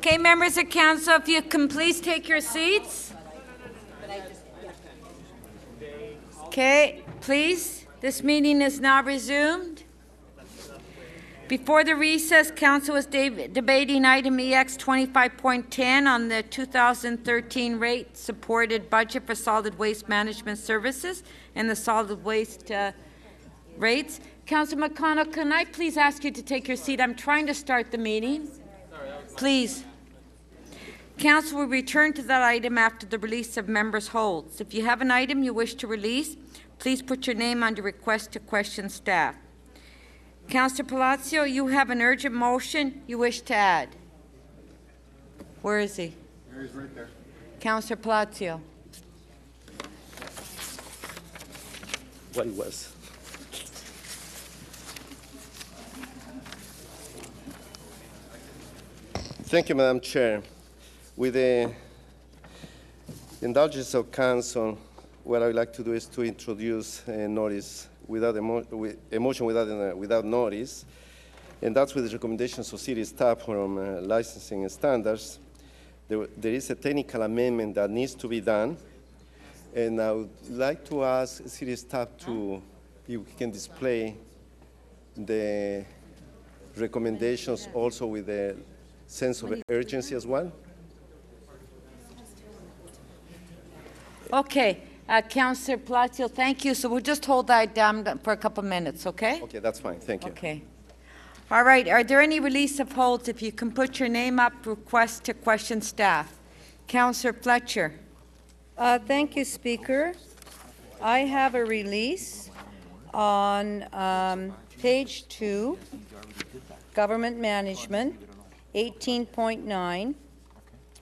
Okay, members of council, if you can please take your seats. Okay, please. This meeting is now resumed. Before the recess, council was debating item EX 25.10 on the 2013 rate supported budget for solid waste management services and the solid waste rates. Councillor McConnell, can I please ask you to take your seat? I'm trying to start the meeting. Please. Council will return to that item after the release of members' holds. If you have an item you wish to release, please put your name under request to question staff. Councillor Palacio, you have an urgent motion you wish to add. Where is he? There he's right there. Councillor Palacio. What it was. Thank you, Madam Chair. With the indulgence of council, what I would like to do is to introduce a notice without a motion without notice, and that's with the recommendations of city staff from licensing standards. There is a technical amendment that needs to be done, and I would like to ask city staff to, if we can display the recommendations also with the sense of urgency as well. Okay, Councillor Palacio, thank you. So we'll just hold that down for a couple minutes, okay? Okay, that's fine. Thank you. Okay. All right. Are there any release of holds? If you can put your name up, request to question staff. Councillor Fletcher. Thank you, Speaker. I have a release on page 2, Government Management, 18.9,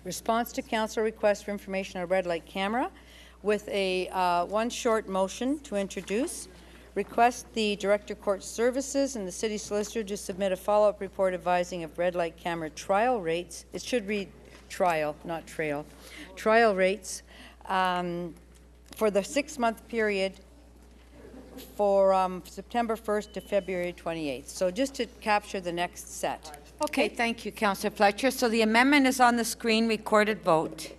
response to council request for information on a red light camera, with a one short motion to introduce. Request the Director Court Services and the City Solicitor to submit a follow-up report advising of red light camera trial rates. It should read trial, not trail. Trial rates for the 6-month period for September 1st to February 28th. So just to capture the next set. Okay, thank you, Councillor Fletcher. So the amendment is on the screen, recorded vote.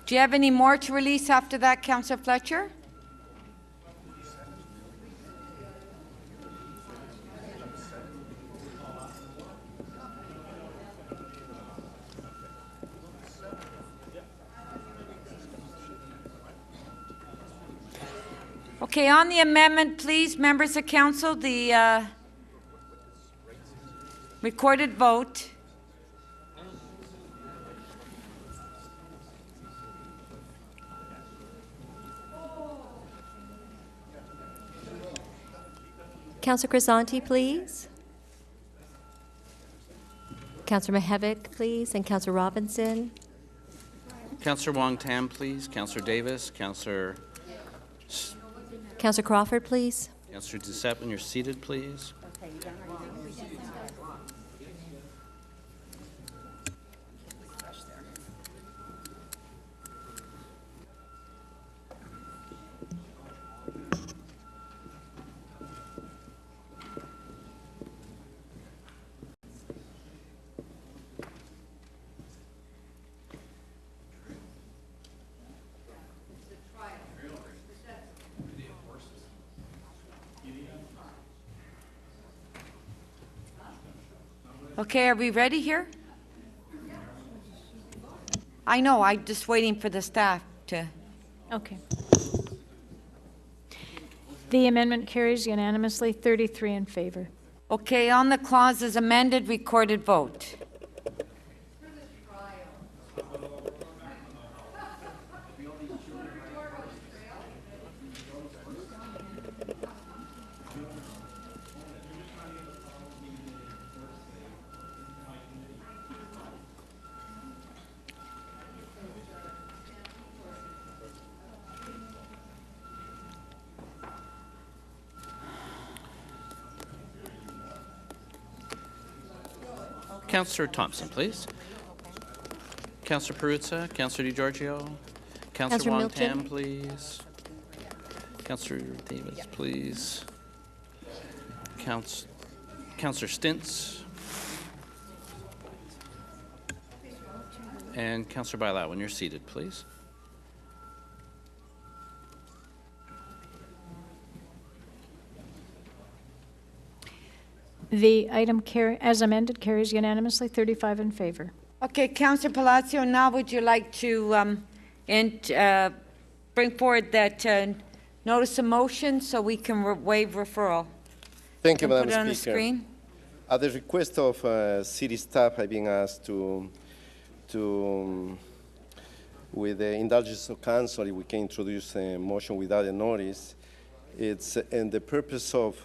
Do you have any more to release after that, Councillor Fletcher? Okay, on the amendment, please, members of council, the recorded vote. Councillor Crisanti, please. Councillor Mihevc, please, and Councillor Robinson. Councillor Wong Tam, please. Councillor Davis. Councillor Crawford, please. Councillor Duceppe, and you're seated, please. Okay, are we ready here? I know, I'm just waiting for the staff to... Okay. The amendment carries unanimously, 33 in favor. Okay, on the clause as amended, recorded vote. Councillor Thompson, please. Councillor Perruzza, Councillor DiGiorgio, Councillor Wong Tam, please. Councillor Davis, please. Counselor Stintz. And Counselor Bailao, when you're seated, please. The item as amended carries unanimously, 35 in favor. Okay, Councillor Palacio, now would you like to bring forward that notice of motion so we can waive referral? Thank you, And Madam put it on the Speaker. screen? At the request of city staff, I've been asked to with the indulgence of council, if we can introduce a motion without a notice. And the purpose of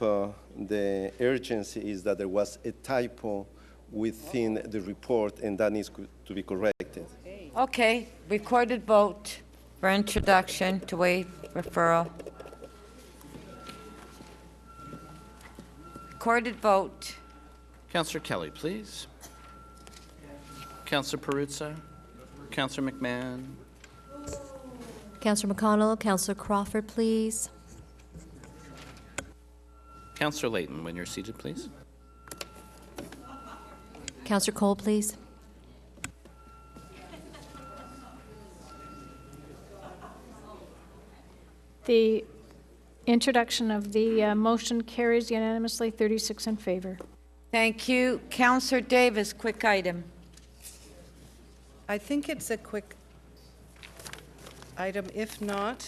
the urgency is that there was a typo within the report, and that needs to be corrected. Okay, recorded vote for introduction to waive referral. Recorded vote. Counselor Kelly, please. Counselor Perruzza. Counselor McMahon. Counselor McConnell, Counselor Crawford, please. Counselor Layton, when you're seated, please. Counselor Cole, please. The introduction of the motion carries unanimously, 36 in favor. Thank you. Councillor Davis, quick item. I think it's a quick item. If not,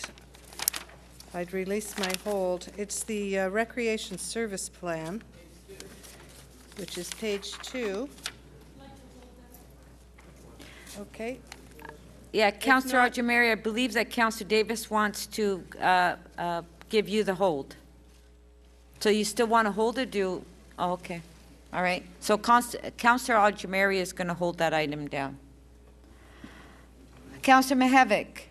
I'd release my hold. It's the Recreation Service Plan, which is page 2. Okay. Yeah, Councillor not- Ajamari, I believe that Councillor Davis wants to give you the hold. So you still want to hold it? Oh, okay. All right. So Councillor Ajamari is going to hold that item down. Councillor Mihevik.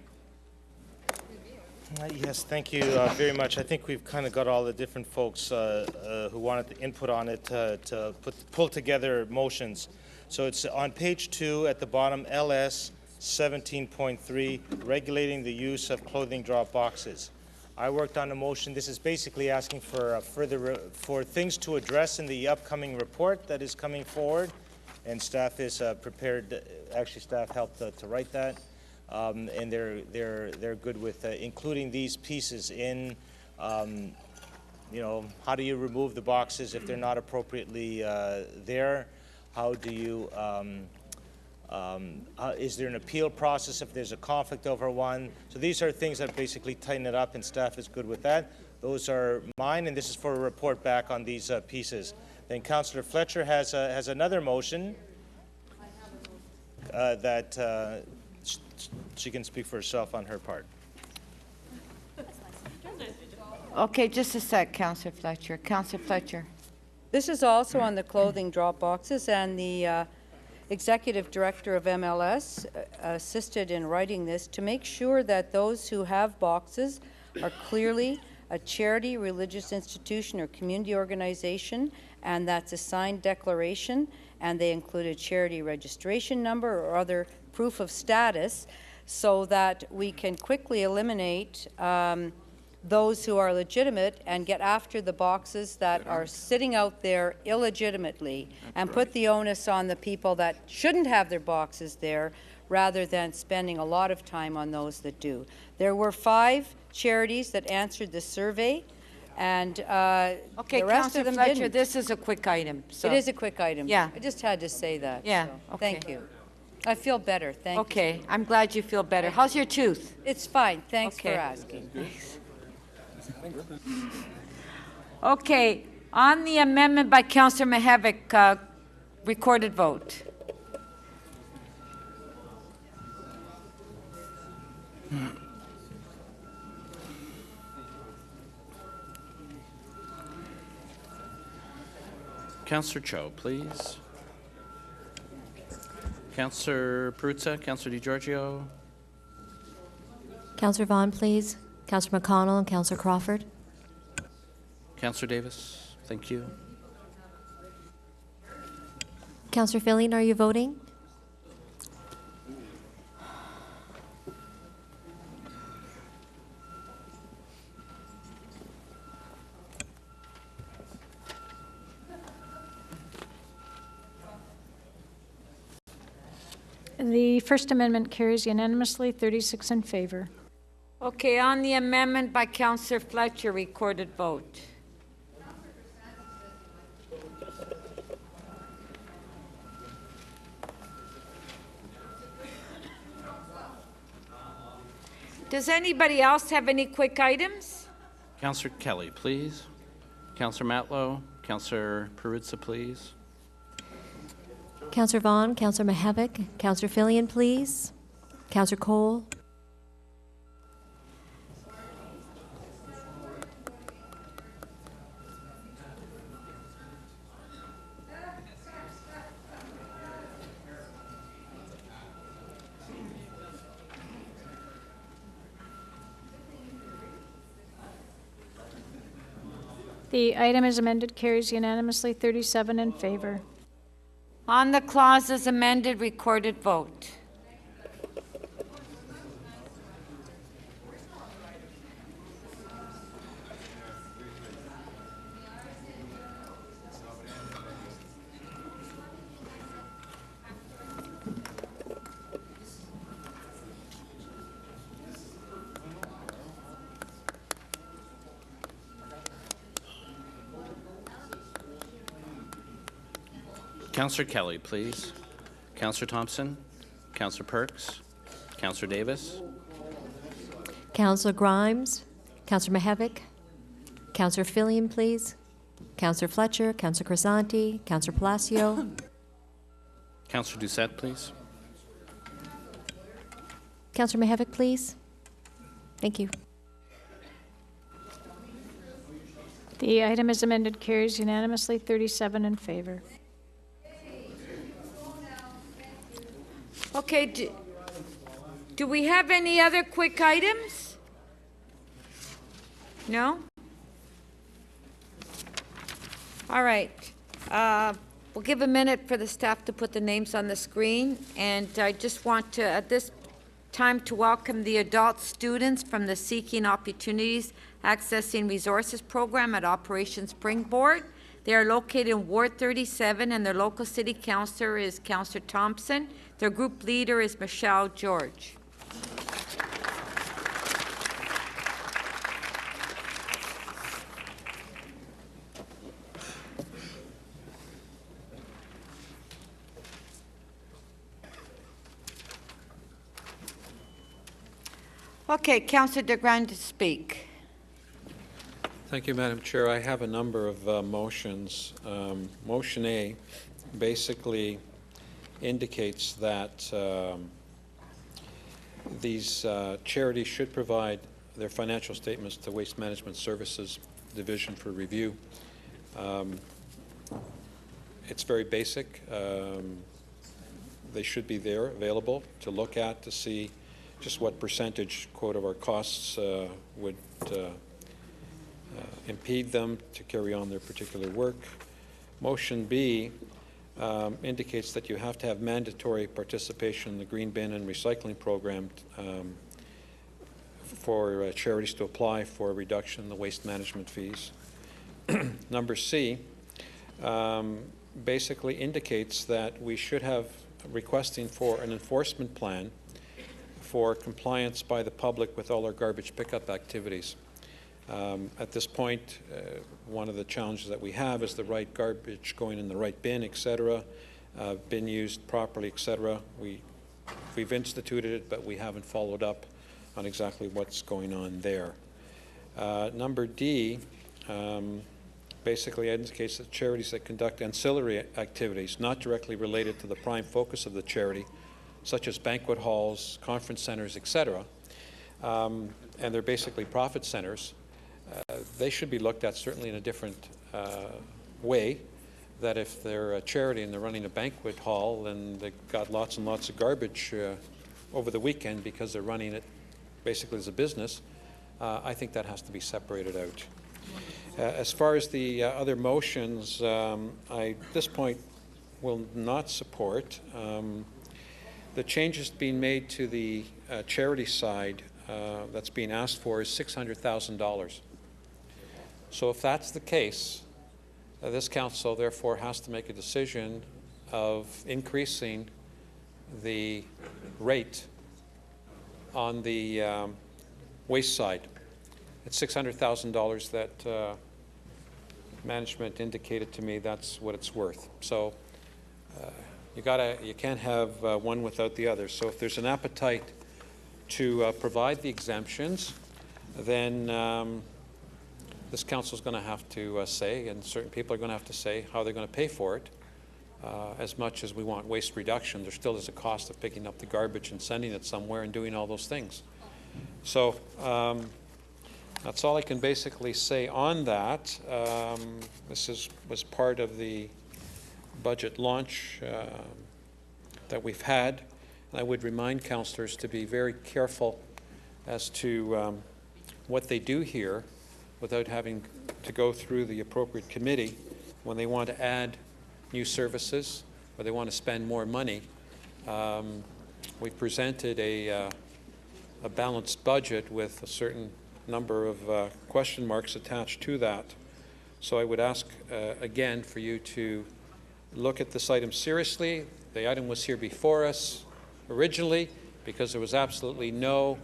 Yes, thank you very much. I think we've kind of got all the different folks who wanted to input on it to pull together motions. So it's on page 2 at the bottom, LS 17.3, regulating the use of clothing drop boxes. I worked on a motion. This is basically asking for for things to address in the upcoming report that is coming forward, and staff is prepared. Actually, staff helped to write that. And they're good with including these pieces in, you know, how do you remove the boxes if they're not appropriately there? How do you, is there an appeal process if there's a conflict over one? So these are things that basically tighten it up, and staff is good with that. Those are mine, and this is for a report back on these pieces. Then Councillor Fletcher has another motion that she can speak for herself on her part. Okay, just a sec, Councillor Fletcher. Councillor Fletcher. This is also on the clothing drop boxes, and the executive director of MLS assisted in writing this to make sure that those who have boxes are clearly a charity, religious institution, or community organization, and that's a signed declaration, and they include a charity registration number or other proof of status, so that we can quickly eliminate those who are legitimate and get after the boxes that are sitting out there illegitimately, and put the onus on the people that shouldn't have their boxes there, rather than spending a lot of time on those that do. There were 5 charities that answered the survey, and Okay, the rest Councillor of them Fletcher, didn't. this is a quick item. So. It is a quick item. Yeah. I just had to say that. Yeah, so, okay. Thank you. I feel better. Thank you. Okay, I'm glad you feel better. How's your tooth? It's fine. Thanks Okay. for asking. Okay, on the amendment by Councillor Mihevik, recorded vote. Counselor Cho, please. Counselor Perruzza, Counselor DiGiorgio. Counselor Vaughn, please. Counselor McConnell and Counselor Crawford. Counselor Davis, thank you. Counselor Fillion, are you voting? The First Amendment carries unanimously, 36 in favor. Okay, on the amendment by Councillor Fletcher, recorded vote. Does anybody else have any quick items? Councillor Kelly, please. Councillor Matlow, Councillor Perruzza, please. Councillor Vaughn, Councillor Mihevc, Councillor Fillion, please. Councillor Cole. The item is amended, carries unanimously, 37 in favor. On the clause as amended, recorded vote. Councillor Kelly, please. Councillor Thompson, Councillor Perks, Councillor Davis, Councillor Grimes, Councillor Mihevc, Councillor Fillion, please. Councillor Fletcher, Councillor Crisanti, Councillor Palacio, Councillor Doucette, please. Councillor Mihevc, please. Thank you. The item is amended, carries unanimously, 37 in favor. Okay, do we have any other quick items? No? All right. We'll give a minute for the staff to put the names on the screen, and I just want to, at this time, to welcome the adult students from the Seeking Opportunities Accessing Resources Program at Operation Springboard. They are located in Ward 37, and their local city councilor is Councillor Thompson. Their group leader is Michelle George. Okay, Councillor DeGrand to speak. Thank you, Madam Chair. I have a number of motions. Motion A basically indicates that these charities should provide their financial statements to Waste Management Services Division for review. It's very basic. They should be there, available to look at, to see just what percentage, quote, of our costs would impede them to carry on their particular work. Motion B indicates that you have to have mandatory participation in the green bin and recycling program for charities to apply for a reduction in the waste management fees. Number C basically indicates that we should have requesting for an enforcement plan for compliance by the public with all our garbage pickup activities. At this point, one of the challenges that we have is the right garbage going in the right bin, etc., bin used properly, etc. We've instituted it, but we haven't followed up on exactly what's going on there. Number D basically indicates that charities that conduct ancillary activities not directly related to the prime focus of the charity, such as banquet halls, conference centers, etc., and they're basically profit centers, they should be looked at certainly in a different way, that if they're a charity and they're running a banquet hall and they've got lots and lots of garbage over the weekend because they're running it basically as a business, I think that has to be separated out. As far as the other motions, I at this point will not support. The changes being made to the charity side that's being asked for is $600,000. So if that's the case, this council therefore has to make a decision of increasing the rate on the waste side. It's $600,000 that management indicated to me that's what it's worth. So you can't have one without the other. So if there's an appetite to provide the exemptions, then this council is going to have to say, and certain people are going to have to say how they're going to pay for it. As much as we want waste reduction, there still is a cost of picking up the garbage and sending it somewhere and doing all those things. So that's all I can basically say on that. This was part of the budget launch that we've had. And I would remind councillors to be very careful as to what they do here without having to go through the appropriate committee when they want to add new services or they want to spend more money. We've presented a balanced budget with a certain number of question marks attached to that. So I would ask again for you to look at this item seriously. The item was here before us originally because there was absolutely no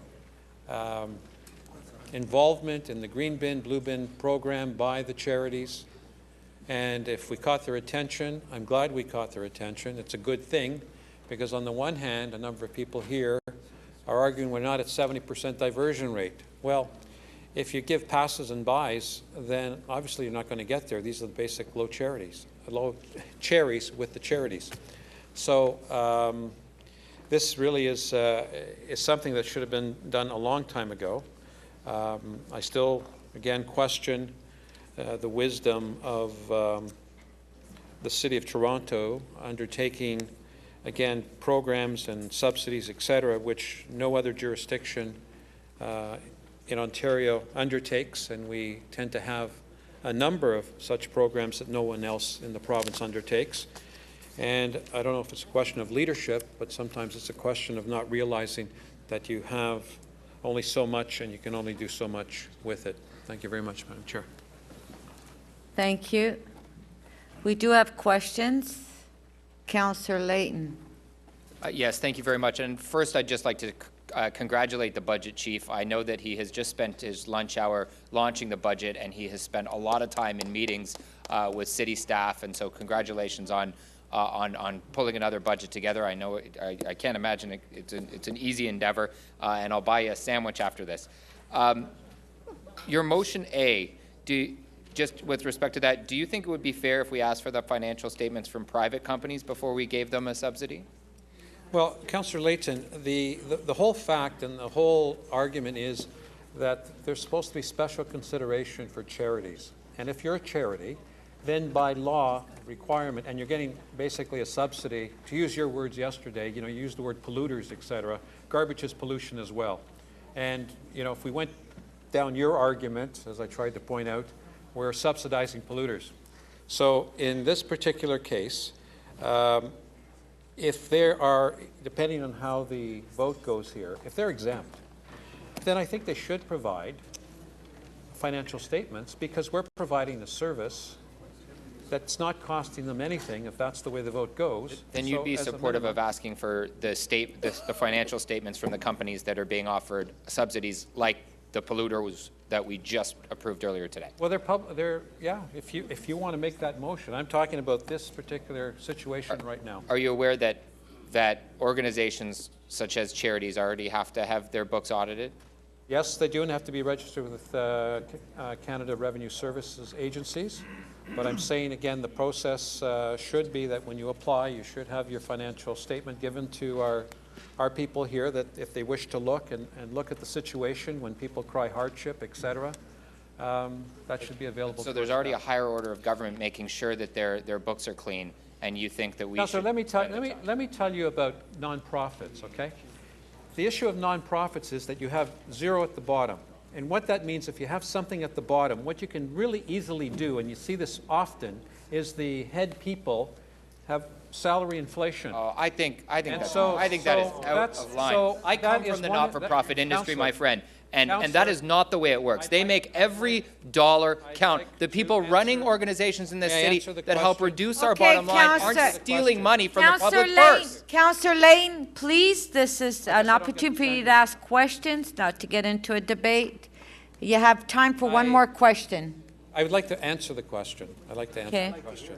involvement in the green bin, blue bin program by the charities. And if we caught their attention, I'm glad we caught their attention. It's a good thing because on the one hand, a number of people here are arguing we're not at 70% diversion rate. Well, if you give passes and buys, then obviously you're not going to get there. These are the basic low cherries with the charities. So this really is something that should have been done a long time ago. I still, again, question the wisdom of the City of Toronto undertaking, again, programs and subsidies, etc., which no other jurisdiction in Ontario undertakes, and we tend to have a number of such programs that no one else in the province undertakes. And I don't know if it's a question of leadership, but sometimes it's a question of not realizing that you have only so much and you can only do so much with it. Thank you very much, Madam Chair. Thank you. We do have questions. Councillor Layton. Yes, thank you very much. And first, I'd just like to congratulate the budget chief. I know that he has just spent his lunch hour launching the budget, and he has spent a lot of time in meetings with city staff. And so, congratulations on pulling another budget together. I know I can't imagine it's an easy endeavor, and I'll buy you a sandwich after this. Your motion A, just with respect to that, do you think it would be fair if we asked for the financial statements from private companies before we gave them a subsidy? Well, Councillor Layton, the whole fact and the whole argument is that there's supposed to be special consideration for charities. And if you're a charity, then by law requirement, and you're getting basically a subsidy, to use your words yesterday, you used the word polluters, etc. Garbage is pollution as well. And, if we went down your argument, as I tried to point out, we're subsidizing polluters. So in this particular case, if there are, depending on how the vote goes here, if they're exempt, then I think they should provide financial statements because we're providing a service that's not costing them anything if that's the way the vote goes. Then you'd be supportive of asking for the financial statements from the companies that are being offered subsidies like the polluters that we just approved earlier today. Well, yeah, if you want to make that motion. I'm talking about this particular situation right now. Are you aware that organizations such as charities already have to have their books audited? Yes, they do and have to be registered with Canada Revenue Services agencies. But I'm saying again, the process should be that when you apply, you should have your financial statement given to our people here, that if they wish to look and look at the situation when people cry hardship, etc., that should be available. So there's already a higher order of government making sure that their books are clean, and you think that we now, should... So let me tell you about nonprofits, okay? The issue of nonprofits is that you have zero at the bottom. And what that means, if you have something at the bottom, what you can really easily do, and you see this often, is the head people have salary inflation. I think that is out of line. I come from the not-for-profit industry, my friend. And that Counselor, is not the way it works. They make every dollar count. The people running organizations in this May I city answer the that help question? reduce our Okay, bottom line aren't Counselor- stealing money from the Counselor public Lane, purse. Counselor Lane, please, this is an opportunity for you to ask questions, not to get into a debate. You have time for one more question. I would like to answer the question. I'd like to answer Okay. the question.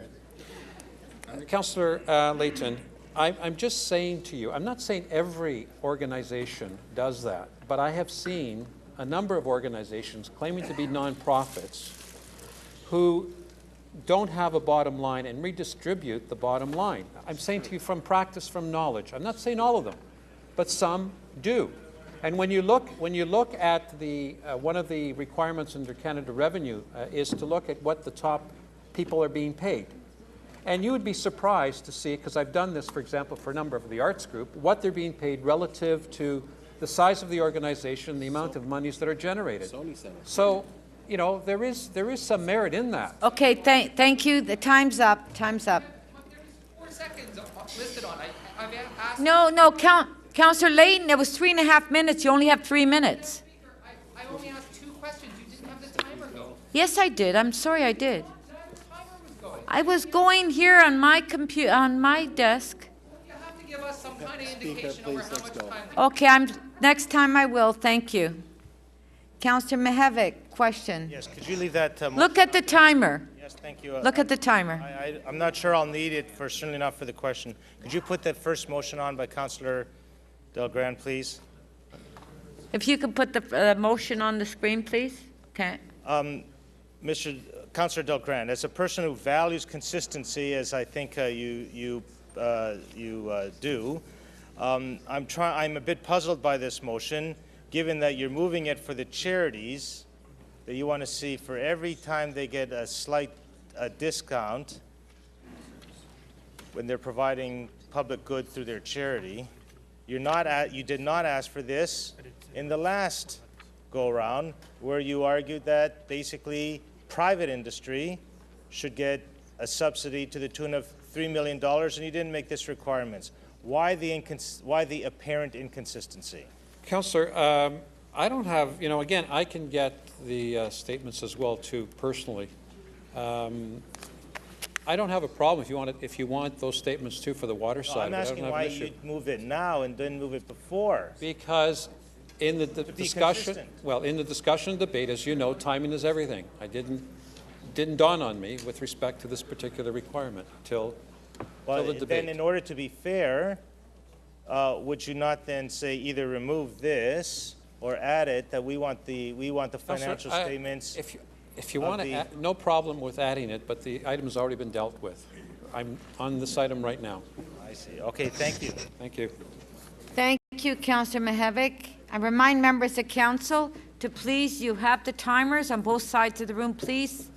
Councillor Layton, I'm just saying to you, I'm not saying every organization does that, but I have seen a number of organizations claiming to be nonprofits who don't have a bottom line and redistribute the bottom line. I'm saying to you from practice, from knowledge. I'm not saying all of them, but some do. And when you look at the one of the requirements under Canada Revenue is to look at what the top people are being paid. And you would be surprised to see, because I've done this, for example, for a number of the arts group, what they're being paid relative to the size of the organization, the amount of monies that are generated. So, you know, there is some merit in that. Okay, thank you. The time's up. Time's up. There's 4 seconds listed on. I've asked. No, Counselor Layton, it was 3.5 minutes. You only have 3 minutes. I only asked 2 questions. You didn't have the timer go. Yes, I did. I'm sorry, I did. The timer was going. I was going here on my on my desk. You have to give us some kind of indication over how much time. Okay, next time I will. Thank you. Counselor Mihevik, question. Yes, could you leave that? Look at the timer. Yes, thank you. Look at the timer. I'm not sure I'll need it for, certainly not for the question. Could you put that first motion on by Councillor Delgrand, please? If you could put the motion on the screen, please. Okay. Mr. Councillor Delgrand, as a person who values consistency, as I think you do, I'm a bit puzzled by this motion, given that you're moving it for the charities, that you want to see for every time they get a slight discount when they're providing public good through their charity. You did not ask for this in the last go-around, where you argued that basically private industry should get a subsidy to the tune of $3 million, and you didn't make this requirements. Why the apparent inconsistency? Councillor, I don't have, you know, again, I can get the statements as well too, personally. I don't have a problem if you want those statements too for the water side. I'm asking why you moved it now and didn't move it before. Because in the discussion, in the discussion and debate, as you know, timing is everything. Didn't dawn on me with respect to this particular requirement till the debate. Then in order to be fair, would you not then say either remove this or add it, that we want the financial statements? If you want to add, no problem with adding it, but the item's already been dealt with. I'm on this item right now. I see. Okay, thank you. Thank you. Thank you, Councillor Mihevik. I remind members of council to please, you have the timers on both sides of the room, please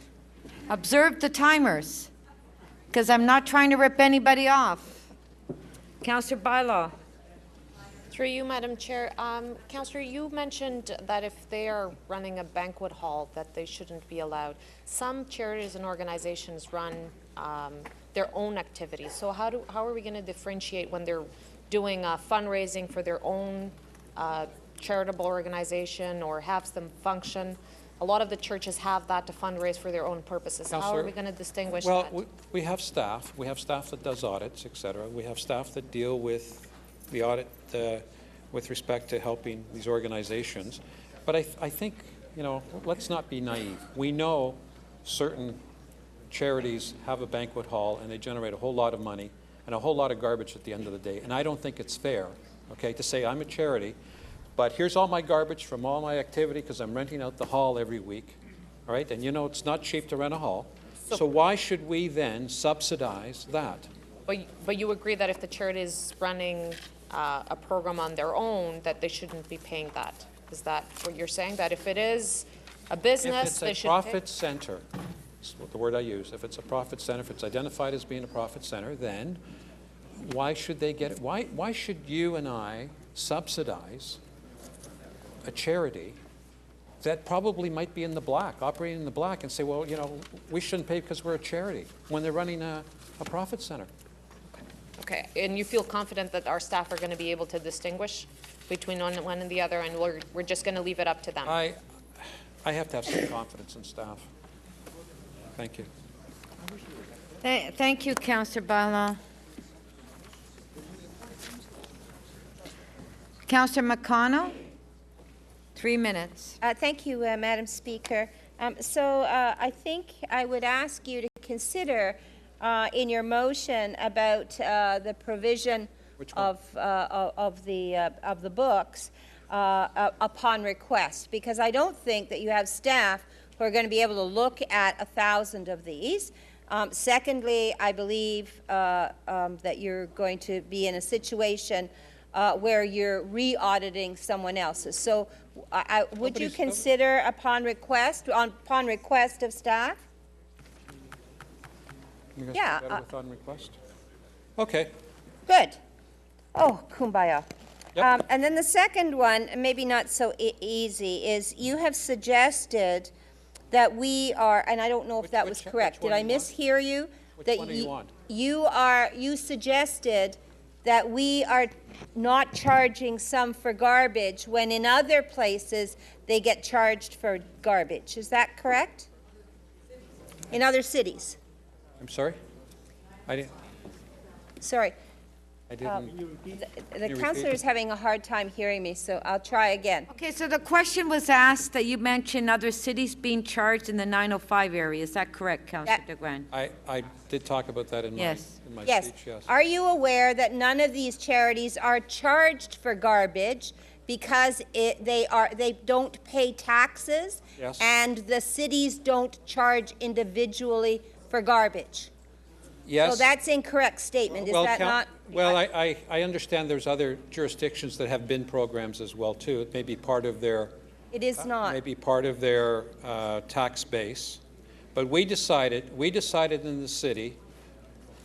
observe the timers, because I'm not trying to rip anybody off. Councillor Bylaw. Through you, Madam Chair. Councillor, you mentioned that if they are running a banquet hall, that they shouldn't be allowed. Some charities and organizations run their own activities. So how are we going to differentiate when they're doing fundraising for their own charitable organization or have them function? A lot of the churches have that to fundraise for their own purposes. Councillor, how are we going to distinguish well, that? we have staff. We have staff that does audits, et cetera. We have staff that deal with the audit with respect to helping these organizations. But I think, you know, let's not be naive. We know certain charities have a banquet hall and they generate a whole lot of money and a whole lot of garbage at the end of the day. And I don't think it's fair, okay, to say I'm a charity, but here's all my garbage from all my activity because I'm renting out the hall every week, all right? And you know it's not cheap to rent a hall. So why should we then subsidize that? But you agree that if the charity is running a program on their own, that they shouldn't be paying that? Is that what you're saying? That if it is a business, they should pay? If it's a profit center, that's the word I use, if it's a profit center, if it's identified as being a profit center, then why should they get it? Why should you and I subsidize a charity that probably might be in the black, operating in the black, and say, well, you know, we shouldn't pay because we're a charity, when they're running a profit center? Okay, and you feel confident that our staff are going to be able to distinguish between one and the other, and we're just going to leave it up to them? I have to have some confidence in staff. Thank you. Thank you, Councillor Ballin. Councillor McConnell, 3 minutes. Thank you, Madam Speaker. I think I would ask you to consider in your motion about the provision of the books upon request, because I don't think that you have staff who are going to be able to look at 1,000 of these. Secondly, I believe that you're going to be in a situation where you're re-auditing someone else's. So would you consider upon request of staff? Yeah. On request? Okay. Good. Oh, kumbaya. Yep. And then the second one, maybe not so easy, is you have suggested that we are, and I don't know if that was correct. Did I mishear you? Which one do you want? You suggested that we are not charging some for garbage when in other places they get charged for garbage. Is that correct? In other cities? I'm sorry? I didn't. Sorry. I didn't. The councillor is having a hard time hearing me, so I'll try again. Okay, so the question was asked that you mentioned other cities being charged in the 905 area. Is that correct, Councillor DeGran? I did talk about that in my Yes. speech, yes. Are you aware that none of these charities are charged for garbage because they don't pay taxes? Yes. And the cities don't charge individually for garbage? Yes. So that's incorrect statement, is that not? Well, I understand there's other jurisdictions that have bin programs as well, too. It may be part of their... It is not. Maybe part of their tax base. But we decided in the city,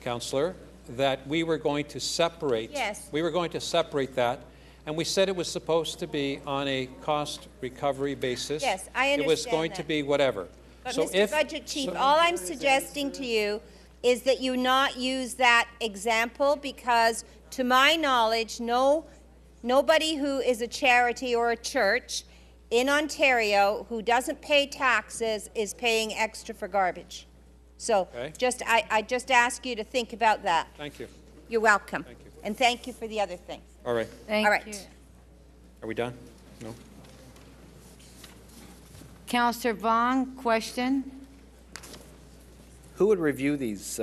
Councillor, that we were going to separate. Yes. We were going to separate that, and we said it was supposed to be on a cost recovery basis. Yes, I understand It was going that. to be whatever. But So Mr. Budget Chief, all I'm suggesting to you is that you not use that example, because to my knowledge, nobody who is a charity or a church in Ontario who doesn't pay taxes is paying extra for garbage. So Okay. I just ask you to think about that. Thank you. You're welcome. Thank you. And thank you for the other thing. All right. Thank All right. you. Are we done? No? Councillor Vaughn, question? Who would review these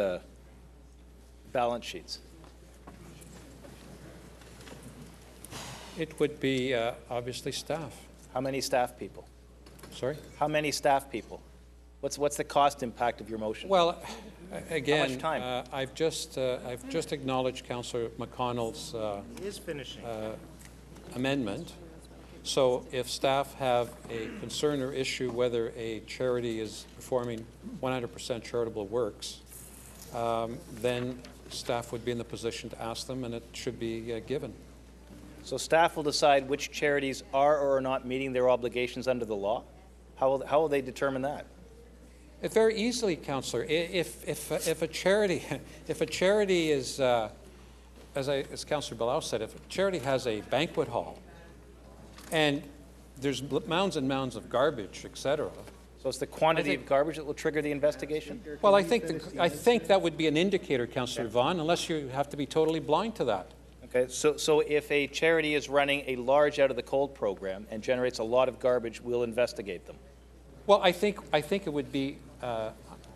balance sheets? It would be obviously staff. How many staff people? Sorry? How many staff people? What's the cost impact of your motion? Well, again, How much time? I've just acknowledged Councillor McConnell's He is finishing. amendment. So if staff have a concern or issue whether a charity is performing 100% charitable works, then staff would be in the position to ask them, and it should be given. So staff will decide which charities are or are not meeting their obligations under the law? How will they determine that? It very easily, Councillor. If a charity is, as Councillor Bilal said, if a charity has a banquet hall and there's mounds and mounds of garbage, etc. So it's the quantity of garbage that will trigger the investigation? Well, I think that would be an indicator, Councillor Vaughn, unless you have to be totally blind to that. Okay, so if a charity is running a large out of the cold program and generates a lot of garbage, we'll investigate them. Well, I think it would be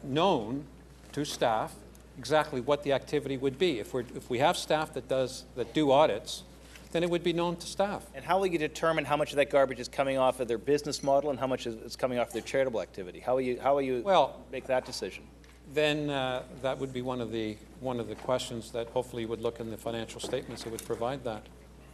known to staff exactly what the activity would be. If we have staff that do audits, then it would be known to staff. And how will you determine how much of that garbage is coming off of their business model and how much is coming off their charitable activity? How will you make that decision? Then that would be one of the questions that hopefully would look in the financial statements. It would provide that.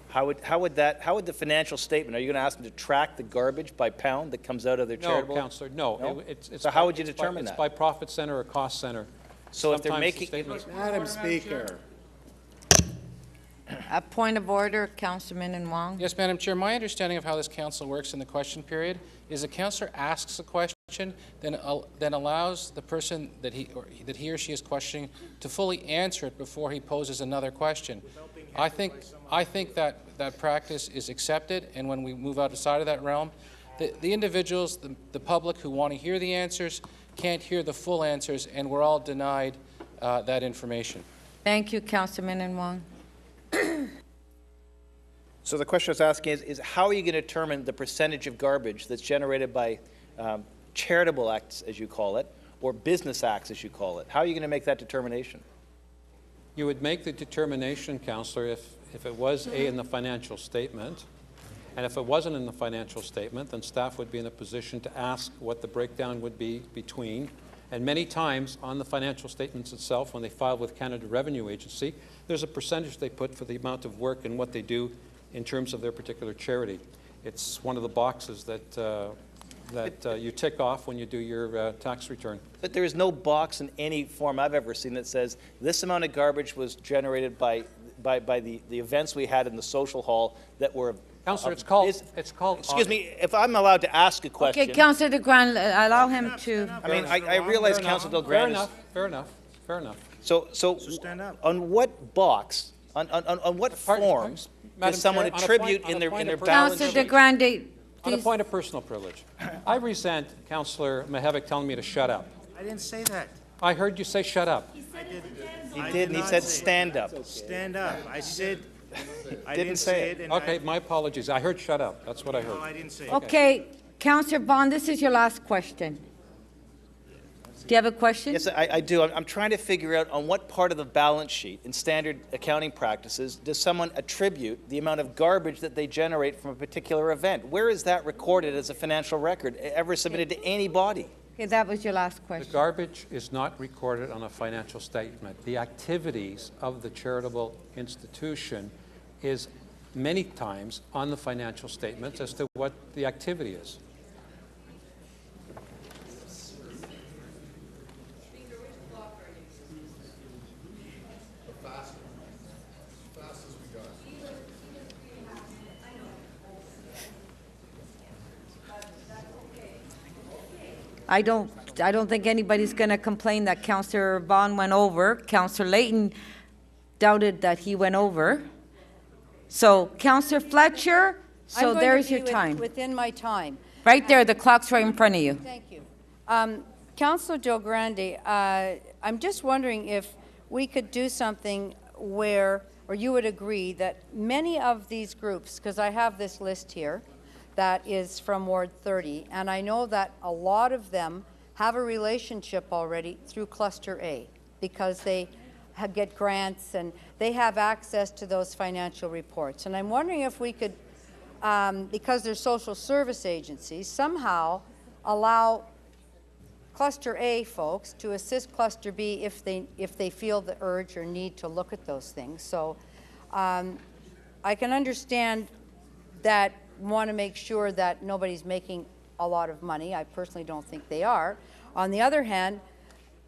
How would the financial statement? Are you going to ask them to track the garbage by pound that comes out of their charitable? No, Councillor, no. No? It's So how would you determine It's that? by profit center or cost center. So if they're Sometimes the making statements- Madam Speaker. A point of order, Councilman Wong. Yes, Madam Chair. My understanding of how this council works in the question period is the councillor asks a question, then allows the person that he or she is questioning to fully answer it before he poses another question. I think that practice is accepted, and when we move outside of that realm, the individuals, the public who want to hear the answers can't hear the full answers, and we're all denied that information. Thank you, Councilman Wong. So the question I was asking is how are you going to determine the percentage of garbage that's generated by charitable acts, as you call it, or business acts, as you call it? How are you going to make that determination? You would make the determination, Councillor, if it was in the financial statement, and if it wasn't in the financial statement, then staff would be in a position to ask what the breakdown would be between. And many times on the financial statements itself, when they file with Canada Revenue Agency, there's a percentage they put for the amount of work and what they do in terms of their particular charity. It's one of the boxes that you tick off when you do your tax return. But there is no box in any form I've ever seen that says this amount of garbage was generated by the events we had in the social hall that were. Councillor, it's called. Excuse me, if I'm allowed to ask a question. Okay, Councillor DeGrand, allow him to. I mean, I realize Councillor DeGrand is. Fair enough. So on what box, on what form does someone attribute in their balance sheet? Councillor DeGrand, on a point of personal privilege, I resent Councillor Mihevc telling me to shut up. I didn't say that. I heard you say shut up. He did, and he said stand up. Stand up. I said. I didn't say it. Okay, my apologies. I heard shut up. That's what I heard. No, I didn't say it. Okay, Councillor Bond, this is your last question. Do you have a question? Yes, I do. I'm trying to figure out on what part of the balance sheet in standard accounting practices does someone attribute the amount of garbage that they generate from a particular event? Where is that recorded as a financial record ever submitted to any body? Okay, that was your last question. The garbage is not recorded on a financial statement. The activities of the charitable institution is many times on the financial statements as to what the activity is. I don't think anybody's going to complain that Councillor Vaughn went over. Councillor Layton doubted that he went over. So, Councillor Fletcher, so there's your time. Within my time. Right there, the clock's right in front of you. Thank you. Councillor DeGrand, I'm just wondering if we could do something where, or you would agree that many of these groups, because I have this list here, that is from Ward 30, and I know that a lot of them have a relationship already through Cluster A because they get grants and they have access to those financial reports. And I'm wondering if we could, because they're social service agencies, somehow allow Cluster A folks to assist Cluster B if they feel the urge or need to look at those things. So I can understand that want to make sure that nobody's making a lot of money. I personally don't think they are. On the other hand,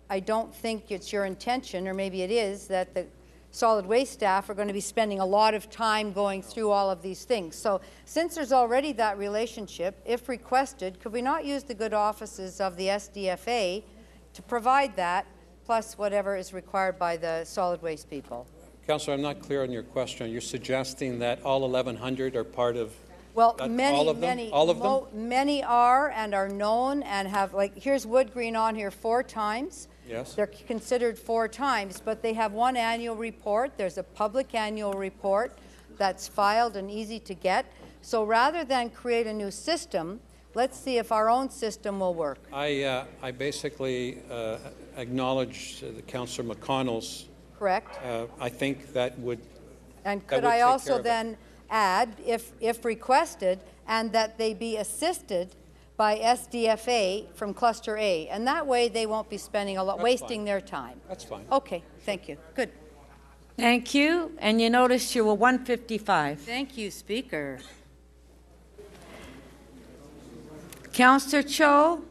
I don't think it's your intention, or maybe it is, that the solid waste staff are going to be spending a lot of time going through all of these things. So since there's already that relationship, if requested, could we not use the good offices of the SDFA to provide that, plus whatever is required by the solid waste people? Councillor, I'm not clear on your question. You're suggesting that all 1,100 are part of. Well, all of them? Many are and are known and have, like, here's Wood Green on here 4 times. Yes. They're considered 4 times, but they have one annual report. There's a public annual report that's filed and easy to get. So rather than create a new system, let's see if our own system will work. I basically acknowledge Councillor McConnell's. Correct. I think that would. And could I also then add, if requested, and that they be assisted by SDFA from Cluster A, and that way they won't be spending a lot, wasting their time. That's fine. Okay, thank you. Good. Thank you. And you notice you were 155. Thank you, Speaker. Councillor Cho,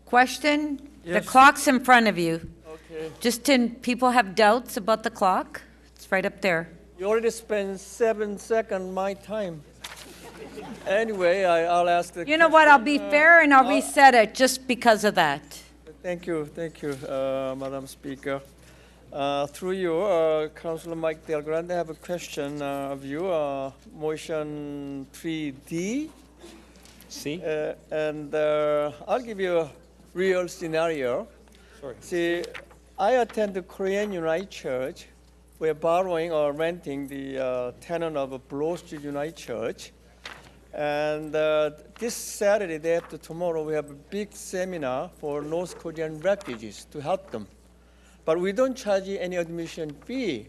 question? Yes. The clock's in front of you. Okay. Just in, people have doubts about the clock? It's right up there. You already spent 7 seconds my time. Anyway, I'll ask the You know what, I'll be fair and I'll reset it just because of that. Thank you, Madam Speaker. Through you, Councilor Mike Del Grande, I have a question of you. Motion 3D. See? And I'll give you a real scenario. Sorry. See, I attend the Korean United Church. We're borrowing or renting the tenant of a Bloor Street United Church. And this Saturday, day after tomorrow, we have a big seminar for North Korean refugees to help them. But we don't charge any admission fee.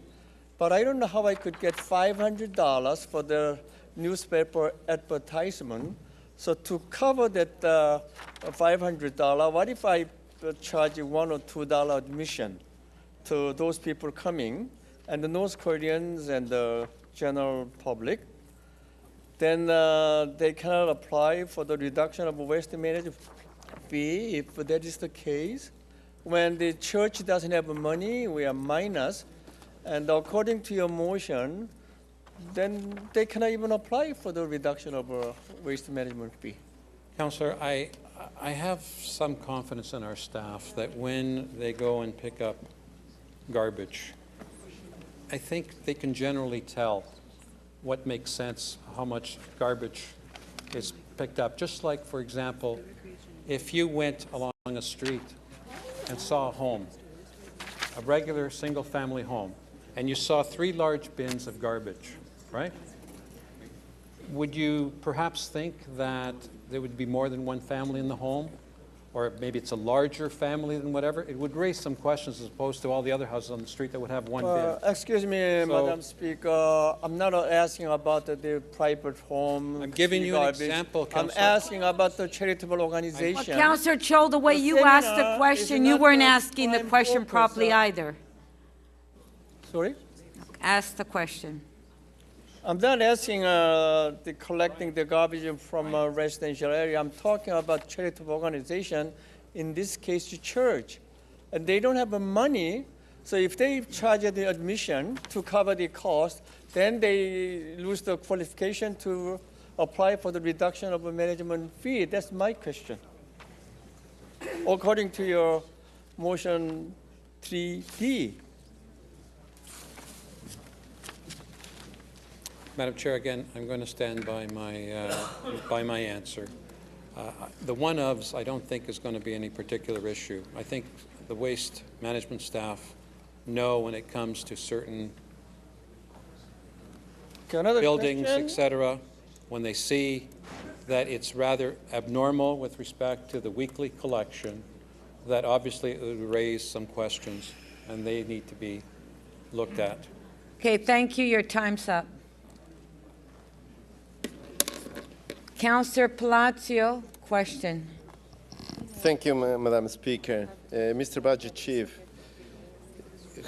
But I don't know how I could get $500 for the newspaper advertisement. So to cover that $500, what if I charge $1 or $2 admission to those people coming, and the North Koreans and the general public? Then they cannot apply for the reduction of waste management fee if that is the case. When the church doesn't have money, we are minus. And according to your motion, then they cannot even apply for the reduction of waste management fee. Councillor, I have some confidence in our staff that when they go and pick up garbage, I think they can generally tell what makes sense, how much garbage is picked up. Just like, for example, if you went along a street and saw a home, a regular single-family home, and you saw 3 large bins of garbage, right? Would you perhaps think that there would be more than one family in the home? Or maybe it's a larger family than whatever? It would raise some questions as opposed to all the other houses on the street that would have one bin. Excuse me, Madam Speaker. I'm not asking about the private home. I'm giving you an garbage. example, I'm Councillor. asking about the charitable organization. Councillor Cho, the way The you asked the seminar question, is you not weren't the asking the prime question focus, properly either. Sorry? Ask the question. I'm not asking the collecting the garbage from a residential area. I'm talking about charitable organization, in this case, the church. And they don't have the money, so if they charge the admission to cover the cost, then they lose the qualification to apply for the reduction of a management fee. That's my question. According to your motion 3D. Madam Chair, again, I'm going to stand by my answer. The one-ofs, I don't think is going to be any particular issue. I think the waste management staff know when it comes to certain buildings, question? etc., when they see that it's rather abnormal with respect to the weekly collection, that obviously it would raise some questions, and they need to be looked at. Okay, thank you. Your time's up. Councillor Palacio, question. Thank you, Madam Speaker. Mr. Budget Chief,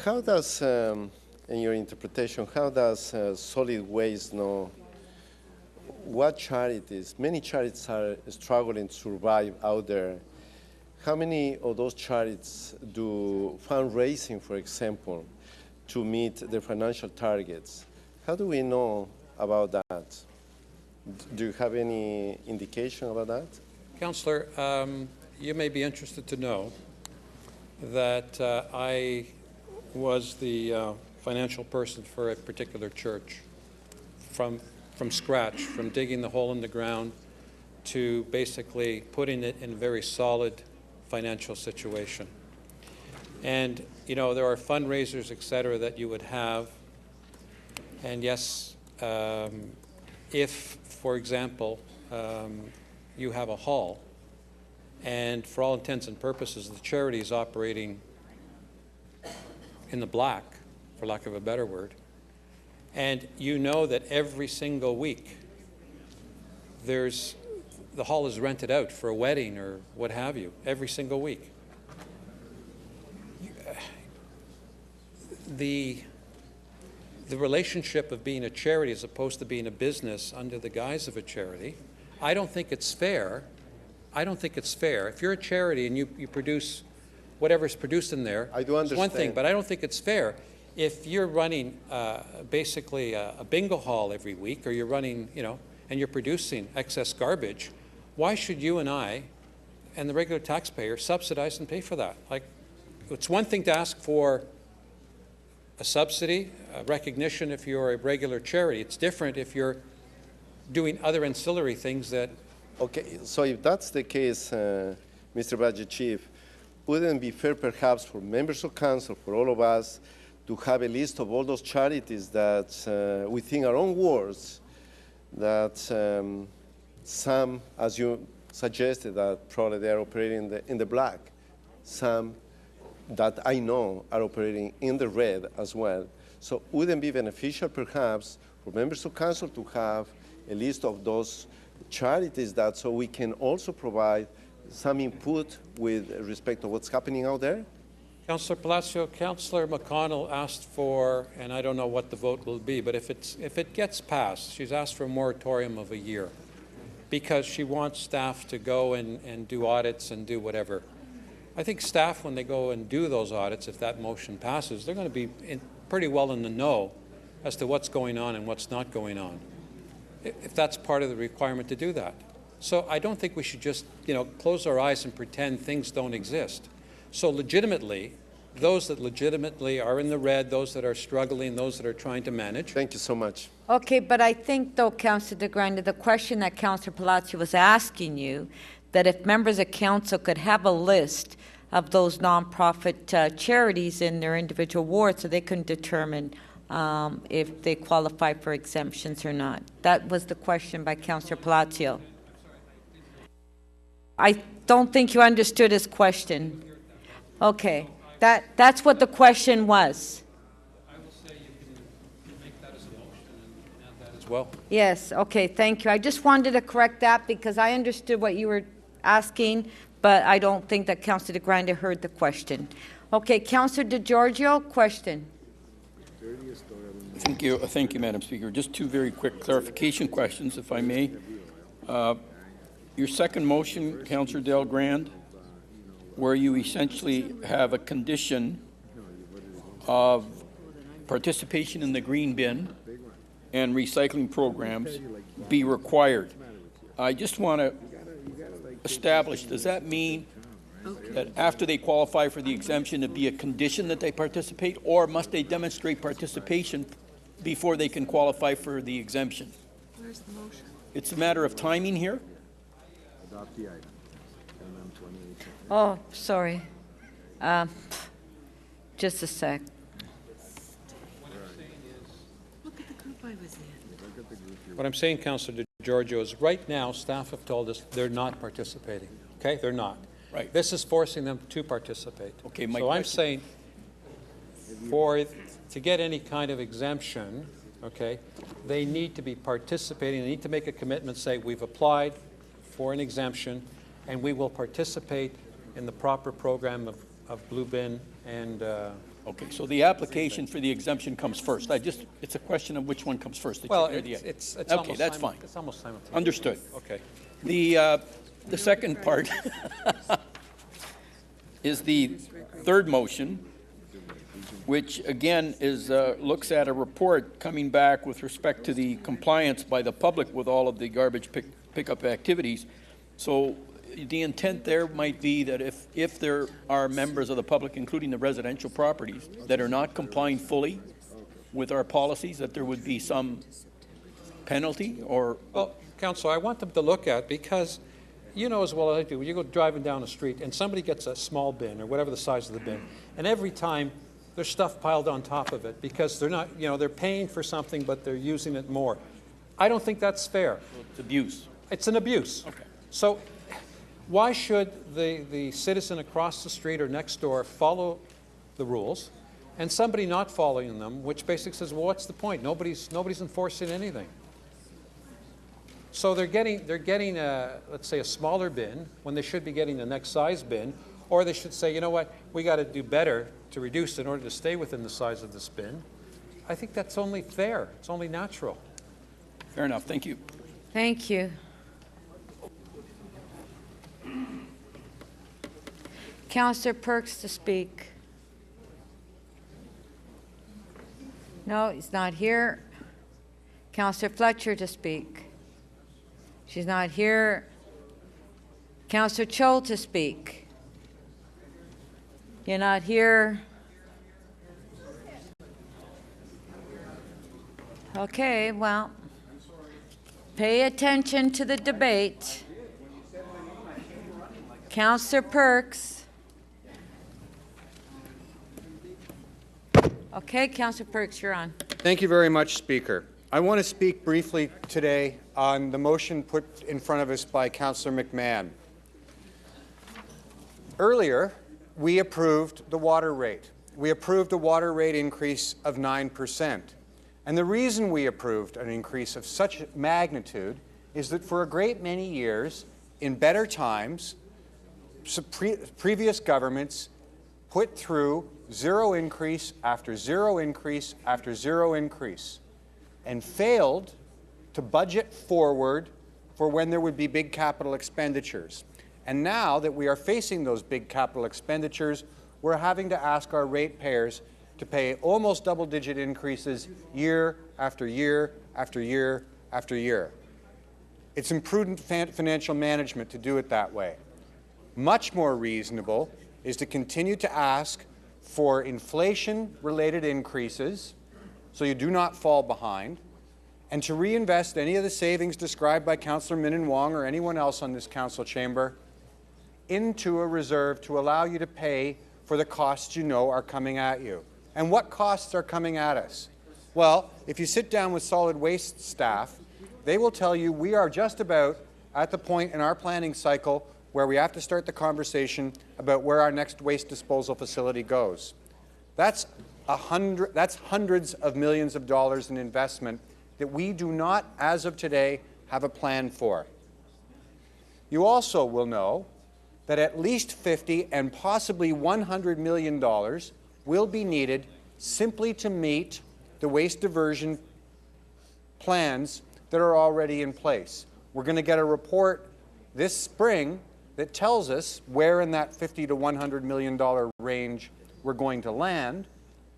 how does, in your interpretation, how does solid waste know what charities, many charities are struggling to survive out there. How many of those charities do fundraising, for example, to meet their financial targets? How do we know about that? Do you have any indication about that? Councillor, you may be interested to know that I was the financial person for a particular church from scratch, from digging the hole in the ground to basically putting it in a very solid financial situation. And, you know, there are fundraisers, et cetera, that you would have. And yes, if, for example, you have a hall, and for all intents and purposes, the charity is operating in the black, for lack of a better word, and you know that every single week the hall is rented out for a wedding or what have you, every single week. The relationship of being a charity as opposed to being a business under the guise of a charity, I don't think it's fair. I don't think it's fair. If you're a charity and you produce whatever's produced in there, I do understand. it's one thing, but I don't think it's fair. If you're running basically a bingo hall every week, or you're running, you know, and you're producing excess garbage, why should you and I and the regular taxpayer subsidize and pay for that? Like, it's one thing to ask for a subsidy, a recognition if you're a regular charity. It's different if you're doing other ancillary things that. Okay, so if that's the case, Mr. Budget Chief, wouldn't it be fair perhaps for members of council, for all of us, to have a list of all those charities that, within our own words, that some, as you suggested, that probably they're operating in the black, some that I know are operating in the red as well. So wouldn't it be beneficial perhaps for members of council to have a list of those charities that so we can also provide some input with respect to what's happening out there? Councillor Palacio, Councillor McConnell asked for, and I don't know what the vote will be, but if it gets passed, she's asked for a moratorium of a year because she wants staff to go and do audits and do whatever. I think staff, when they go and do those audits, if that motion passes, they're going to be pretty well in the know as to what's going on and what's not going on, if that's part of the requirement to do that. So I don't think we should just, close our eyes and pretend things don't exist. So legitimately, those that legitimately are in the red, those that are struggling, those that are trying to manage. Thank you so much. Okay, but I think, though, Councillor DeGrande, the question that Councillor Palacio was asking you, that if members of council could have a list of those nonprofit charities in their individual wards so they can determine if they qualify for exemptions or not. That was the question by Councillor Palacio. I don't think you understood his question. Okay, that's what the question was. I will say you can make that as a motion and add that as well. Yes, okay, thank you. I just wanted to correct that because I understood what you were asking, but I don't think that Councillor DeGrande heard the question. Okay, Councillor DeGiorgio, question. Thank you, Madam Speaker. Just two very quick clarification questions, if I may. Your second motion, Councillor DelGrande, where you essentially have a condition of participation in the green bin and recycling programs be required. I just want to establish, does that mean that after they qualify for the exemption, it be a condition that they participate, or must they demonstrate participation before they can qualify for the exemption? Where's the motion? It's a matter of timing here. Adopt the item. Oh, sorry. Just a sec. What I'm saying, Councillor DeGiorgio, is right now staff have told us they're not participating. Okay, they're not. Right. This is forcing them to participate. Okay, so I'm saying to get any kind of exemption, okay, they need to be participating. They need to make a commitment, say we've applied for an exemption and we will participate in the proper program of Blue Bin and okay, so the application for the exemption comes first. It's a question of which one comes first. Well, it's okay, almost that's fine. It's almost simultaneous. Understood. Okay. The second part is the third motion, which again is looks at a report coming back with respect to the compliance by the public with all of the garbage pickup activities. So the intent there might be that if there are members of the public, including the residential properties, that are not complying fully with our policies, that there would be some penalty or... Well, Councillor, I want them to look at, because you know as well as I do, when you go driving down the street and somebody gets a small bin or whatever the size of the bin, and every time there's stuff piled on top of it because they're not, they're paying for something but they're using it more. I don't think that's fair. It's abuse. It's an abuse. Okay. So why should the citizen across the street or next door follow the rules and somebody not following them, which basically says, well, what's the point? Nobody's enforcing anything. So they're getting let's say a smaller bin when they should be getting the next size bin, or they should say, you know what, we got to do better to reduce in order to stay within the size of this bin. I think that's only fair. It's only natural. Fair enough. Thank you. Thank you. Councillor Perks to speak. No, he's not here. Councillor Fletcher to speak. She's not here. Councillor Cho to speak. You're not here. Okay, well, pay attention to the debate. Councillor Perks. Okay, Councillor Perks, you're on. Thank you very much, Speaker. I want to speak briefly today on the motion put in front of us by Councillor McMahon. Earlier, we approved the water rate. We approved a water rate increase of 9%. And the reason we approved an increase of such magnitude is that for a great many years, in better times, previous governments put through zero increase after zero increase after zero increase and failed to budget forward for when there would be big capital expenditures. And now that we are facing those big capital expenditures, we're having to ask our ratepayers to pay almost double-digit increases year after year after year after year. It's imprudent financial management to do it that way. Much more reasonable is to continue to ask for inflation-related increases so you do not fall behind, and to reinvest any of the savings described by Councillor Min Wong or anyone else on this council chamber into a reserve to allow you to pay for the costs you know are coming at you. And what costs are coming at us? Well, if you sit down with solid waste staff, they will tell you we are just about at the point in our planning cycle where we have to start the conversation about where our next waste disposal facility goes. That's hundreds of millions of dollars in investment that we do not, as of today, have a plan for. You also will know that at least $50 and possibly $100 million will be needed simply to meet the waste diversion plans that are already in place. We're going to get a report this spring that tells us where in that $50 to $100 million range we're going to land,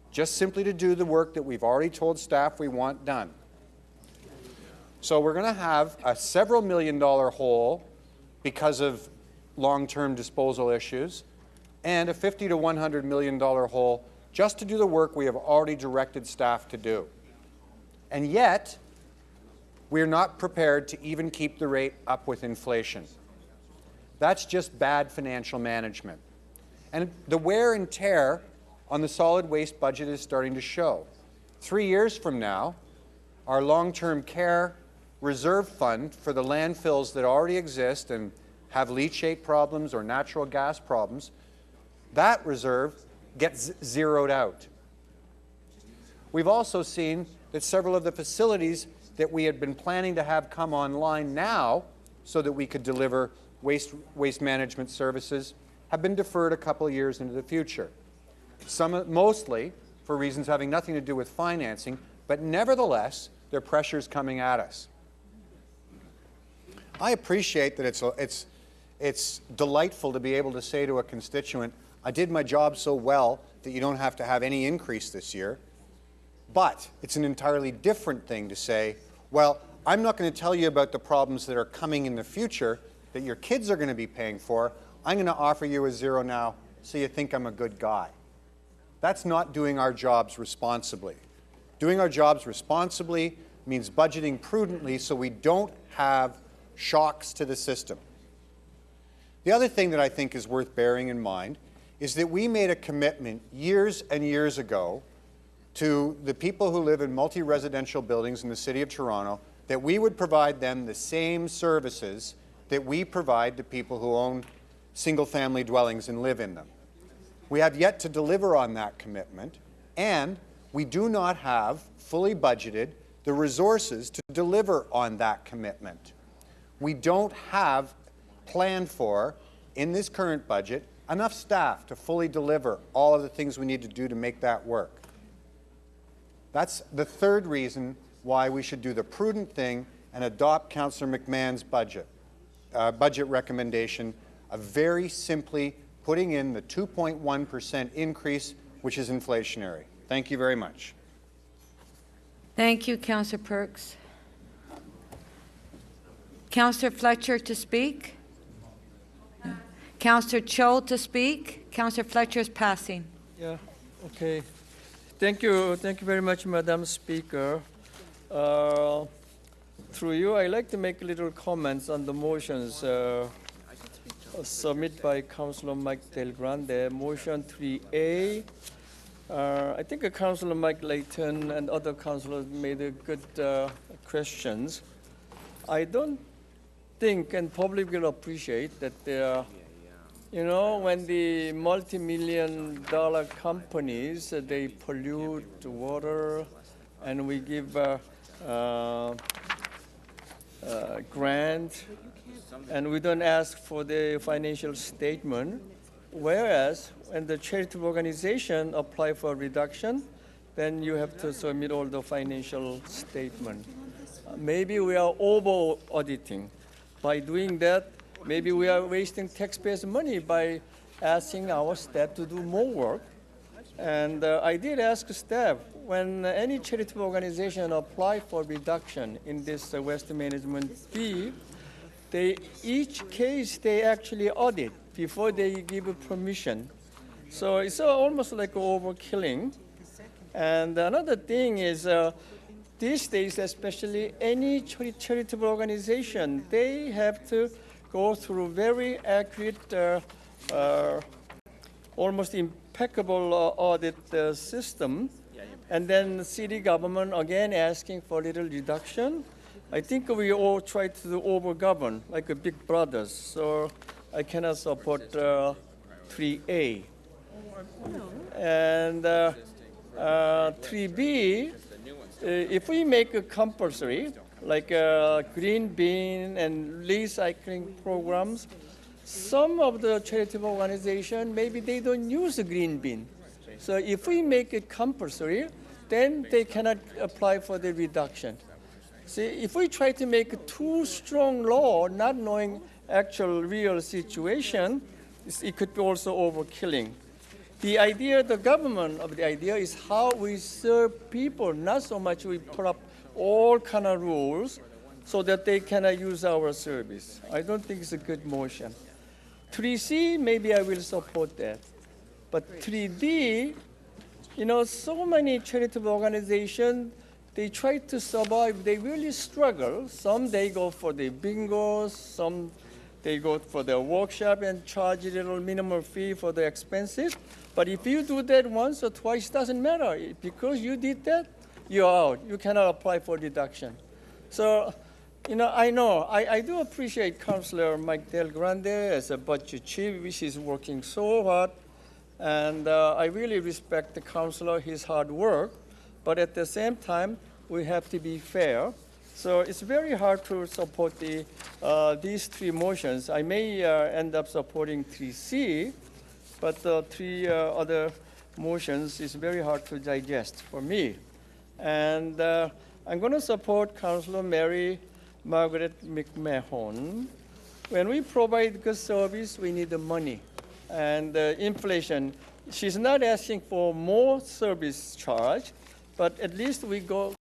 just simply to do the work that we've already told staff we want done. So we're going to have a several million-dollar hole because of long-term disposal issues, and a $50 to $100 million hole just to do the work we have already directed staff to do. And yet, we're not prepared to even keep the rate up with inflation. That's just bad financial management. And the wear and tear on the solid waste budget is starting to show. 3 years from now, our long-term care reserve fund for the landfills that already exist and have leachate problems or natural gas problems, that reserve gets zeroed out. We've also seen that several of the facilities that we had been planning to have come online now so that we could deliver waste management services have been deferred a couple of years into the future. Mostly for reasons having nothing to do with financing, but nevertheless, there are pressures coming at us. I appreciate that it's delightful to be able to say to a constituent, I did my job so well that you don't have to have any increase this year. But it's an entirely different thing to say, well, I'm not going to tell you about the problems that are coming in the future that your kids are going to be paying for. I'm going to offer you a zero now so you think I'm a good guy. That's not doing our jobs responsibly. Doing our jobs responsibly means budgeting prudently so we don't have shocks to the system. The other thing that I think is worth bearing in mind is that we made a commitment years and years ago to the people who live in multi-residential buildings in the City of Toronto that we would provide them the same services that we provide to people who own single-family dwellings and live in them. We have yet to deliver on that commitment, and we do not have fully budgeted the resources to deliver on that commitment. We don't have planned for, in this current budget, enough staff to fully deliver all of the things we need to do to make that work. That's the third reason why we should do the prudent thing and adopt Councillor McMahon's budget recommendation of very simply putting in the 2.1% increase, which is inflationary. Thank you very much. Thank you, Councillor Perks. Councillor Fletcher to speak. Councillor Cho to speak. Councillor Fletcher is passing. Yeah, okay. Thank you very much, Madam Speaker. Through you, I'd like to make little comments on the motions submitted by Councilor Mike Del Grande. Motion 3A. I think Councilor Mike Layton and other councilors made a good questions. I don't think, and public will appreciate, that when the multi-million-dollar companies, they pollute the water, and we give grant, and we don't ask for the financial statement, whereas when the charitable organization apply for reduction, then you have to submit all the financial statement. Maybe we are over auditing. By doing that, maybe we are wasting taxpayers' money by asking our staff to do more work. And I did ask staff, when any charitable organization apply for reduction in this waste management fee, each case they actually audit before they give permission. So it's almost like overkilling. And another thing is, these days, especially any charitable organization, they have to go through very accurate, almost impeccable audit system. And then the city government again asking for a little reduction. I think we all try to overgovern like a big brothers. So I cannot support 3A. And 3B, if we make a compulsory, like green bin and recycling programs, some of the charitable organizations, maybe they don't use a green bin. So if we make it compulsory, then they cannot apply for the reduction. See, if we try to make a too strong law, not knowing actual real situation, it could be also overkilling. The idea, the government of the idea is how we serve people, not so much we put up all kind of rules so that they cannot use our service. I don't think it's a good motion. 3C, maybe I will support that. But 3D, so many charitable organizations, they try to survive, they really struggle. Some they go for the bingos, some they go for their workshop and charge a little minimum fee for the expenses. But if you do that once or twice, doesn't matter. Because you did that, you're out. You cannot apply for deduction. So, I do appreciate Councilor Mike Del Grande as a budget chief, which is working so hard. And I really respect the councilor, his hard work. But at the same time, we have to be fair. So it's very hard to support these three motions. I may end up supporting 3C, but the three other motions is very hard to digest for me. And I'm going to support Councilor Mary Margaret McMahon. When we provide good service, we need the money. And inflation, she's not asking for more service charge, but at least we go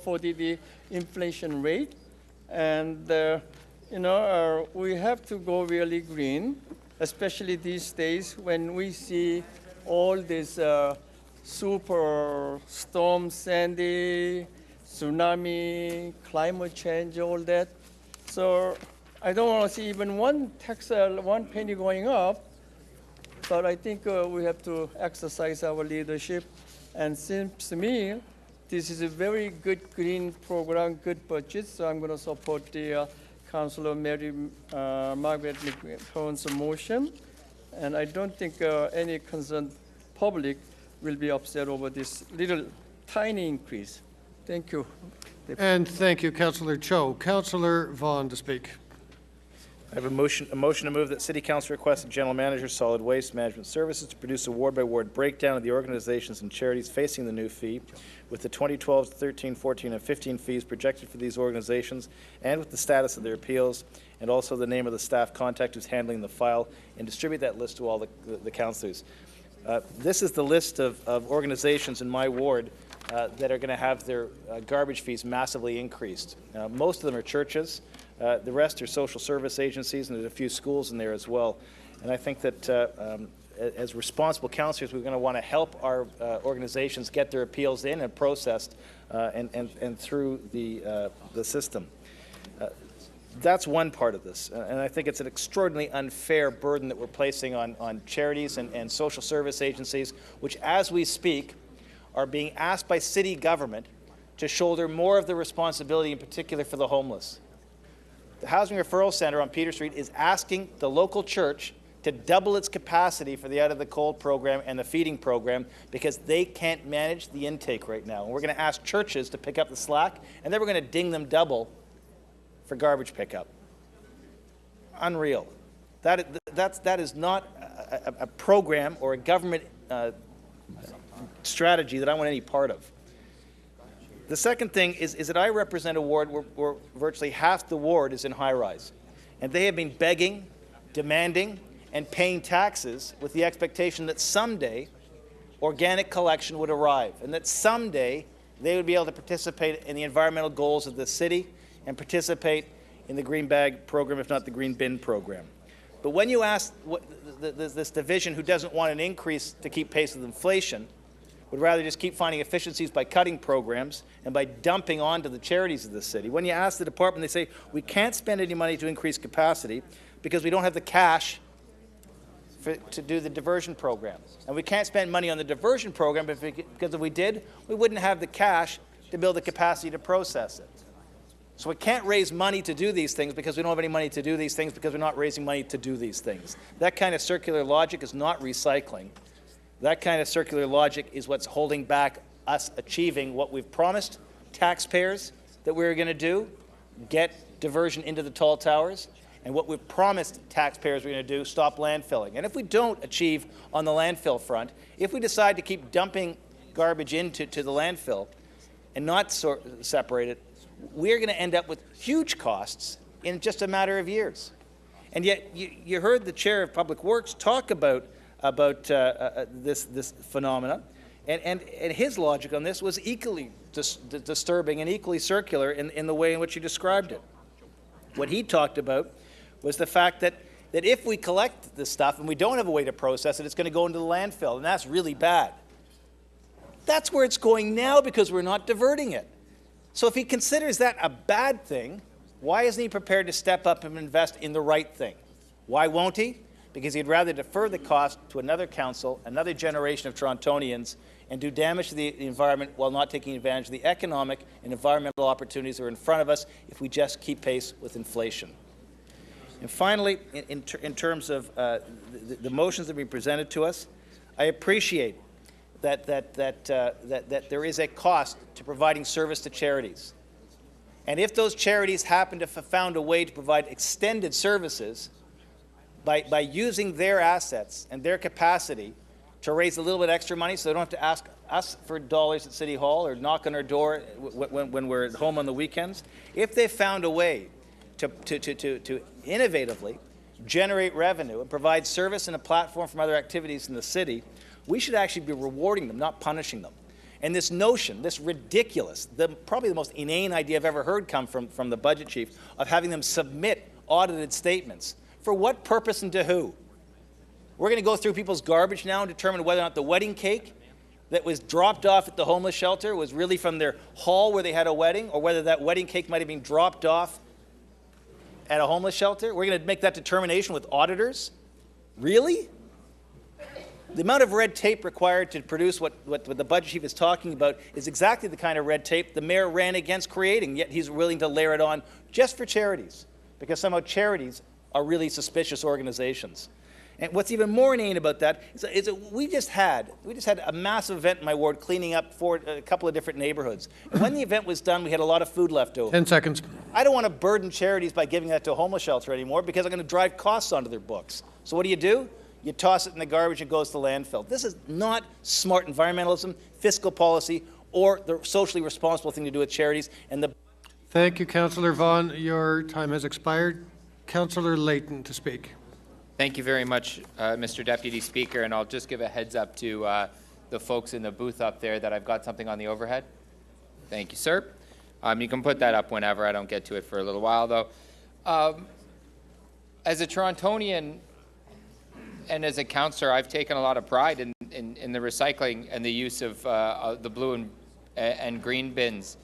for the inflation rate. And we have to go really green, especially these days when we see all this super storm, Sandy, tsunami, climate change, all that. So I don't want to see even one penny going up, but I think we have to exercise our leadership. And seems to me, this is a very good green program, good budget, so I'm going to support the Councilor Mary Margaret McMahon's motion. And I don't think any concerned public will be upset over this little tiny increase. Thank you. And thank you, Councilor Cho. Councilor Vaughn to speak. I have a motion to move that City Council request the General Manager, Solid Waste Management Services to produce a ward-by-ward breakdown of the organizations and charities facing the new fee, with the 2012, 13, 14, and 15 fees projected for these organizations, and with the status of their appeals, and also the name of the staff contact who's handling the file, and distribute that list to all the councilors. This is the list of organizations in my ward that are going to have their garbage fees massively increased. Most of them are churches. The rest are social service agencies, and there's a few schools in there as well. And I think that as responsible councillors, we're going to want to help our organizations get their appeals in and processed and through the system. That's one part of this, and I think it's an extraordinarily unfair burden that we're placing on charities and social service agencies, which, as we speak, are being asked by city government to shoulder more of the responsibility, in particular for the homeless. The Housing Referral Centre on Peter Street is asking the local church to double its capacity for the Out of the Cold program and the feeding program because they can't manage the intake right now. And we're going to ask churches to pick up the slack, and then we're going to ding them double for garbage pickup. Unreal. That is not a program or a government strategy that I want any part of. The second thing is that I represent a ward where virtually half the ward is in high-rise. And they have been begging, demanding, and paying taxes with the expectation that someday organic collection would arrive and that someday they would be able to participate in the environmental goals of the city and participate in the green bag program, if not the green bin program. But when you ask this division who doesn't want an increase to keep pace with inflation, would rather just keep finding efficiencies by cutting programs and by dumping onto the charities of the city. When you ask the department, they say, we can't spend any money to increase capacity because we don't have the cash to do the diversion program. And we can't spend money on the diversion program because if we did, we wouldn't have the cash to build the capacity to process it. So we can't raise money to do these things because we don't have any money to do these things because we're not raising money to do these things. That kind of circular logic is not recycling. That kind of circular logic is what's holding back us achieving what we've promised taxpayers that we were going to do, get diversion into the tall towers, and what we've promised taxpayers we're going to do, stop landfilling. And if we don't achieve on the landfill front, if we decide to keep dumping garbage into the landfill and not separate it, we're going to end up with huge costs in just a matter of years. And yet you heard the Chair of Public Works talk about this phenomena, and his logic on this was equally disturbing and equally circular in the way in which he described it. What he talked about was the fact that if we collect this stuff and we don't have a way to process it, it's going to go into the landfill, and that's really bad. That's where it's going now because we're not diverting it. So if he considers that a bad thing, why isn't he prepared to step up and invest in the right thing? Why won't he? Because he'd rather defer the cost to another council, another generation of Torontonians, and do damage to the environment while not taking advantage of the economic and environmental opportunities that are in front of us if we just keep pace with inflation. And finally, in terms of the motions that have been presented to us, I appreciate that there is a cost to providing service to charities. And if those charities happen to have found a way to provide extended services, by using their assets and their capacity to raise a little bit extra money so they don't have to ask us for dollars at City Hall or knock on our door when we're at home on the weekends, if they found a way to innovatively generate revenue and provide service and a platform from other activities in the city, we should actually be rewarding them, not punishing them. And this notion, this ridiculous, probably the most inane idea I've ever heard come from the budget chief, of having them submit audited statements. For what purpose and to who? We're going to go through people's garbage now and determine whether or not the wedding cake that was dropped off at the homeless shelter was really from their hall where they had a wedding, or whether that wedding cake might have been dropped off at a homeless shelter. We're going to make that determination with auditors? Really? The amount of red tape required to produce what the budget chief is talking about is exactly the kind of red tape the mayor ran against creating, yet he's willing to layer it on just for charities, because somehow charities are really suspicious organizations. And what's even more inane about that is that we just had a massive event in my ward cleaning up for a couple of different neighborhoods. And when the event was done, we had a lot of food left over. 10 seconds. I don't want to burden charities by giving that to a homeless shelter anymore because I'm going to drive costs onto their books. So what do? You toss it in the garbage and it goes to landfill. This is not smart environmentalism, fiscal policy, or the socially responsible thing to do with charities. And Thank you, Councillor Vaughan. Your time has expired. Councillor Layton to speak. Thank you very much, Mr. Deputy Speaker, and I'll just give a heads up to the folks in the booth up there that I've got something on the overhead. Thank you, sir. You can put that up whenever. I don't get to it for a little while, though. As a Torontonian and as a councillor, I've taken a lot of pride in the recycling and the use of the blue and green bins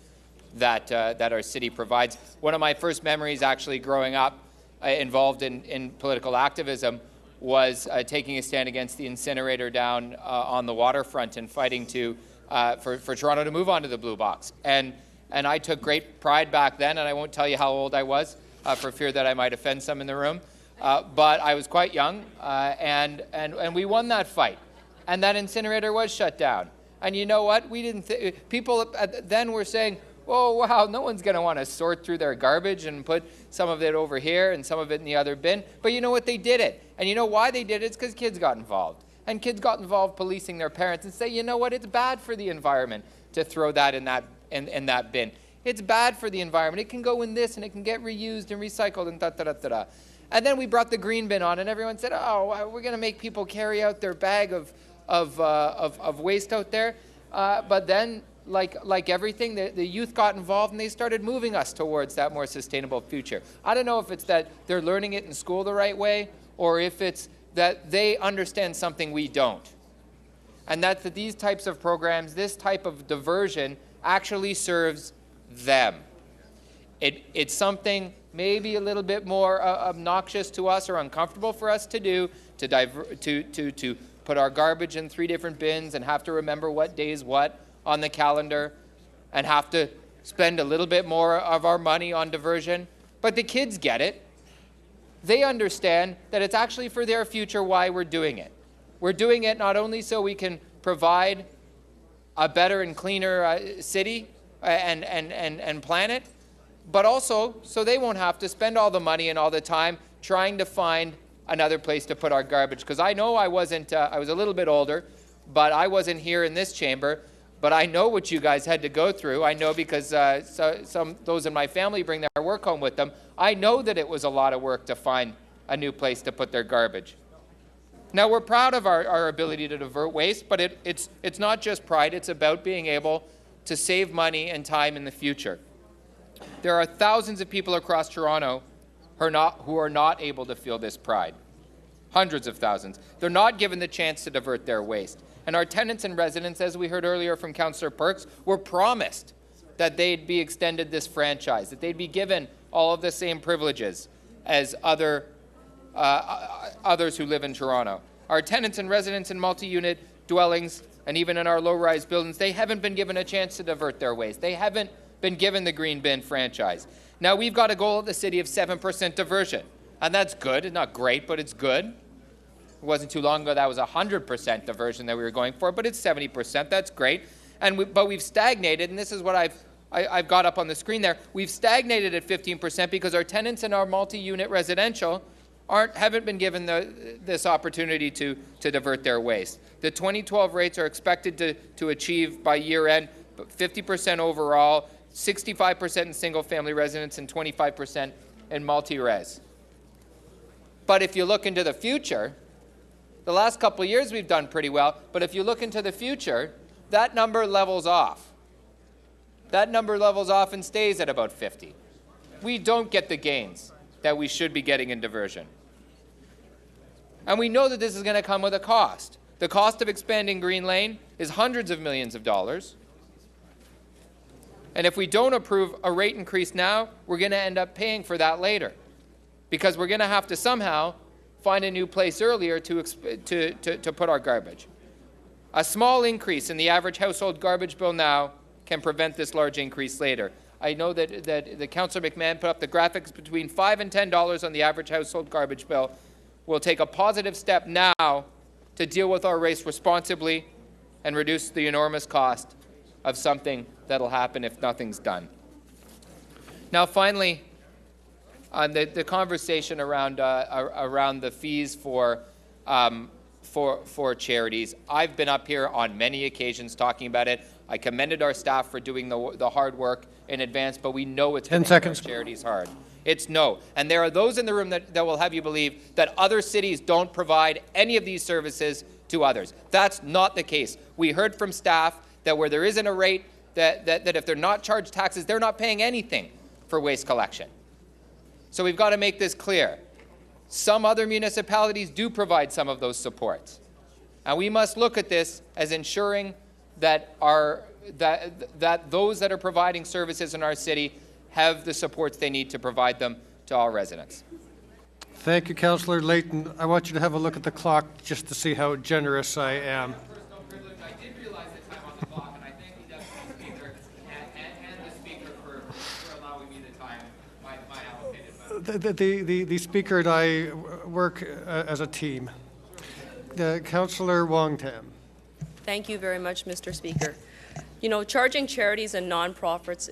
that our city provides. One of my first memories actually growing up involved in political activism was taking a stand against the incinerator down on the waterfront and fighting for Toronto to move on to the blue box. And I took great pride back then, and I won't tell you how old I was for fear that I might offend some in the room. But I was quite young, and we won that fight. And that incinerator was shut down. And you know what? We didn't. People then were saying, "Oh wow, no one's going to want to sort through their garbage and put some of it over here and some of it in the other bin." But you know what? They did it, and you know why they did it? It's because kids got involved, and kids got involved policing their parents and say, "You know what? It's bad for the environment to throw that in that bin. It's bad for the environment. It can go in this, and it can get reused and recycled and da da da da da." And then we brought the green bin on, and everyone said, "Oh, we're going to make people carry out their bag of waste out there." But then, like everything, the youth got involved, and they started moving us towards that more sustainable future. I don't know if it's that they're learning it in school the right way, or if it's that they understand something we don't. And that's that these types of programs, this type of diversion, actually serves them. It's something maybe a little bit more obnoxious to us or uncomfortable for us to do, to put our garbage in 3 different bins and have to remember what day is what on the calendar and have to spend a little bit more of our money on diversion. But the kids get it. They understand that it's actually for their future why we're doing it. We're doing it not only so we can provide a better and cleaner city and planet, but also so they won't have to spend all the money and all the time trying to find another place to put our garbage. Because I know I wasn't, I was a little bit older, but I wasn't here in this chamber. But I know what you guys had to go through. I know because those in my family bring their work home with them. I know that it was a lot of work to find a new place to put their garbage. Now, we're proud of our ability to divert waste, but it's not just pride. It's about being able to save money and time in the future. There are thousands of people across Toronto who are not able to feel this pride. Hundreds of thousands. They're not given the chance to divert their waste. And our tenants and residents, as we heard earlier from Councillor Perks, were promised that they'd be extended this franchise, that they'd be given all of the same privileges as others who live in Toronto. Our tenants and residents in multi-unit dwellings and even in our low-rise buildings, they haven't been given a chance to divert their waste. They haven't been given the green bin franchise. Now, we've got a goal at the city of 7% diversion, and that's good. It's not great, but it's good. It wasn't too long ago that was 100% diversion that we were going for, but it's 70%. That's great. But we've stagnated, and this is what I've got up on the screen there. We've stagnated at 15% because our tenants in our multi-unit residential haven't been given this opportunity to divert their waste. The 2012 rates are expected to achieve by year end 50% overall, 65% in single-family residence, and 25% in multi-res. But if you look into the future, the last couple of years we've done pretty well, but if you look into the future, that number levels off. That number levels off and stays at about 50. We don't get the gains that we should be getting in diversion. And we know that this is going to come with a cost. The cost of expanding Green Lane is hundreds of millions of dollars. And if we don't approve a rate increase now, we're going to end up paying for that later, because we're going to have to somehow find a new place earlier to put our garbage. A small increase in the average household garbage bill now can prevent this large increase later. I know that the Councillor McMahon put up the graphics between $5 and $10 on the average household garbage bill. We'll take a positive step now to deal with our waste responsibly and reduce the enormous cost of something that'll happen if nothing's done. Now, finally, on the conversation around the fees for charities, I've been up here on many occasions talking about it. I commended our staff for doing the hard work in advance, but we know it's going to hit our charities hard. It's no. And there are those in the room that will have you believe that other cities don't provide any of these services to others. That's not the case. We heard from staff that where there isn't a rate, that if they're not charged taxes, they're not paying anything for waste collection. So we've got to make this clear. Some other municipalities do provide some of those supports. And we must look at this as ensuring that that those that are providing services in our city have the supports they need to provide them to all residents. Thank you, Councillor Layton. I want you to have a look at the clock just to see how generous I am. I did realize the time on the clock, and I thank the Deputy Speaker and the Speaker for allowing me the time, my allocated. The Speaker and I work as a team. Councillor Wong Tam. Thank you very much, Mr. Speaker. You know, charging charities and nonprofits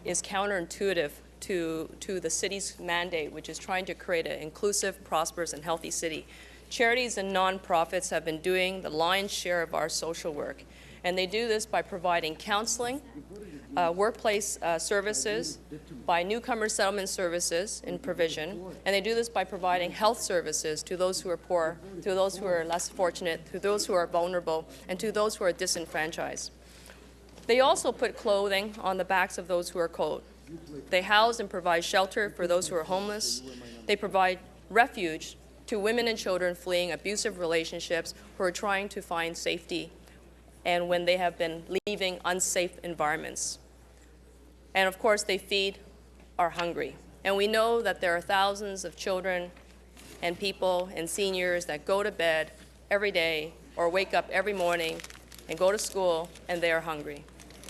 is counterintuitive to the city's mandate, which is trying to create an inclusive, prosperous, and healthy city. Charities and nonprofits have been doing the lion's share of our social work, and they do this by providing counseling, workplace services, by newcomer settlement services in provision, and they do this by providing health services to those who are poor, to those who are less fortunate, to those who are vulnerable, and to those who are disenfranchised. They also put clothing on the backs of those who are cold. They house and provide shelter for those who are homeless. They provide refuge to women and children fleeing abusive relationships who are trying to find safety and when they have been leaving unsafe environments. And of course, they feed our hungry. And we know that there are thousands of children and people and seniors that go to bed every day or wake up every morning and go to school and they are hungry.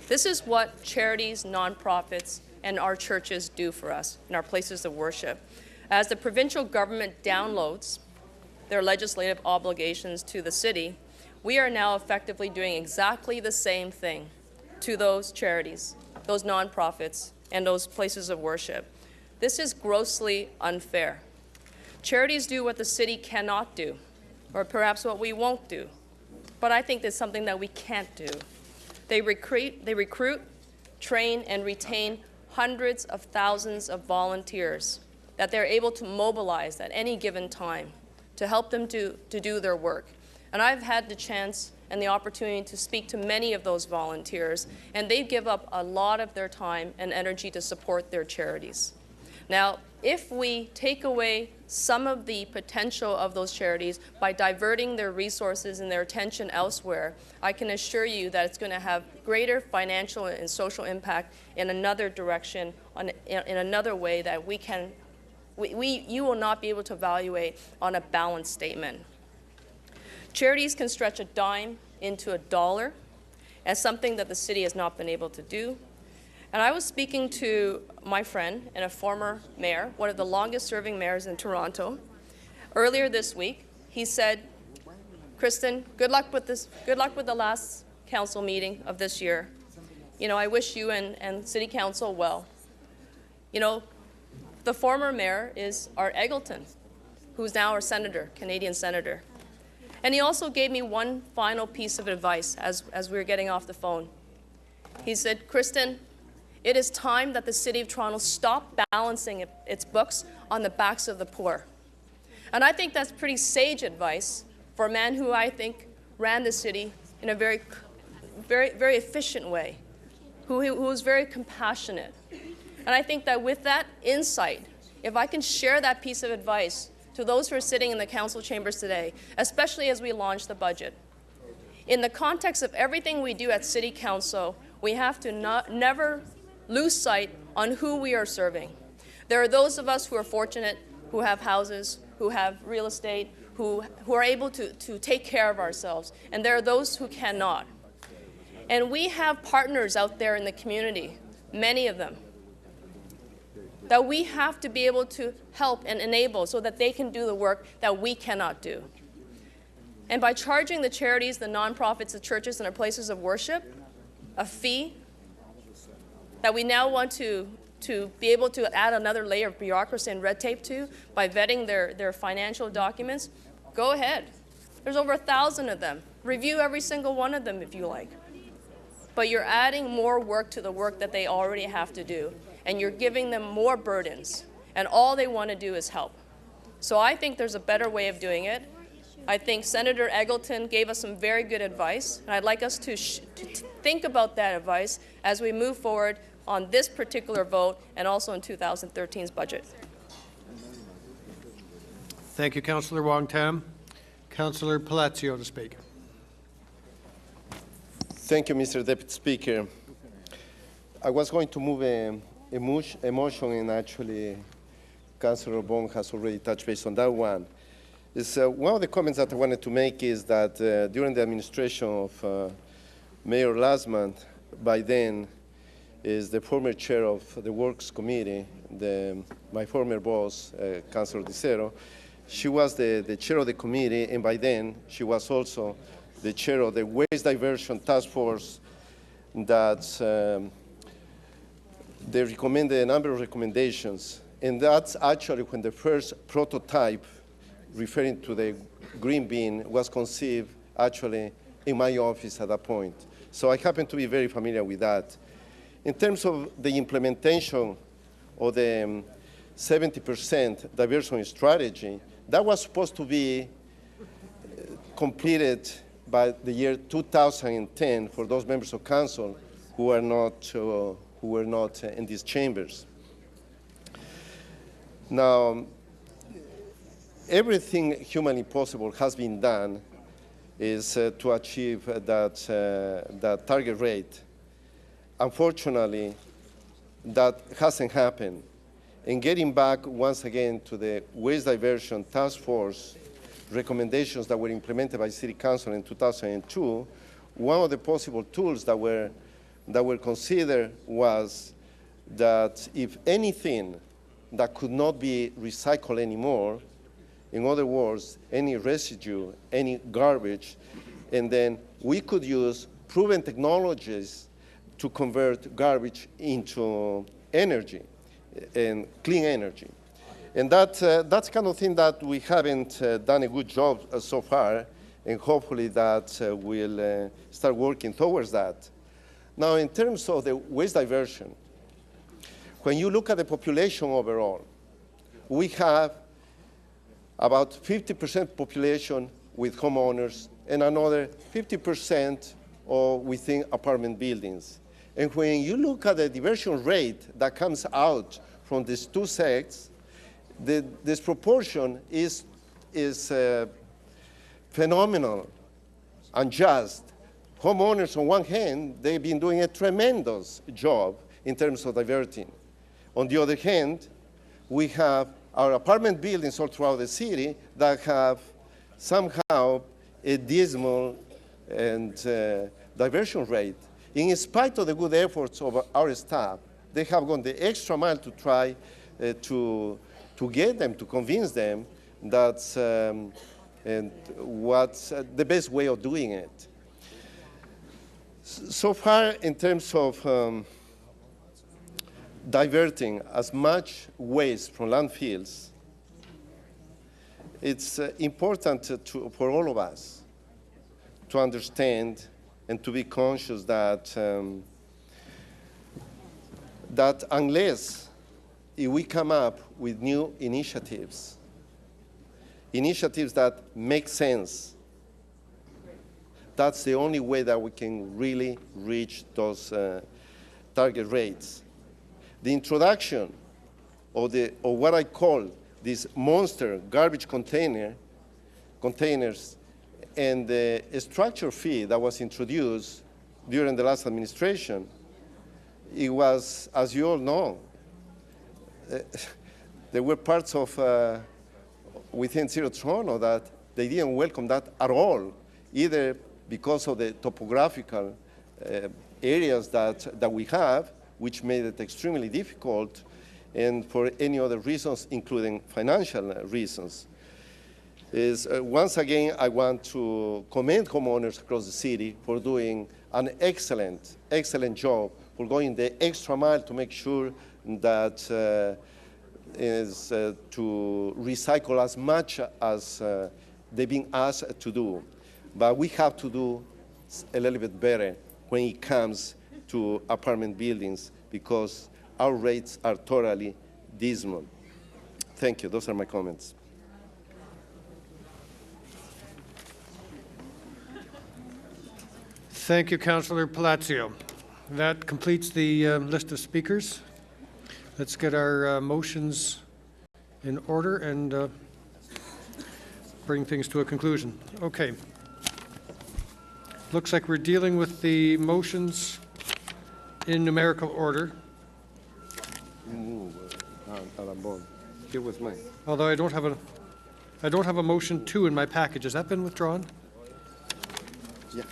This is what charities, nonprofits, and our churches do for us in our places of worship. As the provincial government downloads their legislative obligations to the city, we are now effectively doing exactly the same thing to those charities, those nonprofits, and those places of worship. This is grossly unfair. Charities do what the city cannot do, or perhaps what we won't do, but I think there's something that we can't do. They recruit, train, and retain hundreds of thousands of volunteers that they're able to mobilize at any given time to help them to do their work. And I've had the chance and the opportunity to speak to many of those volunteers, and they give up a lot of their time and energy to support their charities. Now, if we take away some of the potential of those charities by diverting their resources and their attention elsewhere, I can assure you that it's going to have greater financial and social impact in another direction, in another way that you will not be able to evaluate on a balance statement. Charities can stretch a dime into a dollar as something that the city has not been able to do. And I was speaking to my friend and a former mayor, one of the longest serving mayors in Toronto. Earlier this week, he said, Kristen, good luck with the last council meeting of this year. You know, I wish you and city council well. You know, the former mayor is Art Eggleton, who's now our senator, Canadian senator. And he also gave me one final piece of advice as we were getting off the phone. He said, Kristen, it is time that the City of Toronto stop balancing its books on the backs of the poor. And I think that's pretty sage advice for a man who I think ran the city in a very, very efficient way, who was very compassionate. And I think that with that insight, if I can share that piece of advice to those who are sitting in the council chambers today, especially as we launch the budget. In the context of everything we do at City Council, we have to never lose sight on who we are serving. There are those of us who are fortunate, who have houses, who have real estate, who are able to take care of ourselves, and there are those who cannot. And we have partners out there in the community, many of them, that we have to be able to help and enable so that they can do the work that we cannot do. And by charging the charities, the nonprofits, the churches, and our places of worship a fee that we now want to be able to add another layer of bureaucracy and red tape to by vetting their financial documents, go ahead. There's over 1,000 of them. Review every single one of them if you like. But you're adding more work to the work that they already have to do, and you're giving them more burdens, and all they want to do is help. So I think there's a better way of doing it. I think Senator Eggleton gave us some very good advice, and I'd like us to think about that advice as we move forward on this particular vote and also in 2013's budget. Thank you, Councillor Wong Tam. Councillor Palacio to speak. Thank you, Mr. Deputy Speaker. I was going to move a motion, and actually Councillor Bong has already touched base on that one. One of the comments that I wanted to make is that during the administration of Mayor Lasman, by then is the former chair of the Works Committee, my former boss, Councillor Dicero. She was the chair of the committee, and by then she was also the chair of the Waste Diversion Task Force that they recommended a number of recommendations. And that's actually when the first prototype referring to the green bin was conceived actually in my office at that point. So I happen to be very familiar with that. In terms of the implementation of the 70% diversion strategy, that was supposed to be completed by the year 2010 for those members of council who were not in these chambers. Now, everything humanly possible has been done is to achieve that target rate. Unfortunately, that hasn't happened. And getting back once again to the Waste Diversion Task Force recommendations that were implemented by City Council in 2002, one of the possible tools that were considered was that if anything that could not be recycled anymore, in other words, any residue, any garbage, and then we could use proven technologies to convert garbage into energy and clean energy. And that's the kind of thing that we haven't done a good job so far, and hopefully that we'll start working towards that. Now, in terms of the waste diversion, when you look at the population overall, we have about 50% population with homeowners and another 50% within apartment buildings. And when you look at the diversion rate that comes out from these two sects, this proportion is phenomenal, unjust. Homeowners, on one hand, they've been doing a tremendous job in terms of diverting. On the other hand, we have our apartment buildings all throughout the city that have somehow a dismal and diversion rate. In spite of the good efforts of our staff, they have gone the extra mile to try to get them, to convince them that's and what's the best way of doing it. So far, in terms of diverting as much waste from landfills, it's important for all of us to understand and to be conscious that that unless if we come up with new initiatives that make sense, that's the only way that we can really reach those target rates. The introduction of what I call these monster garbage containers and the structure fee that was introduced during the last administration, it was, as you all know, there were parts of within City of Toronto that they didn't welcome that at all, either because of the topographical areas that we have, which made it extremely difficult, and for any other reasons, including financial reasons. Once again, I want to commend homeowners across the city for doing an excellent, excellent job, for going the extra mile to make sure that to recycle as much as they've been asked to do. But we have to do a little bit better when it comes to apartment buildings, because our rates are totally dismal. Thank you. Those are my comments. Thank you, Councillor Palacio. That completes the list of speakers. Let's get our motions in order, and bring things to a conclusion. Okay. Looks like we're dealing with the motions in numerical order. Here was mine. Although I don't have a motion 2 in my package. Has that been withdrawn? Yeah.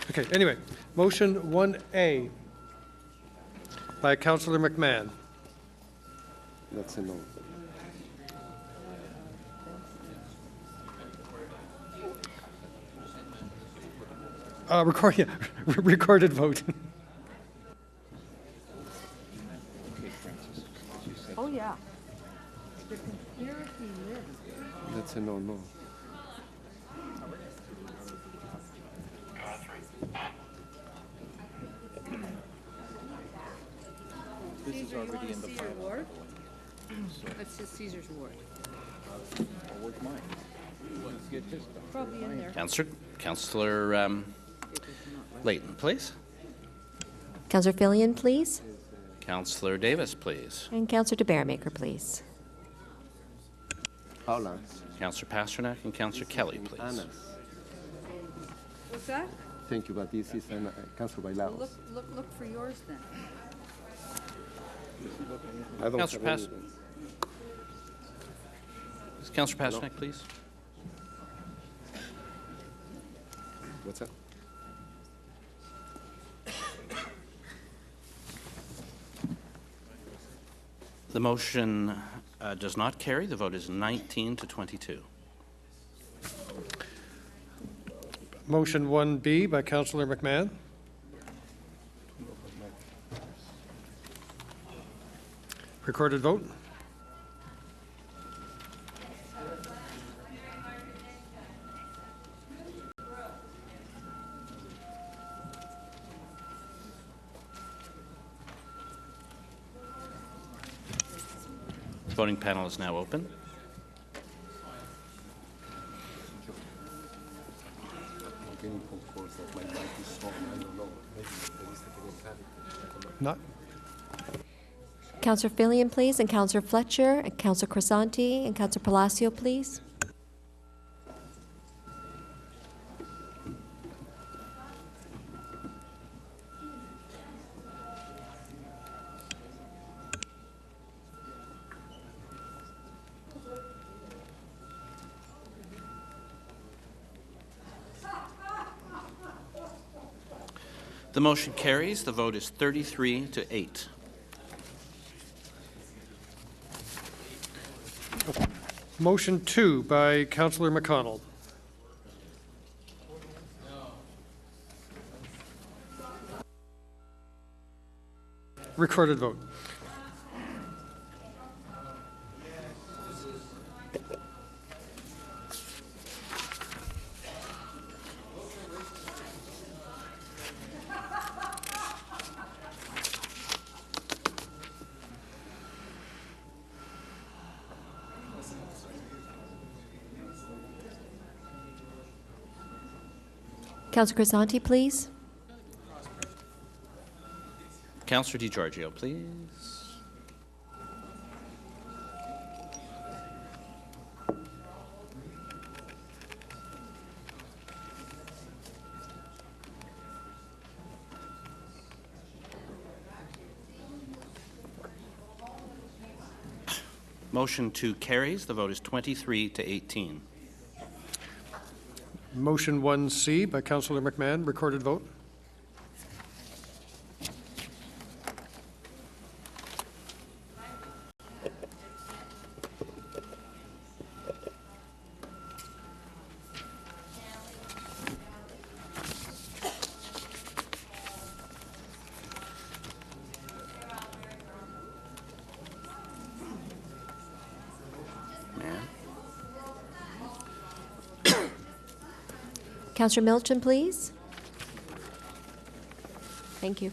Okay, anyway, motion 1A by Councillor McMahon. That's a no. Recorded vote. Oh, yeah. That's a no. This is already in the file. That's just Caesar's ward. Where's mine? Probably in there. Councillor Layton, please. Councillor Fillion, please. Councillor Davis, please. And Councillor de Baeremaker, please. Paula. Councillor Pasternak and Councillor Kelly, please. Anna. What's that? Thank you, but this is Councillor Bailados. Look for yours then. I don't Councillor have any. Councillor Pasternak, please. What's that? The motion does not carry. The vote is 19 to 22. Motion 1B by Councillor McMahon. Recorded vote. Voting panel is now open. Not. Councillor Fillion, please, and Councillor Fletcher, and Councillor Crisanti, and Councillor Palacio, please. The motion carries. The vote is 33 to 8. Motion 2 by Councillor McConnell. Recorded vote. Councillor Crisanti, please. Councillor DiGiorgio, please. Motion 2 carries. The vote is 23 to 18. Motion 1C by Councillor McMahon. Recorded vote. Councillor Milchin, please. Thank you.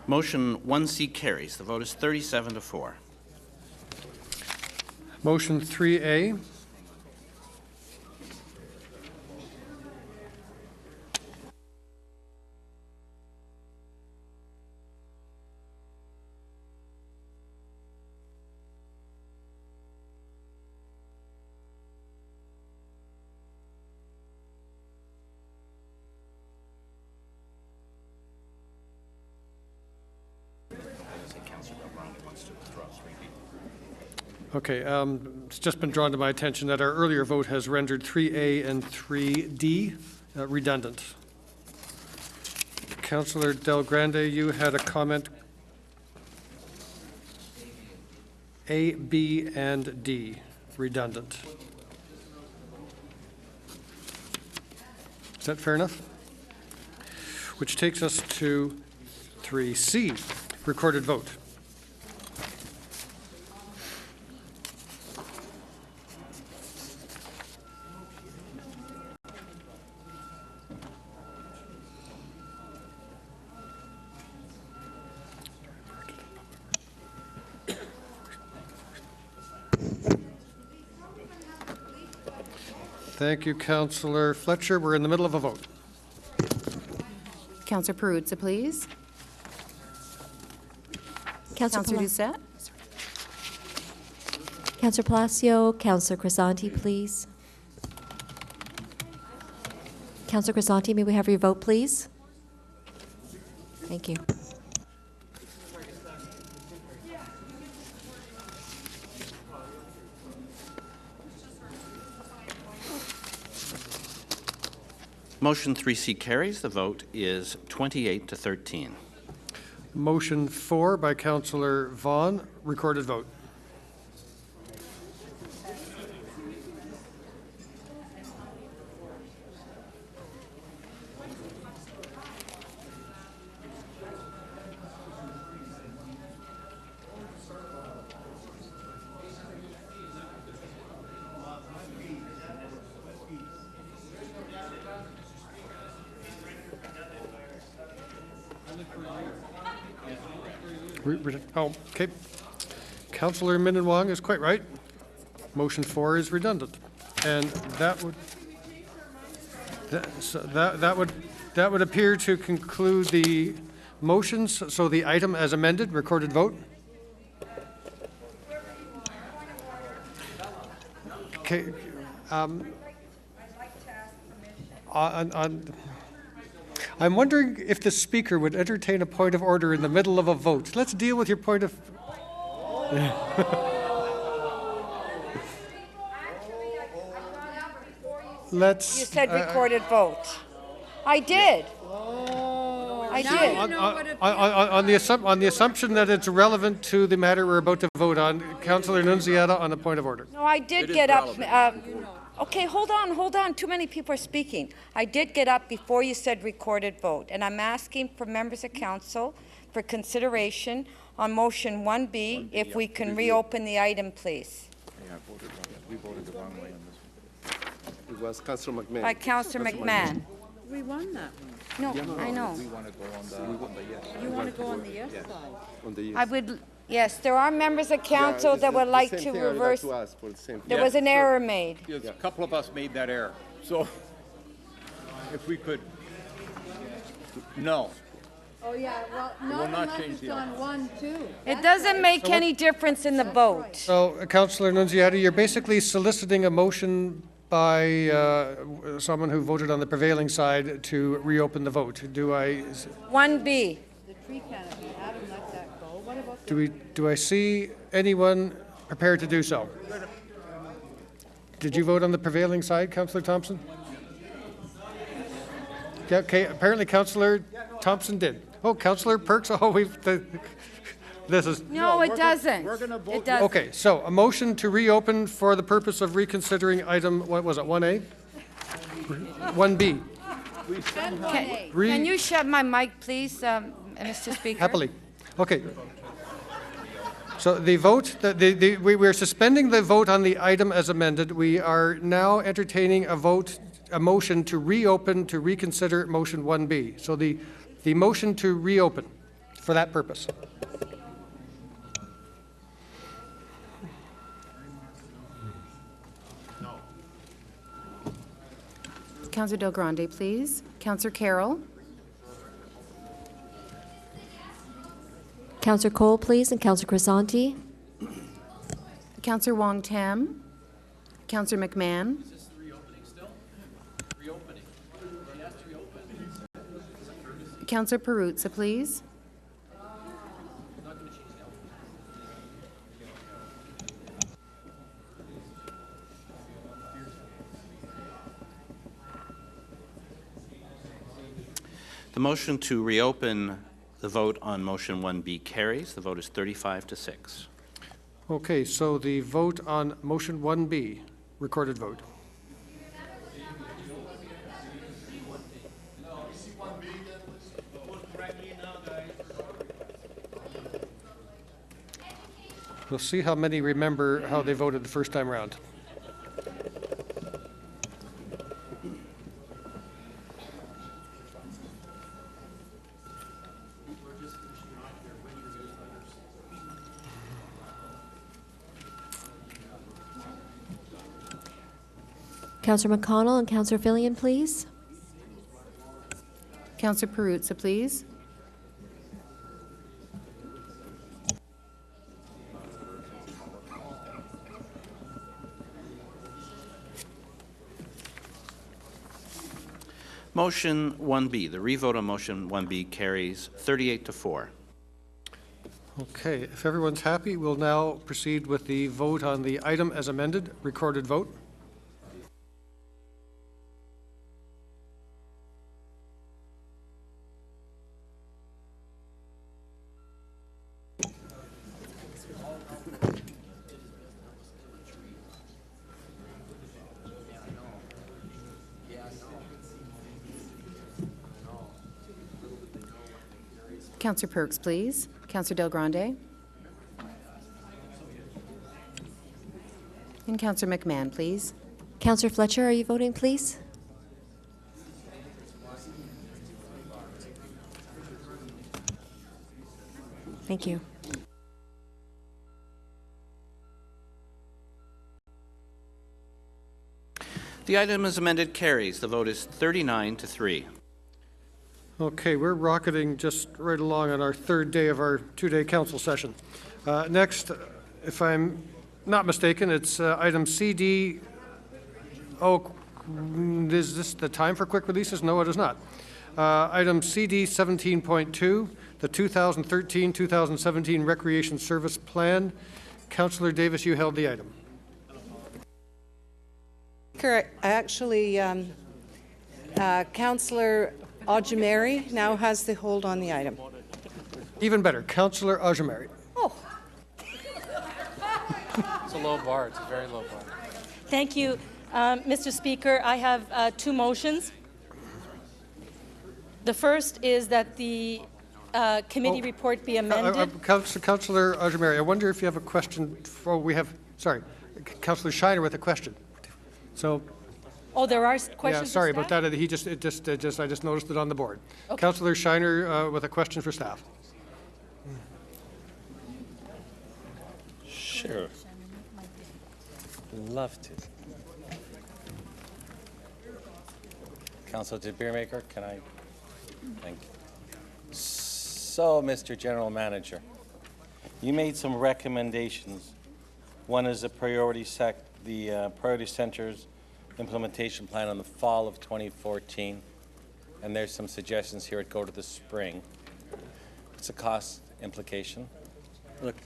Motion 1C carries. The vote is 37-4. Motion 3A. Okay, it's just been drawn to my attention that our earlier vote has rendered 3A and 3D redundant. Councillor Del Grande, you had a comment. A, B, and D, redundant. Is that fair enough? Which takes us to 3C, recorded vote. Thank you, Councillor Fletcher. We're in the middle of a vote. Councillor Perruzza, please. Councillor Doucette. Councillor Palacio, Councillor Crisanti, please. Councillor Crisanti, may we have your vote, please? Thank you. Motion 3C carries. The vote is 28-13. Motion 4 by Councillor Vaughan, recorded vote. Oh, okay. Councillor Minnan-Wong is quite right. Motion 4 is redundant, and that would appear to conclude the motions. So the item as amended, recorded vote. Okay. I'm wondering if the Speaker would entertain a point of order in the middle of a vote. Let's deal with your point of... Let's... You said recorded vote. I did. I did. On the assumption that it's relevant to the matter we're about to vote on, Councillor Nunziata on a point of order. No, I did get up. Okay, hold on. Too many people are speaking. I did get up before you said recorded vote, and I'm asking for members of council for consideration on motion 1B, if we can reopen the item, please. We voted the wrong way on this one. It was Councillor McMahon. By Councillor McMahon. We won that one. No, I know. We want to go on the yes side. You want to go on the yes side. On the yes. I would, yes, there are members of council that would like to reverse. There was an error made. Yes, a couple of us made that error. So if we could, no. Oh, yeah, well, will not not unless change it's the on 1, 2. It doesn't make any difference in the vote. So, Councillor Nunziata, you're basically soliciting a motion by someone who voted on the prevailing side to reopen the vote. Do I... 1B. The tree canopy, Adam let that go. What about Do I see anyone prepared to do so? Did you vote on the prevailing side, Councillor Thompson? Yeah, okay, apparently Councillor Thompson did. Oh, Councillor Perks, oh, this is... No, it doesn't. It doesn't. Okay, so a motion to reopen for the purpose of reconsidering item, what was it, 1A? 1B. Can you shut my mic, please, Mr. Speaker? Happily. Okay. So the vote, we're suspending the vote on the item as amended. We are now entertaining a motion to reopen, to reconsider motion 1B. So the motion to reopen for that purpose. Councillor Del Grande, please. Councillor Carroll. Councillor Cole, please, and Councillor Crisanti. Councillor Wong Tam. Councillor McMahon. Councillor Perruzza, please. The motion to reopen the vote on motion 1B carries. The vote is 35-6. Okay, so the vote on motion 1B, recorded vote. We'll see how many remember how they voted the first time around. Councillor McConnell and Councillor Fillion, please. Councillor Perruzza, please. Motion 1B, the revote on motion 1B carries 38-4. Okay, if everyone's happy, we'll now proceed with the vote on the item as amended, recorded vote. Councillor Perks, please. Councillor Del Grande. And Councillor McMahon, please. Councillor Fletcher, are you voting, please? Thank you. The item as amended carries. The vote is 39-3. Okay, we're rocketing just right along on our third day of our two-day council session. Next, if I'm not mistaken, it's item CD. Oh, is this the time for quick releases? No, it is not. Item CD 17.2, the 2013-2017 Recreation Service Plan. Councillor Davis, you held the item. Correct. Actually, Councillor Ojimeri now has the hold on the item. Even better, Councillor Ojimeri. Oh. It's a low bar. It's a very low bar. Thank you, Mr. Speaker. I have two motions. The first is that the committee report be amended. Councillor Ojimeri, I wonder if you have a question for, Councillor Shiner with a question. So. Oh, there are questions. Yeah, sorry about that. I just noticed it on the board. Okay. Councillor Shiner with a question for staff. Sure. Love to. Councillor DeBeermaker, can I? Thank you. So, Mr. General Manager, you made some recommendations. One is the priority centers implementation plan on the fall of 2014, and there's some suggestions here that go to the spring. What's the cost implication? Look,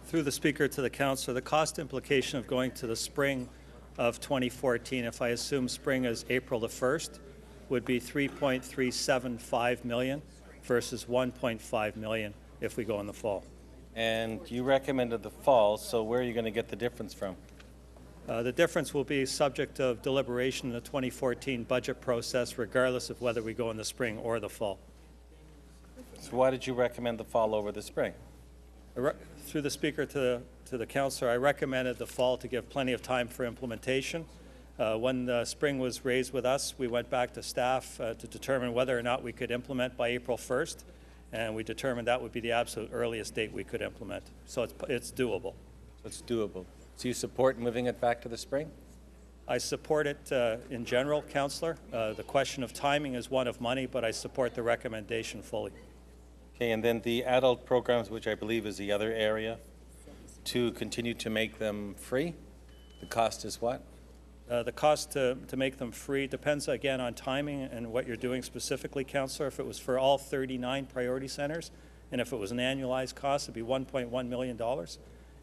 through the Speaker to the Councillor, the cost implication of going to the spring of 2014, if I assume spring is April the 1st, would be $3.375 million versus $1.5 million if we go in the fall. And you recommended the fall, so where are you going to get the difference from? The difference will be subject of deliberation in the 2014 budget process, regardless of whether we go in the spring or the fall. So why did you recommend the fall over the spring? Through the Speaker to the Councillor, I recommended the fall to give plenty of time for implementation. When the spring was raised with us, we went back to staff to determine whether or not we could implement by April 1st. and we determined that would be the absolute earliest date we could implement. So it's doable. So it's doable. So you support moving it back to the spring? I support it in general, Councillor. The question of timing is one of money, but I support the recommendation fully. Okay, and then the adult programs, which I believe is the other area, to continue to make them free, the cost is what? The cost to make them free depends, again, on timing and what you're doing specifically, Councillor. If it was for all 39 priority centers, and if it was an annualized cost, it'd be $1.1 million.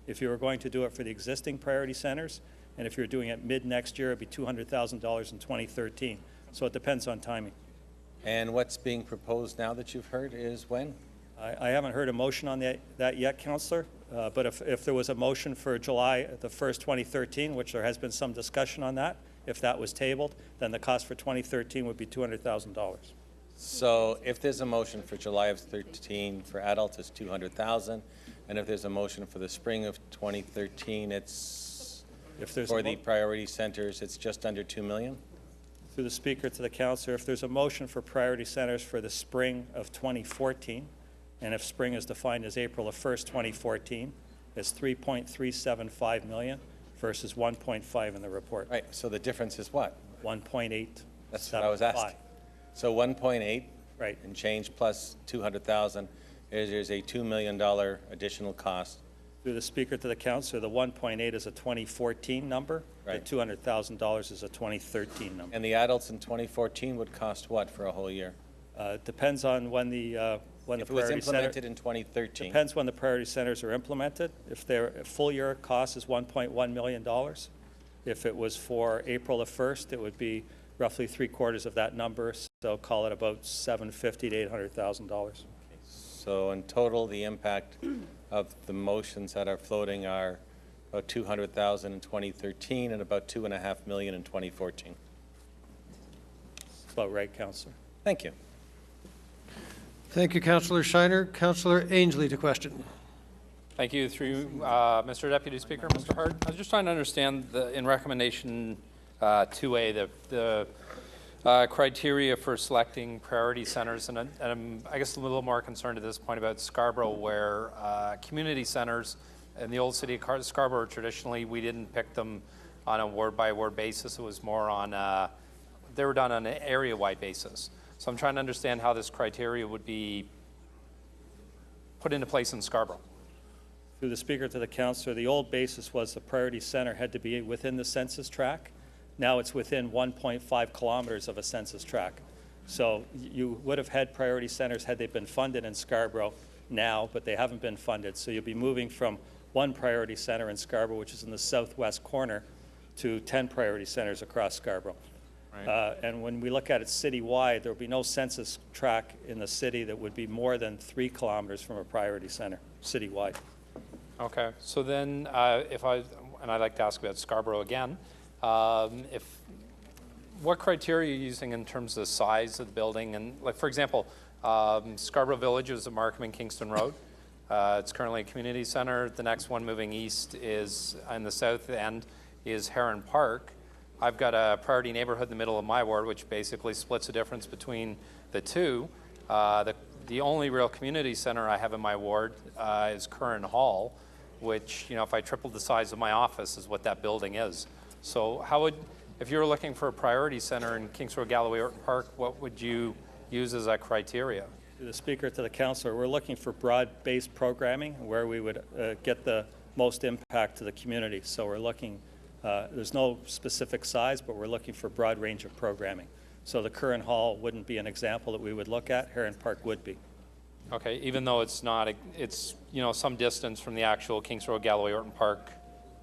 If you were going to do it for the existing priority centers, and if you're doing it mid-next year, it'd be $200,000 in 2013. So it depends on timing. And what's being proposed now that you've heard is when? I haven't heard a motion on that yet, Councillor, but if there was a motion for July the 1st, 2013, which there has been some discussion on that, if that was tabled, then the cost for 2013 would be $200,000. So if there's a motion for July of 13 for adults, it's $200,000, and if there's a motion for the spring of 2013, it's for the priority centers, it's just under $2 million? Through the Speaker to the Councillor, if there's a motion for priority centers for the spring of 2014, and if spring is defined as April of 1st, 2014, it's $3.375 million versus 1.5 in the report. Right, so the difference is what? 1.8. That's what I was asking. So 1.8 right, and change plus 200,000 is a $2 million additional cost. Through the Speaker to the Councillor, the 1.8 is a 2014 number. Right. The $200,000 is a 2013 number. And the adults in 2014 would cost what for a whole year? Depends on when the if it was implemented in 2013. Depends when the priority centers are implemented. If their full year cost is $1.1 million, if it was for April the 1st, it would be roughly 3/4 of that number. So call it about $750,000 to $800,000. So in total, the impact of the motions that are floating are about $200,000 in 2013 and about $2.5 million in 2014. That's about right, Councillor. Thank you. Thank you, Councillor Shiner. Councillor Ainsley to question. Thank you. Through Mr. Deputy Speaker, Mr. Hart. I was just trying to understand in recommendation 2A, the criteria for selecting priority centers, and I'm, I guess, a little more concerned at this point about Scarborough, where community centers in the old city of Scarborough, traditionally, we didn't pick them on a ward-by-ward basis. It was more on, they were done on an area-wide basis. So I'm trying to understand how this criteria would be put into place in Scarborough. Through the Speaker to the Councillor, the old basis was the priority center had to be within the census tract. Now it's within 1.5 kilometers of a census tract. So you would have had priority centers had they been funded in Scarborough now, but they haven't been funded. So you'll be moving from one priority center in Scarborough, which is in the southwest corner, to 10 priority centers across Scarborough. Right. And when we look at it citywide, there will be no census tract in the city that would be more than 3 kilometers from a priority center citywide. Okay, so then and I'd like to ask about Scarborough again. What criteria are you using in terms of the size of the building? And like, for example, Scarborough Village is at Markham and Kingston Road. It's currently a community center. The next one moving east is in the south end is Heron Park. I've got a priority neighborhood in the middle of my ward, which basically splits the difference between the two. The only real community center I have in my ward is Curran Hall, which, you know, if I tripled the size of my office is what that building is. So how would, if you were looking for a priority center in Kings Road, Galloway, Orton Park, what would you use as a criteria? To the Speaker, to the Councillor, we're looking for broad-based programming where we would get the most impact to the community. So we're looking, there's no specific size, but we're looking for a broad range of programming. So the Curran Hall wouldn't be an example that we would look at. Heron Park would be. Okay, even though it's not, it's, you know, some distance from the actual Kings Road, Galloway, Orton Park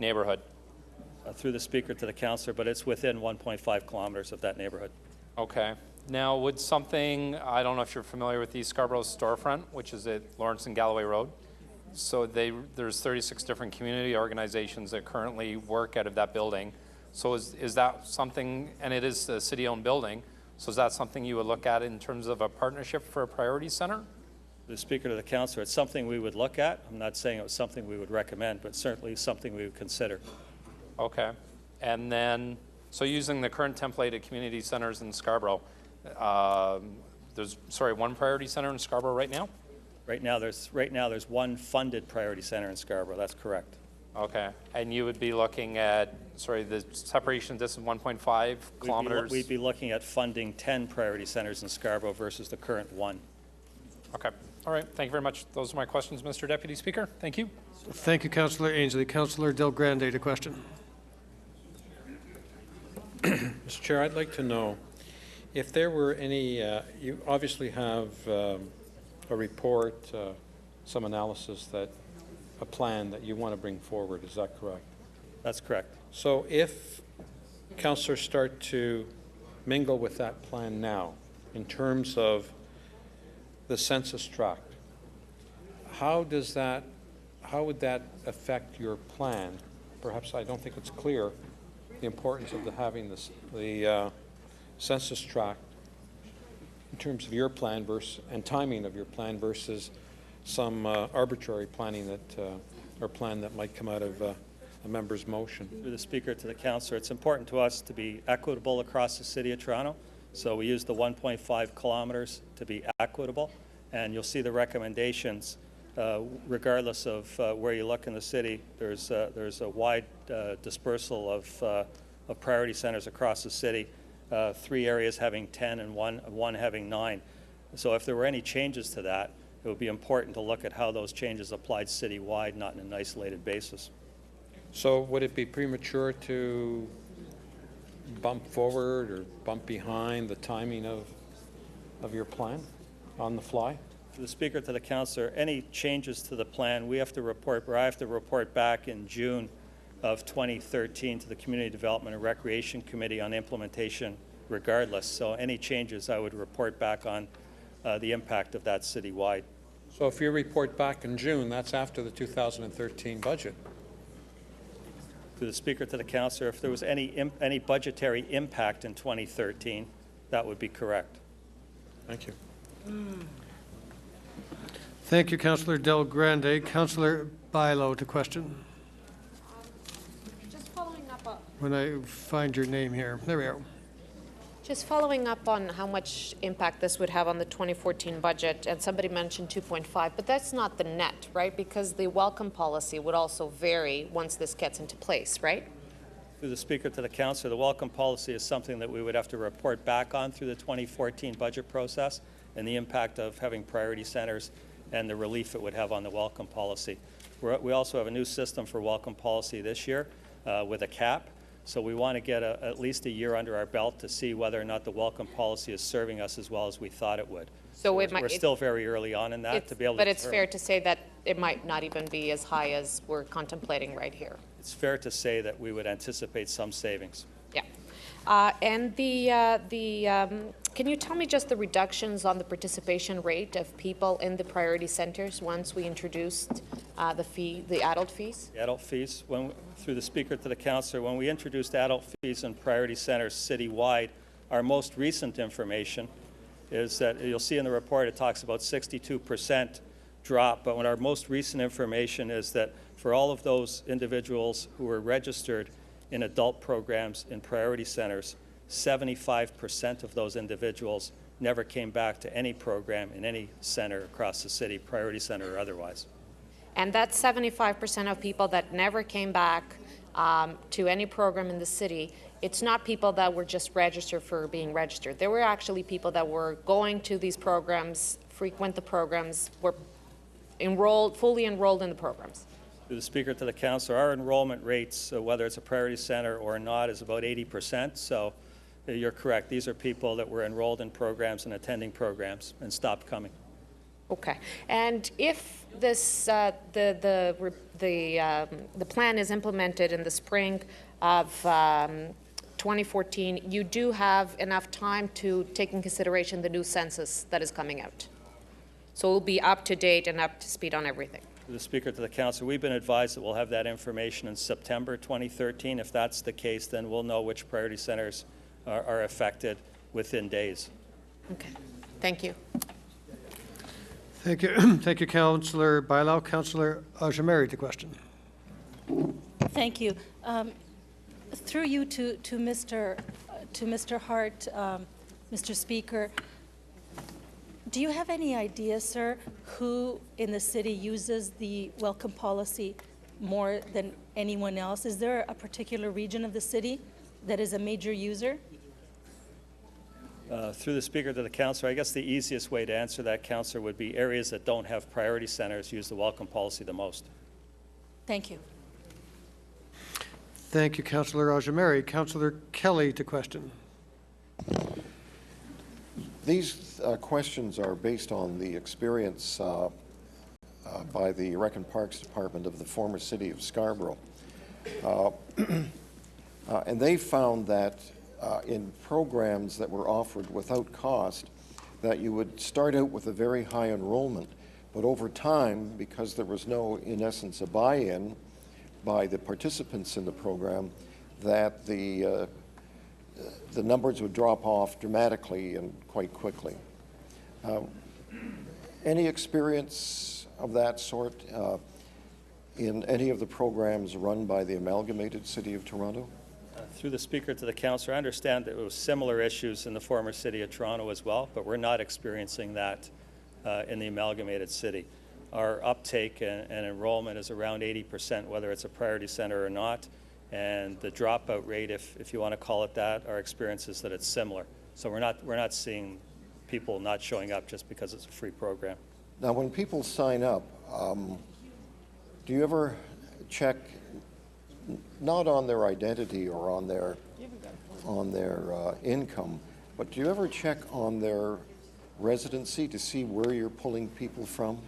neighborhood. Through the Speaker to the Councillor, but it's within 1.5 kilometers of that neighborhood. Okay. Now, would something, I don't know if you're familiar with the Scarborough Storefront, which is at Lawrence and Galloway Road. So there's 36 different community organizations that currently work out of that building. So is that something, and it is a city-owned building, so is that something you would look at in terms of a partnership for a priority center? The Speaker to the Councillor, it's something we would look at. I'm not saying it was something we would recommend, but certainly something we would consider. Okay. And then, so using the current template of community centers in Scarborough, there's, one priority center in Scarborough right now? Right now, there's one funded priority center in Scarborough. That's correct. Okay, and you would be looking at, sorry, the separation distance 1.5 kilometers? We'd be looking at funding 10 priority centers in Scarborough versus the current one. Okay, all right, thank you very much. Those are my questions, Mr. Deputy Speaker. Thank you. Thank you, Councillor Ainsley. Councillor Del Grande to question. Mr. Chair, I'd like to know if there were any, you obviously have a report, some analysis a plan that you want to bring forward, is that correct? That's correct. So if councillors start to mingle with that plan now, in terms of the census tract, how would that affect your plan? Perhaps I don't think it's clear the importance of having the census tract in terms of your plan and timing of your plan versus some arbitrary planning or plan that might come out of a member's motion. Through the Speaker to the Councillor, it's important to us to be equitable across the City of Toronto. So we use the 1.5 kilometers to be equitable. And you'll see the recommendations, regardless of where you look in the city, there's a wide dispersal of priority centers across the city, 3 areas having 10 and one having 9. So if there were any changes to that, it would be important to look at how those changes applied citywide, not on an isolated basis. So would it be premature to bump forward or bump behind the timing of your plan on the fly? To the Speaker to the Councillor, any changes to the plan, I have to report back in June of 2013 to the Community Development and Recreation Committee on implementation regardless. So any changes, I would report back on the impact of that citywide. So if you report back in June, that's after the 2013 budget. To the Speaker to the Councillor, if there was any budgetary impact in 2013, that would be correct. Thank you. Thank you, Councillor Del Grande. Councillor Bailo to question. Just following up on... When I find your name here. There we are. Just following up on how much impact this would have on the 2014 budget, and somebody mentioned 2.5, but that's not the net, right? Because the welcome policy would also vary once this gets into place, right? Through the Speaker to the Councillor, the welcome policy is something that we would have to report back on through the 2014 budget process, and the impact of having priority centers and the relief it would have on the welcome policy. We also have a new system for welcome policy this year with a cap. So we want to get at least a year under our belt to see whether or not the welcome policy is serving us as well as we thought it would. So we're still very early on in that to be able to But it's fair to say that it might not even be as high as we're contemplating right here. It's fair to say that we would anticipate some savings. Yeah. And can you tell me just the reductions on the participation rate of people in the priority centers once we introduced the adult fees? The adult fees, through the Speaker to the Councillor, when we introduced adult fees in priority centers citywide, our most recent information is that you'll see in the report it talks about 62% drop, but when our most recent information is that for all of those individuals who were registered in adult programs in priority centers, 75% of those individuals never came back to any program in any center across the city, priority center or otherwise. And that's 75% of people that never came back to any program in the city. It's not people that were just registered for being registered. There were actually people that were going to these programs, frequent the programs, were fully enrolled in the programs. Through the Speaker to the Councillor, our enrollment rates, whether it's a priority center or not, is about 80%. So you're correct. These are people that were enrolled in programs and attending programs and stopped coming. Okay. And if this the plan is implemented in the spring of 2014, you do have enough time to take in consideration the new census that is coming out. So we'll be up to date and up to speed on everything. To the Speaker to the Council, we've been advised that we'll have that information in September 2013. If that's the case, then we'll know which priority centers are affected within days. Okay. Thank you. Thank you. Thank you, Councillor Bailão. Councillor Ajamari to question. Thank you. Through you to Mr. Hart, Mr. Speaker, Do you have any idea, sir, who in the city uses the welcome policy more than anyone else? Is there a particular region of the city that is a major user? Through the Speaker to the Councillor, I guess the easiest way to answer that, Councillor, would be areas that don't have priority centers use the welcome policy the most. Thank you. Thank you, Councillor Rajamari. Councillor Kelly to question. These questions are based on the experience by the Rec and Parks Department of the former city of Scarborough. And they found that in programs that were offered without cost, that you would start out with a very high enrollment, but over time, because there was no, in essence, a buy-in by the participants in the program, that the numbers would drop off dramatically and quite quickly. Any experience of that sort in any of the programs run by the Amalgamated City of Toronto? Through the Speaker to the Councillor, I understand that it was similar issues in the former City of Toronto as well, but we're not experiencing that in the Amalgamated City. Our uptake and enrollment is around 80%, whether it's a priority center or not, and the dropout rate, if you want to call it that, our experience is that it's similar. So we're not seeing people not showing up just because it's a free program. Now, when people sign up, do you ever check not on their identity or on their income, but do you ever check on their residency to see where you're pulling people from?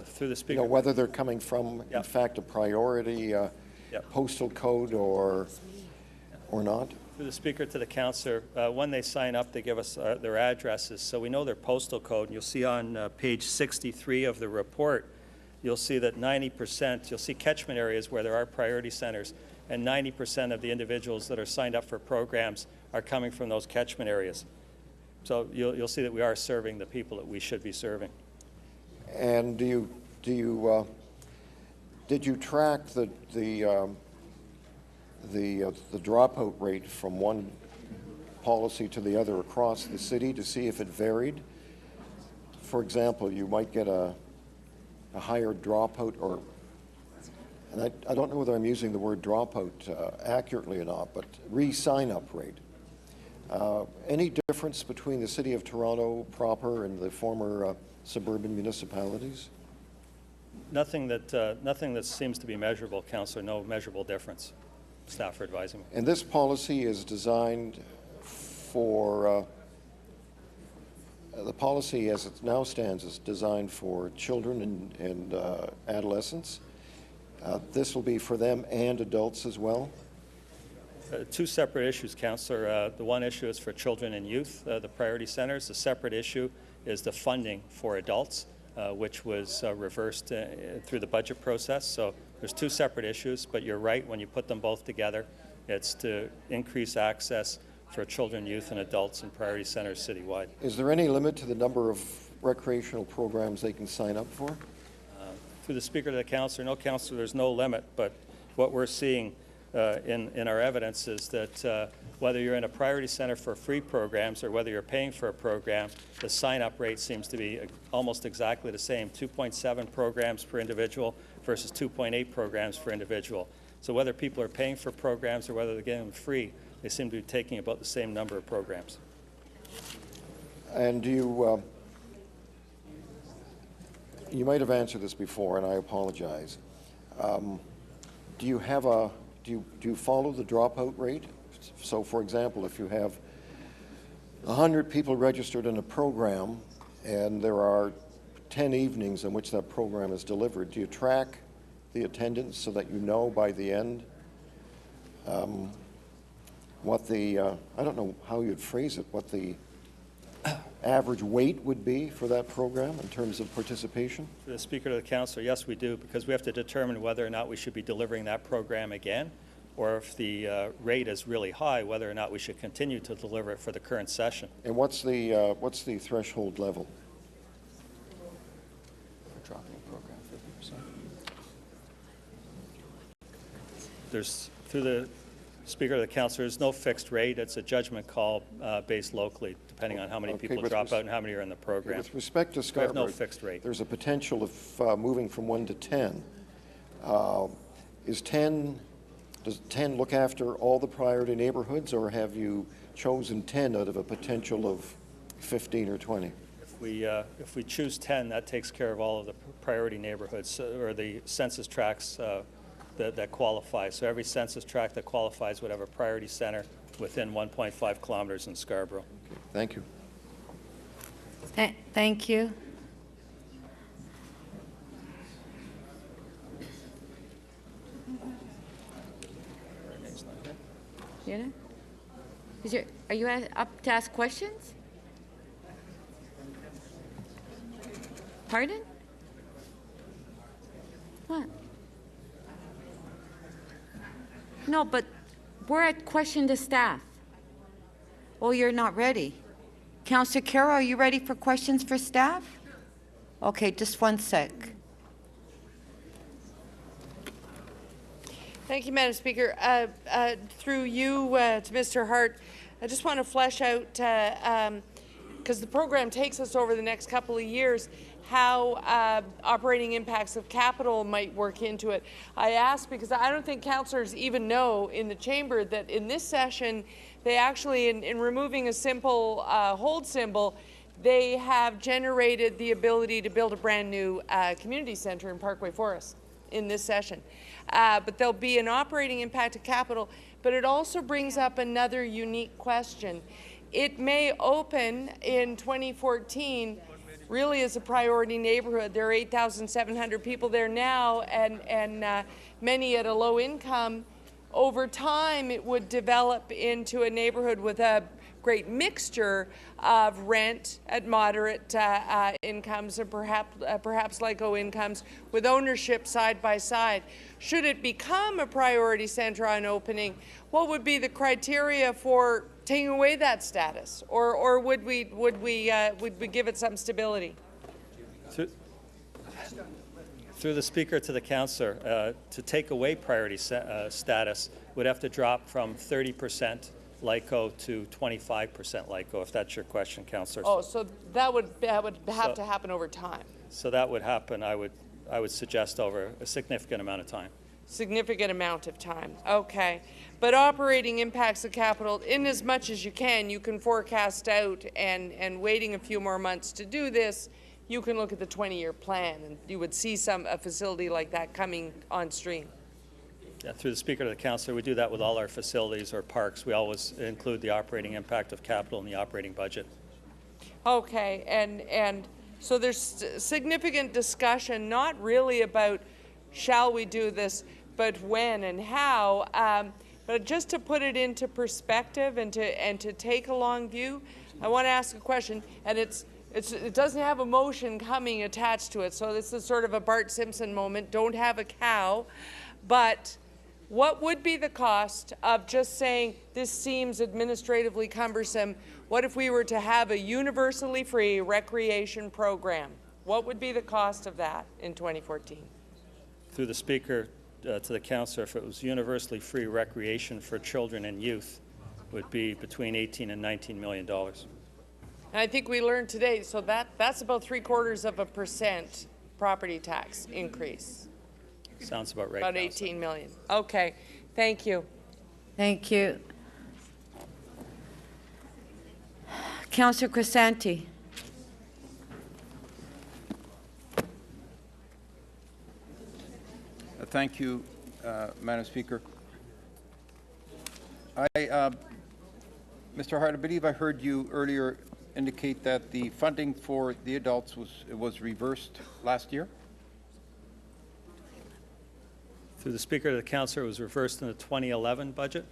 Through the Speaker, whether they're coming from, in fact, a priority postal code or not? Through the Speaker to the Councillor, when they sign up, they give us their addresses, so we know their postal code. And you'll see on page 63 of the report, you'll see that 90%, you'll see catchment areas where there are priority centers, and 90% of the individuals that are signed up for programs are coming from those catchment areas. So you'll see that we are serving the people that we should be serving. And did you track the dropout rate from one policy to the other across the city to see if it varied? For example, you might get a higher dropout, or, and I don't know whether I'm using the word dropout accurately or not, but re-sign-up rate. Any difference between the City of Toronto proper and the former suburban municipalities? Nothing that seems to be measurable, Councillor. No measurable difference. Staff are advising me. And this policy is designed for the policy as it now stands is designed for children and adolescents. This will be for them and adults as well? Two separate issues, Councillor. The one issue is for children and youth, the priority centers. The separate issue is the funding for adults, which was reversed through the budget process. So there's two separate issues, but you're right, when you put them both together, it's to increase access for children, youth, and adults in priority centers citywide. Is there any limit to the number of recreational programs they can sign up for? Through the Speaker to the Councillor, no, Councillor, there's no limit, but what we're seeing in our evidence is that whether you're in a priority center for free programs or whether you're paying for a program, the sign-up rate seems to be almost exactly the same, 2.7 programs per individual versus 2.8 programs per individual. So whether people are paying for programs or whether they're getting them free, they seem to be taking about the same number of programs. And do you, you might have answered this before, and I apologize. Do you have do you follow the dropout rate? So, for example, if you have 100 people registered in a program and there are 10 evenings in which that program is delivered, do you track the attendance so that you know by the end what the, I don't know how you'd phrase it, what the average weight would be for that program in terms of participation? For the Speaker to the Councillor, yes, we do, because we have to determine whether or not we should be delivering that program again, or if the rate is really high, whether or not we should continue to deliver it for the current session. And what's the threshold level? For dropping a program 50%. There's, through Speaker of the Council, there's no fixed rate. It's a judgment call based locally, depending on how many people drop out and how many are in the program. With respect to Scarborough, we have no fixed rate. There's a potential of moving from 1 to 10. Does 10 look after all the priority neighborhoods, or have you chosen 10 out of a potential of 15 or 20? If we choose 10, that takes care of all of the priority neighborhoods or the census tracts that qualify. So every census tract that qualifies would have a priority center within 1.5 kilometers in Scarborough. Okay, thank you. Thank you. Are you up to ask questions? Pardon? What? No, but we're at question to staff. Oh, you're not ready. Councillor Carroll, are you ready for questions for staff? Okay, just 1 sec. Thank you, Madam Speaker. Through you to Mr. Hart, I just want to flesh out, because the program takes us over the next couple of years, how operating impacts of capital might work into it. I ask because I don't think councillors even know in the chamber that in this session, they actually, in removing a simple hold symbol, they have generated the ability to build a brand new community centre in Parkway Forest in this session. But there'll be an operating impact of capital, but it also brings up another unique question. It may open in 2014 really as a priority neighborhood. There are 8,700 people there now, and many at a low income. Over time, it would develop into a neighborhood with a great mixture of rent at moderate incomes and perhaps like low incomes with ownership side by side. Should it become a priority centre on opening, what would be the criteria for taking away that status, or would we give it some stability? Through the Speaker to the Councillor, to take away priority status would have to drop from 30% LICO to 25% LICO, if that's your question, Councillor. Oh, so that would have to happen over time. So that would happen, I would suggest, over a significant amount of time. Significant amount of time. Okay. But operating impacts of capital, in as much as you can forecast out, and waiting a few more months to do this, you can look at the 20-year plan, and you would see a facility like that coming on stream. Yeah, through the Speaker to the Councillor, we do that with all our facilities or parks. We always include the operating impact of capital in the operating budget. Okay, and so there's significant discussion, not really about shall we do this, but when and how. But just to put it into perspective and to take a long view, I want to ask a question, and it doesn't have a motion coming attached to it, so this is sort of a Bart Simpson moment. Don't have a cow, but what would be the cost of just saying this seems administratively cumbersome? What if we were to have a universally free recreation program? What would be the cost of that in 2014? Through the Speaker to the Councillor, if it was universally free recreation for children and youth, would be between $18 and $19 million. And I think we learned today, so that's about 0.75% property tax increase. Sounds about right. About 18 million. Okay. Thank you. Thank you. Councillor Crisanti. Thank you, Madam Speaker. Mr. Hart, I believe I heard you earlier indicate that the funding for the adults was reversed last year? Through the Speaker to the Councillor, it was reversed in the 2011 budget?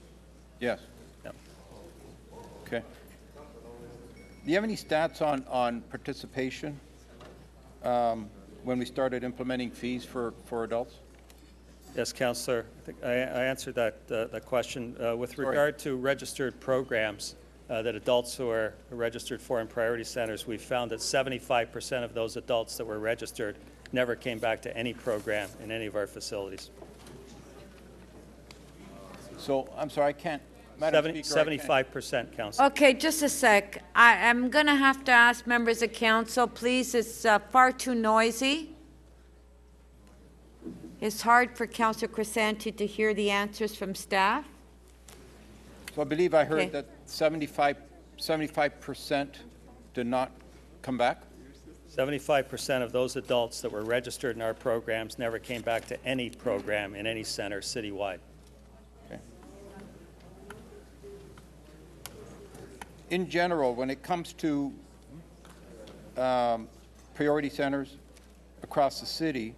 Yes. Yep. Okay. Do you have any stats on participation when we started implementing fees for adults? Yes, Councillor. I think I answered that question. With regard to registered programs that adults who are registered for in priority centers, we found that 75% of those adults that were registered never came back to any program in any of our facilities. So, I'm sorry, I can't, Madam Speaker, I can't. 75%, Council. Okay, just a sec. I'm going to have to ask members of council, please, it's far too noisy. It's hard for Councillor Crisanti to hear the answers from staff. So I believe I heard Okay. that 75% did not come back? 75% of those adults that were registered in our programs never came back to any program in any center citywide. Okay. In general, when it comes to priority centers across the city,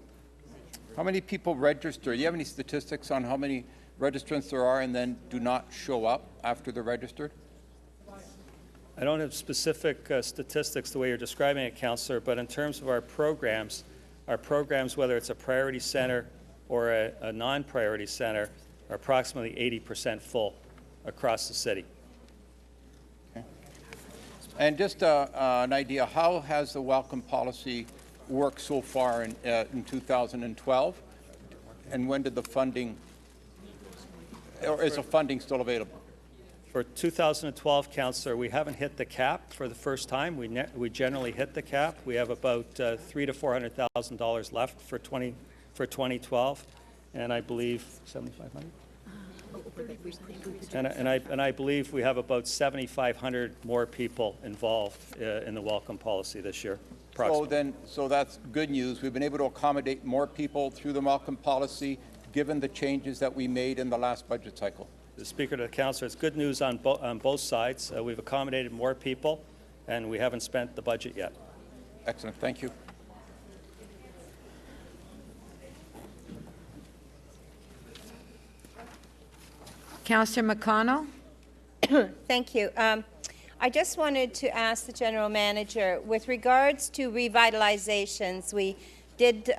how many people register? Do you have any statistics on how many registrants there are and then do not show up after they're registered? I don't have specific statistics the way you're describing it, Councillor, but in terms of our programs, whether it's a priority center or a non-priority center, are approximately 80% full across the city. Okay. And just an idea, how has the welcome policy worked so far in 2012? And when did the funding, or is the funding still available? For 2012, Councillor, we haven't hit the cap for the first time. We generally hit the cap. We have about $300,000 to $400,000 left for 2012, and I believe 7,500. And I believe we have about 7,500 more people involved in the welcome policy this year. So that's good news. We've been able to accommodate more people through the welcome policy, given the changes that we made in the last budget cycle. The Speaker to the Councillor, it's good news on both sides. We've accommodated more people, and we haven't spent the budget yet. Excellent. Thank you. Councillor McConnell? Thank you. I just wanted to ask the General Manager, with regards to revitalizations, we did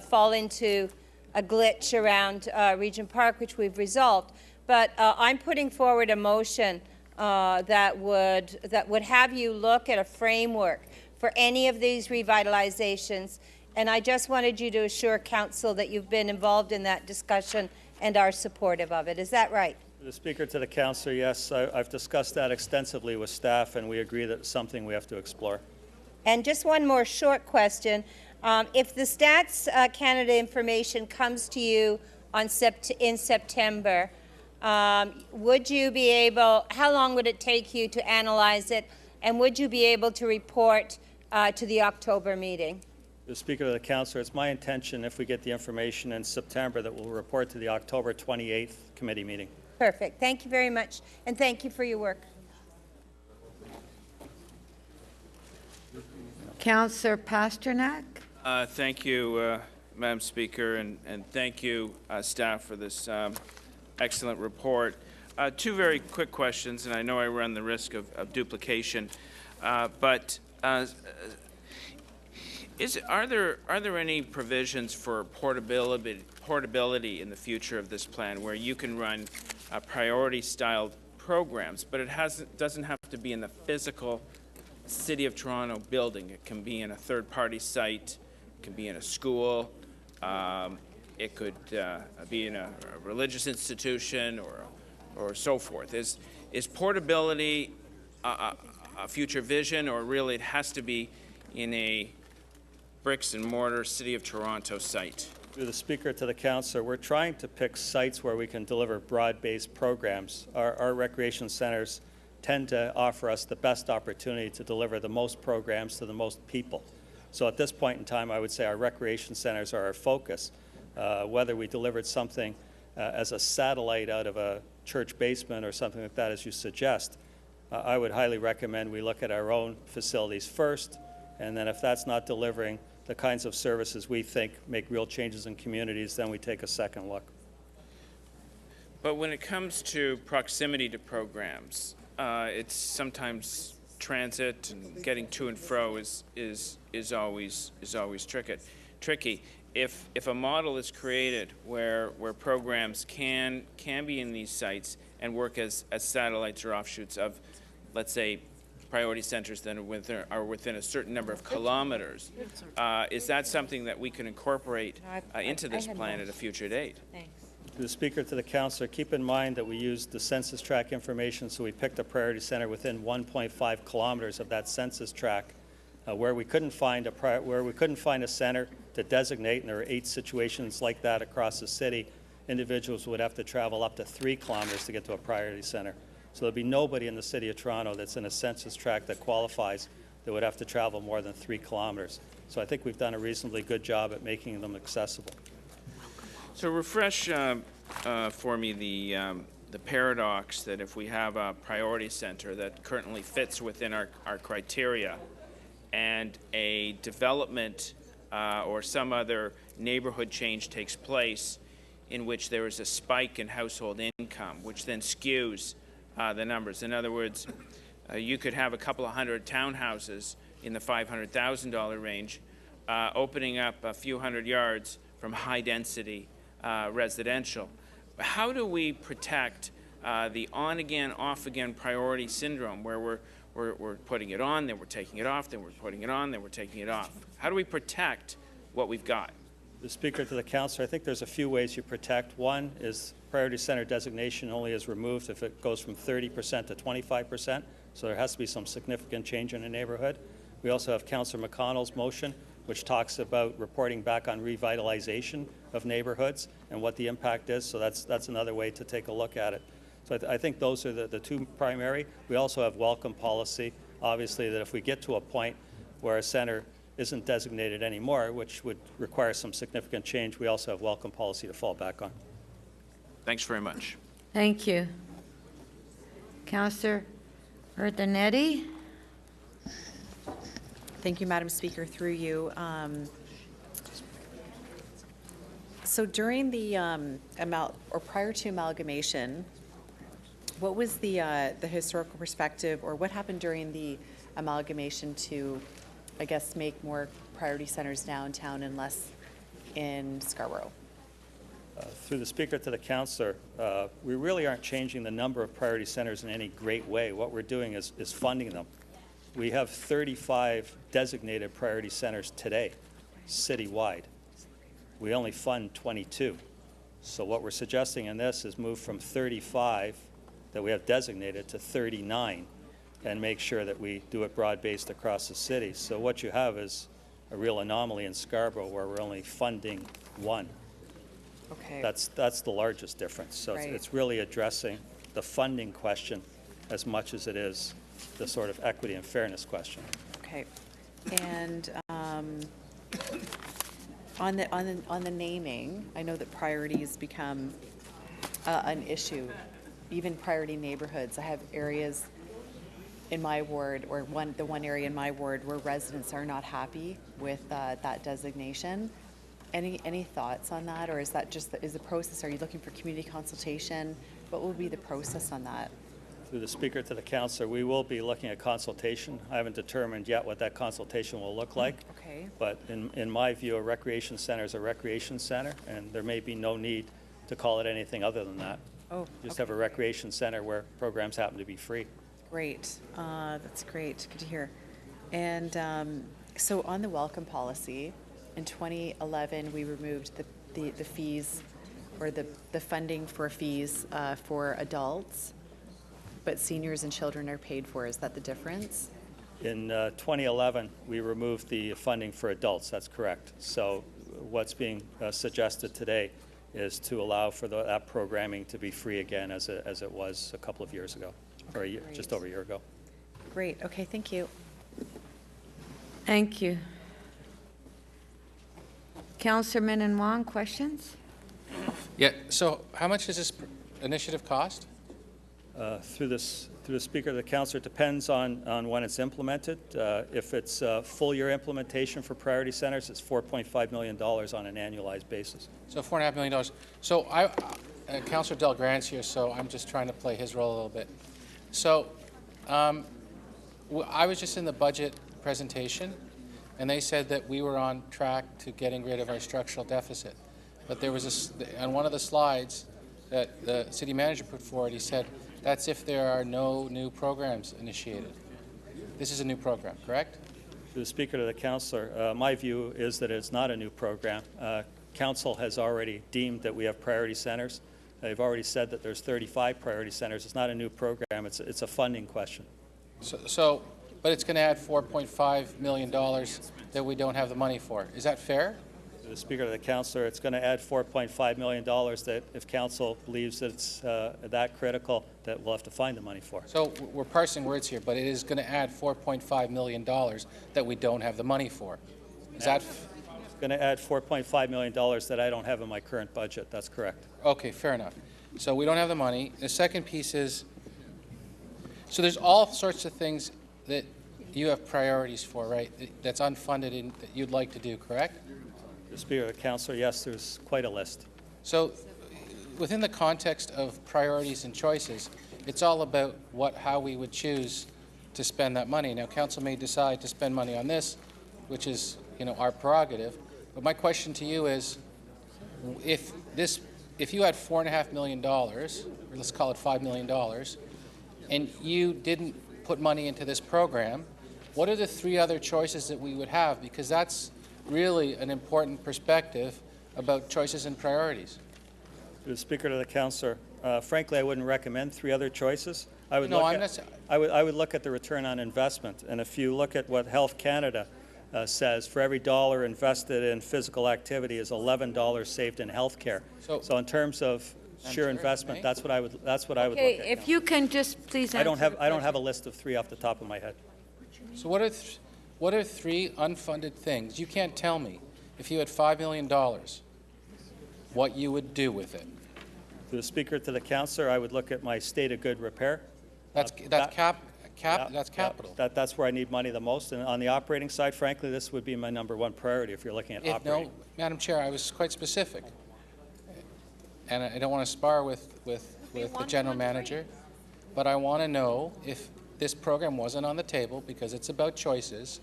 fall into a glitch around Regent Park, which we've resolved. But I'm putting forward a motion that would have you look at a framework for any of these revitalizations. And I just wanted you to assure Council that you've been involved in that discussion and are supportive of it. Is that right? The Speaker to the Councillor, yes, I've discussed that extensively with staff, and we agree that it's something we have to explore. And just one more short question. If the Stats Canada information comes to you in September, would you be able, how long would it take you to analyze it, and would you be able to report to the October meeting? The Speaker to the Councillor, it's my intention, if we get the information in September, that we'll report to the October 28th committee meeting. Perfect. Thank you very much, and thank you for your work. Councillor Pasternak? Thank you, Madam Speaker, and thank you, staff, for this excellent report. Two very quick questions, and I know I run the risk of duplication, but are there any provisions for portability in the future of this plan, where you can run priority-styled programs, but it doesn't have to be in the physical City of Toronto building? It can be in a third-party site, it can be in a school, it could be in a religious institution or so forth. Is portability a future vision, or really it has to be in a bricks and mortar City of Toronto site? Through the Speaker to the Councillor, we're trying to pick sites where we can deliver broad-based programs. Our recreation centers tend to offer us the best opportunity to deliver the most programs to the most people. So at this point in time, I would say our recreation centers are our focus. Whether we delivered something as a satellite out of a church basement or something like that, as you suggest, I would highly recommend we look at our own facilities first, and then if that's not delivering the kinds of services we think make real changes in communities, then we take a second look. But when it comes to proximity to programs, it's sometimes transit and getting to and fro is always tricky. If a model is created where programs can be in these sites and work as satellites or offshoots of, let's say, priority centers that are within a certain number of kilometers, is that something that we can incorporate into this plan at a future date? Thanks. To the Speaker, to the Councillor, keep in mind that we used the census tract information, so we picked a priority center within 1.5 kilometers of that census tract. Where we couldn't find a center to designate, and there are 8 situations like that across the city, individuals would have to travel up to 3 kilometers to get to a priority center. So there'd be nobody in the City of Toronto that's in a census tract that qualifies that would have to travel more than 3 kilometers. So I think we've done a reasonably good job at making them accessible. So refresh for me the paradox that if we have a priority center that currently fits within our criteria and a development or some other neighborhood change takes place in which there is a spike in household income, which then skews the numbers. In other words, you could have a couple of hundred townhouses in the $500,000 range opening up a few hundred yards from high-density residential. How do we protect the on-again, off-again priority syndrome where we're putting it on, then we're taking it off, then we're putting it on, then we're taking it off? How do we protect what we've got? The Speaker, to the Councillor, I think there's a few ways you protect. One is priority center designation only is removed if it goes from 30% to 25%, so there has to be some significant change in the neighborhood. We also have Councillor McConnell's motion, which talks about reporting back on revitalization of neighborhoods and what the impact is, so that's another way to take a look at it. So I think those are the 2 primary. We also have welcome policy, obviously, that if we get to a point where a center isn't designated anymore, which would require some significant change, we also have welcome policy to fall back on. Thanks very much. Thank you. Councillor Urdanetti? Thank you, Madam Speaker, through you. So during the prior to amalgamation, what was the historical perspective, or what happened during the amalgamation to, I guess, make more priority centers downtown and less in Scarborough? Through the Speaker to the Councillor, we really aren't changing the number of priority centers in any great way. What we're doing is funding them. We have 35 designated priority centers today, citywide. We only fund 22. So what we're suggesting in this is move from 35 that we have designated to 39 and make sure that we do it broad-based across the city. So what you have is a real anomaly in Scarborough where we're only funding 1. Okay. That's the largest difference. So Right. it's really addressing the funding question as much as it is the sort of equity and fairness question. Okay. And on the naming, I know that priorities become an issue, even priority neighborhoods. I have areas in my ward, or the one area in my ward where residents are not happy with that designation. Any thoughts on that, or is that just is the process? Are you looking for community consultation? What will be the process on that? Through the Speaker to the Councillor, we will be looking at consultation. I haven't determined yet what that consultation will look like. Okay. But in my view, a recreation center is a recreation center, and there may be no need to call it anything other than that. Oh, Just have a recreation center where programs happen to be free. Great. That's great. Good to hear. And so on the welcome policy, in 2011, we removed the fees, or the funding for fees for adults, but seniors and children are paid for. Is that the difference? In 2011, we removed the funding for adults. That's correct. So what's being suggested today is to allow for that programming to be free again as it was a couple of years ago, or just over a year ago. Great. Okay, thank you. Thank you. Councillor Menon Wong, questions? Yeah, so how much does this initiative cost? Through the Speaker, the Councillor, it depends on when it's implemented. If it's a full-year implementation for priority centers, it's $4.5 million on an annualized basis. So $4.5 million. So Councillor Delgrand's here, so I'm just trying to play his role a little bit. So I was just in the budget presentation, and they said that we were on track to getting rid of our structural deficit. But there was on one of the slides that the city manager put forward, he said, that's if there are no new programs initiated. This is a new program, correct? To the Speaker, to the Councillor, my view is that it's not a new program. Council has already deemed that we have priority centers. They've already said that there's 35 priority centers. It's not a new program. It's a funding question. But it's going to add $4.5 million that we don't have the money for. Is that fair? The Speaker to the Councillor, it's going to add $4.5 million that if Council believes that it's that critical, that we'll have to find the money for. So we're parsing words here, but it is going to add $4.5 million that we don't have the money for. Is that? It's going to add $4.5 million that I don't have in my current budget. That's correct. Okay, fair enough. So we don't have the money. The second piece is, so there's all sorts of things that you have priorities for, right? That's unfunded and that you'd like to do, correct? The Speaker to the Councillor, yes, there's quite a list. So within the context of priorities and choices, it's all about how we would choose to spend that money. Now, Council may decide to spend money on this, which is, our prerogative. But my question to you is, if you had $4.5 million, or let's call it $5 million, and you didn't put money into this program, what are the three other choices that we would have? Because that's really an important perspective about choices and priorities. To the Speaker to the Councillor, frankly, I wouldn't recommend three other choices. I would look at the return on investment. And if you look at what Health Canada says, for every dollar invested in physical activity is $11 saved in health care. So in terms of sheer investment, that's what I would look at. Okay, if you can just please answer. I don't have a list of three off the top of my head. So what are three unfunded things? You can't tell me, if you had $5 million, what you would do with it. To the Speaker to the Councillor, I would look at my state of good repair. That's capital. That's where I need money the most. And on the operating side, frankly, this would be my #1 priority if you're looking at operating. No, Madam Chair, I was quite specific. And I don't want to spar with the General Manager, but I want to know if this program wasn't on the table, because it's about choices,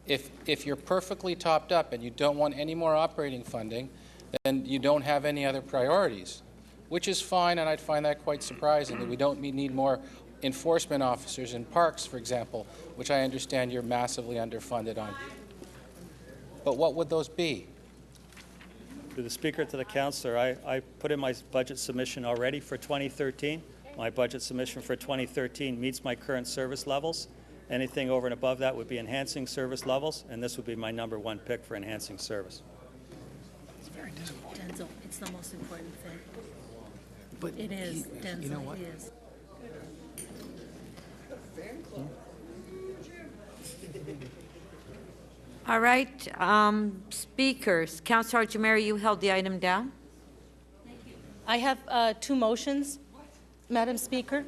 if you're perfectly topped up and you don't want any more operating funding, then you don't have any other priorities, which is fine, and I'd find that quite surprising, that we don't need more enforcement officers in parks, for example, which I understand you're massively underfunded on. But what would those be? To the Speaker to the Councillor, I put in my budget submission already for 2013. My budget submission for 2013 meets my current service levels. Anything over and above that would be enhancing service levels, and this would be my #1 pick for enhancing service. It's very disappointing. Denzel, it's the most important thing. But it is, Denzel, you know what? It is. All right, speakers. Councillor Jamari, you held the item down. I have two motions, Madam Speaker.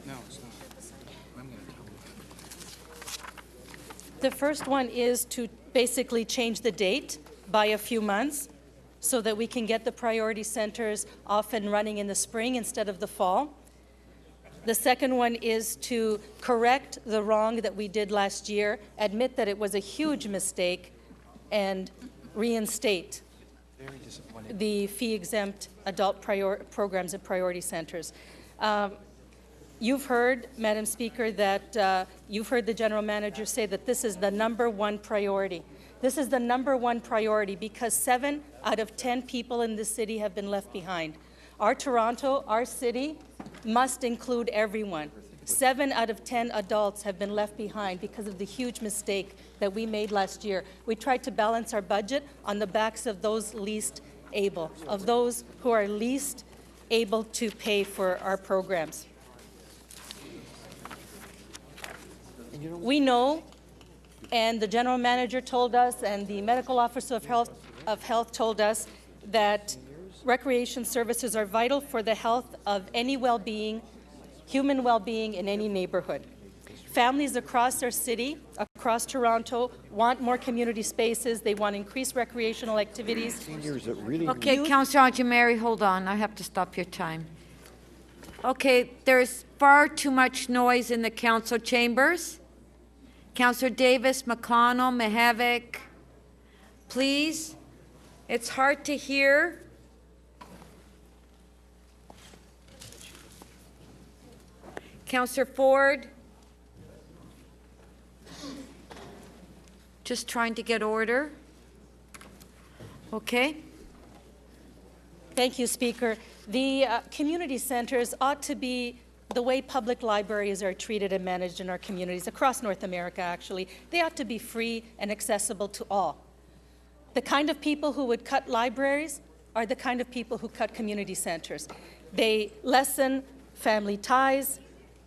No, it's not. I'm going to tell them. The first one is to basically change the date by a few months so that we can get the priority centers off and running in the spring instead of the fall. The second one is to correct the wrong that we did last year, admit that it was a huge mistake, and reinstate the fee-exempt adult programs and priority centers. You've heard, Madam Speaker, that you've heard the General Manager say that this is the #1 priority. This is the #1 priority because 7 out of 10 people in this city have been left behind. Our Toronto, our city, must include everyone. 7 out of 10 adults have been left behind because of the huge mistake that we made last year. We tried to balance our budget on the backs of those least able, of those who are least able to pay for our programs. We know, and the General Manager told us, and the Medical Officer of Health told us, that recreation services are vital for the health of any well-being, human well-being in any neighborhood. Families across our city, across Toronto, want more community spaces. They want increased recreational activities. Okay, Councillor Jamari, hold on. I have to stop your time. Okay, there's far too much noise in the council chambers. Councillor Davis, McConnell, Mihevik, please. It's hard to hear. Councillor Ford. Just trying to get order. Okay? Thank you, Speaker. The community centers ought to be the way public libraries are treated and managed in our communities, across North America, actually. They ought to be free and accessible to all. The kind of people who would cut libraries are the kind of people who cut community centers. They lessen family ties,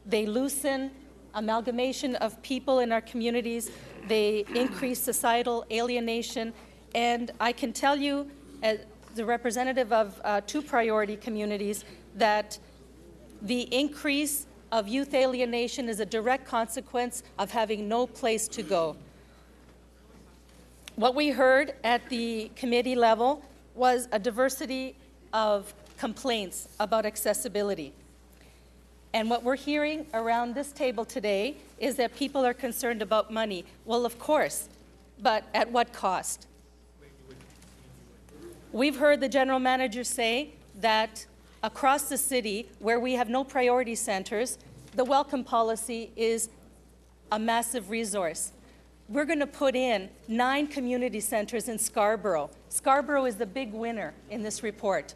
they loosen amalgamation of people in our communities, they increase societal alienation, and I can tell you, as the representative of 2 priority communities, that the increase of youth alienation is a direct consequence of having no place to go. What we heard at the committee level was a diversity of complaints about accessibility. And what we're hearing around this table today is that people are concerned about money. Well, of course, but at what cost? We've heard the general manager say that across the city, where we have no priority centers, the welcome policy is a massive resource. We're going to put in 9 community centers in Scarborough. Scarborough is the big winner in this report.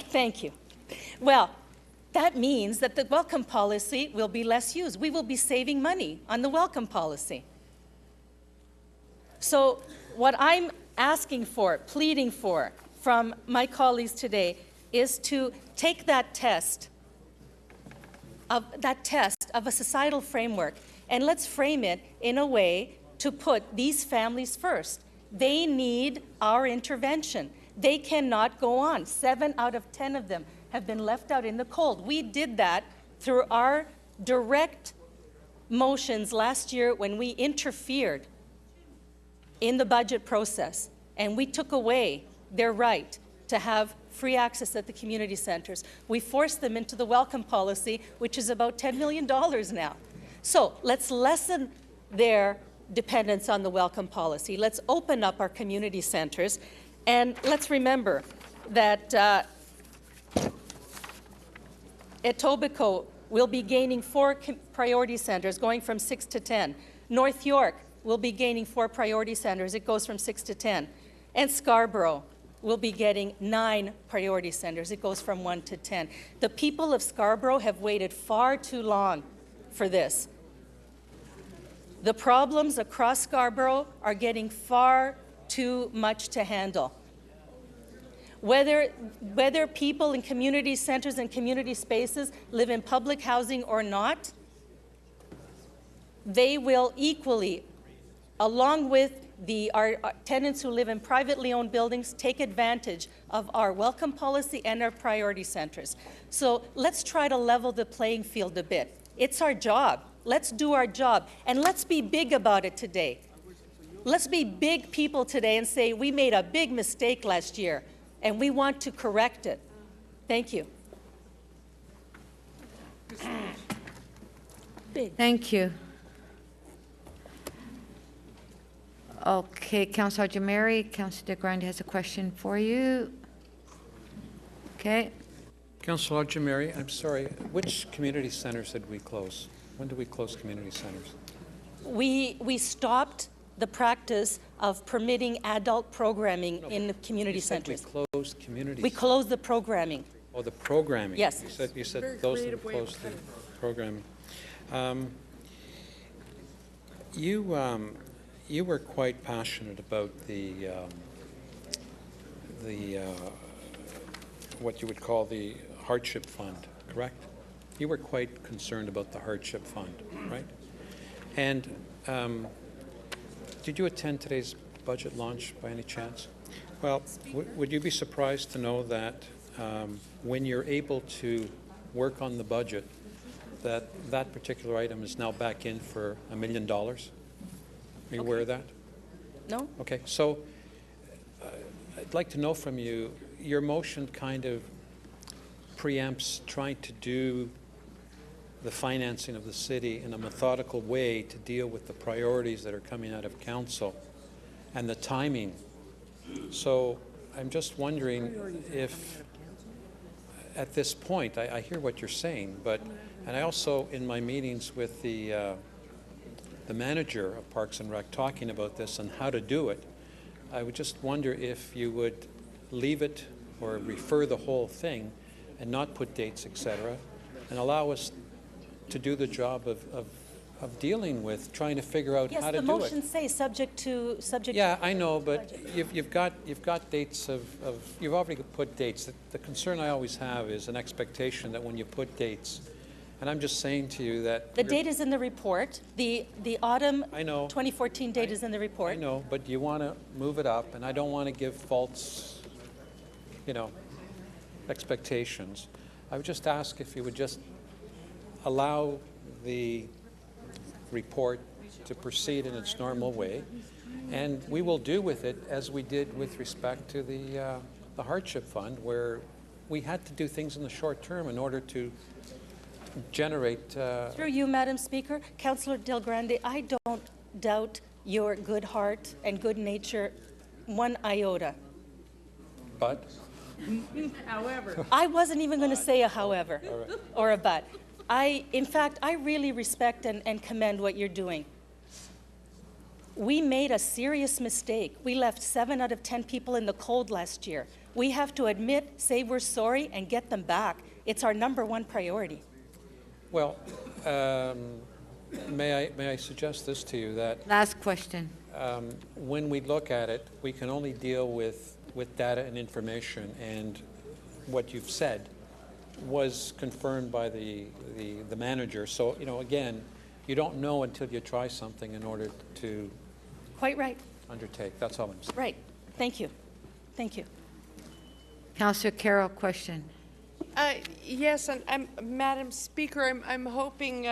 Thank you. Well, that means that the welcome policy will be less used. We will be saving money on the welcome policy. So what I'm asking for, pleading for, from my colleagues today is to take that test of a societal framework, and let's frame it in a way to put these families first. They need our intervention. They cannot go on. 7 out of 10 of them have been left out in the cold. We did that through our direct motions last year when we interfered in the budget process, and we took away their right to have free access at the community centers. We forced them into the welcome policy, which is about $10 million now. So let's lessen their dependence on the welcome policy. Let's open up our community centers, and let's remember that Etobicoke will be gaining 4 priority centers, going from 6 to 10. North York will be gaining 4 priority centers. It goes from 6 to 10. And Scarborough will be getting 9 priority centers. It goes from 1 to 10. The people of Scarborough have waited far too long for this. The problems across Scarborough are getting far too much to handle. Whether people in community centers and community spaces live in public housing or not, they will equally, along with our tenants who live in privately owned buildings, take advantage of our welcome policy and our priority centers. So let's try to level the playing field a bit. It's our job. Let's do our job. And let's be big about it today. Let's be big people today and say we made a big mistake last year and we want to correct it. Thank you. Thank you. Okay, Councilor Jamari, Councilor DeGrande has a question for you. Okay. Councilor Jamari, I'm sorry, which community centers did we close? When did we close community centers? We stopped the practice of permitting adult programming in the community centers. We closed community. We closed the programming. Oh, the programming. Yes. You said those that closed the programming. You were quite passionate about the what you would call the hardship fund, correct? You were quite concerned about the hardship fund, right? And did you attend today's budget launch by any chance? Well, would you be surprised to know that when you're able to work on the budget, that particular item is now back in for $1 million? Are you aware of that? No. Okay, so I'd like to know from you, your motion kind of preempts trying to do the financing of the city in a methodical way to deal with the priorities that are coming out of council and the timing. So I'm just wondering if at this point, I hear what you're saying, but, and I also in my meetings with the manager of Parks and Rec talking about this and how to do it, I would just wonder if you would leave it or refer the whole thing and not put dates, et cetera, and allow us to do the job of dealing with, trying to figure out how to do it. Yes, the motions say subject to. Yeah, I know, but you've got dates you've already put dates. The concern I always have is an expectation that when you put dates, and I'm just saying to you that The date is in the report. The autumn I know. 2014 date is in the report. I know, but you want to move it up, and I don't want to give false, expectations. I would just ask if you would just allow the report to proceed in its normal way, and we will do with it as we did with respect to the hardship fund, where we had to do things in the short term in order to generate. Through you, Madam Speaker, Councillor Del Grande, I don't doubt your good heart and good nature one iota. But? However. I wasn't even going to say a however or a but. In fact, I really respect and commend what you're doing. We made a serious mistake. We left 7 out of 10 people in the cold last year. We have to admit, say we're sorry, and get them back. It's our #1 priority. Well, may I suggest this to you, that Last question. when we look at it, we can only deal with data and information, and what you've said was confirmed by the manager. So, again, you don't know until you try something in order to Quite right. undertake. That's all I'm saying. Right. Thank you. Thank you. Councillor Carroll, question. Yes, and Madam Speaker, I'm hoping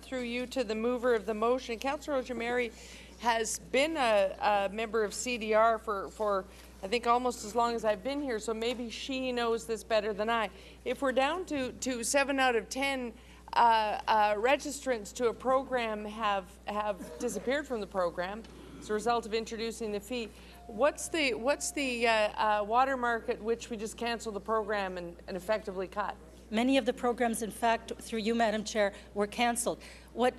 through you to the mover of the motion. Councillor Ojameri has been a member of CDR for I think almost as long as I've been here, so maybe she knows this better than I. If we're down to 7 out of 10 registrants to a program have disappeared from the program as a result of introducing the fee, what's the watermark at which we just cancel the program and effectively cut? Many of the programs, in fact, through you, Madam Chair, were canceled. What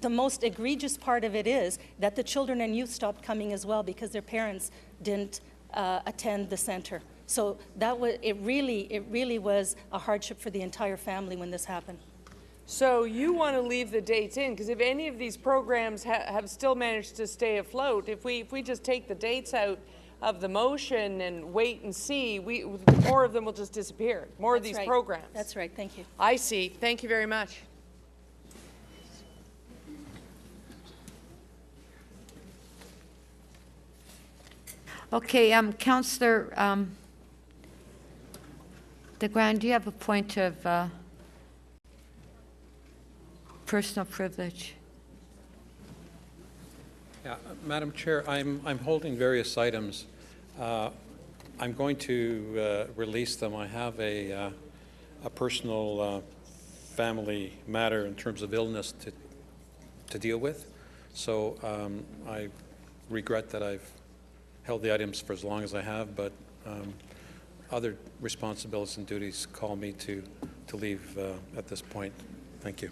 the most egregious part of it is that the children and youth stopped coming as well because their parents didn't attend the center. So it really was a hardship for the entire family when this happened. So you want to leave the dates in, because if any of these programs have still managed to stay afloat, if we just take the dates out of the motion and wait and see, more of them will just disappear. More of these programs. That's right. Thank you. I see. Thank you very much. Okay, Councillor DeGrande, do you have a point of personal privilege? Yeah, Madam Chair, I'm holding various items. I'm going to release them. I have a personal family matter in terms of illness to deal with. So I regret that I've held the items for as long as I have, but other responsibilities and duties call me to leave at this point. Thank you.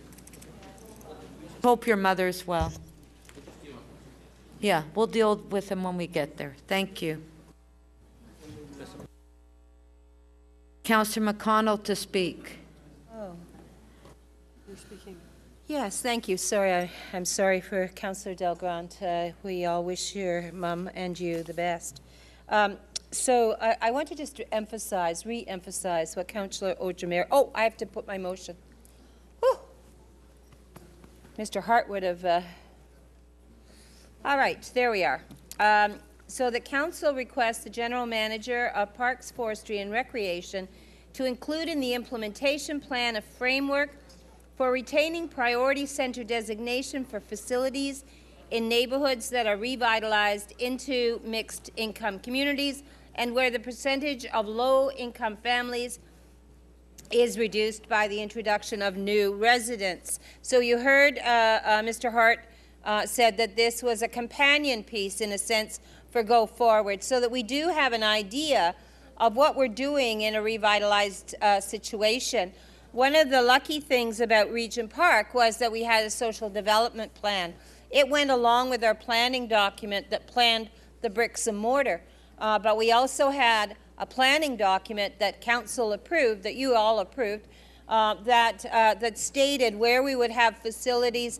Hope your mother's well. Yeah, we'll deal with them when we get there. Thank you. Councillor McConnell to speak. Oh. You're speaking. Yes, thank you. Sorry, I'm sorry for Councillor Del Grande. We all wish your mum and you the best. So I want to just re-emphasize what Councillor Ojameri. Oh, I have to put my motion. Whew. Mr. Hart would have. All right, there we are. So the council requests the general manager of Parks, Forestry and Recreation to include in the implementation plan a framework for retaining priority center designation for facilities in neighborhoods that are revitalized into mixed income communities and where the percentage of low income families is reduced by the introduction of new residents. So you heard Mr. Hart said that this was a companion piece in a sense for Go Forward, so that we do have an idea of what we're doing in a revitalized situation. One of the lucky things about Regent Park was that we had a social development plan. It went along with our planning document that planned the bricks and mortar. But we also had a planning document that council approved, that you all approved, that stated where we would have facilities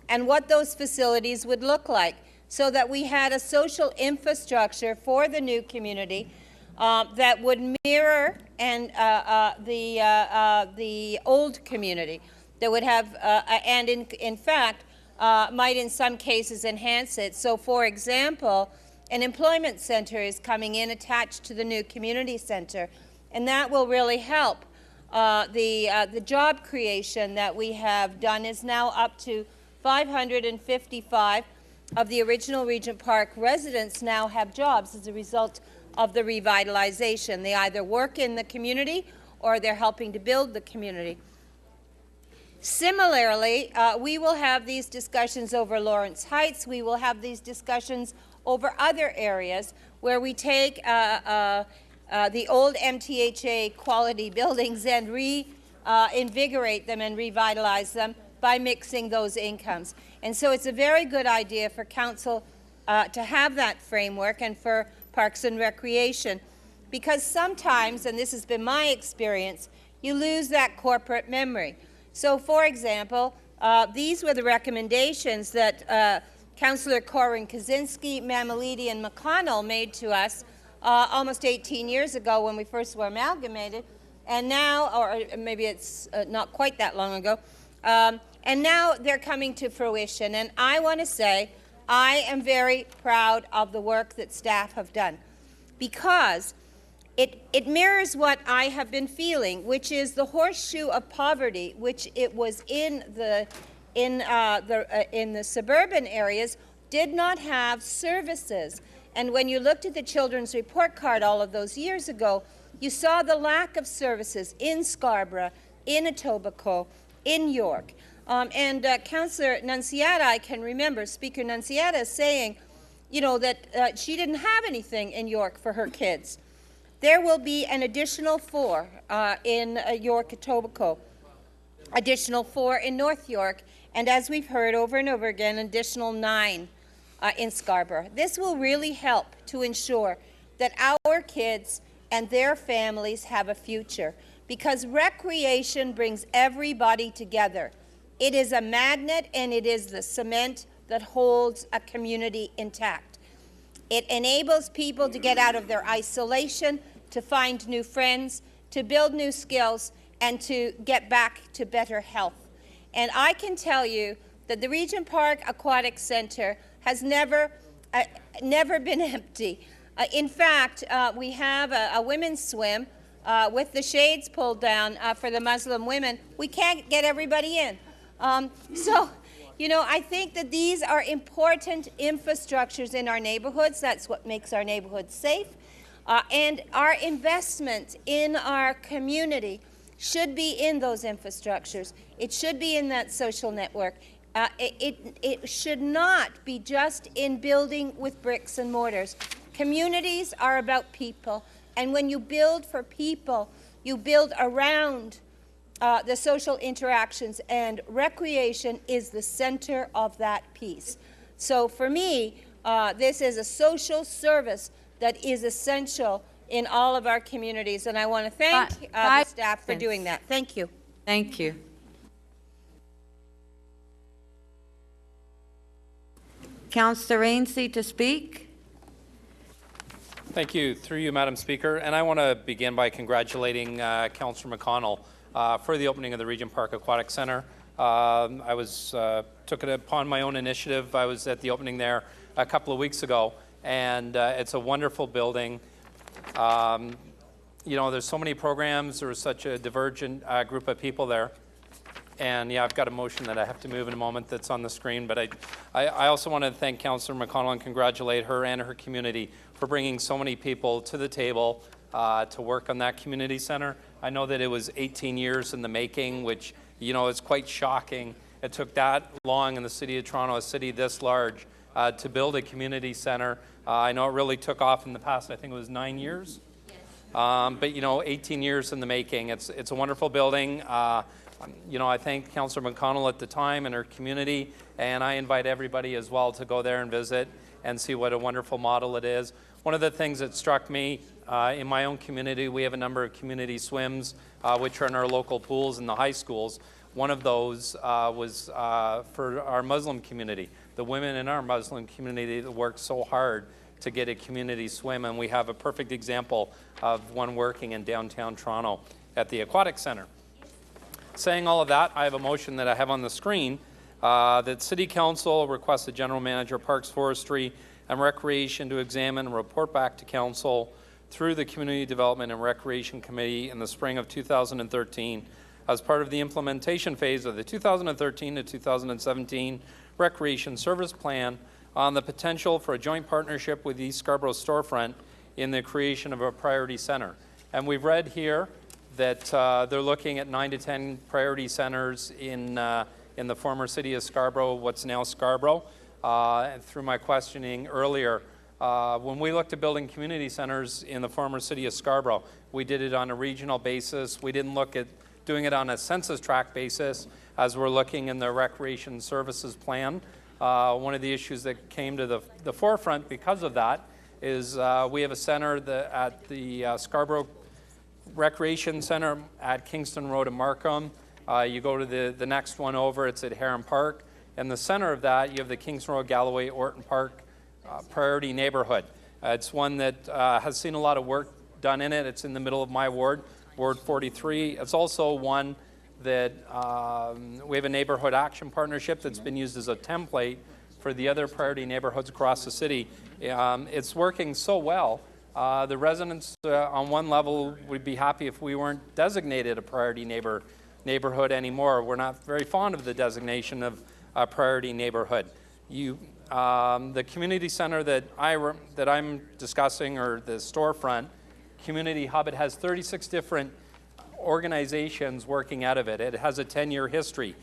and what those facilities would look like, so that we had a social infrastructure for the new community that would mirror and the old community, that would have, and in fact, might in some cases enhance it. So, for example, an employment center is coming in attached to the new community center, and that will really help. The job creation that we have done is now up to 555 of the original Regent Park residents now have jobs as a result of the revitalization. They either work in the community or they're helping to build the community. Similarly, we will have these discussions over Lawrence Heights. We will have these discussions over other areas where we take the old MTHA quality buildings and reinvigorate them and revitalize them by mixing those incomes. And so it's a very good idea for council to have that framework, and for Parks and Recreation, because sometimes, and this has been my experience, you lose that corporate memory. So, for example, these were the recommendations that Councillor Corin Kaczynski, Mamalidi, and McConnell made to us almost 18 years ago when we first were amalgamated, and now, or maybe it's not quite that long ago, and now they're coming to fruition. And I want to say I am very proud of the work that staff have done, because it mirrors what I have been feeling, which is the horseshoe of poverty, which it was in the suburban areas, did not have services. And when you looked at the children's report card all of those years ago, you saw the lack of services in Scarborough, in Etobicoke, in York. Councillor Nunziata, I can remember Speaker Nunziata saying, you know, that she didn't have anything in York for her kids. There will be an additional 4 in York, Etobicoke, additional 4 in North York, and as we've heard over and over again, an additional 9 in Scarborough. This will really help to ensure that our kids and their families have a future, because recreation brings everybody together. It is a magnet, and it is the cement that holds a community intact. It enables people to get out of their isolation, to find new friends, to build new skills, and to get back to better health. And I can tell you that the Regent Park Aquatic Centre has never been empty. In fact, we have a women's swim with the shades pulled down for the Muslim women. We can't get everybody in. So, you know, I think that these are important infrastructures in our neighborhoods. That's what makes our neighborhoods safe. And our investment in our community should be in those infrastructures. It should be in that social network. It should not be just in building with bricks and mortars. Communities are about people. And when you build for people, you build around the social interactions, and recreation is the center of that piece. So for me, this is a social service that is essential in all of our communities, and I want to thank the staff for doing that. Thank you. Thank you. Councillor Ainslie to speak. Thank you. Through you, Madam Speaker. And I want to begin by congratulating Councillor McConnell for the opening of the Regent Park Aquatic Centre. I took it upon my own initiative. I was at the opening there a couple of weeks ago, and it's a wonderful building. You know, there's so many programs. There was such a divergent group of people there. And yeah, I've got a motion that I have to move in a moment that's on the screen. But I also want to thank Councillor McConnell and congratulate her and her community for bringing so many people to the table to work on that community center. I know that it was 18 years in the making, which, you know, is quite shocking. It took that long in the City of Toronto, a city this large, to build a community center. I know it really took off in the past, I think it was 9 years. But, you know, 18 years in the making. It's a wonderful building. You know, I thank Councillor McConnell at the time and her community, and I invite everybody as well to go there and visit. and see what a wonderful model it is. One of the things that struck me in my own community, we have a number of community swims, which are in our local pools in the high schools. One of those was for our Muslim community. The women in our Muslim community that worked so hard to get a community swim, and we have a perfect example of one working in downtown Toronto at the Aquatic Center. Saying all of that, I have a motion that I have on the screen that City Council requests the General Manager, Parks, Forestry, and Recreation to examine and report back to Council through the Community Development and Recreation Committee in the spring of 2013 as part of the implementation phase of the 2013 to 2017 Recreation Service Plan on the potential for a joint partnership with East Scarborough Storefront in the creation of a priority center. And we've read here that they're looking at 9 to 10 priority centers in the former city of Scarborough, what's now Scarborough. And through my questioning earlier, when we looked at building community centers in the former city of Scarborough, we did it on a regional basis. We didn't look at doing it on a census tract basis as we're looking in the Recreation Services Plan. One of the issues that came to the forefront because of that is we have a center at the Scarborough Recreation Center at Kingston Road in Markham. You go to the next one over, it's at Heron Park. In the center of that, you have the Kingston Road, Galloway, Orton Park priority neighborhood. It's one that has seen a lot of work done in it. It's in the middle of my ward, Ward 43. It's also one that we have a neighborhood action partnership that's been used as a template for the other priority neighborhoods across the city. It's working so well. The residents on one level would be happy if we weren't designated a priority neighborhood anymore. We're not very fond of the designation of a priority neighborhood. The community center that I'm discussing, or the storefront community hub, it has 36 different organizations working out of it. It has a 10-year history.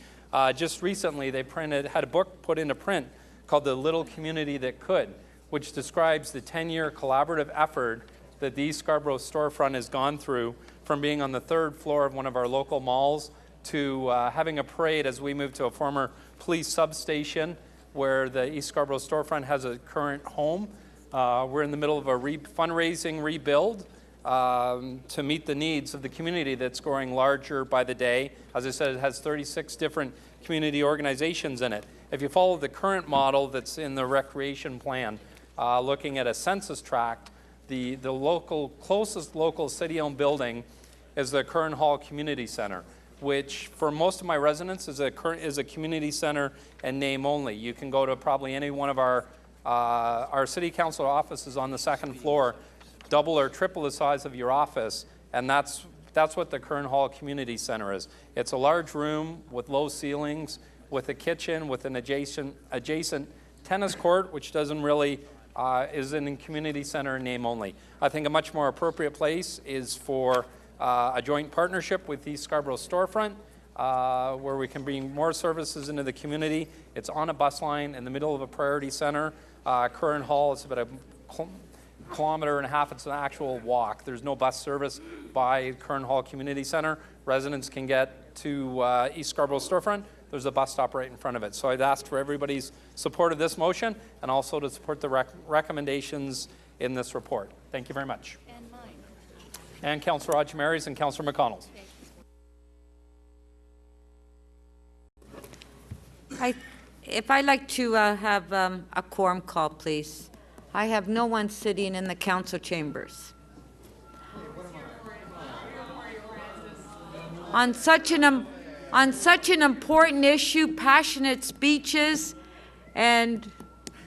Just recently, they had a book put into print called The Little Community That Could, which describes the 10-year collaborative effort that the East Scarborough storefront has gone through, from being on the 3rd floor of one of our local malls to having a parade as we move to a former police substation where the East Scarborough storefront has a current home. We're in the middle of a fundraising rebuild to meet the needs of the community that's growing larger by the day. As I said, it has 36 different community organizations in it. If you follow the current model that's in the recreation plan, looking at a census tract, the closest local city-owned building is the Curran Hall Community Center, which for most of my residents is a community center and name only. You can go to probably any one of our city council offices on the 2nd floor, double or triple the size of your office, and that's what the Curran Hall Community Center is. It's a large room with low ceilings, with a kitchen, with an adjacent tennis court, which doesn't really is in community center in name only. I think a much more appropriate place is for a joint partnership with East Scarborough Storefront, where we can bring more services into the community. It's on a bus line in the middle of a priority center. Curran Hall is about a kilometer and a half. It's an actual walk. There's no bus service by Curran Hall Community Center. Residents can get to East Scarborough Storefront. There's a bus stop right in front of it. So I'd ask for everybody's support of this motion and also to support the recommendations in this report. Thank you very much. And mine. And Councillor Hodgemary's and Councillor McConnell's. If I'd like to have a quorum call, please. I have no one sitting in the council chambers. On such an important issue, passionate speeches, and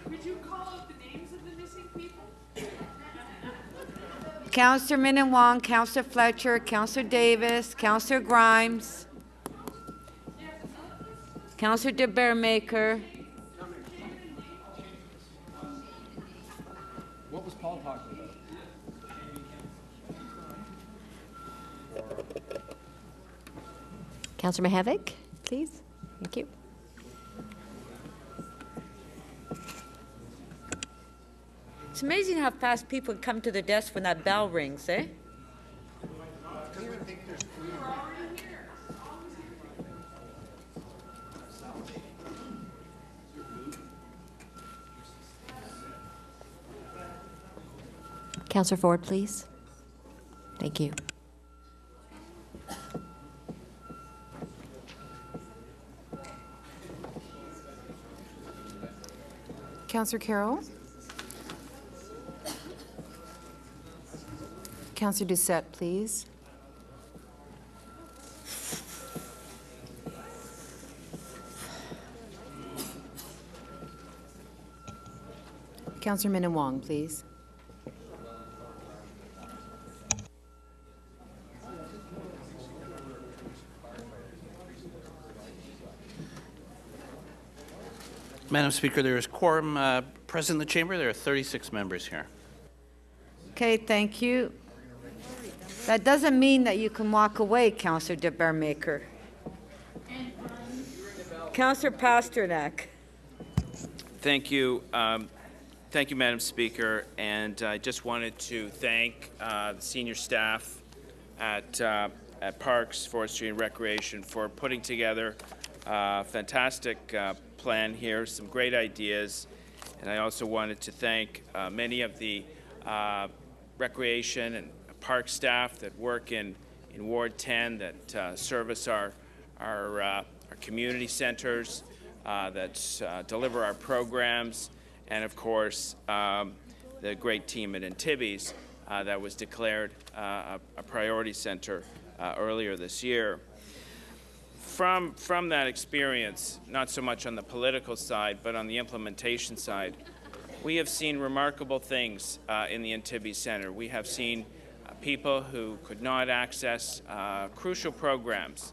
Could you call out the names of the missing people? Councillor Minnan-Wong, Councillor Fletcher, Councillor Davis, Councillor Grimes, Councillor de Bearmaker. What was Paul talking about? Councillor Mihevik, please. Thank you. It's amazing how fast people come to the desk when that bell rings, eh? Councillor Ford, please. Thank you. Councillor Carroll? Councillor Doucette, please. Councillor Minnan-Wong, please. Madam Speaker, there is quorum present in the chamber. There are 36 members here. Okay, thank you. That doesn't mean that you can walk away, Councillor de Bearmaker. Councillor Pasternak. Thank you. Thank you, Madam Speaker. And I just wanted to thank the senior staff at Parks, Forestry, and Recreation for putting together a fantastic plan here, some great ideas. And I also wanted to thank many of the recreation and park staff that work in Ward 10 that service our community centers, that deliver our programs, and of course the great team at Antibes that was declared a priority center earlier this year. From that experience, not so much on the political side, but on the implementation side, we have seen remarkable things in the Antibes Center. We have seen people who could not access crucial programs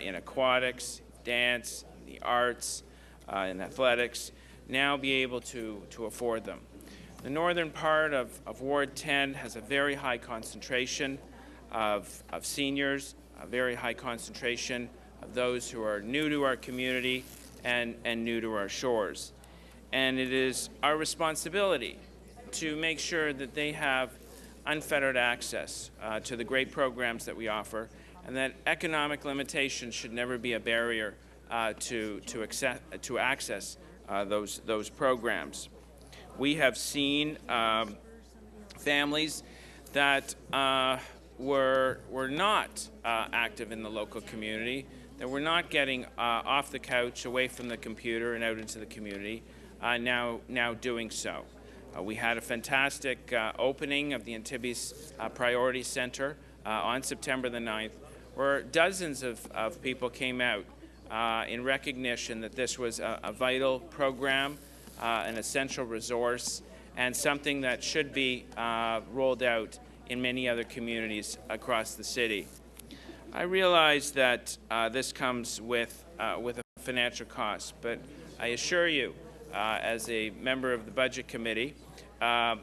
in aquatics, dance, the arts, and athletics, now be able to afford them. The northern part of Ward 10 has a very high concentration of seniors, a very high concentration of those who are new to our community and new to our shores. And it is our responsibility to make sure that they have unfettered access to the great programs that we offer, and that economic limitations should never be a barrier to access those programs. We have seen families that were not active in the local community, that were not getting off the couch, away from the computer and out into the community, now doing so. We had a fantastic opening of the Antibes Priority Center on September the 9th, where dozens of people came out in recognition that this was a vital program, an essential resource, and something that should be rolled out in many other communities across the city. I realize that this comes with a financial cost, but I assure you, as a member of the Budget Committee, I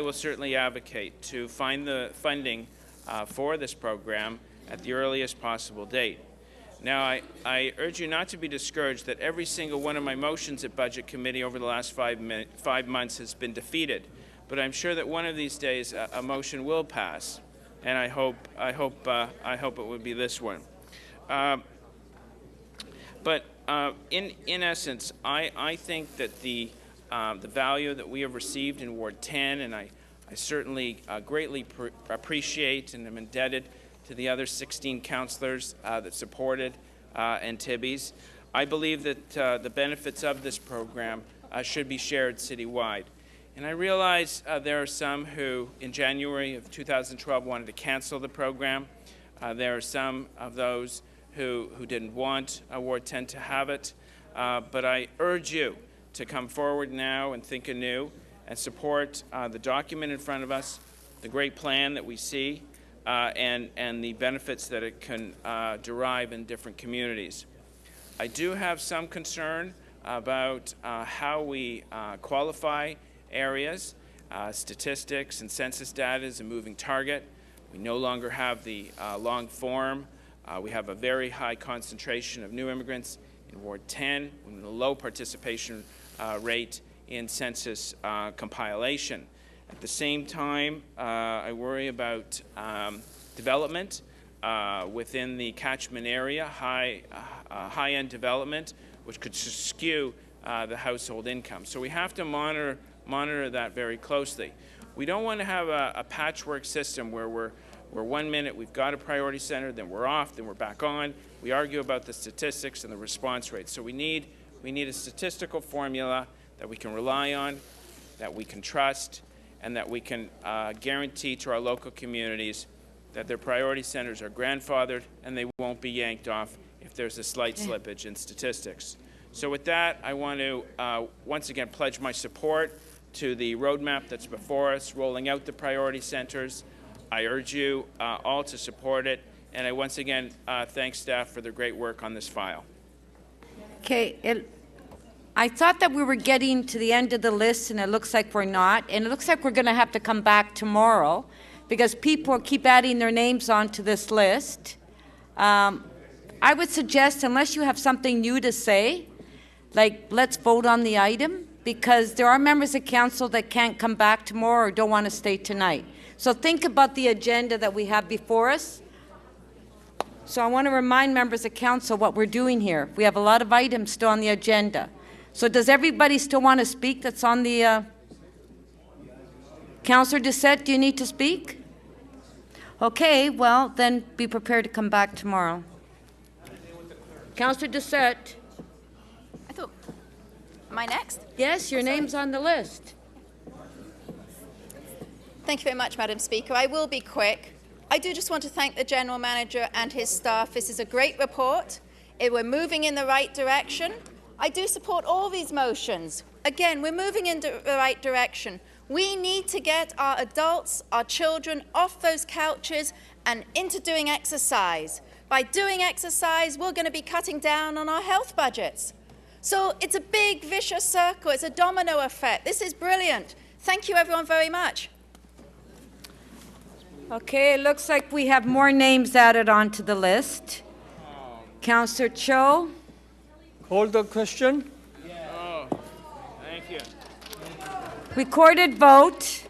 will certainly advocate to find the funding for this program at the earliest possible date. Now, I urge you not to be discouraged that every single one of my motions at Budget Committee over the last 5 months has been defeated, but I'm sure that one of these days a motion will pass, and I hope it would be this one. But in essence, I think that the value that we have received in Ward 10, and I certainly greatly appreciate and am indebted to the other 16 councillors that supported Antibes. I believe that the benefits of this program should be shared citywide. And I realize there are some who, in January of 2012, wanted to cancel the program. There are some of those who didn't want Ward 10 to have it. But I urge you to come forward now and think anew and support the document in front of us, the great plan that we see, and the benefits that it can derive in different communities. I do have some concern about how we qualify areas. Statistics and census data is a moving target. We no longer have the long form. We have a very high concentration of new immigrants in Ward 10, with a low participation rate in census compilation. At the same time, I worry about development within the catchment area, high-end development, which could skew the household income. So we have to monitor that very closely. We don't want to have a patchwork system where we're 1 minute we've got a priority center, then we're off, then we're back on. We argue about the statistics and the response rates. So we need a statistical formula that we can rely on, that we can trust, and that we can guarantee to our local communities that their priority centers are grandfathered and they won't be yanked off if there's a slight slippage in statistics. So with that, I want to once again pledge my support to the roadmap that's before us, rolling out the priority centers. I urge you all to support it, and I once again thank staff for their great work on this file. Okay, I thought that we were getting to the end of the list, and it looks like we're not, and it looks like we're going to have to come back tomorrow because people keep adding their names onto this list. I would suggest, unless you have something new to say, like, let's vote on the item, because there are members of council that can't come back tomorrow or don't want to stay tonight. So think about the agenda that we have before us. So I want to remind members of council what we're doing here. We have a lot of items still on the agenda. So does everybody still want to speak that's on the... Councillor Doucette, do you need to speak? Okay, well, then be prepared to come back tomorrow. Councillor Doucette. Am I next? Yes, your name's on the list. Thank you very much, Madam Speaker. I will be quick. I do just want to thank the General Manager and his staff. This is a great report. We're moving in the right direction. I do support all these motions. Again, we're moving in the right direction. We need to get our adults, our children, off those couches and into doing exercise. By doing exercise, we're going to be cutting down on our health budgets. So it's a big vicious circle. It's a domino effect. This is brilliant. Thank you, everyone, very much. Okay, it looks like we have more names added onto the list. Councillor Cho. Hold the question. Oh, thank you. Recorded vote.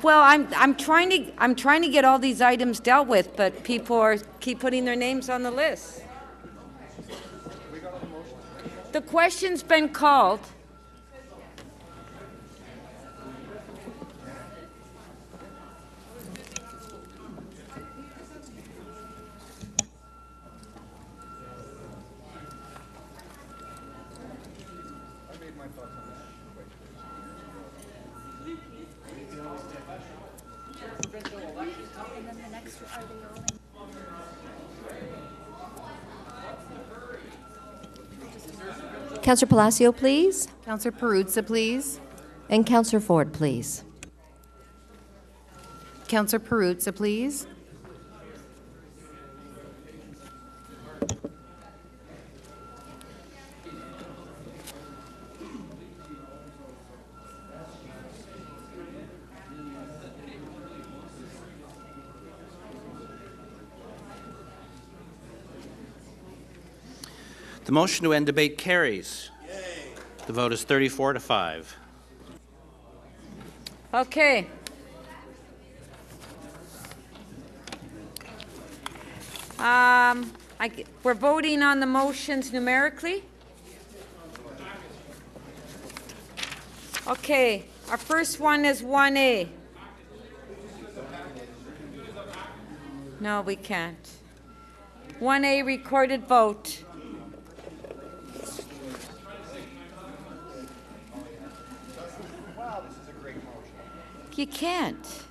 Well, I'm trying to get all these items dealt with, but people keep putting their names on the list. The question's been called. Councillor Palacio, please. Councillor Perruzza, please. And Councillor Ford, please. Councillor Perruzza, please. The motion to end debate carries. The vote is 34-5. Okay. We're voting on the motions numerically. Okay, our first one is 1A. No, we can't. 1A, recorded vote. You can't.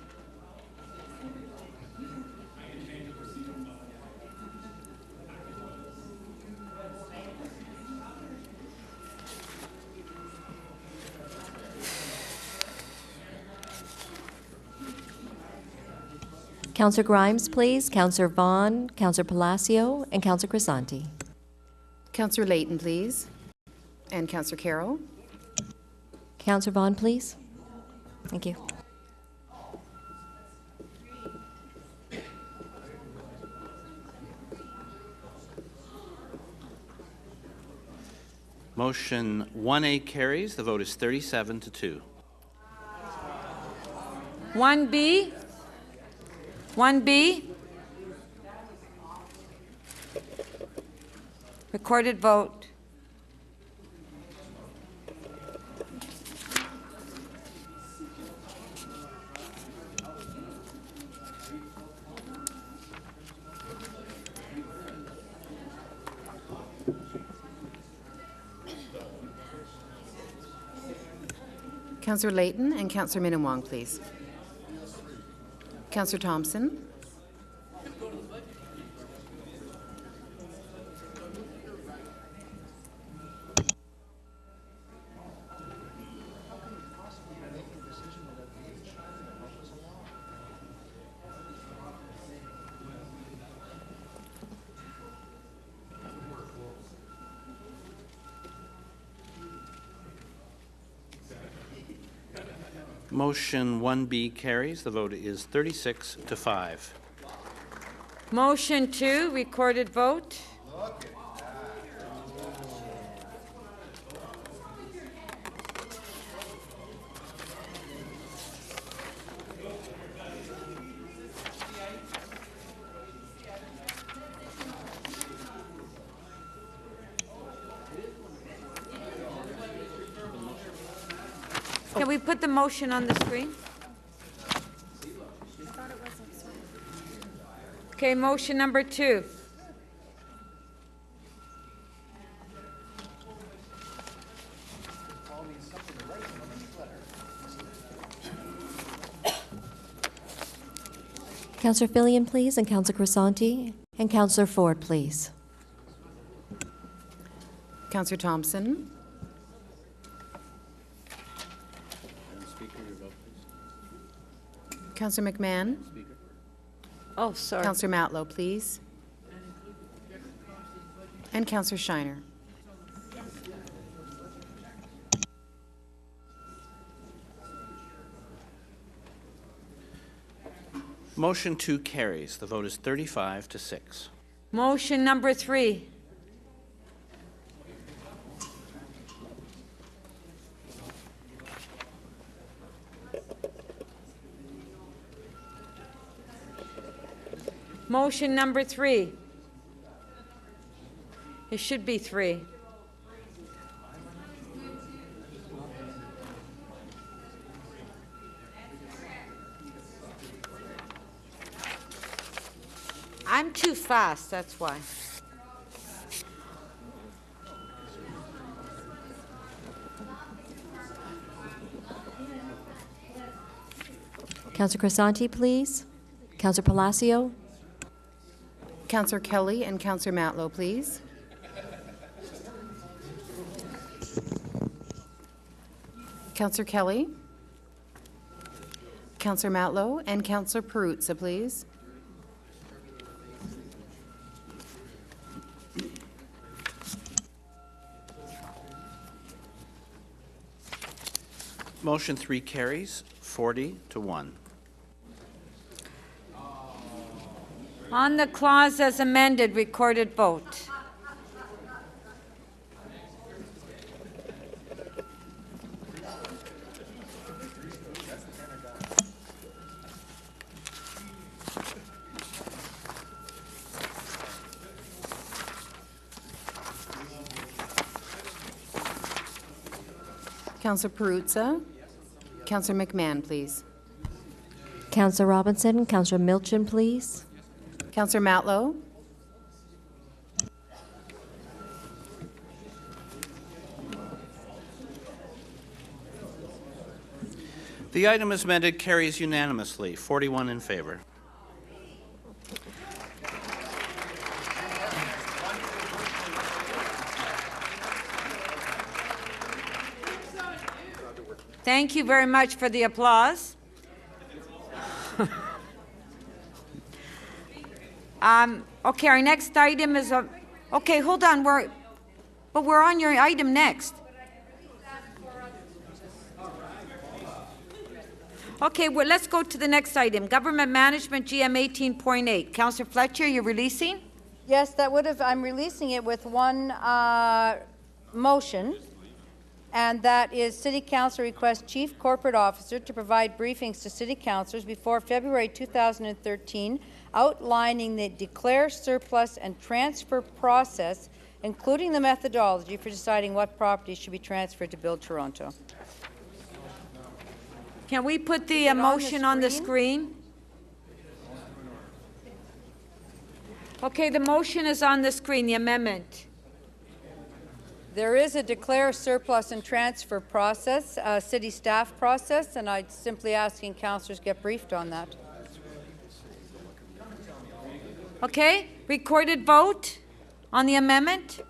Councillor Grimes, please. Councillor Vaughn, Councillor Palacio, and Councillor Crisanti. Councillor Layton, please. And Councillor Carroll. Councillor Vaughn, please. Thank you. Motion 1A carries. The vote is 37-2. 1B. 1B. Recorded vote. Councillor Layton and Councillor Minnan-Wong, please. Councillor Thompson. Motion 1B carries. The vote is 36 to 5. Motion 2, recorded vote. Can we put the motion on the screen? Okay, motion number 2. Councillor Fillion, please, and Councillor Crisanti, and Councillor Ford, please. Councillor Thompson. Councillor McMahon. Oh, sorry. Councillor Matlow, please. And Councillor Shiner. Motion 2 carries. The vote is 35 to 6. Motion number 3. Motion number 3. It should be 3. I'm too fast, that's why. Councillor Crisanti, please. Councillor Palacio. Councillor Kelly and Councillor Matlow, please. Councillor Kelly. Councillor Matlow and Councillor Perruzza, please. Motion 3 carries 40 to 1. On the clause as amended, recorded vote. Councillor Perruzza. Councillor McMahon, please. Councillor Robinson, Councillor Milchin, please. Councillor Matlow. The item as amended carries unanimously, 41 in favor. Thank you very much for the applause. Okay, our next item is okay, hold on, we're on your item next. Okay, well, let's go to the next item. Government Management GM 18.8. Councillor Fletcher, you're releasing? Yes, that would have, I'm releasing it with one motion, and that is City Council requests Chief Corporate Officer to provide briefings to City Councilors before February 2013, outlining the declare, surplus, and transfer process, including the methodology for deciding what properties should be transferred to Build Toronto. Can we put the motion on the screen? Okay, the motion is on the screen, the amendment. There is a declare surplus and transfer process, city staff process, and I'd simply asking councillors get briefed on that. Okay, recorded vote on the amendment.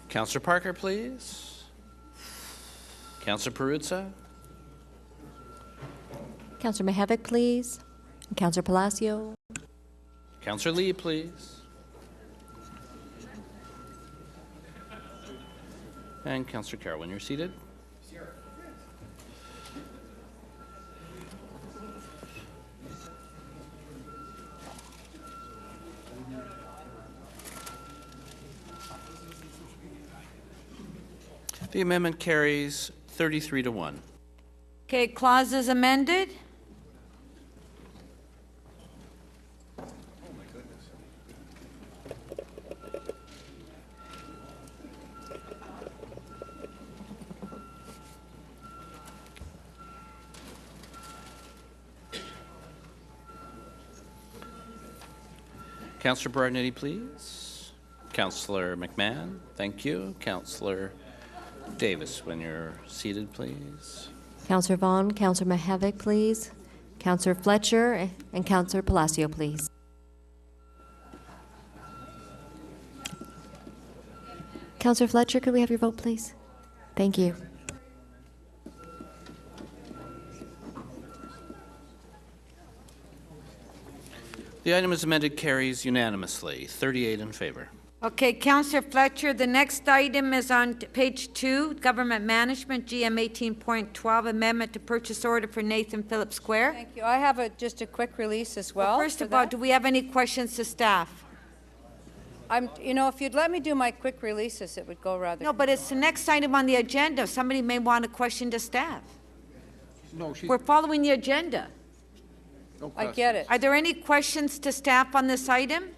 Councillor Parker, please. Councillor Perruzza. Councillor Mihevc, please. And Councillor Palacio. Councillor Lee, please. And Councillor Carroll, when you're seated. The amendment carries 33 to 1. Okay, clause is amended. Councillor Berardinetti, please. Councillor McMahon, thank you. Councillor Davis, when you're seated, please. Councillor Vaughn, Councillor Mihevc, please. Councillor Fletcher and Councillor Palacio, please. Councillor Fletcher, could we have your vote, please? Thank you. The item as amended carries unanimously, 38 in favor. Okay, Councillor Fletcher, the next item is on page 2, Government Management, GM 18.12, Amendment to Purchase Order for Nathan Phillips Square. Thank you. I have just a quick release as well. First of all, do we have any questions to staff? You know, if you'd let me do my quick releases, it would go rather. No, but it's the next item on the agenda. Somebody may want a question to staff. No, We're following the agenda. No I get it. Are there any questions to staff on this item?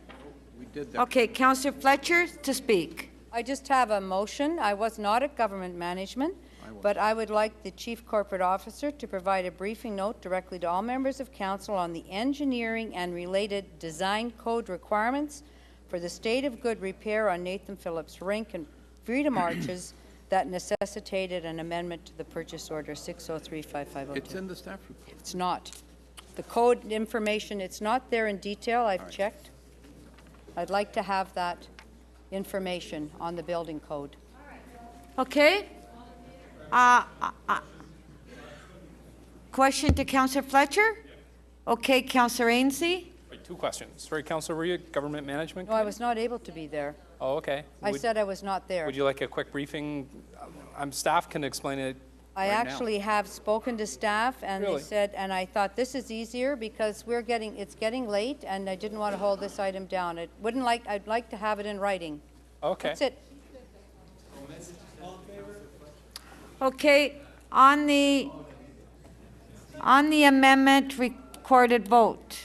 We did that. Okay, Councillor Fletcher to speak. I just have a motion. I was not at Government Management, but I would like the Chief Corporate Officer to provide a briefing note directly to all members of Council on the engineering and related design code requirements for the state of good repair on Nathan Phillips Rink and Freedom Arches that necessitated an amendment to the purchase order 603-5502. It's in the staff report. It's not. The code information, it's not there in detail. I've checked. I'd like to have that information on the building code. Okay. Question to Councillor Fletcher? Okay, Councillor Ainslie? Wait, two questions. Sorry, Councillor, were you at Government Management? No, I was not able to be there. Oh, okay. I said I was not there. Would you like a quick briefing? Staff can explain it. I actually have spoken to staff, and Really? they said, and I thought this is easier because it's getting late, and I didn't want to hold this item down. I'd like to have it in writing. Okay. That's it. Okay, on the amendment, recorded vote.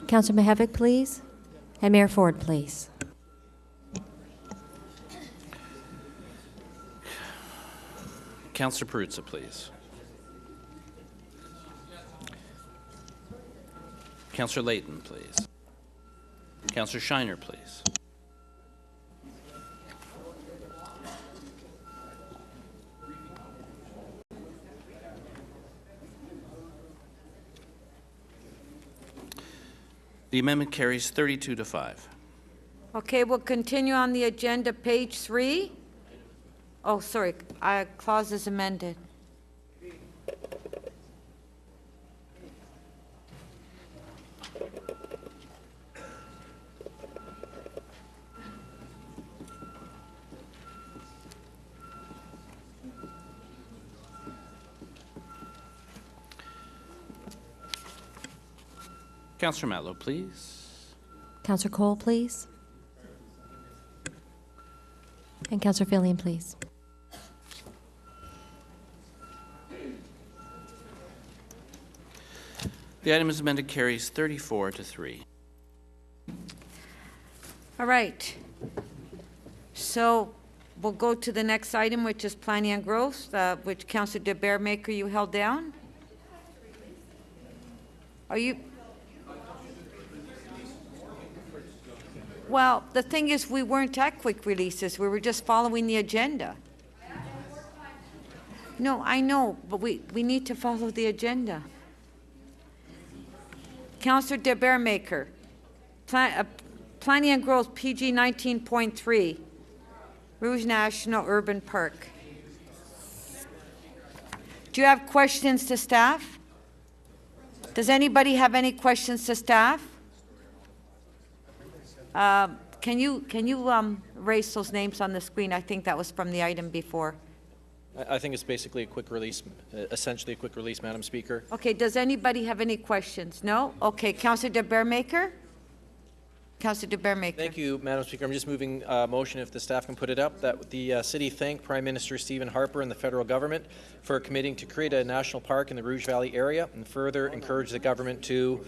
Councillor Mihevc, please. And Mayor Ford, please. Councillor Perruzza, please. Councillor Layton, please. Councillor Shiner, please. The amendment carries 32 to 5. Okay, we'll continue on the agenda, page 3. Oh, sorry, clause is amended. Councillor Matlow, please. Councillor Cole, please. And Councillor Fillion, please. The item is amended, carries 34 to 3. All right. So we'll go to the next item, which is planning and growth, which Councillor de Bearmaker, you held down. Are you? Well, the thing is, we weren't at quick releases. We were just following the agenda. No, I know, but we need to follow the Councillor de Bearmaker, Planning and Growth, PG 19.3, Rouge National Urban Park. Do you have questions to staff? Does anybody have any questions to staff? Can you erase those names on the screen? I think that was from the item before. I think it's basically a quick release, essentially a quick release, Madam Speaker. Okay, does anybody have any questions? No? Okay, Councillor de Bearmaker? Councillor de Bearmaker. Thank you, Madam Speaker. I'm just moving a motion, if the staff can put it up, that the city thank Prime Minister Stephen Harper and the federal government for committing to create a national park in the Rouge Valley area, and further encourage the government to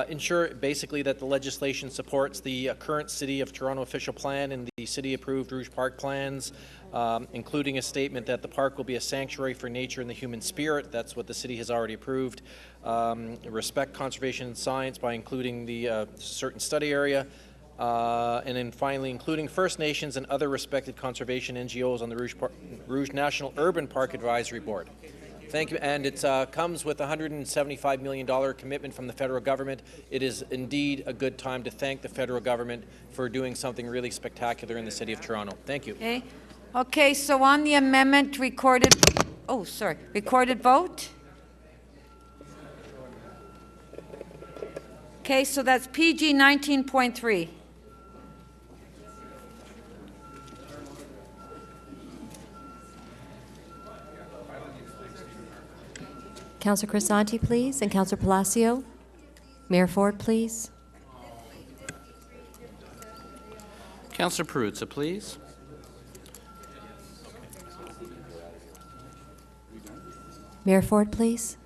ensure basically that the legislation supports the current City of Toronto official plan and the city-approved Rouge Park plans, including a statement that the park will be a sanctuary for nature and the human spirit. That's what the city has already approved. Respect conservation and science by including the certain study area. And then finally, including First Nations and other respected conservation NGOs on the Rouge National Urban Park Advisory Board. Thank you, and it comes with a $175 million commitment from the federal government. It is indeed a good time to thank the federal government for doing something really spectacular in the City of Toronto. Thank you. Okay, so on the amendment, recorded vote? Okay, so that's PG 19.3. Councillor Crisanti, please, and Councillor Palacio. Mayor Ford, please. Councillor Perruzza, please. Mayor Ford, please.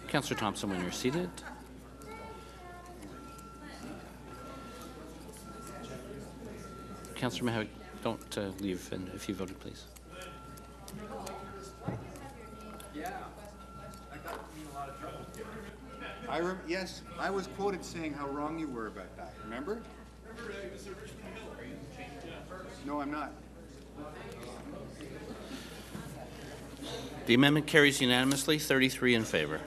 Councillor Thompson, when you're seated. Councillor Mahout, don't leave if you voted, please. Yeah, I got me in a lot of trouble. Yes, I was quoted saying how wrong you were about that. Remember? No, I'm not. The amendment carries unanimously, 33 in favor.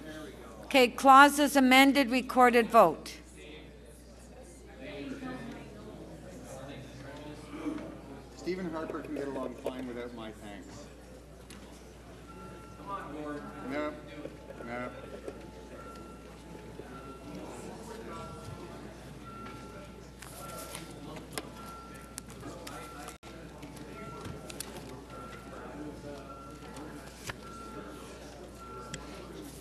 Okay, clauses amended, recorded vote. Stephen Harper can get along fine without my thanks. Come on, Gord. No.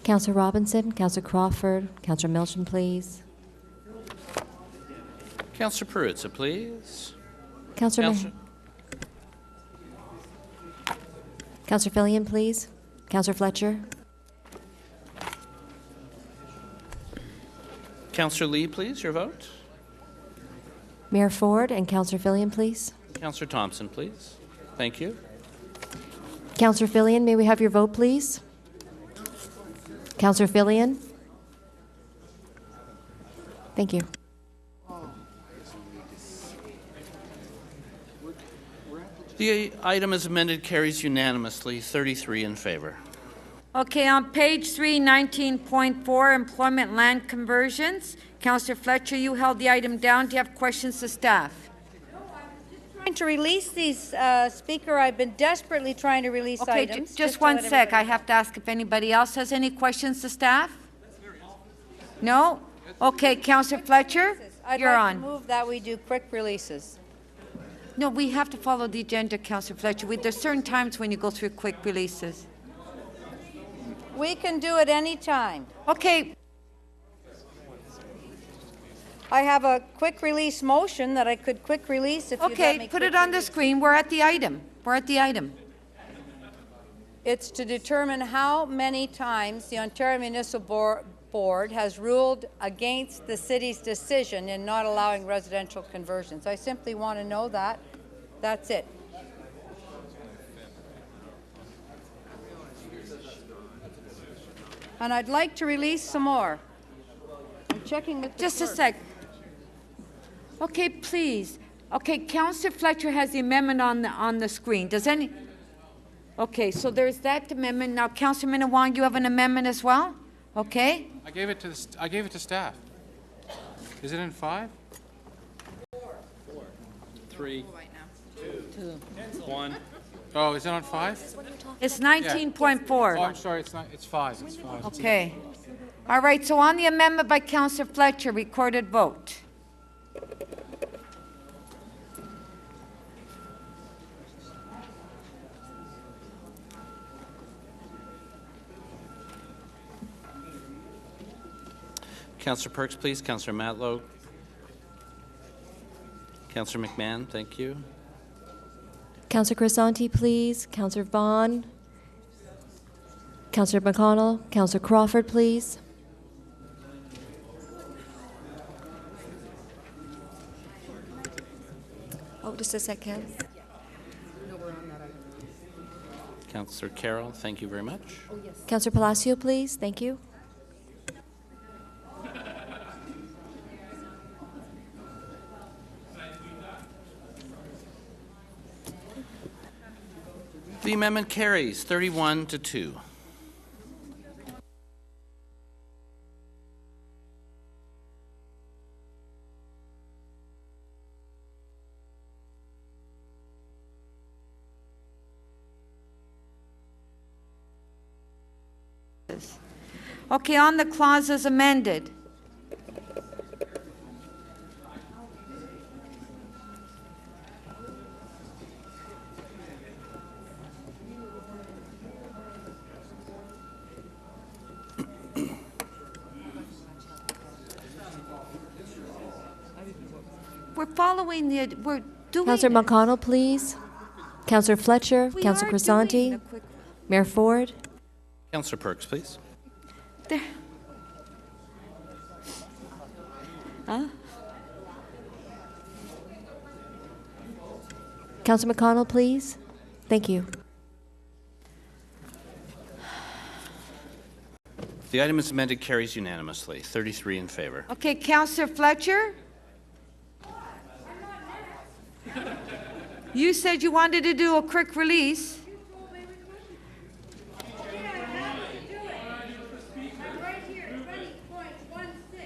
Councillor Robinson, Councillor Crawford, Councillor Milchin, please. Councillor Perruzza, please. Councillor Fillion, please. Councillor Fletcher. Councillor Lee, please, your vote. Mayor Ford and Councillor Fillion, please. Councillor Thompson, please. Thank you. Councillor Fillion, may we have your vote, please? Councillor Fillion. Thank you. The item as amended carries unanimously, 33 in favor. Okay, on page 3, 19.4, employment land conversions. Councillor Fletcher, you held the item down. Do you have questions to staff? Trying to release these, Speaker. I've been desperately trying to release Okay, items. just to one let sec. I everybody- have to ask if anybody else has any questions to staff? No? Okay, Councillor Fletcher, you're I'd like on. to move that we do quick releases. No, we have to follow the agenda, Councillor Fletcher. There's certain times when you go through quick releases. We can do it any time. Okay. I have a quick release motion that I could quick release if you'd let me Okay, put quick it on the release. screen. We're at the item. We're at the item. It's to determine how many times the Ontario Municipal Board has ruled against the city's decision in not allowing residential conversions. I simply want to know that. That's it. And I'd like to release some more. I'm checking with the Just a clerk. sec. Okay, please. Okay, Councillor Fletcher has the amendment on the screen. Does any? Okay, so there's that amendment. Now, Councillor Minawong, you have an amendment as well? Okay. I gave it to staff. Is it in 5? 3. 2. 1. Oh, is it on 5? It's 19.4. Oh, I'm sorry, it's not. It's 5. It's 5. Okay. All right, so on the amendment by Councillor Fletcher, recorded vote. Councillor Perks, please. Councillor Matlow. Councillor McMahon, thank you. Councillor Crisanti, please. Councillor Vaughn. Councillor McConnell. Councillor Crawford, please. Oh, just a second. Councillor Carroll, thank you very much. Councillor Palacio, please. Thank you. The amendment carries 31 to 2. Okay, on the clause as amended. We're following we're doing Councillor it. McConnell, please. Councillor Fletcher. We Councillor are doing Crisanti. the quick- Mayor Ford. Councillor Perks, please. There. Huh? Councillor McConnell, please. Thank you. The item as amended carries unanimously, 33 in favor. Okay, Councillor Fletcher? You said you wanted to do a quick release.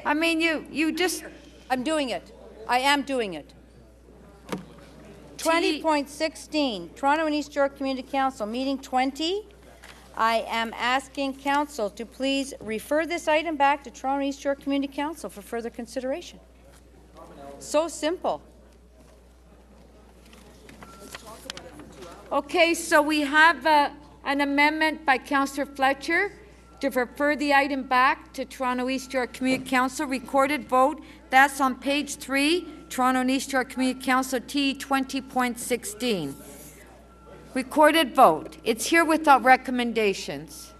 I mean, you just... I'm doing it. I am doing it. 20.16, Toronto and East York Community Council, meeting 20. I am asking council to please refer this item back to Toronto and East York Community Council for further consideration. So simple. Okay, so we have an amendment by Councillor Fletcher to refer the item back to Toronto East York Community Council. Recorded vote. That's on page 3, Toronto and East York Community Council T 20.16. Recorded vote. It's here without recommendations.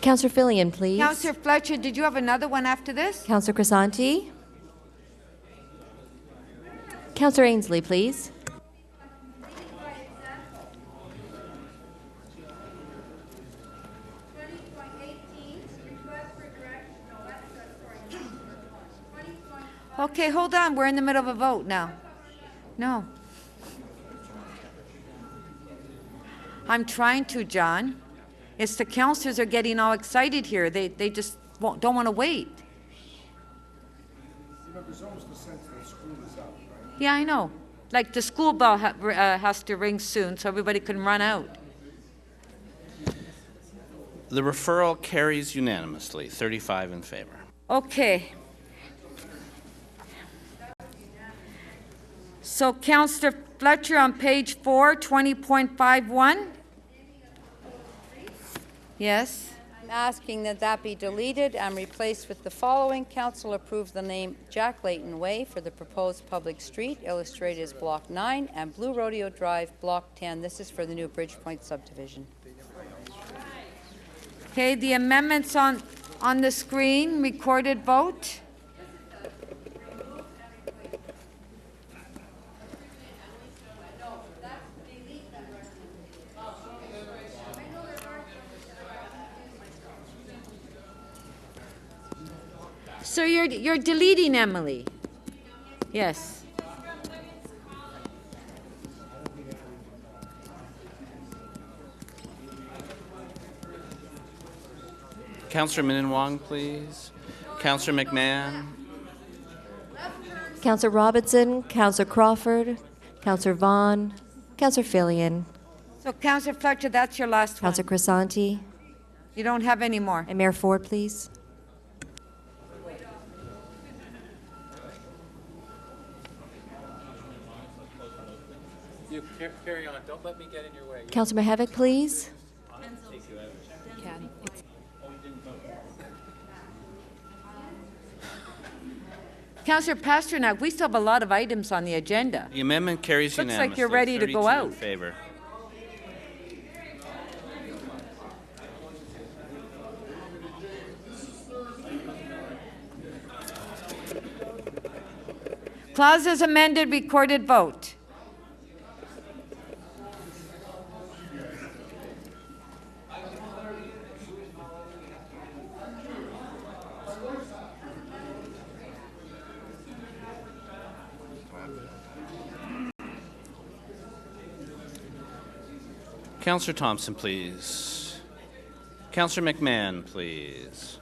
Councillor Fillion, please. Councillor Fletcher, did you have another one after this? Councillor Crisanti. Councillor Ainsley, please. Okay, hold on. We're in the middle of a vote now. No. I'm trying to, John. It's the councillors are getting all excited here. They just don't want to wait. You know, there's almost a sense that school is out, right? Yeah, I know. Like the school bell has to ring soon so everybody can run out. The referral carries unanimously, 35 in favor. Okay. So Councillor Fletcher on page 4, 20.51. Yes. I'm asking that that be deleted and replaced with the following. Council approve the name Jack Layton Way for the proposed public street, illustrated as Block 9, and Blue Rodeo Drive, Block 10. This is for the new Bridgepoint subdivision. Okay, the amendments on the screen, recorded vote. So you're deleting Emily? Yes. Councillor Minnan-Wong, please. Councillor McMahon. Councillor Robinson, Councillor Crawford, Councillor Vaughn, Councillor Fillion. So Councillor Fletcher, that's your last one. Councillor Crisanti. You don't have any more. And Mayor Ford, please. You carry on. Don't let me get in your way. Councillor Mihevc, please. Councillor Pasternak, we still have a lot of items on the agenda. The amendment carries Looks unanimously. like you're ready to go 32 out. in favor. Clause as amended, recorded vote. Councillor Thompson, please. Councillor McMahon, please.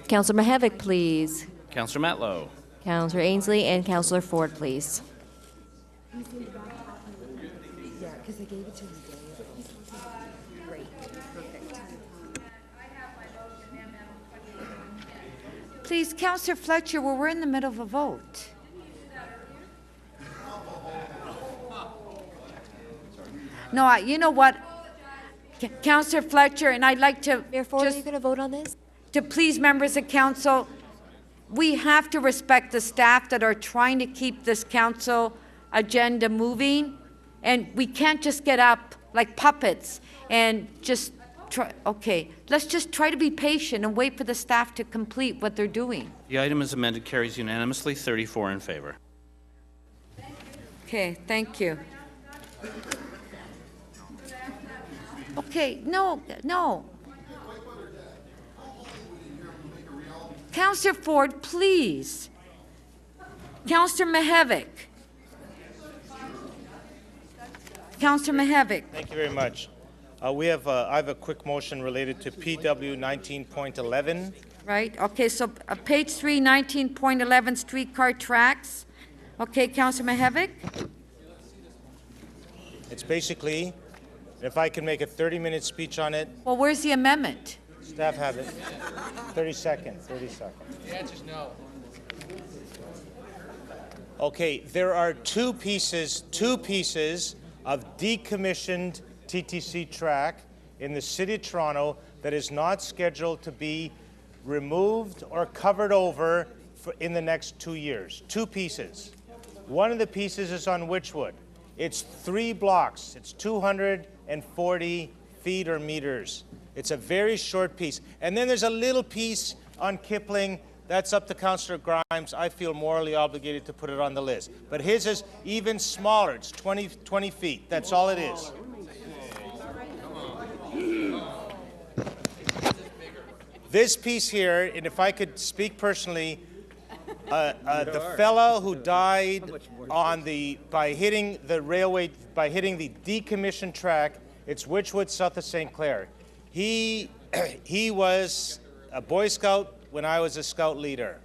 Councillor Mihevc, please. Councillor Matlow. Councillor Ainsley and Councillor Ford, please. Yeah, because they gave it to me. Great, perfect. Please, Councillor Fletcher, we're in the middle of a vote. No, you know what? Councillor Fletcher, and I'd like to Mayor Ford, are you going to vote on this? To please members of council, we have to respect the staff that are trying to keep this council agenda moving, and we can't just get up like puppets and just try. Okay, let's just try to be patient and wait for the staff to complete what they're doing. The item as amended carries unanimously, 34 in favor. Okay, thank you. Okay, no. Councillor Ford, please. Councillor Mihevc. Councillor Mihevc. Thank you very much. I have a quick motion related to PW 19.11. Right, okay, so page 3, 19.11 streetcar tracks. Okay, Councillor Mihevc. It's basically, if I can make a 30-minute speech on it. Well, where's the amendment? Staff have it. 30 seconds. The answer's no. Okay, there are two pieces of decommissioned TTC track in the City of Toronto that is not scheduled to be removed or covered over in the next 2 years. Two pieces. One of the pieces is on Witchwood. It's 3 blocks. It's 240 feet or meters. It's a very short piece. And then there's a little piece on Kipling. That's up to Councillor Grimes. I feel morally obligated to put it on the list. But his is even smaller. It's 20 feet. That's all it is. This piece here, and if I could speak personally, the fellow who died by hitting the decommissioned track, it's Wychwood south of St. Clair. He was a Boy Scout when I was a Scout leader.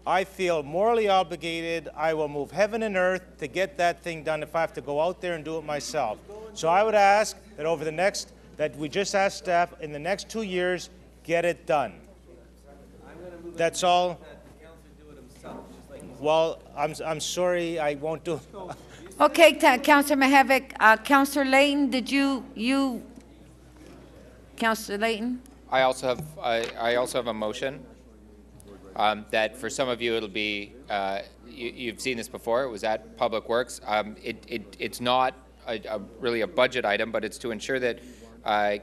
I feel morally obligated. I will move heaven and earth to get that thing done if I have to go out there and do it myself. So I would ask that that we just ask staff in the next 2 years, get it done. That's all. Well, I'm sorry, I won't do it. Okay, Councillor Mihevc. Councillor Layton, did you, Councillor Layton? I also have a motion that for some of you it'll be, you've seen this before, it was at Public Works. It's not really a budget item, but it's to ensure that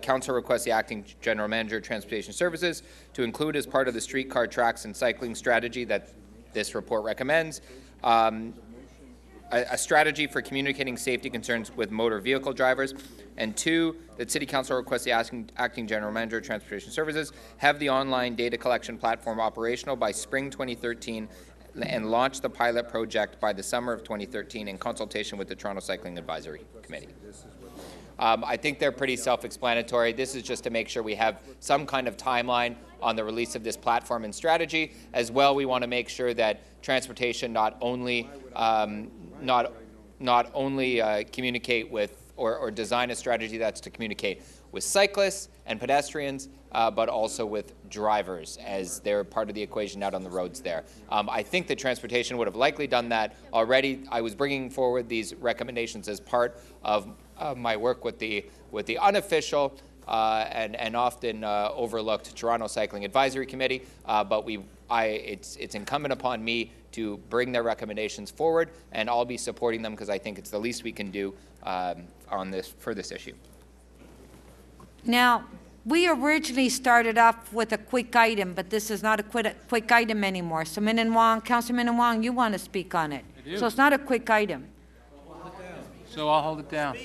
Council requests the Acting General Manager of Transportation Services to include as part of the streetcar tracks and cycling strategy that this report recommends, a strategy for communicating safety concerns with motor vehicle drivers, and 2, that City Council requests the Acting General Manager of Transportation Services have the online data collection platform operational by spring 2013 and launch the pilot project by the summer of 2013 in consultation with the Toronto Cycling Advisory Committee. I think they're pretty self-explanatory. This is just to make sure we have some kind of timeline on the release of this platform and strategy. As well, we want to make sure that transportation not only communicate with or design a strategy that's to communicate with cyclists and pedestrians, but also with drivers, as they're part of the equation out on the roads there. I think that transportation would have likely done that already. I was bringing forward these recommendations as part of my work with the unofficial and often overlooked Toronto Cycling Advisory Committee, but it's incumbent upon me to bring their recommendations forward, and I'll be supporting them because I think it's the least we can do for this issue. Now, we originally started off with a quick item, but this is not a quick item anymore. So Councilor Minnan-Wong, you want to speak on it. I do. So it's not a quick item. So I'll hold it down.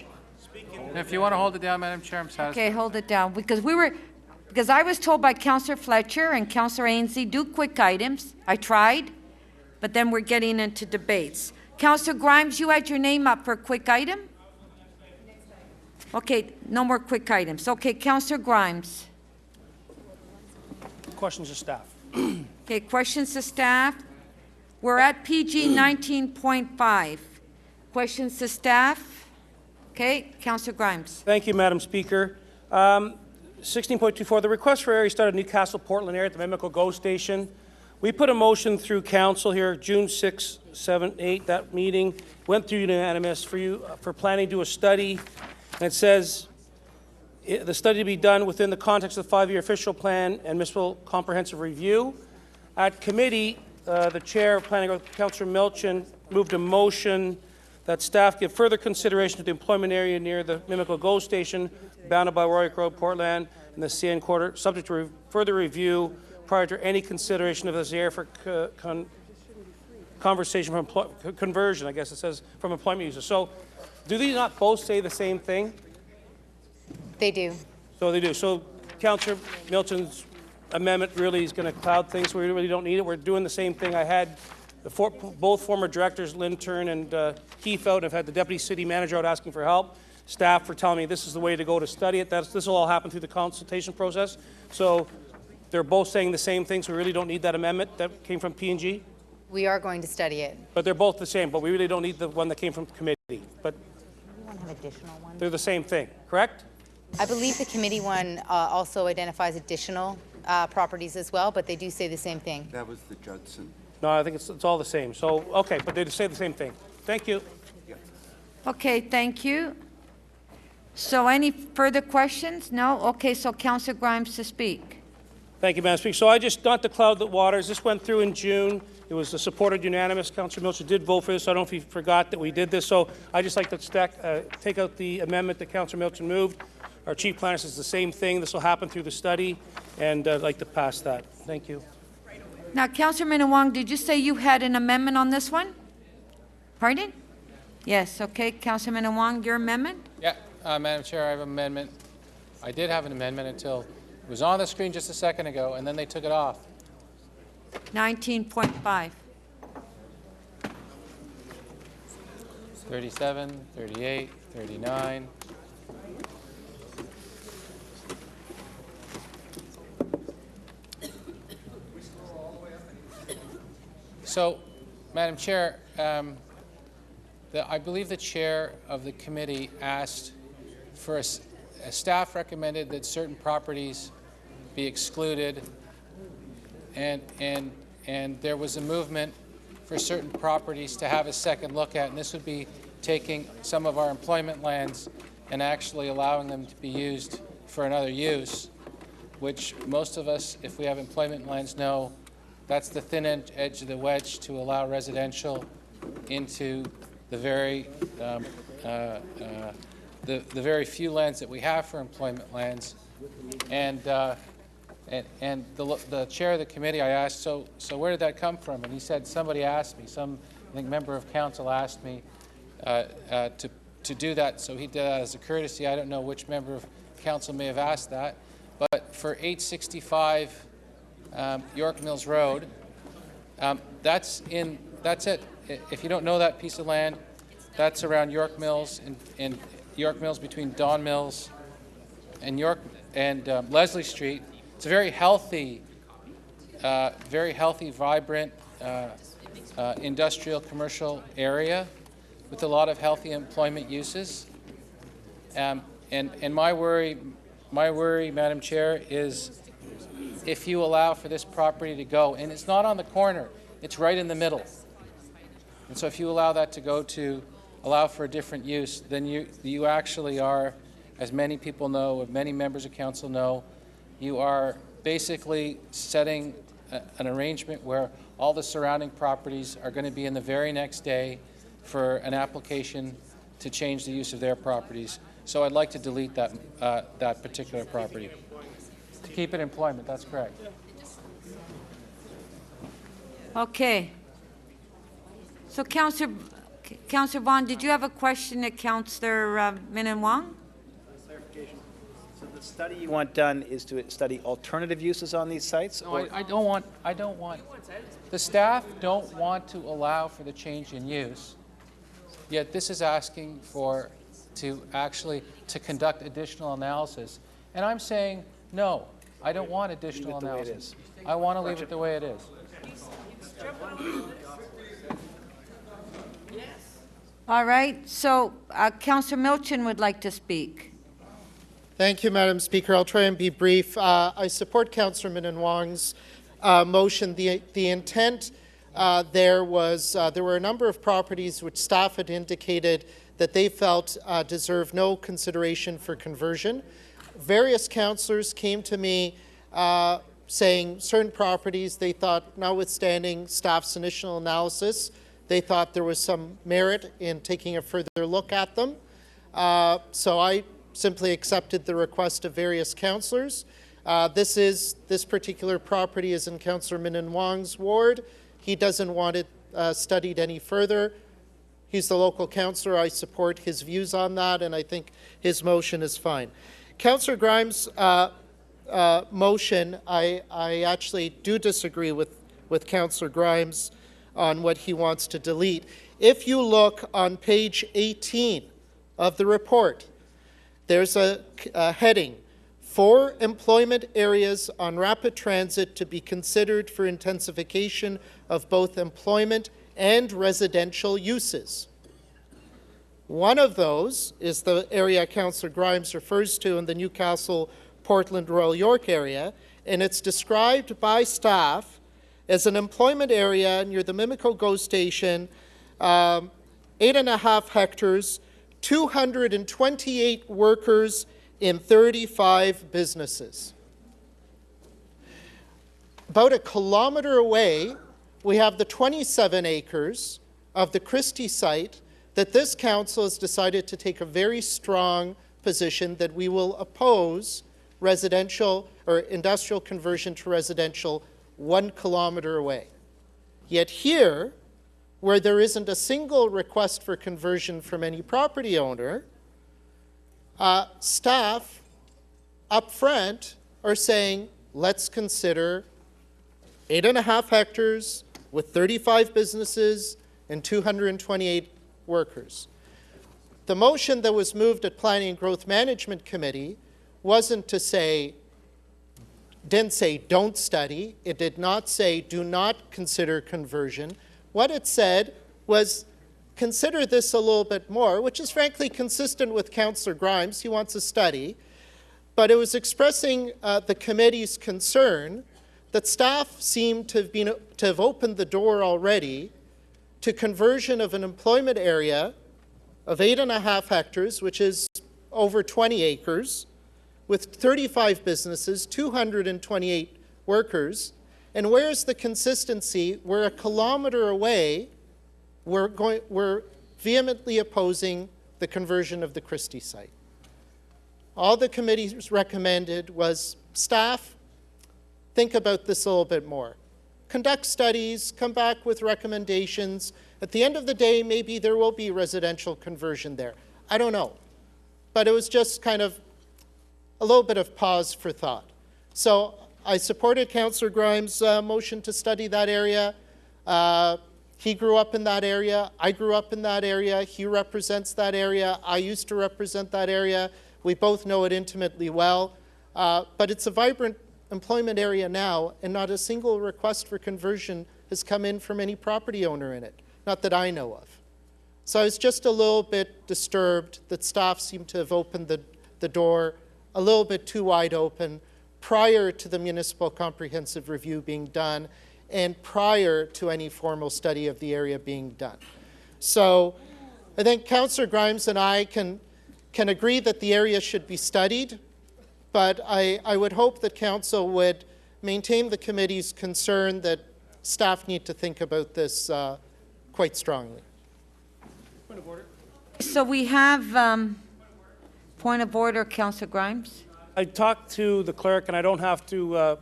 If you want to hold it down, Madam Chair, I'm satisfied. Okay, hold it down, because I was told by Councillor Fletcher and Councillor Ainslie, do quick items. I tried, but then we're getting into debates. Councillor Grimes, you had your name up for a quick item? Okay, no more quick items. Okay, Councillor Grimes. Questions of staff. Okay, questions to staff. We're at PG 19.5. Questions to staff. Okay, Councillor Grimes. Thank you, Madam Speaker. 16.24, the request for area study of Newcastle Portland area at the Mimico GO station. We put a motion through council here, June 6, 7, 8, that meeting. Went through unanimous for planning to do a study. And it says the study to be done within the context of the 5-year official plan and municipal comprehensive review. At committee, the chair of planning, Councillor Milchin, moved a motion that staff give further consideration to the employment area near the Mimico GO station, bounded by Warwick Road, Portland, and the CN Quarter, subject to further review prior to any consideration of this area for conversation from conversion, I guess it says, from employment users. So, do these not both say the same thing? They do. So they do. So, Councillor Milton's amendment really is going to cloud things. We really don't need it. We're doing the same thing. I had both former directors, Lynn Turn and Keith out. I've had the deputy city manager out asking for help. Staff for telling me this is the way to go to study it. This will all happen through the consultation process. So they're both saying the same thing, so we really don't need that amendment that came from P&G. We are going to study it. But they're both the same, but we really don't need the one that came from committee. But An additional one? they're the same thing, correct? I believe the committee one also identifies additional properties as well, but they do say the same thing. That was the Judson. No, I think it's all the same. So, okay, but they say the same thing. Thank you. Okay, thank you. So any further questions? No? Okay, so Councillor Grimes to speak. Thank you, Madam Speaker. So I just, not to cloud the waters, this went through in June. It was supported unanimous. Councillor Milchin did vote for this. I don't know if he forgot that we did this. So I just like to take out the amendment that Councillor Milchin moved. Our chief planner says the same thing. This will happen through the study, and I'd like to pass that. Thank you. Now, Councilor Wong, did you say you had an amendment on this one? Pardon? Yes, okay. Councilor Wong, your amendment? Yeah, Madam Chair, I have an amendment. I did have an amendment until it was on the screen just a second ago, and then they took it off. 19.5. 37, 38, 39. So, Madam Chair, I believe the chair of the committee asked for a staff recommended that certain properties be excluded, and there was a movement for certain properties to have a second look at, and this would be taking some of our employment lands and actually allowing them to be used for another use, which most of us, if we have employment lands, know that's the thin edge of the wedge to allow residential into the very the very few lands that we have for employment lands. And the chair of the committee, I asked, so where did that come from? And he said, somebody asked me, I think member of council asked me to do that. So he did that as a courtesy. I don't know which member of council may have asked that. But for 865 York Mills Road, that's it. If you don't know that piece of land, that's around York Mills and York Mills between Don Mills and Leslie Street. It's a very healthy, vibrant industrial commercial area with a lot of healthy employment uses. And my worry, Madam Chair, is if you allow for this property to go, and it's not on the corner, it's right in the middle. And so if you allow that to go to allow for a different use, then you actually are, as many people know, many members of council know, you are basically setting an arrangement where all the surrounding properties are going to be in the very next day for an application to change the use of their properties. So I'd like to delete that particular property. To keep it employment, that's correct. Okay. So Councillor Vaughn, did you have a question to Councillor Min Wong? Clarification. So the study you want done is to study alternative uses on these sites? No, I don't want. The staff don't want to allow for the change in use. Yet this is asking to conduct additional analysis. And I'm saying, no, I don't want additional analysis. I want to leave it the way it is. All right. So Councillor Milchin would like to speak. Thank you, Madam Speaker. I'll try and be brief. I support Councillor Min Wong's motion. The intent there were a number of properties which staff had indicated that they felt deserve no consideration for conversion. Various councillors came to me saying certain properties they thought, notwithstanding staff's initial analysis, they thought there was some merit in taking a further look at them. So I simply accepted the request of various councillors. This particular property is in Councillor Min Wong's ward. He doesn't want it studied any further. He's the local councillor. I support his views on that, and I think his motion is fine. Councillor Grimes' motion, I actually do disagree with Councillor Grimes on what he wants to delete. If you look on page 18 of the report, there's a heading, 4 employment areas on rapid transit to be considered for intensification of both employment and residential uses. One of those is the area Councillor Grimes refers to in the Newcastle, Portland, Royal York area, and it's described by staff as an employment area near the Mimico GO station, 8.5 hectares, 228 workers in 35 businesses. About a kilometer away, we have the 27 acres of the Christie site that this council has decided to take a very strong position that we will oppose residential or industrial conversion to residential 1 kilometer away. Yet here, where there isn't a single request for conversion from any property owner, staff up front are saying, let's consider 8.5 hectares with 35 businesses and 228 workers. The motion that was moved at Planning and Growth Management Committee wasn't to say, didn't say don't study. It did not say do not consider conversion. What it said was consider this a little bit more, which is frankly consistent with Councillor Grimes. He wants a study. But it was expressing the committee's concern that staff seemed to have opened the door already to conversion of an employment area of 8.5 hectares, which is over 20 acres, with 35 businesses, 228 workers. And where's the consistency? We're a kilometer away. We're vehemently opposing the conversion of the Christie site. All the committees recommended was staff, think about this a little bit more. Conduct studies, come back with recommendations. At the end of the day, maybe there will be residential conversion there. I don't know. But it was just kind of a little bit of pause for thought. So I supported Councillor Grimes' motion to study that area. He grew up in that area. I grew up in that area. He represents that area. I used to represent that area. We both know it intimately well. But it's a vibrant employment area now, and not a single request for conversion has come in from any property owner in it, not that I know of. So I was just a little bit disturbed that staff seemed to have opened the door a little bit too wide open prior to the municipal comprehensive review being done and prior to any formal study of the area being done. So I think Councillor Grimes and I can agree that the area should be studied, but I would hope that Council would maintain the committee's concern that staff need to think about this quite strongly. Point of order. So we have point of order, Councillor Grimes. I talked to the clerk, and I don't have to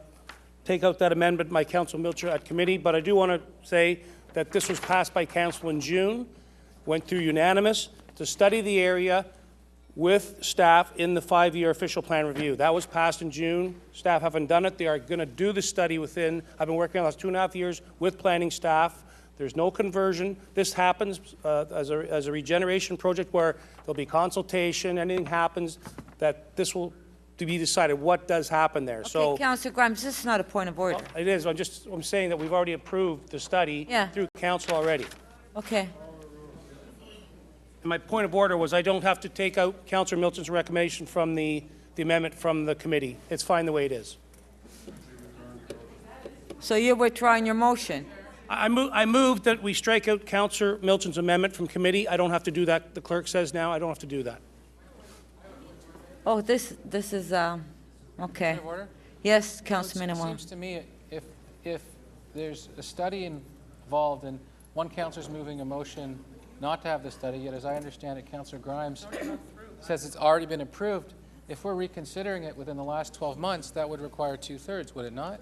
take out that amendment by Councillor Milcher at committee, but I do want to say that this was passed by Council in June, went through unanimous to study the area with staff in the 5-year official plan review. That was passed in June. Staff haven't done it. They are going to do the study within, I've been working on this 2.5 years with planning staff. There's no conversion. This happens as a regeneration project where there'll be consultation, anything happens, that this will to be decided what does happen there. Okay, so, Councillor Grimes, this is not a point of order. It is. I'm saying that we've already approved the study through council already. Okay. And my point of order was I don't have to take out Councillor Milton's recommendation from the amendment from the committee. It's fine the way it is. So you're withdrawing your motion? I moved that we strike out Councillor Milton's amendment from committee. I don't have to do that. The clerk says now I don't have to do that. Oh, this is, okay. Point of order? Yes, Councilman It Awang. seems to me if there's a study involved and one councillor's moving a motion not to have the study, yet as I understand it, Councillor Grimes says it's already been approved. If we're reconsidering it within the last 12 months, that would require 2/3, would it not?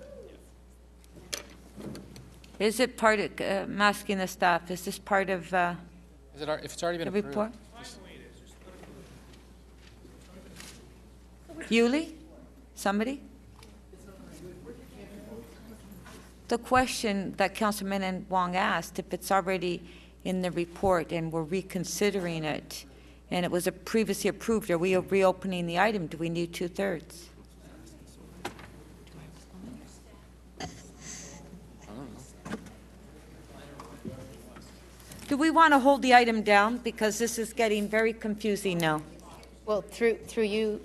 Is it part of, I'm asking the staff, is this part of If it's already been the approved. report? Yuli? Somebody? The question that Councilman Wong asked, if it's already in the report and we're reconsidering it, and it was previously approved, are we reopening the item? Do we need 2/3? Do we want to hold the item down? Because this is getting very confusing now. Well, through you,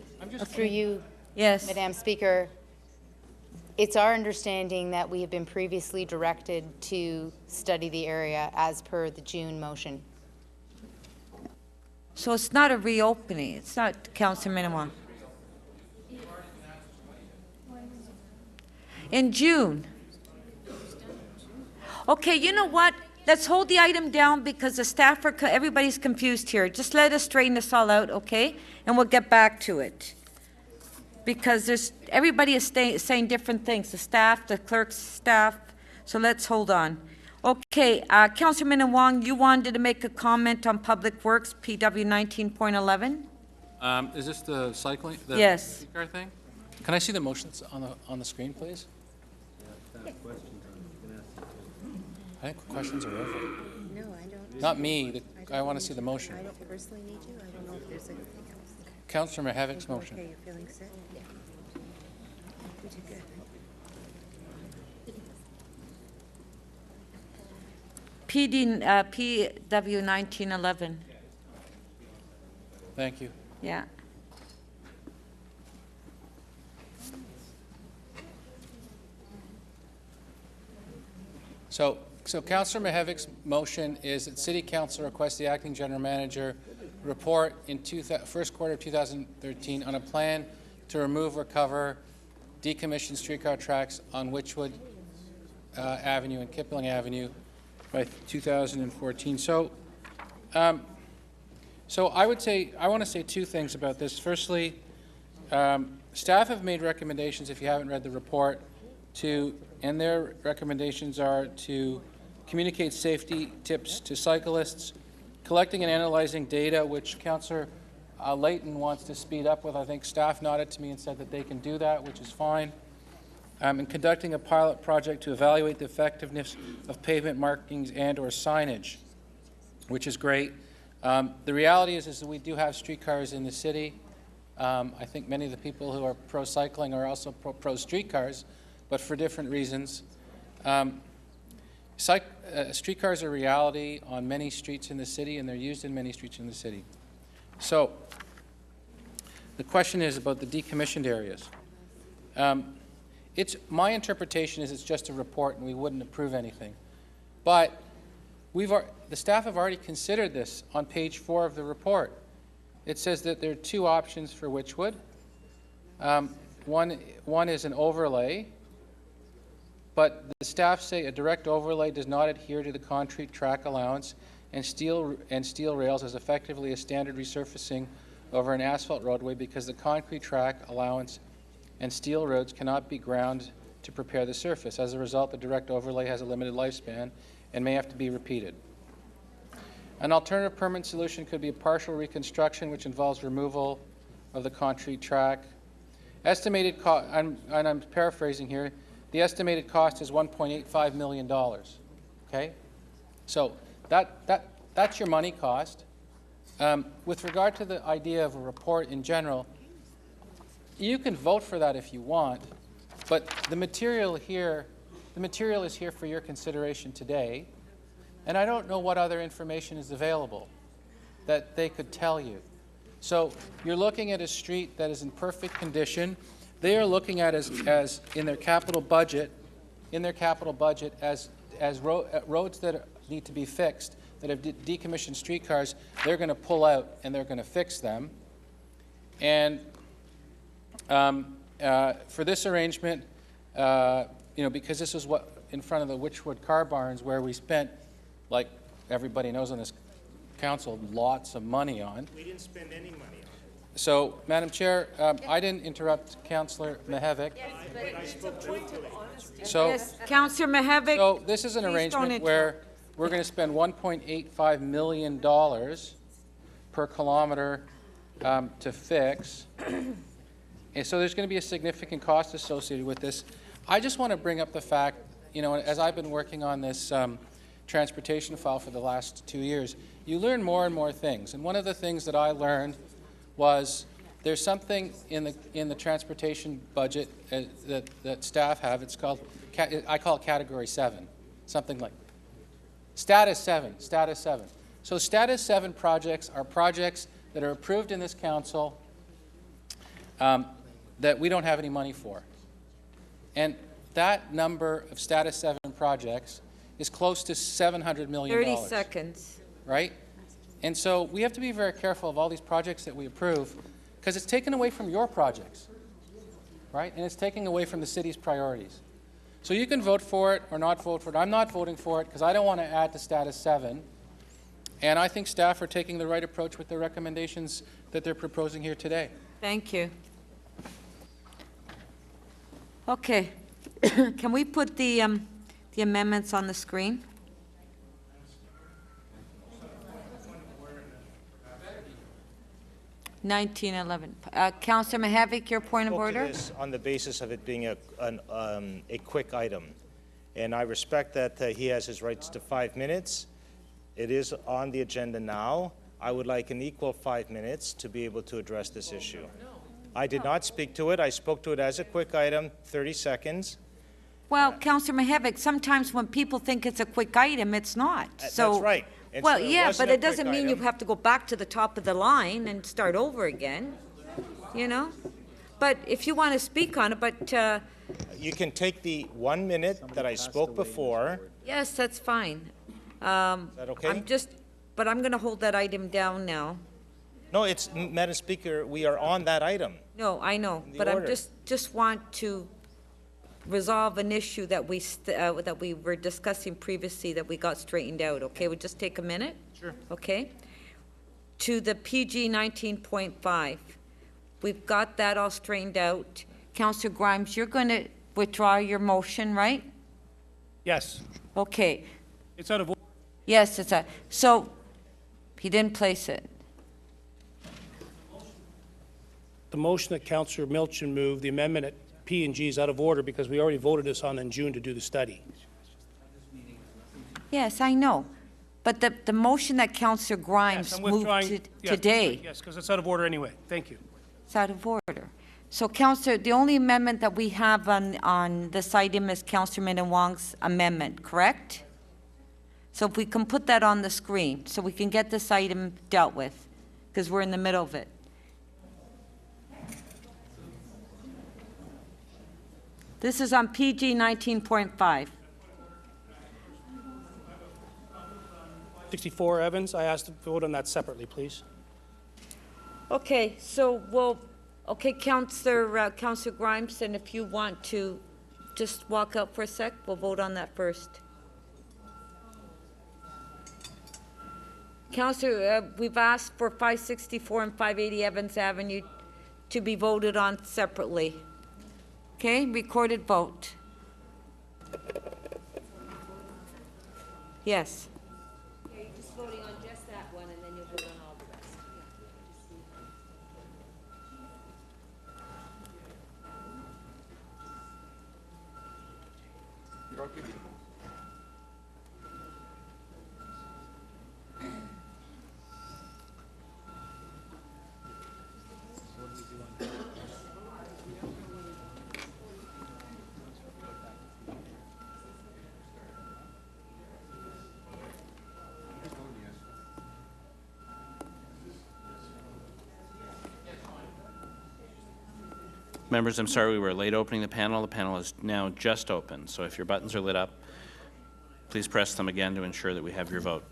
yes, Madam Speaker, it's our understanding that we have been previously directed to study the area as per the June motion. So it's not a reopening. It's not, Councilman Wong. In June. Okay, you know what? let's hold the item down because the staff are, everybody's confused here. Just let us straighten this all out, okay? And we'll get back to it. Because everybody is saying different things, the staff, the clerk's staff, so let's hold on. Okay, Councilman Wong, you wanted to make a comment on Public Works, PW 19.11? Is this the cycling? The Yes. streetcar thing? Can I see the motions on the screen, please? I think questions are over. No, I don't. Not me. I want to see the motion. I don't personally need you. I don't know if there's anything else. Councillor Mahavic's motion. Okay, you're feeling sick? Yeah. You did good. PW 1911. Thank you. Yeah. So Councillor Mahavic's motion is that City Council requests the Acting General Manager report in first quarter of 2013 on a plan to remove or cover decommissioned streetcar tracks on Witchwood Avenue and Kipling Avenue by 2014. So I want to say two things about this. Firstly, staff have made recommendations, if you haven't read the report, and their recommendations are to communicate safety tips to cyclists, collecting and analyzing data, which Councillor Layton wants to speed up with. I think staff nodded to me and said that they can do that, which is fine. And conducting a pilot project to evaluate the effectiveness of pavement markings and or signage, which is great. The reality is that we do have streetcars in the city. I think many of the people who are pro-cycling are also pro-streetcars, but for different reasons. Streetcars are a reality on many streets in the city, and they're used in many streets in the city. So the question is about the decommissioned areas. My interpretation is it's just a report and we wouldn't approve anything. But the staff have already considered this on page 4 of the report. It says that there are two options for Witchwood. One is an overlay, but the staff say a direct overlay does not adhere to the concrete track allowance and steel rails as effectively as standard resurfacing over an asphalt roadway because the concrete track allowance and steel roads cannot be ground to prepare the surface. As a result, the direct overlay has a limited lifespan and may have to be repeated. An alternative permanent solution could be a partial reconstruction, which involves removal of the concrete track. Estimated cost, and I'm paraphrasing here, the estimated cost is $1.85 million. Okay? So that's your money cost. With regard to the idea of a report in general, you can vote for that if you want, but the material is here for your consideration today, and I don't know what other information is available that they could tell you. So you're looking at a street that is in perfect condition. They are looking at as in their capital budget, as roads that need to be fixed, that have decommissioned streetcars, they're going to pull out and they're going to fix them. And for this arrangement, because this was what in front of the Witchwood car barns where we spent, like everybody knows on this council, lots of money on. We didn't spend any money on it. So, Madam Chair, I didn't interrupt Councillor Mahavik. So, Yes, Councillor Mahavik. So this is an please arrangement don't where we're going to spend $1.85 million per kilometer to fix. And so there's going to be a significant cost associated with this. I just want to bring up the fact, as I've been working on this transportation file for the last 2 years, you learn more and more things. And one of the things that I learned was there's something in the transportation budget that staff have. It's called, I call it Category 7, something like Status 7. So Status 7 projects are projects that are approved in this council that we don't have any money for. And that number of Status 7 projects is close to $700 million. 30 seconds. Right? And so we have to be very careful of all these projects that we approve because it's taken away from your projects, right? And it's taking away from the city's priorities. So you can vote for it or not vote for it. I'm not voting for it because I don't want to add to status 7. And I think staff are taking the right approach with the recommendations that they're proposing here today. Thank you. Okay. Can we put the amendments on the screen? $19.11. Councillor Mihevc, your point of Spoke to order? this on the basis of it being a quick item. And I respect that he has his rights to 5 minutes. It is on the agenda now. I would like an equal 5 minutes to be able to address this issue. I did not speak to it. I spoke to it as a quick item, 30 seconds. Well, Councillor Mihevc, sometimes when people think it's a quick item, it's not. So, That's right. And well, so it yeah, wasn't but a it doesn't quick mean you item. have to go back to the top of the line and start over again, you know? But if you want to speak on it, but, You can take the 1 minute that I spoke before. yes, that's fine. Is that okay? But I'm going to hold that item down now. No, it's, Madam Speaker, we are on that item. No, I know, The but I order. just want to resolve an issue that we were discussing previously that we got straightened out, okay? We'll just take a minute? Sure. Okay? To the PG 19.5. We've got that all straightened out. Councillor Grimes, you're going to withdraw your motion, right? Yes. Okay. It's out of order. Yes, so he didn't place it. The motion that Councillor Milchin moved, the amendment at P and G is out of order because we already voted this on in June to do the study. Yes, I know. But the motion that Councillor Grimes Yes, I'm moved withdrawing. today, Yes, because it's out of order anyway. Thank you. it's out of order. So Councillor, the only amendment that we have on this item is Councillor Minnan-Wong's amendment, correct? So if we can put that on the screen, so we can get this item dealt with, because we're in the middle of it. This is on PG 19.5. 64 Evans, I asked to vote on that separately, please. Okay, so Councillor Grimes, and if you want to just walk out for a sec, we'll vote on that first. Councillor, we've asked for 564 and 580 Evans Avenue to be voted on separately. Okay, recorded vote. Yes. You're just voting on just that one, and then you'll vote on all the rest. Members, I'm sorry we were late opening the panel. The panel is now just open, so if your buttons are lit up, please press them again to ensure that we have your vote.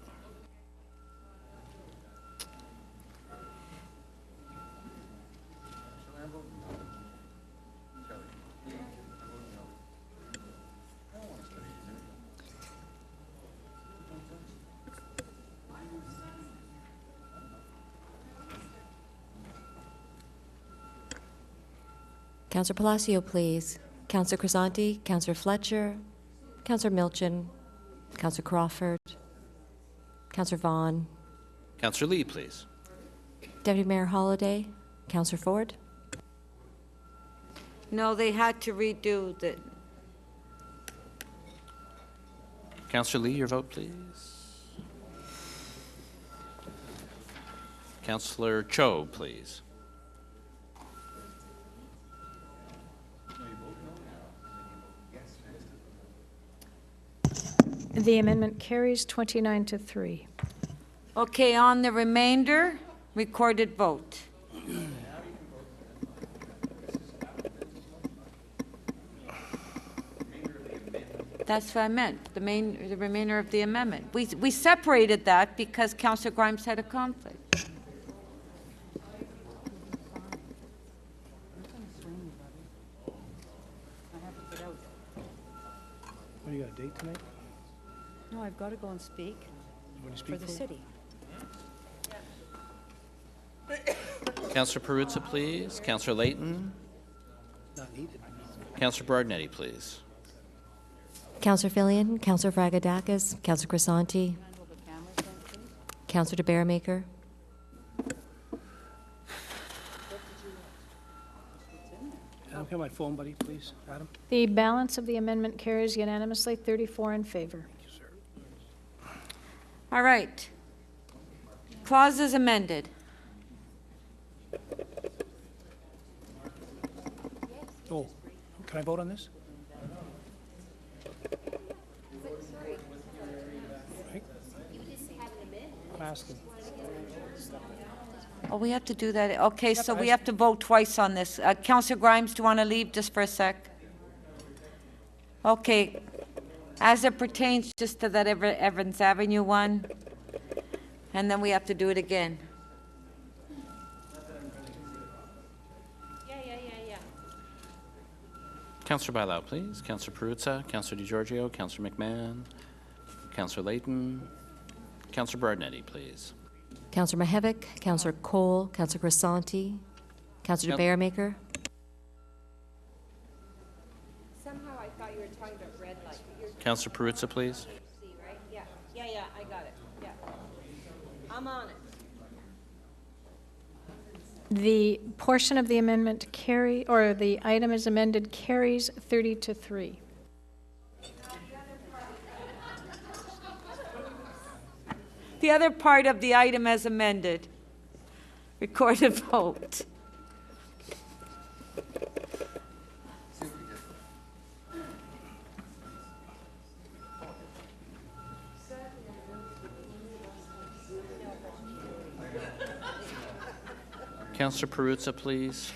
Councillor Palacio, please. Councillor Crisanti, Councillor Fletcher, Councillor Milchin, Councillor Crawford, Councillor Vaughan, Councillor Lee, please. Deputy Mayor Holliday, Councillor Ford. No, they had to redo the, Councillor Lee, your vote, please. Councillor Cho, please. The amendment carries 29-3. okay, on the remainder, recorded vote. That's what I meant, the remainder of the amendment. We separated that because Councillor Grimes had a conflict. you got a date tonight? No, I've got to go and speak Want to for speak the for it? city. Councillor Perruzza, please. Councillor Layton. Not needed. Councillor Berardinetti, please. Councillor Filion, Councillor Fragadakis, Councillor Crisanti, Councillor de Barrowmaker, Adam, can I have my phone, buddy, please? Adam? The balance of the amendment carries unanimously, 34 in favor. All right. Clause is amended. Oh, can I vote on this? Right? I'm asking. Oh, we have to do that. Okay, so we have to vote twice on this. Councillor Grimes, do you want to leave just for a sec? Okay. As it pertains just to that Evans Avenue one, and then we have to do it again. Councillor Bailão, please. Councillor Perruzza, Councillor DiGiorgio, Councillor McMahon, Councillor Layton, Councillor Berardinetti, please. Councillor Mihevc, Councillor Cole, Councillor Crisanti, Councillor de Barrowmaker, Somehow I thought you were talking about red light. Councillor Perruzza, please. Right? Yeah, I got it. Yeah. I'm on it. The portion of the amendment or the item as amended carries 30-3. The other part of the item as amended. Recorded vote. Councillor Perruzza, please.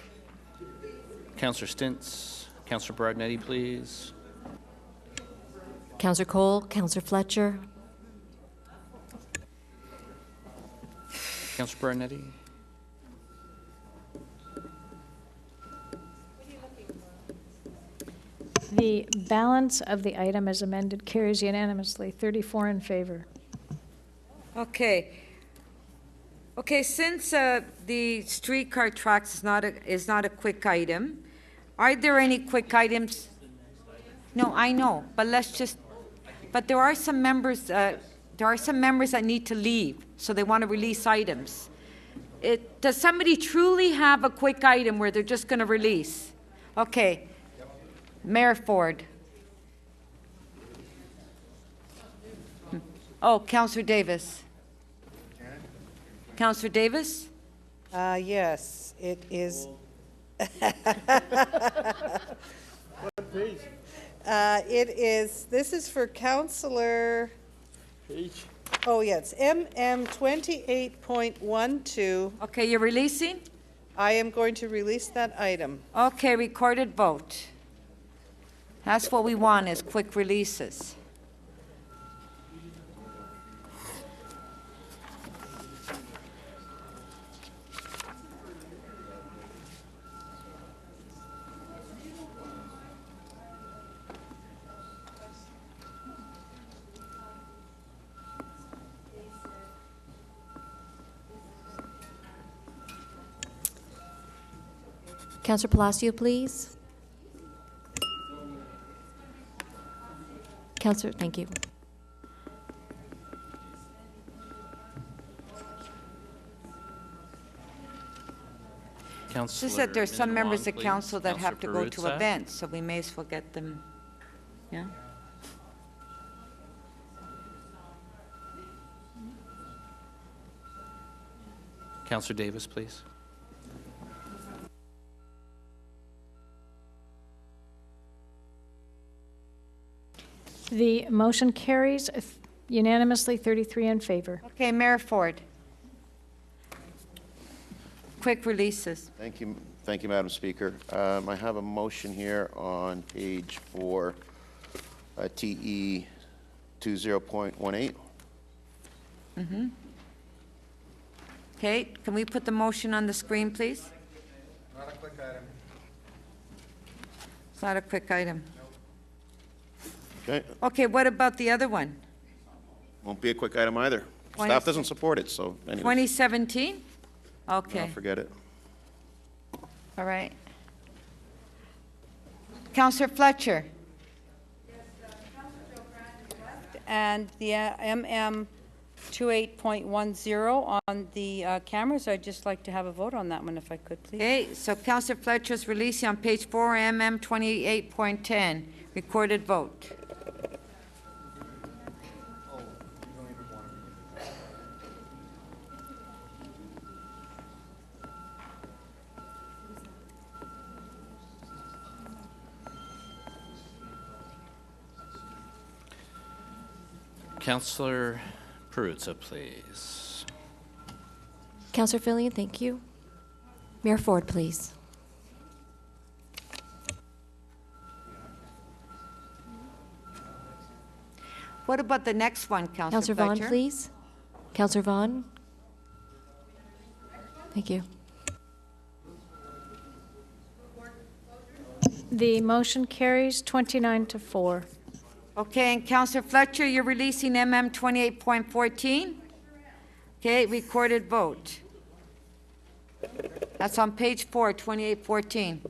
Councillor Stintz, Councillor Berardinetti, please. Councillor Cole, Councillor Fletcher, Councillor Berardinetti. The balance of the item as amended carries unanimously, 34 in favor. Okay. Okay, since the streetcar tracks is not a quick item, are there any quick items? No, I know, but but there are some members, that need to leave, so they want to release items. Does somebody truly have a quick item where they're just going to release? Okay. Mayor Ford. Oh, Councillor Davis. Councillor Davis? Yes, it is. This is for Councillor. Oh, yes, MM 28.12. Okay, you're releasing? I am going to release that item. Okay, recorded vote. That's what we want, is quick releases. Councillor Palacio, please. Councillor, thank you. It's just that there's some members of council that have to go to Perruzza. events, so we may as well get them, yeah? Councillor Davis, please. The motion carries unanimously, 33 in favor. Okay, Mayor Ford. Quick releases. Thank you, Madam Speaker. I have a motion here on page 4, TE 20.18. Mm-hmm. Okay, can we put the motion on the screen, please? Not a quick item. It's not a quick item. Okay, Okay, what about the other one? won't be a quick item either. Staff doesn't support it, so anyways. 2017? No, Okay, forget it. all right. Counselor Fletcher? And the MM 28.10 on the cameras, I'd just like to have a vote on that one, if I could, please. Okay, so Counselor Fletcher's releasing on page 4, MM 28.10, recorded vote. Councillor Perruzza, please. Councillor Fillion, thank you. Mayor Ford, please. What about the next one, Counselor Councillor Vaughn, Fletcher? please. Councillor Vaughn. Thank you. The motion carries 29-4. Okay, and Counselor Fletcher, you're releasing MM 28.14? Okay, recorded vote. That's on page 4, 2814.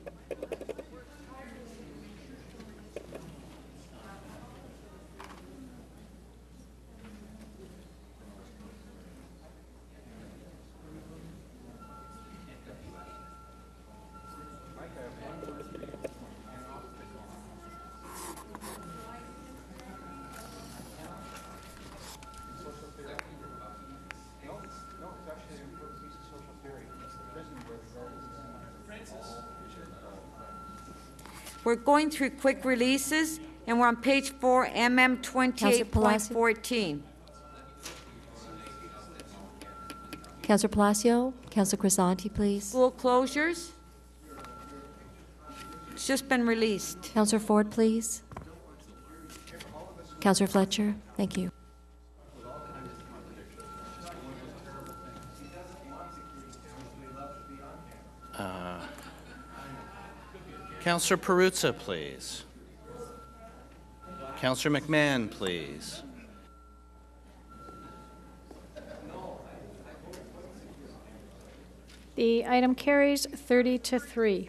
We're going through quick releases, and we're on page 4, MM 28.14. Councillor Palacio. Councillor Crisanti, please. School closures. It's just been released. Councillor Ford, please. Councillor Fletcher, thank you. Councillor Perruzza, please. Councillor McMahon, please. The item carries 30-3.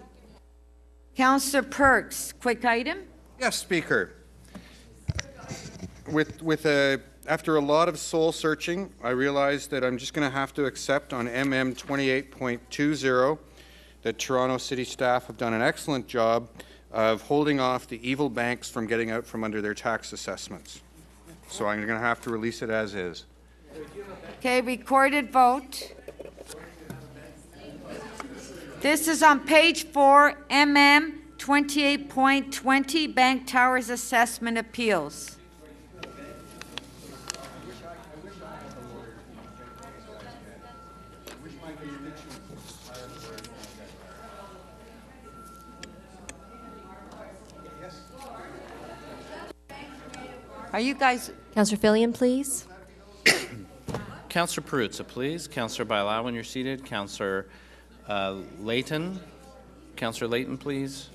Councillor Perks, quick item. Yes, Speaker. After a lot of soul searching, I realized that I'm just going to have to accept on MM 28.20 that Toronto City staff have done an excellent job of holding off the evil banks from getting out from under their tax assessments. So I'm going to have to release it as is. Okay, recorded vote. This is on page 4, MM 28.20, Bank Towers Assessment Appeals. Are you guys... Councillor Fillion, please. Councillor Perruzza, please. Councillor Bailao, when you're seated. Councillor Layton. Councillor Layton, please.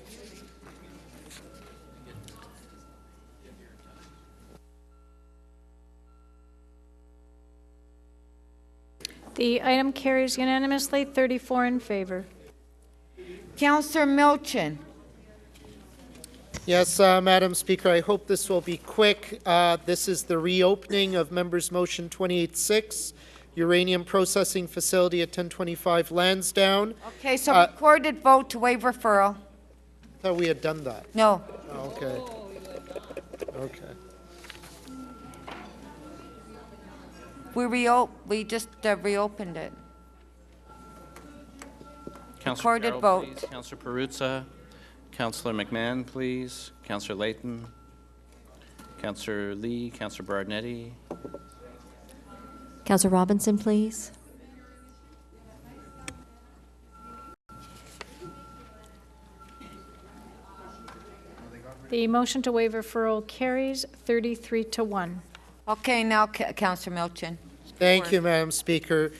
The item carries unanimously, 34 in favor. Councillor Milchin. Yes, Madam Speaker, I hope this will be quick. This is the reopening of Members' Motion 28-6, Uranium Processing Facility at 1025 Lansdowne. Okay, so recorded vote to waive referral. I thought we had done that. No. Oh, okay. Okay. We just reopened it. Councillor Recorded Carroll, vote. please. Councillor Perruzza. Councillor McMahon, please. Councillor Layton. Councillor Lee. Councillor Bardnetti. Councillor Robinson, please. The motion to waive referral carries 33-1. Okay, now Councillor Milchin. Thank you, Madam Speaker.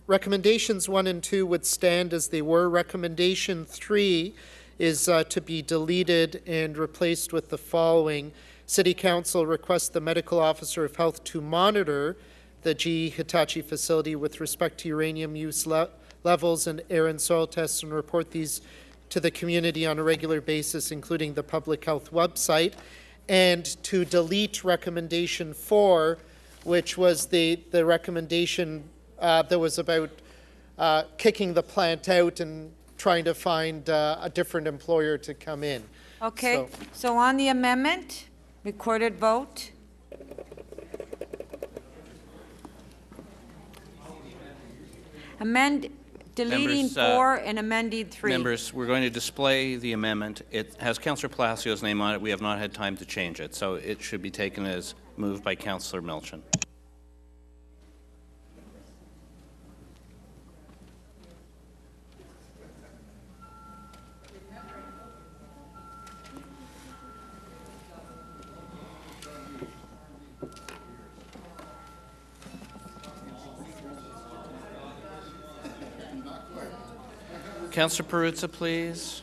Recommendations 1 and 2 would stand as they were. Recommendation 3 is to be deleted and replaced with the following. City Council requests the Medical Officer of Health to monitor the GE Hitachi facility with respect to uranium use levels and air and soil tests and report these to the community on a regular basis, including the public health website, and to delete recommendation 4, which was the recommendation that was about kicking the plant out and trying to find a different employer to come in. Okay, so on the amendment, recorded vote. Deleting Members, 4 and amending 3. Members, we're going to display the amendment. It has Councillor Palacio's name on it. We have not had time to change it, so it should be taken as moved by Councillor Milchin. Councillor Perruzza, please.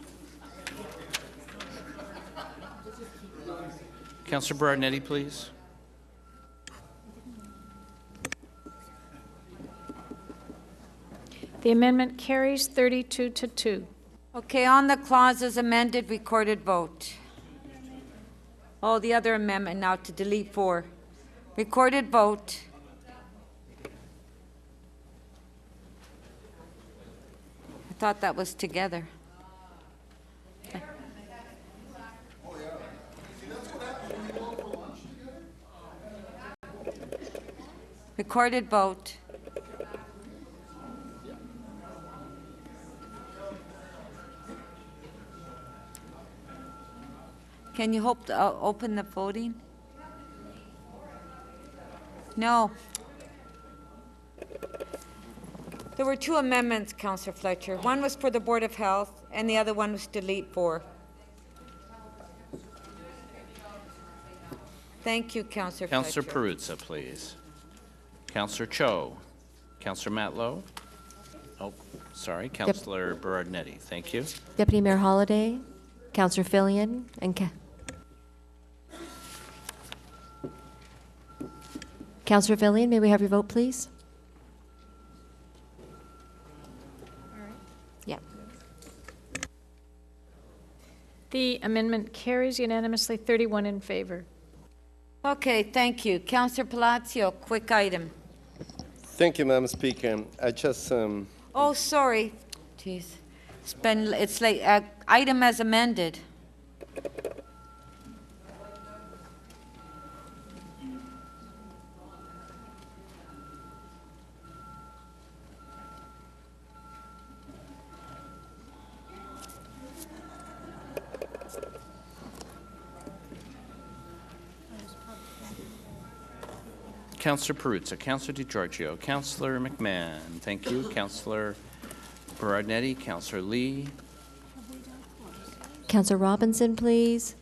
Councillor Berardinetti, please. The amendment carries 32-2. Okay, on the clauses amended, recorded vote. Oh, the other amendment now to delete 4. Recorded vote. I thought that was together. Okay. Recorded vote. Can you open the voting? No. There were 2 amendments, Councillor Fletcher. One was for the Board of Health, and the other one was delete 4. Thank you, Councillor Fletcher. Councillor Perruzza, please. Councillor Cho. Councillor Matlow. Oh, sorry. Councillor Berardinetti. Thank you. Deputy Mayor Holliday, Councillor Fillion, and Councillor Fillion, may we have your vote, please? Yeah. The amendment carries unanimously, 31 in favor. Okay, thank you. Councillor Palacio, quick item. Thank you, Madam Speaker. I just... Oh, sorry. Jeez. It's late. Item as amended. Councillor Perruzza, Councillor DiGiorgio, Councillor McMahon, thank you. Councillor Berardinetti, Councillor Lee. Councillor Robinson, please.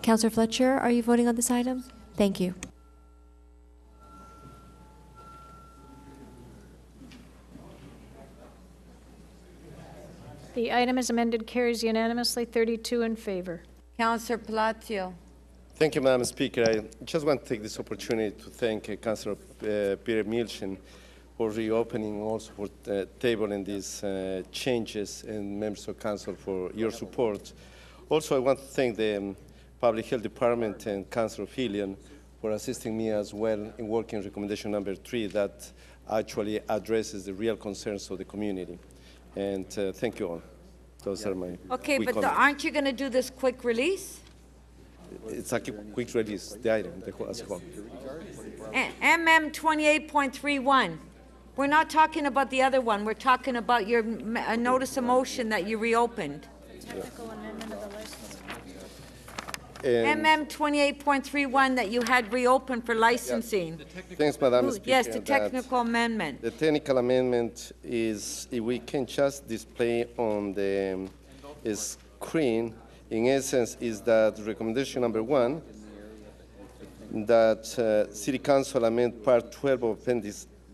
Councillor Fletcher, are you voting on this item? Thank you. The item as amended carries unanimously, 32 in favor. Councillor Palacio. Thank you, Madam Speaker. I just want to take this opportunity to thank Councillor Peter Milchin for reopening, also for tabling these changes, and members of Council for your support. Also, I want to thank the Public Health Department and Councillor Fillion for assisting me as well in working recommendation number 3 that actually addresses the real concerns of the community. And thank you all. Those are my Okay, quick but comments. aren't you going to do this quick release? It's a quick release, the item, as a whole. MM 28.31. We're not talking about the other one. We're talking about your notice of motion that you reopened. Technical amendment of the license. MM 28.31 that you had reopened for licensing. Thanks, Madam Speaker. Yes, the technical amendment. The technical amendment is if we can just display on the screen, in essence, is that recommendation number 1 that City Council amend Part 12 of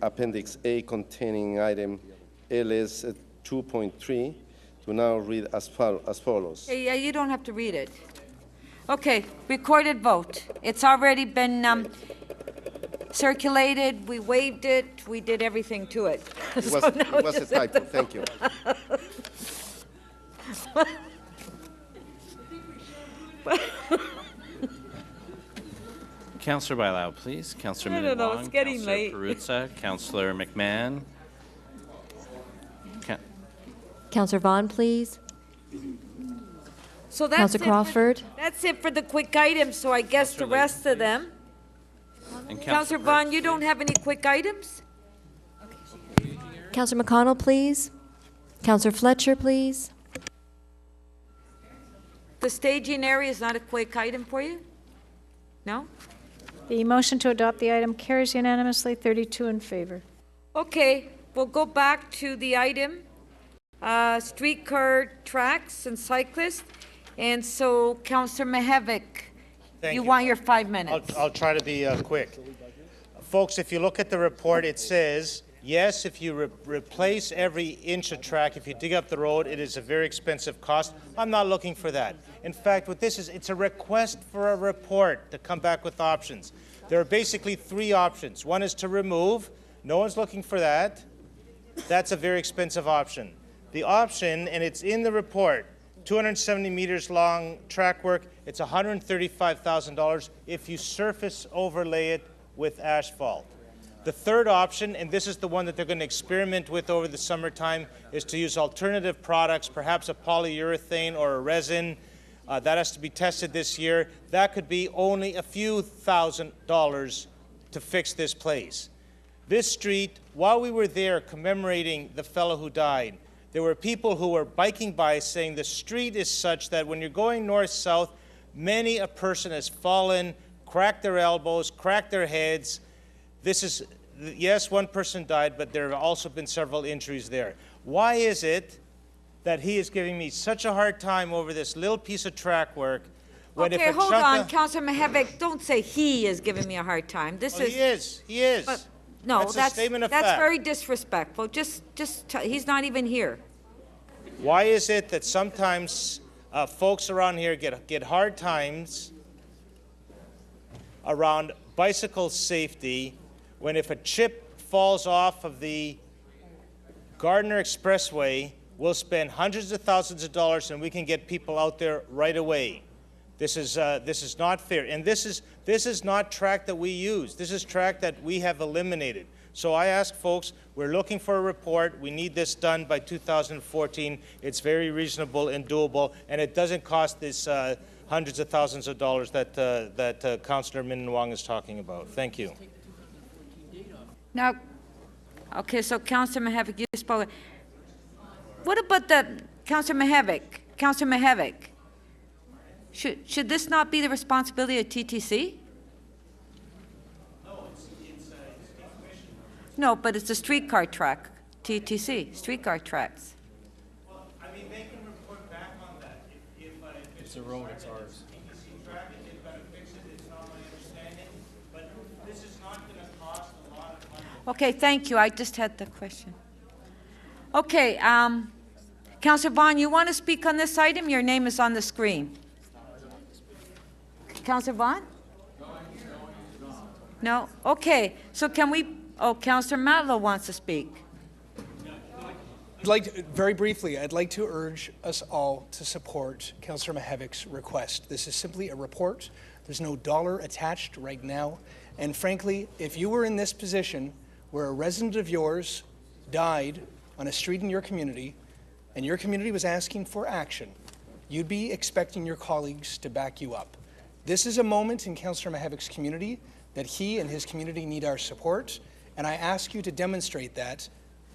Appendix A containing item LS 2.3 to now read as follows. Hey, yeah, you don't have to read it. Okay, recorded vote. It's already been circulated, we waived it, we did everything to it. It was a typo, thank you. Councillor Bailao, please. Councillor I don't know, Minnan-Wong, it's getting Councillor late. Perruzza, Councillor McMahon. Councillor Vaughn, please. So that's Councillor it Crawford. That's it for the quick items, so I guess the rest of them. And Councillor Vaughn, you don't have any quick items? Councillor McConnell, please. Councillor Fletcher, please. The staging area is not a quick item for you? No? The motion to adopt the item carries unanimously, 32 in favor. Okay, we'll go back to the item, streetcar tracks and cyclists. And so, Councillor Mihevc, you want your 5 minutes. I'll try to be quick. Folks, if you look at the report, it says, yes, if you replace every inch of track, if you dig up the road, it is a very expensive cost. I'm not looking for that. In fact, what this is, it's a request for a report to come back with options. There are basically 3 options. One is to remove. No one's looking for that. That's a very expensive option. The option, and it's in the report, 270 meters long track work, it's $135,000 if you surface overlay it with asphalt. The third option, and this is the one that they're going to experiment with over the summertime, is to use alternative products, perhaps a polyurethane or a resin. That has to be tested this year. That could be only a few $1,000s to fix this place. This street, while we were there commemorating the fellow who died, there were people who were biking by saying the street is such that when you're going north-south, many a person has fallen, cracked their elbows, cracked their heads. This is, yes, one person died, but there have also been several injuries there. Why is it that he is giving me such a hard time over this little piece of track work when Okay, if a hold chunk on, of- Councillor Mihevc, don't say he is giving me a hard time. This Well, is. he is. But, no, That's a statement of that's fact. very disrespectful. He's not even here. Why is it that sometimes folks around here get hard times around bicycle safety when if a chip falls off of the Gardiner Expressway, we'll spend hundreds of thousands of dollars and we can get people out there right away. This is not fair, and this is not track that we use. This is track that we have eliminated. So I ask folks, we're looking for a report. We need this done by 2014. It's very reasonable and doable, and it doesn't cost this hundreds of thousands of dollars that Councillor Minnan-Wong is talking about. Thank you. Now, okay, so Councillor Mihevc, you spoke. What about Councillor Mihevc? Councillor Mihevc, should this not be the responsibility of TTC? No, but it's a streetcar track, TTC, streetcar tracks. Well, I mean, they can report back on that. If it's a road, it's ours. TTC track it, they've got to fix it. It's not my understanding, but this is not going to cost a lot of money. Okay, thank you. I just had the question. Okay, Councillor Vaughn, you want to speak on this item? Your name is on the screen. Councillor Vaughn? No? Okay, so can we, Councillor Matlow wants to speak. Very briefly, I'd like to urge us all to support Councillor Mihevc's request. This is simply a report. There's no dollar attached right now. And frankly, if you were in this position where a resident of yours died on a street in your community and your community was asking for action, you'd be expecting your colleagues to back you up. This is a moment in Councillor Mihevc's community that he and his community need our support, and I ask you to demonstrate that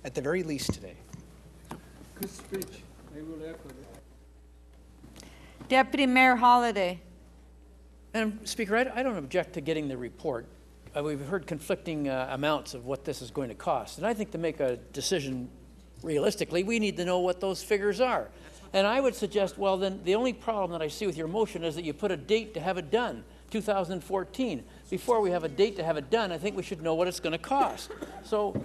at the very least today. Good speech. I will echo that. Deputy Mayor Holliday. Madam Speaker, I don't object to getting the report. We've heard conflicting amounts of what this is going to cost, and I think to make a decision realistically, we need to know what those figures are. And I would suggest, well, then the only problem that I see with your motion is that you put a date to have it done, 2014. before we have a date to have it done, I think we should know what it's going to cost. So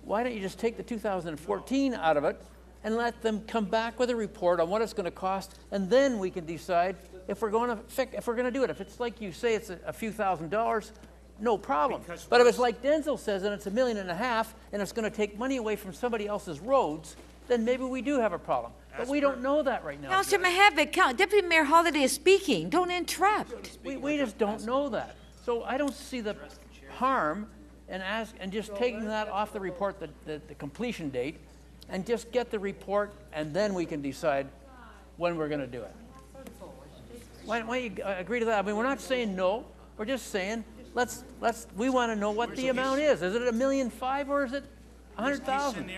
why don't you just take the 2014 out of it and let them come back with a report on what it's going to cost, and then we can decide if we're going to do it. If it's like you say, it's a few $1,000s, no problem. But if it's like Denzel says, and it's $1.5 million, and it's going to take money away from somebody else's roads, then maybe we do have a problem. But we don't know that right now. Councillor Mihevc, Deputy Mayor Holliday is speaking. Don't interrupt. We just don't know that. So I don't see the harm in just taking that off the report, the completion date, and just get the report, and then we can decide when we're going to do it. Why don't you agree to that? I mean, we're not saying no. We're just saying we want to know what the amount is. Is it $1.5 million or is it 100,000?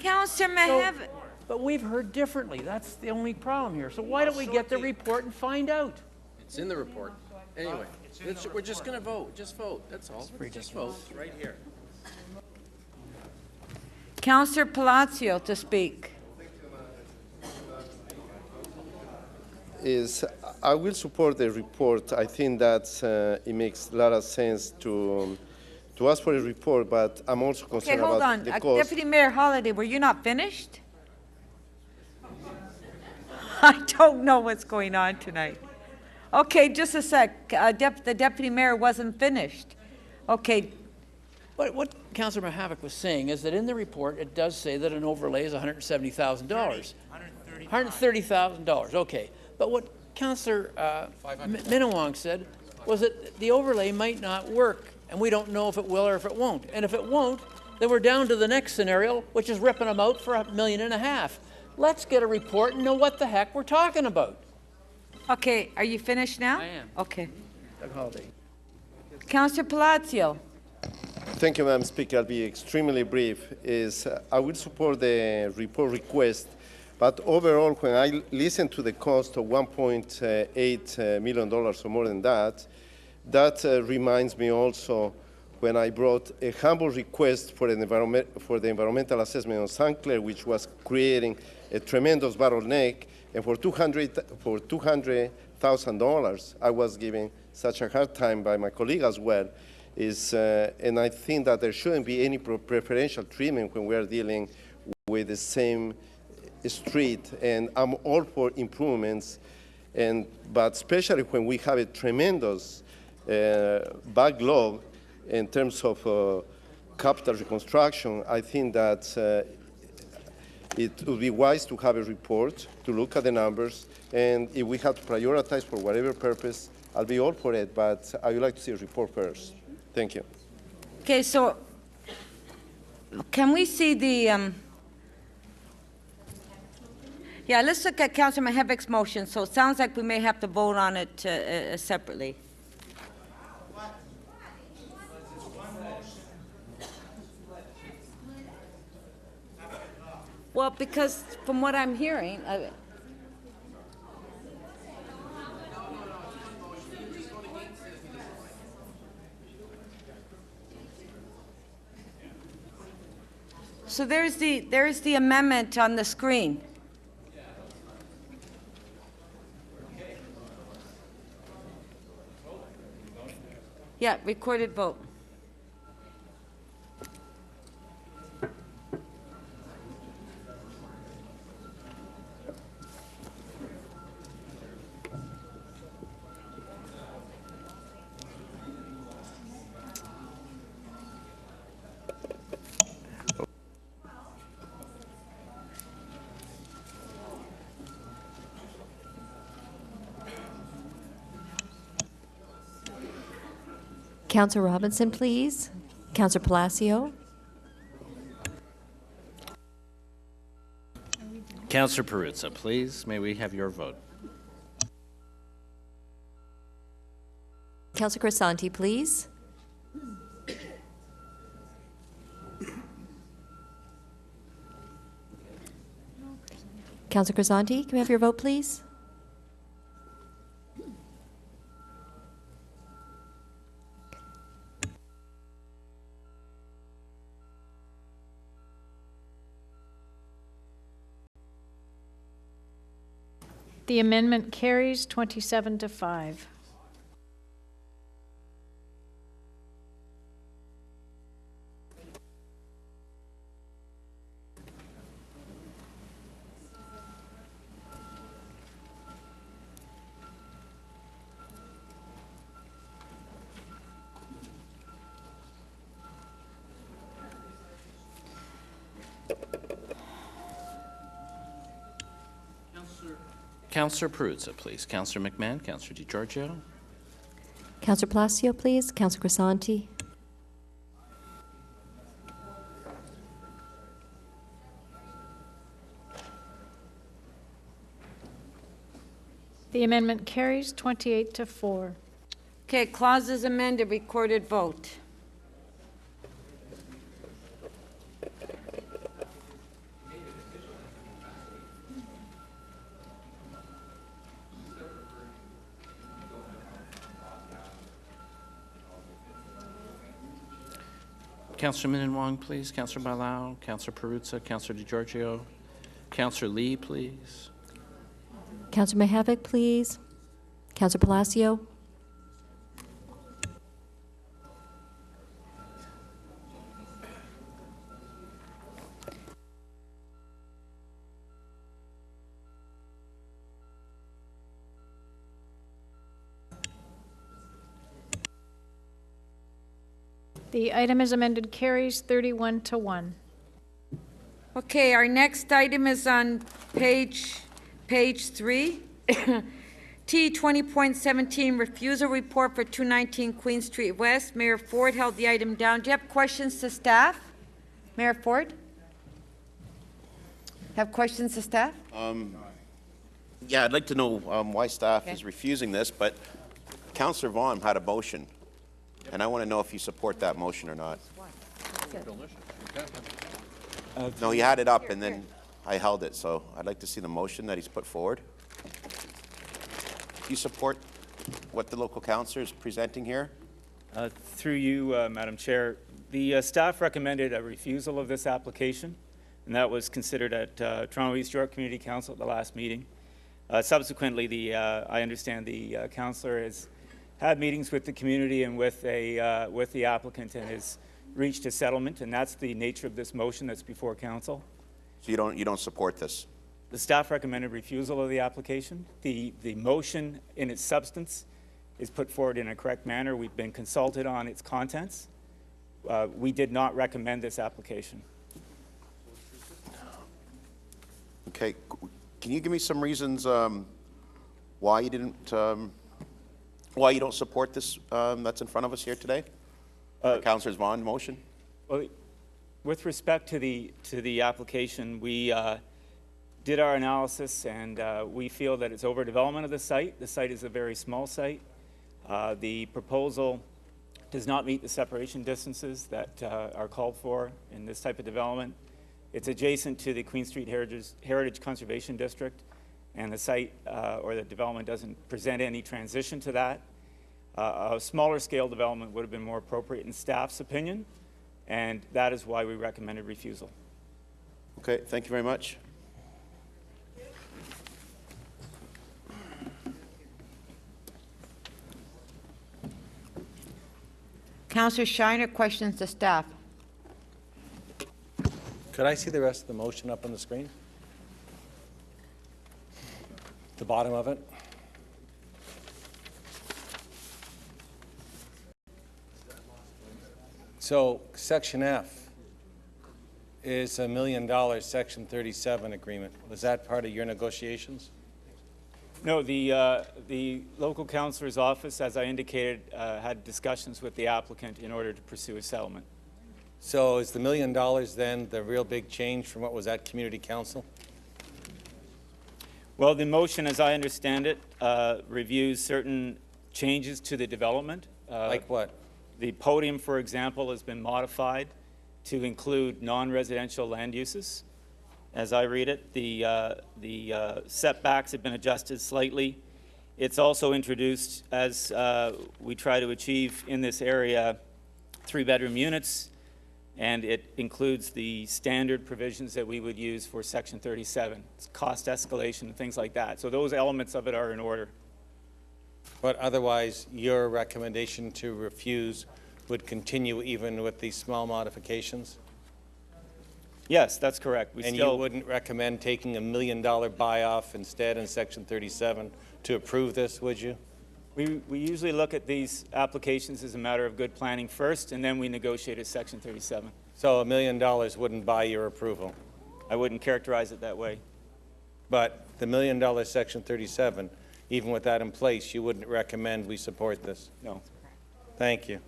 Councillor Mihevc. But we've heard differently. That's the only problem here. So why don't we get the report and find out? It's in the report. Anyway, we're just going to vote. Just vote. That's all. Just vote. It's right here. Councillor Palacio to speak. I will support the report. I think that it makes a lot of sense to ask for a report, but I'm also concerned about the cost. Deputy Mayor Holliday, were you not finished? I don't know what's going on tonight. Okay, just a sec. The Deputy Mayor wasn't finished. Okay. But what Councillor Mihevc was saying is that in the report, it does say that an overlay is $170,000. $130,000, okay. But what Councillor Minnan-Wong said was that the overlay might not work, and we don't know if it will or if it won't. And if it won't, then we're down to the next scenario, which is ripping them out for $1.5 million. Let's get a report and know what the heck we're talking about. Okay, are you finished now? I am. Okay. Doug Holliday. Councillor Palacio. Thank you, Madam Speaker. I'll be extremely brief. I will support the report request, but overall, when I listen to the cost of $1.8 million or more than that, that reminds me also when I brought a humble request for the environmental assessment on St. Clair, which was creating a tremendous bottleneck, and for $200,000, I was given such a hard time by my colleague as well. And I think that there shouldn't be any preferential treatment when we are dealing with the same street. And I'm all for improvements, but especially when we have a tremendous backlog in terms of capital reconstruction, I think that it would be wise to have a report, to look at the numbers, and if we have to prioritize for whatever purpose, I'll be all for it, but I would like to see a report first. Thank you. Okay, so can we see the, yeah, let's look at Councillor Mihevc's motion. So it sounds like we may have to vote on it separately. Well, because from what I'm hearing, so there's the amendment on the screen. Yeah, recorded vote. Councillor Robinson, please. Councillor Palacio. Councillor Perruzza, please. May we have your vote? Councillor Crisanti, please. Councillor Crisanti, can we have your vote, please? The amendment carries 27 to 5. Councillor Perruzza, please. Councillor McMahon, Councillor DiGiorgio. Councillor Palacio, please. Councillor Crisanti. The amendment carries 28 to 4. Okay, clause is amended, recorded vote. Councillor Minnan-Wong, please. Councillor Bailão, Councillor Perruzza, Councillor DiGiorgio. Councillor Lee, please. Councillor Mihevc, please. Councillor Palacio. The item is amended carries 31 to 1. Okay, our next item is on page 3. T 20.17, refusal report for 219 Queen Street West. Mayor Ford held the item down. Do you have questions to staff? Mayor Ford? Have questions to staff? Yeah, I'd like to know why staff is refusing this, but Councillor Vaughn had a motion, and I want to know if you support that motion or not. No, he had it up, and then I held it, so I'd like to see the motion that he's put forward. Do you support what the local councillor is presenting here? Through you, Madam Chair, the staff recommended a refusal of this application, and that was considered at Toronto East York Community Council at the last meeting. Subsequently, I understand the councillor has had meetings with the community and with the applicant and has reached a settlement, and that's the nature of this motion that's before council. So you don't support this? The staff recommended refusal of the application. The motion in its substance is put forward in a correct manner. We've been consulted on its contents. We did not recommend this application. Okay, can you give me some reasons why you didn't, why you don't support this that's in front of us here today? Councillor Vaughan motion. Well, with respect to the application, we did our analysis, and we feel that it's overdevelopment of the site. The site is a very small site. The proposal does not meet the separation distances that are called for in this type of development. It's adjacent to the Queen Street Heritage Conservation District, and the site or the development doesn't present any transition to that. A smaller scale development would have been more appropriate in staff's opinion, and that is why we recommended refusal. Okay, thank you very much. Councillor Shiner, questions to staff. Could I see the rest of the motion up on the screen? The bottom of it? So Section F is $1 million Section 37 agreement. Was that part of your negotiations? No, the local councillor's office, as I indicated, had discussions with the applicant in order to pursue a settlement. So is the $1 million then the real big change from what was at Community Council? Well, the motion, as I understand it, reviews certain changes to the development. Like what? The podium, for example, has been modified to include non-residential land uses. As I read it, the setbacks have been adjusted slightly. It's also introduced, as we try to achieve in this area, 3-bedroom units, and it includes the standard provisions that we would use for Section 37. It's cost escalation and things like that. So those elements of it are in order. But otherwise, your recommendation to refuse would continue even with these small modifications? Yes, that's correct. And you wouldn't recommend taking $1 million buy-off instead in Section 37 to approve this, would you? We usually look at these applications as a matter of good planning first, and then we negotiate a Section 37. So $1 million wouldn't buy your approval? I wouldn't characterize it that way. But the $1 million Section 37, even with that in place, you wouldn't recommend we support this? No. Thank you.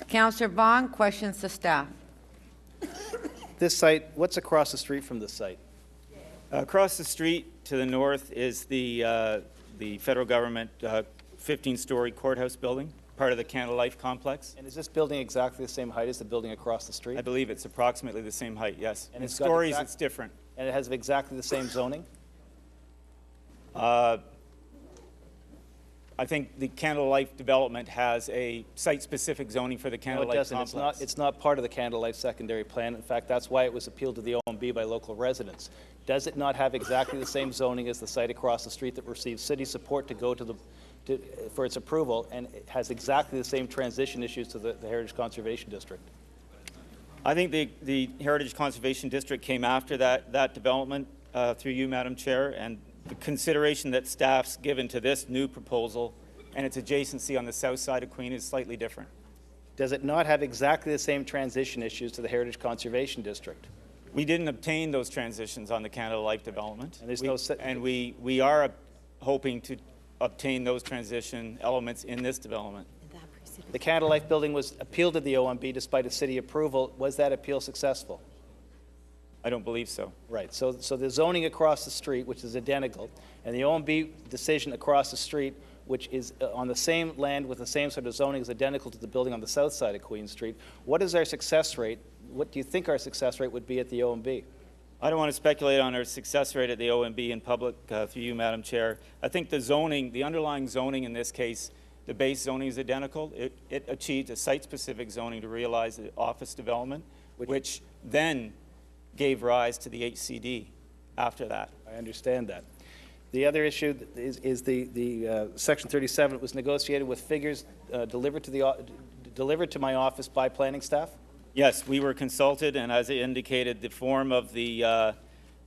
Councillor Vaughn, questions to staff. This site, what's across the street from this site? Across the street to the north is the federal government 15-story courthouse building, part of the Canada Life complex. And is this building exactly the same height as the building across the street? I believe it's approximately the same height, yes. And In it's got stories, it's different. And it has exactly the same zoning? I think the Canada Life development has a site-specific zoning for the Canada No, it Life doesn't. complex. It's not part of the Canada Life secondary plan. In fact, that's why it was appealed to the OMB by local residents. Does it not have exactly the same zoning as the site across the street that received city support to go for its approval, and it has exactly the same transition issues to the Heritage Conservation District? I think the Heritage Conservation District came after that development through you, Madam Chair, and the consideration that staff's given to this new proposal and its adjacency on the south side of Queen is slightly different. Does it not have exactly the same transition issues to the Heritage Conservation District? We didn't obtain those transitions on the Canada Life development. And there's we are hoping to obtain those transition elements in this development. The Canada Life building was appealed to the OMB despite a city approval. Was that appeal successful? I don't believe so. Right. So the zoning across the street, which is identical, and the OMB decision across the street, which is on the same land with the same sort of zoning, is identical to the building on the south side of Queen Street. What is our success rate? What do you think our success rate would be at the OMB? I don't want to speculate on our success rate at the OMB in public through you, Madam Chair. I think the zoning, the underlying zoning in this case, the base zoning is identical. It achieved a site-specific zoning to realize the office development, which then gave rise to the HCD after that. I understand that. The other issue is the Section 37 was negotiated with figures delivered to my office by planning staff? Yes, we were consulted, and as I indicated, the form of the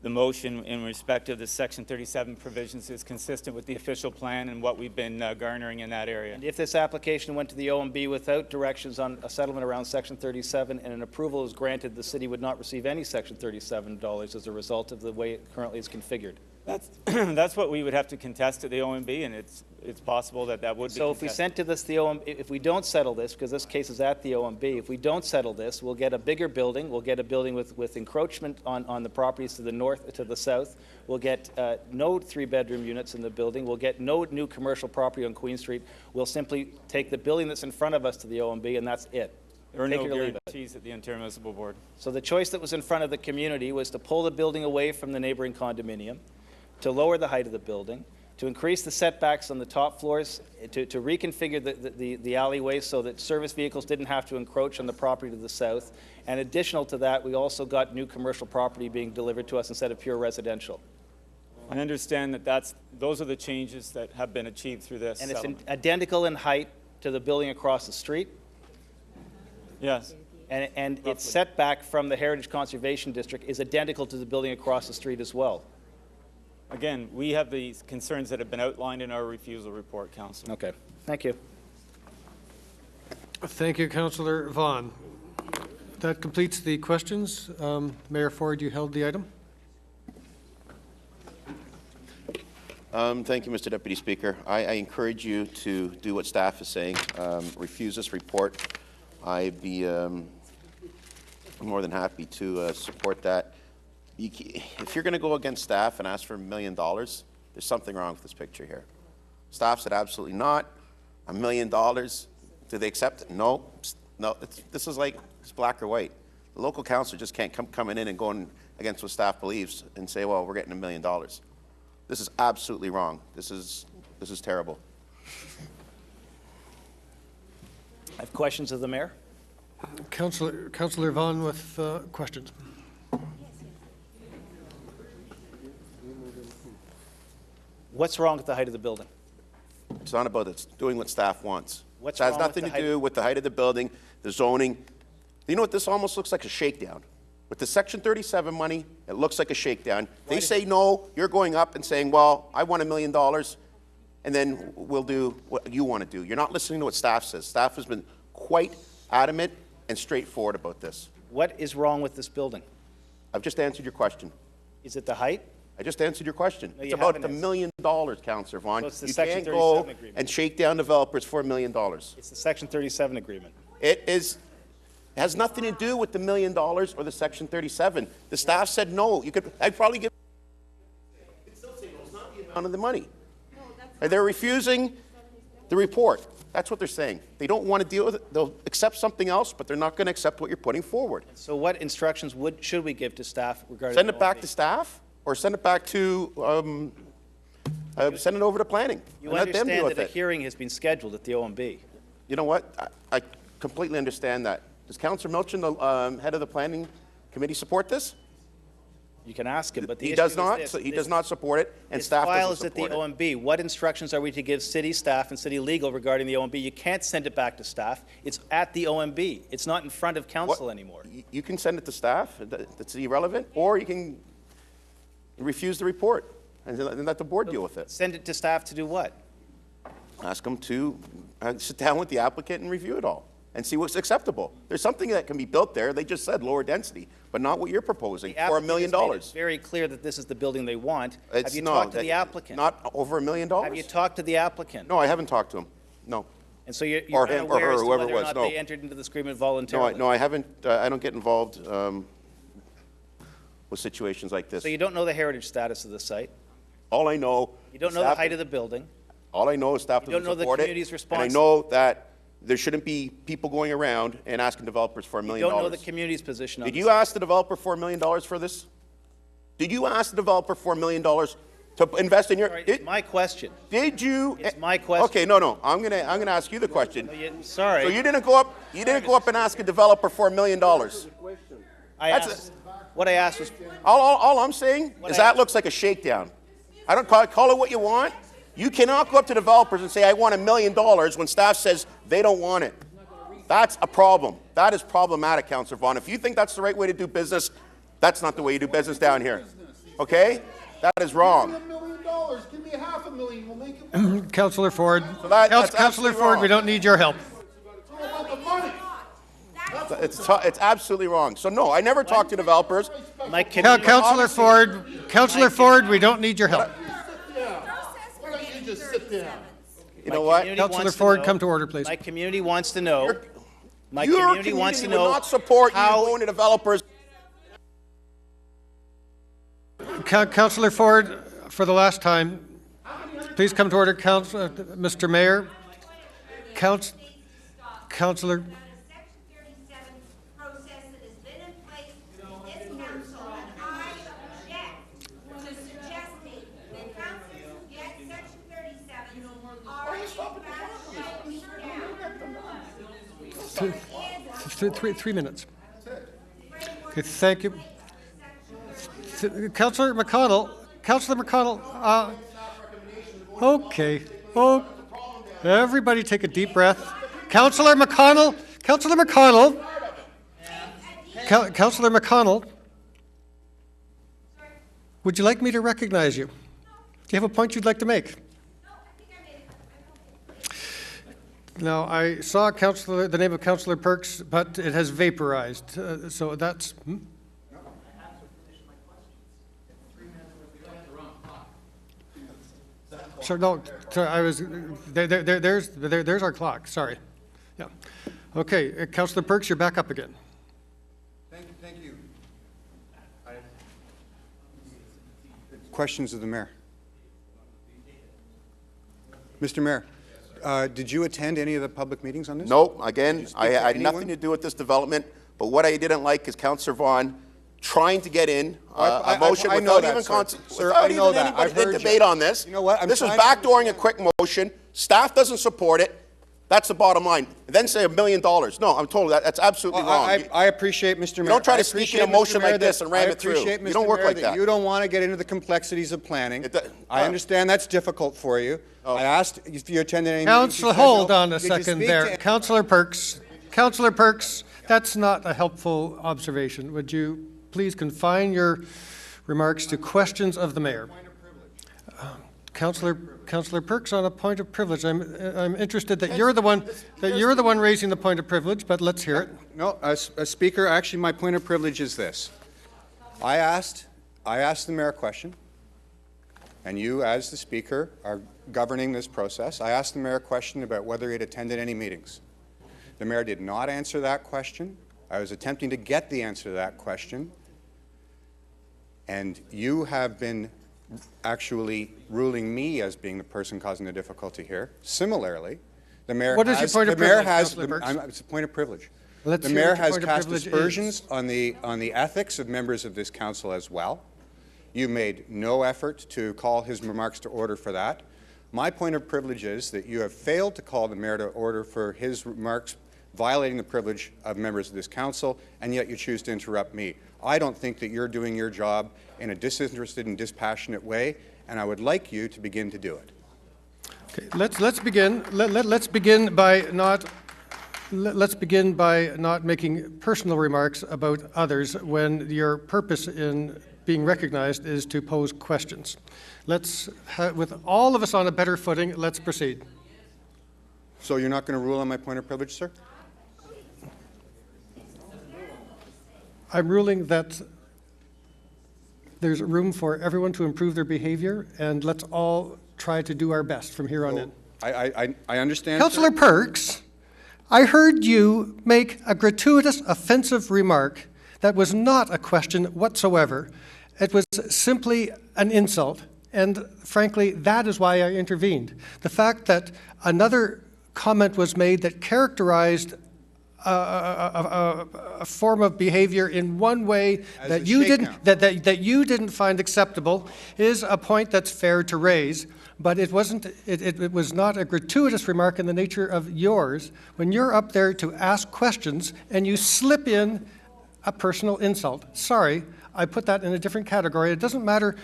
motion in respect of the Section 37 provisions is consistent with the official plan and what we've been garnering in that area. And if this application went to the OMB without directions on a settlement around Section 37 and an approval is granted, the city would not receive any Section 37 dollars as a result of the way it currently is configured. That's what we would have to contest at the OMB, and it's possible that would be So if we contested. sent to this the OMB, if we don't settle this, because this case is at the OMB, if we don't settle this, we'll get a bigger building. We'll get a building with encroachment on the properties to the north, to the south. We'll get no three-bedroom units in the building. We'll get no new commercial property on Queen Street. We'll simply take the building that's in front of us to the OMB, and that's it. There are Take no it or leave it. guarantees at the intermunicipal board. So the choice that was in front of the community was to pull the building away from the neighboring condominium, to lower the height of the building, to increase the setbacks on the top floors, to reconfigure the alleyways so that service vehicles didn't have to encroach on the property to the south. And additional to that, we also got new commercial property being delivered to us instead of pure residential. I understand that those are the changes that have been achieved through this And it's settlement. identical in height to the building across the street. Yes. And its setback from the Heritage Conservation District is identical to the building across the street as well. Again, we have these concerns that have been outlined in our refusal report, Councillor. Okay. Thank you. Thank you, Councillor Vaughn. That completes the questions. Mayor Ford, you held the item. Thank you, Mr. Deputy Speaker. I encourage you to do what staff is saying, refuse this report. I'd be more than happy to support that. If you're going to go against staff and ask for $1 million, there's something wrong with this picture here. Staff said absolutely not. $1 million, do they accept it? No. No, this is like, it's black or white. The local council just can't coming in and going against what staff believes and say, well, we're getting $1 million. This is absolutely wrong. This is terrible. I have questions of the mayor. Councillor Vaughn with questions. What's wrong with the height of the building? It's not about it. It's doing what staff wants. What's it has wrong with nothing the to height- do with the height of the building, the zoning. You know what? This almost looks like a shakedown. With the Section 37 money, it looks like a shakedown. They say no, you're going up and saying, well, I want $1 million, and then we'll do what you want to do. You're not listening to what staff says. Staff has been quite adamant and straightforward about this. What is wrong with this building? I've just answered your question. Is it the height? I just answered your question. No, It's you about haven't $1 million, Councillor Vaughn. So it's the You Section can't 37 go agreement. and shake down developers for $1 million. It's the Section 37 agreement. It has nothing to do with the $1 million or the Section 37. The staff said no. I'd probably give. It's still saying it's not the amount of the money. And they're refusing the report. That's what they're saying. They don't want to deal with it. They'll accept something else, but they're not going to accept what you're putting forward. So what instructions should we give to staff regarding? Send it back to staff, or send it back to send it over to planning. You and let them deal understand with that a it. hearing has been scheduled at the OMB. You know what? I completely understand that. Does Councillor Milchin, the head of the planning committee, support this? You can ask him, but the He issue does is not. this. He does not support it, and Its staff file doesn't is at the support it. OMB. What instructions are we to give city staff and city legal regarding the OMB? You can't send it back to staff. It's at the OMB. It's not in front of council anymore. You can send it to staff. That's irrelevant, or you can refuse the report and let the board deal with it. Send it to staff to do what? Ask them to sit down with the applicant and review it all and see what's acceptable. There's something that can be built there. They just said lower density, but not what you're proposing for $1 million. It's very clear that this is the building they want. It's Have you no, talked to that- the applicant? Not over $1 million. Have you talked to the applicant? No, I haven't talked to him. No. And so you're Or him, or unaware her, as to whoever it whether or was, not no. they entered into this agreement voluntarily? No, I haven't. I don't get involved with situations like this. So you don't know the heritage status of the site? All I know. You don't know the height of the building? All I know is staff You don't doesn't know the support it. community's response? And I know that there shouldn't be people going around and asking developers for $1 You million. don't know the community's position on Did this? you ask the developer for $1 million for this? Did you ask the developer for $1 million to invest in your? It's my question. Did you? It's my question. Okay, no. I'm gonna ask you the question. Sorry. So you didn't go up. You didn't go up and ask a developer for $1 million. What I asked was. All I'm saying is that looks like a shakedown. I don't call it what you want. You cannot go up to developers and say, I want $1 million when staff says they don't want it. That's a problem. That is problematic, Councillor Vaughn. If you think that's the right way to do business, that's not the way you do business down here. Okay? That is wrong. $1 million. Give me $500,000. We'll make it. Councillor Ford. So that's Councillor absolutely Ford, wrong. we don't need your help. It's absolutely wrong. So no, I never talked to developers. Councillor Ford, we don't need your help. Why don't you just sit down? You know what? Councillor Ford, come to order, please. My community wants to know. My Your community wants to will know not support you how. going to developers. Councillor Ford, for the last time, please come to order, Mr. Mayor. Councillor. Three minutes. Okay, thank you. Councillor McConnell, okay. Oh, everybody take a deep breath. Councillor McConnell, would you like me to recognize you? Do you have a point you'd like to make? Now, I saw the name of Councillor Perks, but it has vaporized, so that's... So no, I was there's our clock. Sorry. Yeah. Okay, Councillor Perks, you're back up again. Thank you. Questions of the mayor. Mr. Mayor, did you attend any of the public meetings on this? No, again, I had anyone? nothing to do with this development, but what I didn't like is Councillor Vaughn trying to get in a motion I know without that, even, sir. I know that. anybody I've heard did you. debate on this. You know what? I'm This is trying to backdooring a quick motion. Staff doesn't support it. That's the bottom line. And then say $1 million. No, I'm told that's absolutely wrong. I appreciate, Mr. Mayor. You don't try I to sneak in appreciate, a motion Mr. Mayor, like this that- and ram it through. I appreciate, You Mr. don't work Mayor, like that that. you don't want to get into the complexities of planning. I understand that's difficult for you. I asked if you attended any meetings. You Councillor, said no. hold on a Did you second speak there. to- Councillor Perks, that's not a helpful observation. Would you please confine your remarks to questions of the mayor? Councillor Perks, on a point of privilege. I'm interested that you're the one raising the point of privilege, but let's hear it. No, Speaker, actually, my point of privilege is this. I asked the mayor a question, and you, as the Speaker, are governing this process. I asked the mayor a question about whether he had attended any meetings. The mayor did not answer that question. I was attempting to get the answer to that question, and you have been actually ruling me as being the person causing the difficulty here. Similarly, the mayor what has, is your point of privilege, it's a point of privilege. Let's the mayor has cast aspersions on the ethics of members of this council as well. You made no effort to call his remarks to order for that. My point of privilege is that you have failed to call the mayor to order for his remarks violating the privilege of members of this council, and yet you choose to interrupt me. I don't think that you're doing your job in a disinterested and dispassionate way, and I would like you to begin to do it. Okay, let's begin. Let's begin by not making personal remarks about others when your purpose in being recognized is to pose questions. With all of us on a better footing, let's proceed. So you're not going to rule on my point of privilege, sir? I'm ruling that there's room for everyone to improve their behavior, and let's all try to do our best from here on in. I understand. Councillor Perks, I heard you make a gratuitous, offensive remark that was not a question whatsoever. It was simply an insult, and frankly, that is why I intervened. The fact that another comment was made that characterized a form of behavior in one way that you didn't find acceptable is a point that's fair to raise, but it was not a gratuitous remark in the nature of yours when you're up there to ask questions and you slip in a personal insult. Sorry, I put that in a different category. It doesn't matter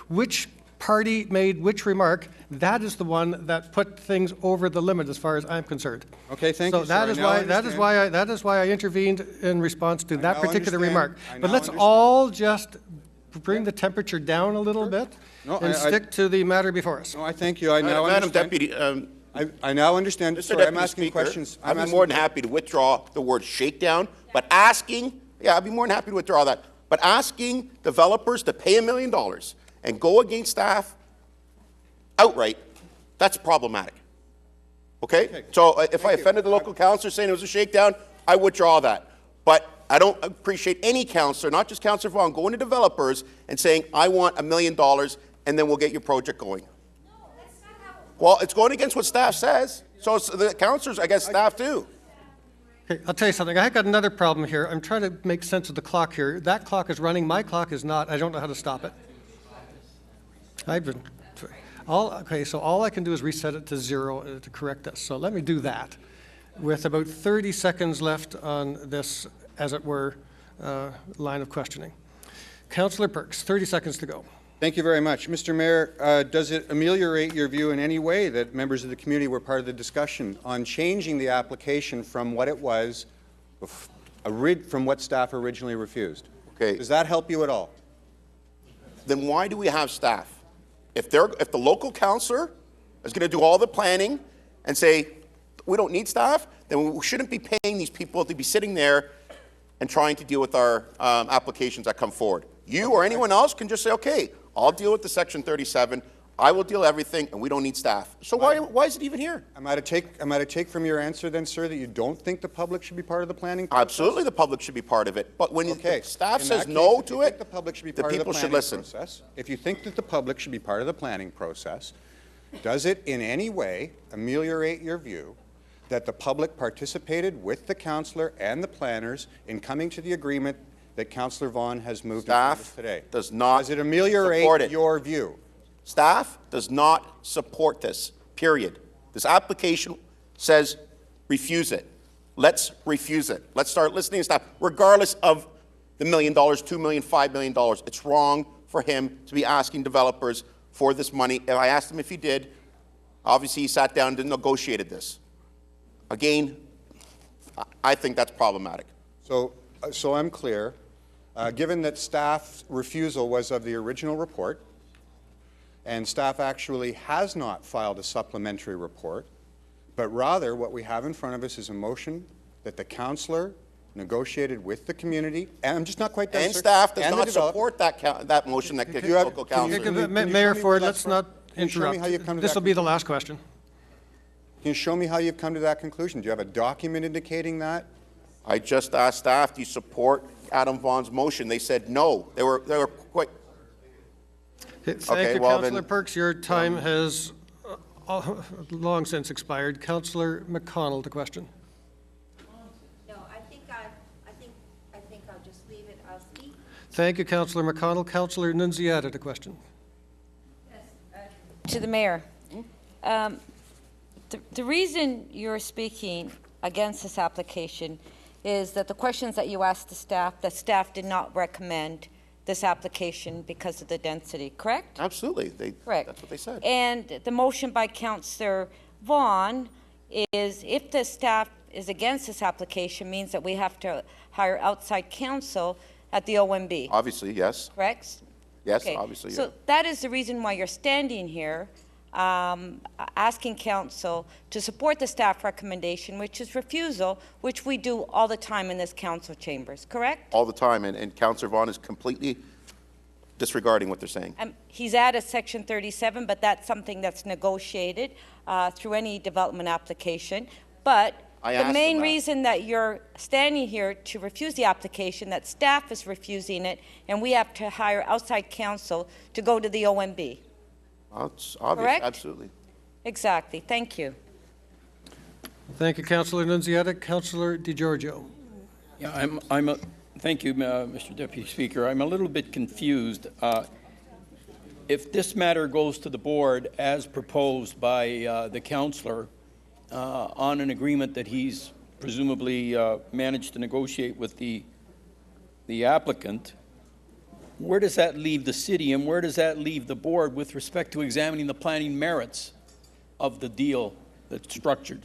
which party made which remark, that is the one that put things over the limit as far as I'm concerned. Okay, thank you. So that is why I intervened in response to that particular remark. But let's all just bring the temperature down a little bit and stick to the matter before us. No, I thank you. I now Madam understand. Deputy, I now understand. Mr. Sorry, Deputy I'm asking Speaker, questions. I'd be more than happy to withdraw the word shakedown, but asking, I'd be more than happy to withdraw that. But asking developers to pay $1 million and go against staff outright, that's problematic. Okay? So if I offended the local councillor saying it was a shakedown, I withdraw that. But I don't appreciate any councillor, not just Councillor Vaughan, going to developers and saying, I want $1 million and then we'll get your project going. Well, it's going against what staff says. So it's the councillors, I guess, staff too. Okay, I'll tell you something. I got another problem here. I'm trying to make sense of the clock here. That clock is running. My clock is not. I don't know how to stop it. So all I can do is reset it to 0 to correct this. So let me do that with about 30 seconds left on this, as it were, line of questioning. Councillor Perks, 30 seconds to go. Thank you very much. Mr. Mayor, does it ameliorate your view in any way that members of the community were part of the discussion on changing the application from what it was, from what staff originally refused? Okay. Does that help you at all? Then why do we have staff? If the local councillor is going to do all the planning and say, we don't need staff, then we shouldn't be paying these people to be sitting there and trying to deal with our applications that come forward. You or anyone else can just say, okay, I'll deal with the Section 37, I will deal everything, and we don't need staff. So why is it even here? Am I to take from your answer then, sir, that you don't think the public should be part of the planning process? Absolutely, the public should be part of it. But when the staff says no to it, the public should be the part of the people should planning listen. process. If you think that the public should be part of the planning process, does it in any way ameliorate your view that the public participated with the councillor and the planners in coming to the agreement that Councillor Vaughan has moved in front of us today? Does not Does it ameliorate support it. your view? Staff does not support this, period. This application says refuse it. Let's refuse it. Let's start listening to staff, regardless of the $1 million, $2 million, $5 million. It's wrong for him to be asking developers for this money. And I asked him if he did. Obviously, he sat down and negotiated this. Again, I think that's problematic. So I'm clear. Given that staff's refusal was of the original report, And staff actually has not filed a supplementary report, but rather what we have in front of us is a motion that the councillor negotiated with the community, and I'm just not quite done, And sir. staff does And the not develop- support that motion that You have- local can you- council. can you Mayor show me Ford, where let's that's not from? Can you show me interrupt. how you've come to This that will be the conclusion? last question. Can you show me how you've come to that conclusion? Do you have a document indicating that? I just asked staff, do you support Adam Vaughn's motion? They said no. They were quite. Thank Okay, you, well Councillor then, Perks. Your time has long since expired. Councillor McConnell to question. No, I think I'll just leave it. I'll speak. Thank you, Councillor McConnell. Councillor Nunziata to question. To the mayor. The reason you're speaking against this application is that the questions that you asked the staff did not recommend this application because of the density, correct? Absolutely. Correct. That's what they said. And the motion by Councillor Vaughn is if the staff is against this application, means that we have to hire outside counsel at the OMB, Obviously, yes. correct? Yes, Okay, obviously, so yeah. that is the reason why you're standing here, asking council to support the staff recommendation, which is refusal, which we do all the time in this council chambers, correct? All the time, and Councillor Vaughn is completely disregarding what they're saying. He's added Section 37, but that's something that's negotiated through any development application. But I the asked main him that. reason that you're standing here to refuse the application, that staff is refusing it, and we have to hire outside counsel to go to the OMB. It's obvious, Correct? absolutely. Exactly. Thank you. Thank you, Councillor Nunziata. Councillor DiGiorgio. Yeah, thank you, Mr. Deputy Speaker. I'm a little bit confused. If this matter goes to the board as proposed by the councillor on an agreement that he's presumably managed to negotiate with the applicant, where does that leave the city and where does that leave the board with respect to examining the planning merits of the deal that's structured?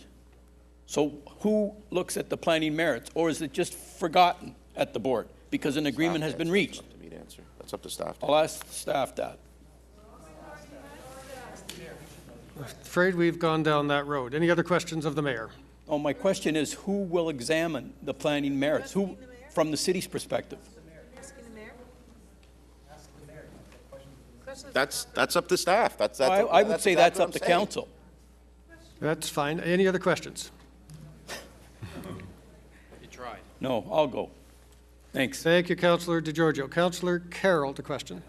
So who looks at the planning merits, or is it just forgotten at the board because an agreement has been reached? That's up to me to answer. That's up to staff. I'll ask staff that. Afraid we've gone down that road. Any other questions of the mayor? Oh, my question is, who will examine the planning merits? Who, from the city's perspective? That's up to staff. I would say that's up to council. That's fine. Any other questions? You tried. No, I'll go. Thanks. Thank you, Councillor DiGiorgio. Councillor Carroll to question.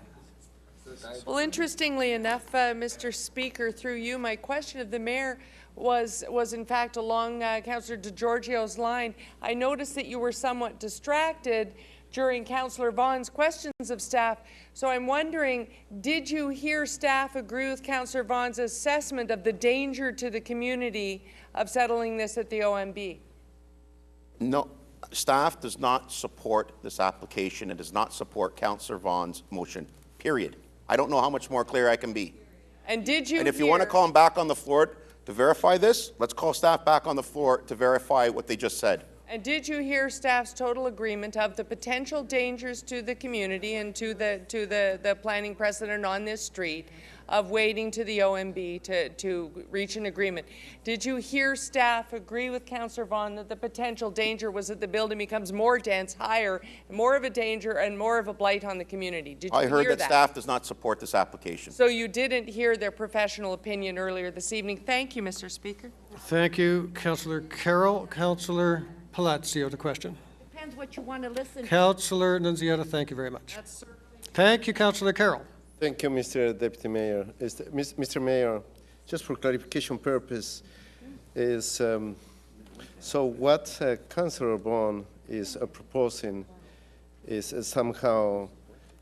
Well, interestingly enough, Mr. Speaker, through you, my question of the mayor was in fact along Councillor DiGiorgio's line. I noticed that you were somewhat distracted during Councillor Vaughn's questions of staff. So I'm wondering, did you hear staff agree with Councillor Vaughn's assessment of the danger to the community of settling this at the OMB? No, staff does not support this application and does not support Councillor Vaughn's motion, period. I don't know how much more clear I can be. And did you And if you want to call him back on the floor to verify this, let's call staff back on the floor to verify what they just said. And did you hear staff's total agreement of the potential dangers to the community and to the planning precedent on this street of waiting to the OMB to reach an agreement? Did you hear staff agree with Councillor Vaughn that the potential danger was that the building becomes more dense, higher, more of a danger and more of a blight on the community? Did you I heard hear that staff does not support this application. So you didn't hear their professional opinion earlier this evening. Thank you, Mr. Speaker. Thank you, Councillor Carroll. Councillor Palacio to question. Depends what you want to listen to. Councillor Nunziata, thank you very much. Thank you, Councillor Carroll. Thank you, Mr. Deputy Mayor. Mr. Mayor, just for clarification purpose, is so what Councillor Vaughan is proposing is somehow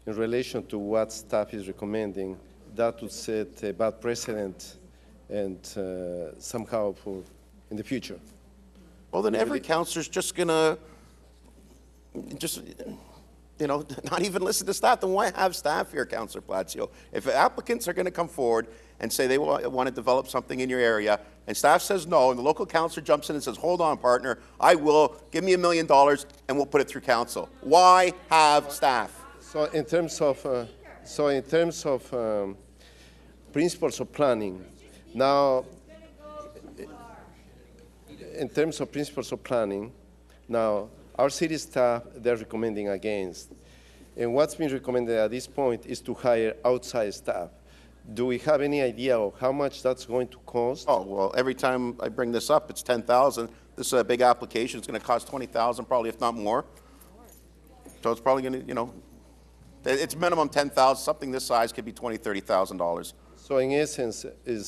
in relation to what staff is recommending, that would set a bad precedent and somehow for in the future. Well, then every councillor's just going to not even listen to staff. Then why have staff here, Councillor Palacio? If applicants are going to come forward and say they want to develop something in your area, and staff says no, and the local councillor jumps in and says, hold on, partner, I will, give me $1 million, and we'll put it through council. Why have staff? So in terms of principles of planning. Now, in terms of principles of planning, now, our city staff, they're recommending against. And what's been recommended at this point is to hire outside staff. Do we have any idea of how much that's going to cost? Oh, well, every time I bring this up, it's 10,000. This is a big application. It's going to cost 20,000, probably, if not more. So it's probably going to, you know, it's minimum 10,000. Something this size could be $20,000, $30,000. So in essence, is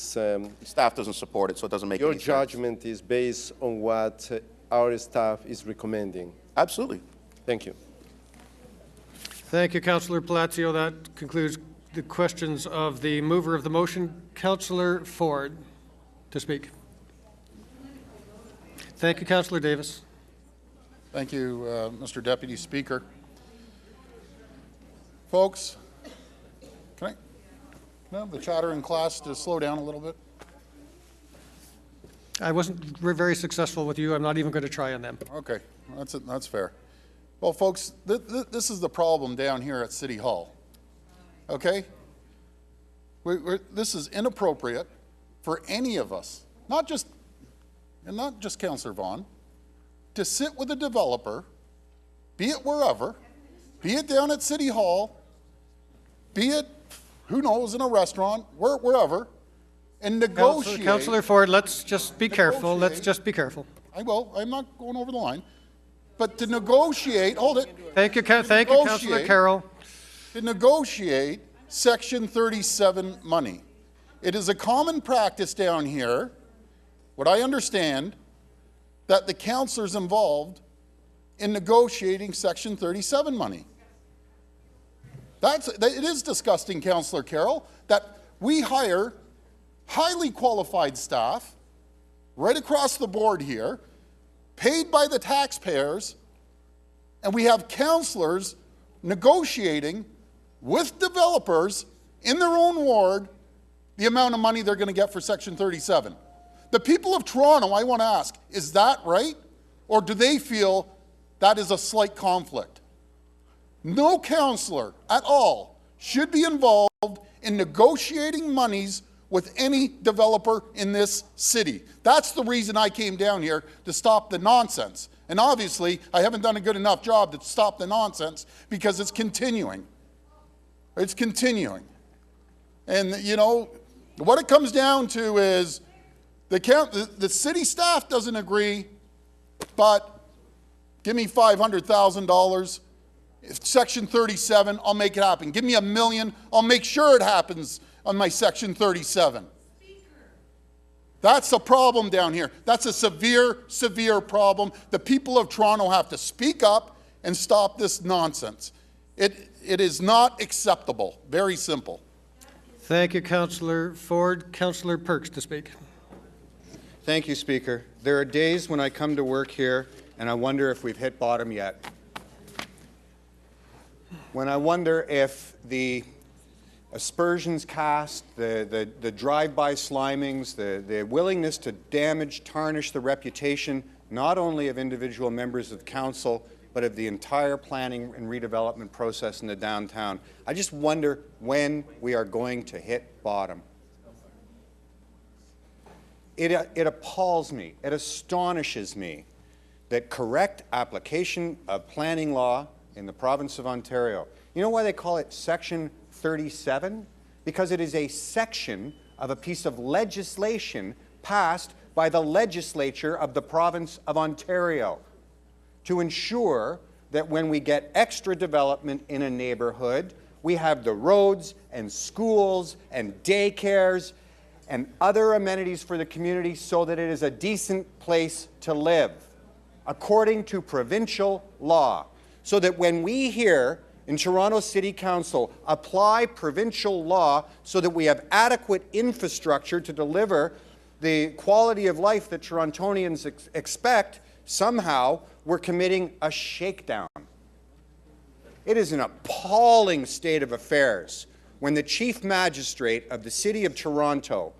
staff doesn't support it, so it doesn't make any sense. Your judgment is based on what our staff is recommending. Absolutely. Thank you. Thank you, Councillor Palacio. That concludes the questions of the mover of the motion. Councillor Ford to speak. Thank you, Councillor Davis. Thank you, Mr. Deputy Speaker. Folks, can I have the chatter in class to slow down a little bit? I wasn't very successful with you. I'm not even going to try on them. Okay, that's fair. Well, folks, this is the problem down here at City Hall. Okay? This is inappropriate for any of us, not just Councillor Vaughan, to sit with a developer, be it wherever, be it down at City Hall, be it, who knows, in a restaurant, wherever, and negotiate. Councillor Ford, let's just be careful. Let's just be careful. I will. I'm not going over the line. But to negotiate, hold it. Thank you, Councillor Carroll. To negotiate Section 37 money. It is a common practice down here, what I understand, that the councillors involved in negotiating Section 37 money. It is disgusting, Councillor Carroll, that we hire highly qualified staff right across the board here, paid by the taxpayers, and we have councillors negotiating with developers in their own ward the amount of money they're going to get for Section 37. The people of Toronto, I want to ask, is that right? Or do they feel that is a slight conflict? No councillor at all should be involved in negotiating monies with any developer in this city. That's the reason I came down here, to stop the nonsense. And obviously, I haven't done a good enough job to stop the nonsense because it's continuing. It's continuing. And, you know, what it comes down to is the city staff doesn't agree, but give me $500,000. If Section 37, I'll make it happen. Give me $1 million, I'll make sure it happens on my Section 37. That's a problem down here. That's a severe, severe problem. The people of Toronto have to speak up and stop this nonsense. It is not acceptable. Very simple. Thank you, Councillor Ford. Councillor Perks to speak. Thank you, Speaker. There are days when I come to work here and I wonder if we've hit bottom yet. When I wonder if the aspersions cast, the drive-by slimings, the willingness to damage, tarnish the reputation, not only of individual members of council, but of the entire planning and redevelopment process in the downtown. I just wonder when we are going to hit bottom. It appalls me, it astonishes me that correct application of planning law in the province of Ontario. You know why they call it Section 37? Because it is a section of a piece of legislation passed by the legislature of the province of Ontario to ensure that when we get extra development in a neighborhood, we have the roads and schools and daycares and other amenities for the community so that it is a decent place to live, according to provincial law. So that when we here in Toronto City Council apply provincial law so that we have adequate infrastructure to deliver the quality of life that Torontonians expect, somehow we're committing a shakedown. It is an appalling state of affairs when the Chief Magistrate of the City of Toronto,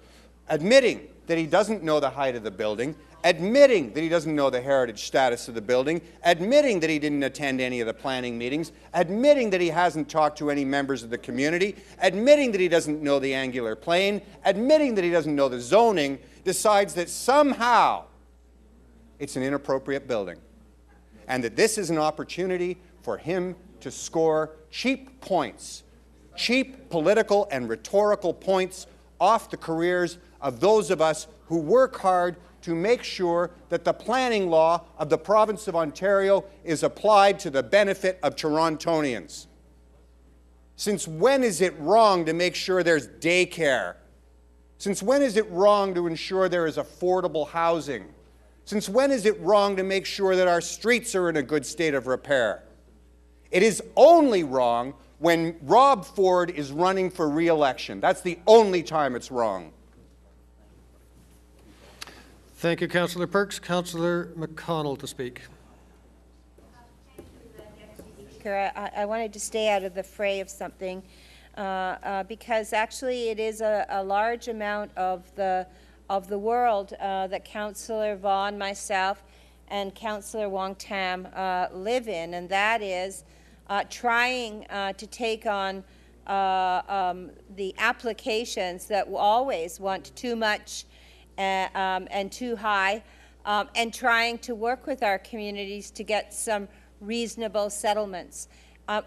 admitting that he doesn't know the height of the building, admitting that he doesn't know the heritage status of the building, admitting that he didn't attend any of the planning meetings, admitting that he hasn't talked to any members of the community, admitting that he doesn't know the angular plane, admitting that he doesn't know the zoning, decides that somehow it's an inappropriate building, and that this is an opportunity for him to score cheap points, cheap political and rhetorical points off the careers of those of us who work hard to make sure that the planning law of the province of Ontario is applied to the benefit of Torontonians. Since when is it wrong to make sure there's daycare? Since when is it wrong to ensure there is affordable housing? Since when is it wrong to make sure that our streets are in a good state of repair? It is only wrong when Rob Ford is running for re-election. That's the only time it's wrong. Thank you, Councillor Perks. Councillor McConnell to speak. I wanted to stay out of the fray of something because actually it is a large amount of the world that Councillor Vaughan, myself, and Councillor Wong Tam live in, and that is trying to take on the applications that always want too much and too high, and trying to work with our communities to get some reasonable settlements.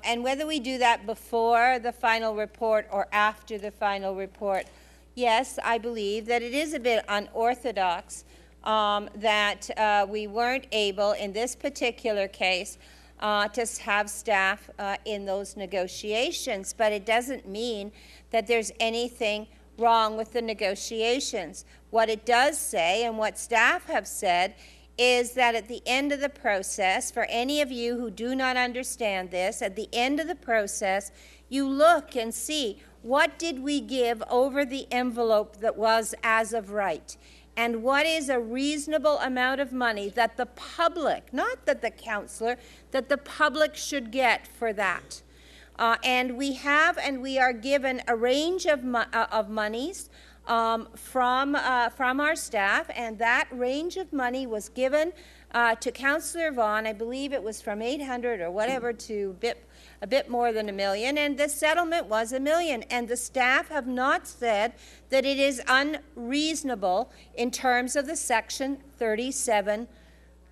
And whether we do that before the final report or after the final report, yes, I believe that it is a bit unorthodox that we weren't able, in this particular case, to have staff in those negotiations. But it doesn't mean that there's anything wrong with the negotiations. What it does say, and what staff have said, is that at the end of the process, for any of you who do not understand this, at the end of the process, you look and see what did we give over the envelope that was as of right, and what is a reasonable amount of money that the public, not that the councillor, that the public should get for that. And we are given a range of monies from our staff, and that range of money was given to Councillor Vaughan. I believe it was from 800 or whatever to a bit more than $1 million, and the settlement was $1 million. And the staff have not said that it is unreasonable in terms of the Section 37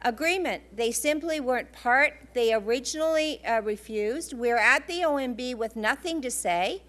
agreement. They simply weren't part. They originally refused. We're at the OMB with nothing to say.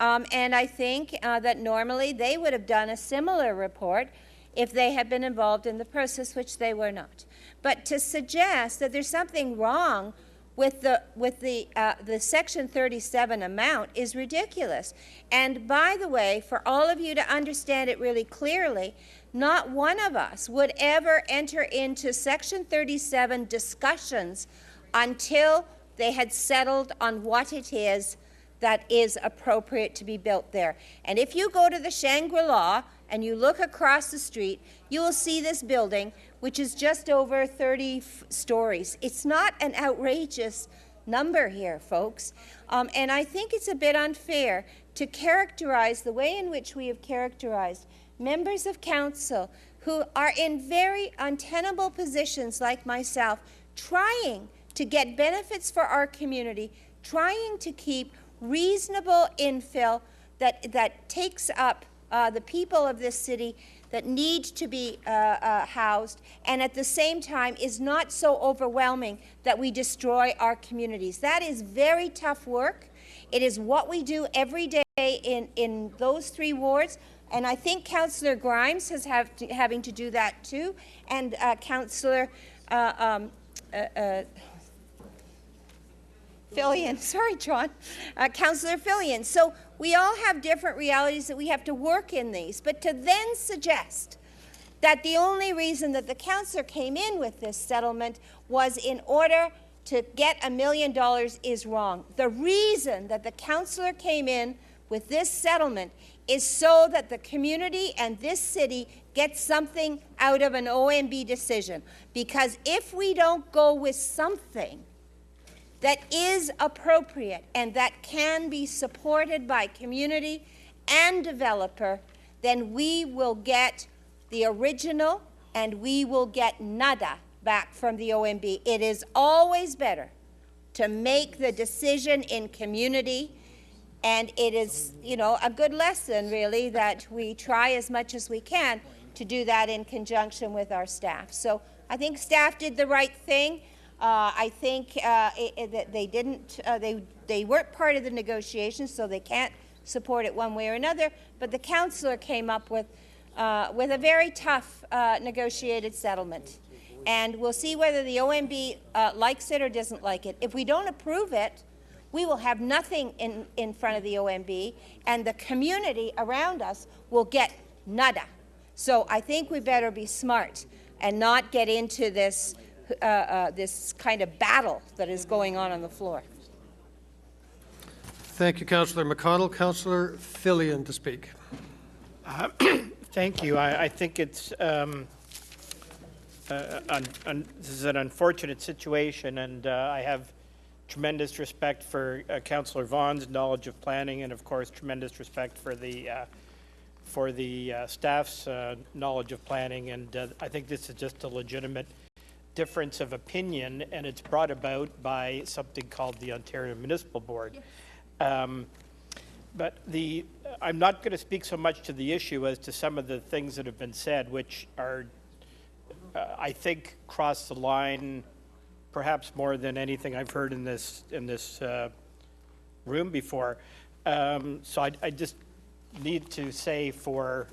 And I think that normally they would have done a similar report if they had been involved in the process, which they were not. But to suggest that there's something wrong with the Section 37 amount is ridiculous. And by the way, for all of you to understand it really clearly, not one of us would ever enter into Section 37 discussions until they had settled on what it is that is appropriate to be built there. And if you go to the Shangri-La and you look across the street, you will see this building, which is just over 30 stories. It's not an outrageous number here, folks. And I think it's a bit unfair to characterize the way in which we have characterized members of council who are in very untenable positions like myself, trying to get benefits for our community, trying to keep reasonable infill that takes up the people of this city that need to be housed, and at the same time is not so overwhelming that we destroy our communities. That is very tough work. It is what we do every day in those 3 wards. And I think Councillor Grimes is having to do that too, and Councillor Fillion, sorry, John, Councillor Fillion. So we all have different realities that we have to work in these, but to then suggest that the only reason that the councillor came in with this settlement was in order to get $1 million is wrong. The reason that the councillor came in with this settlement is so that the community and this city get something out of an OMB decision. Because if we don't go with something that is appropriate and that can be supported by community and developer, then we will get the original, and we will get nada back from the OMB. It is always better to make the decision in community, and it is, you know, a good lesson, really, that we try as much as we can to do that in conjunction with our staff. So I think staff did the right thing. I think that they didn't, they weren't part of the negotiations, so they can't support it one way or another, but the councillor came up with a very tough negotiated settlement. And we'll see whether the OMB likes it or doesn't like it. If we don't approve it, we will have nothing in front of the OMB, and the community around us will get nada. So I think we better be smart and not get into this, this kind of battle that is going on the floor. Thank you, Councillor McConnell. Councillor Fillion to speak. Thank you. I think it's this is an unfortunate situation, and I have tremendous respect for Councillor Vaughan's knowledge of planning, and of course tremendous respect for the staff's knowledge of planning. And I think this is just a legitimate difference of opinion, and it's brought about by something called the Ontario Municipal Board. But I'm not going to speak so much to the issue as to some of the things that have been said, which are, I think, cross the line perhaps more than anything I've heard in this room before. So I just need to say, for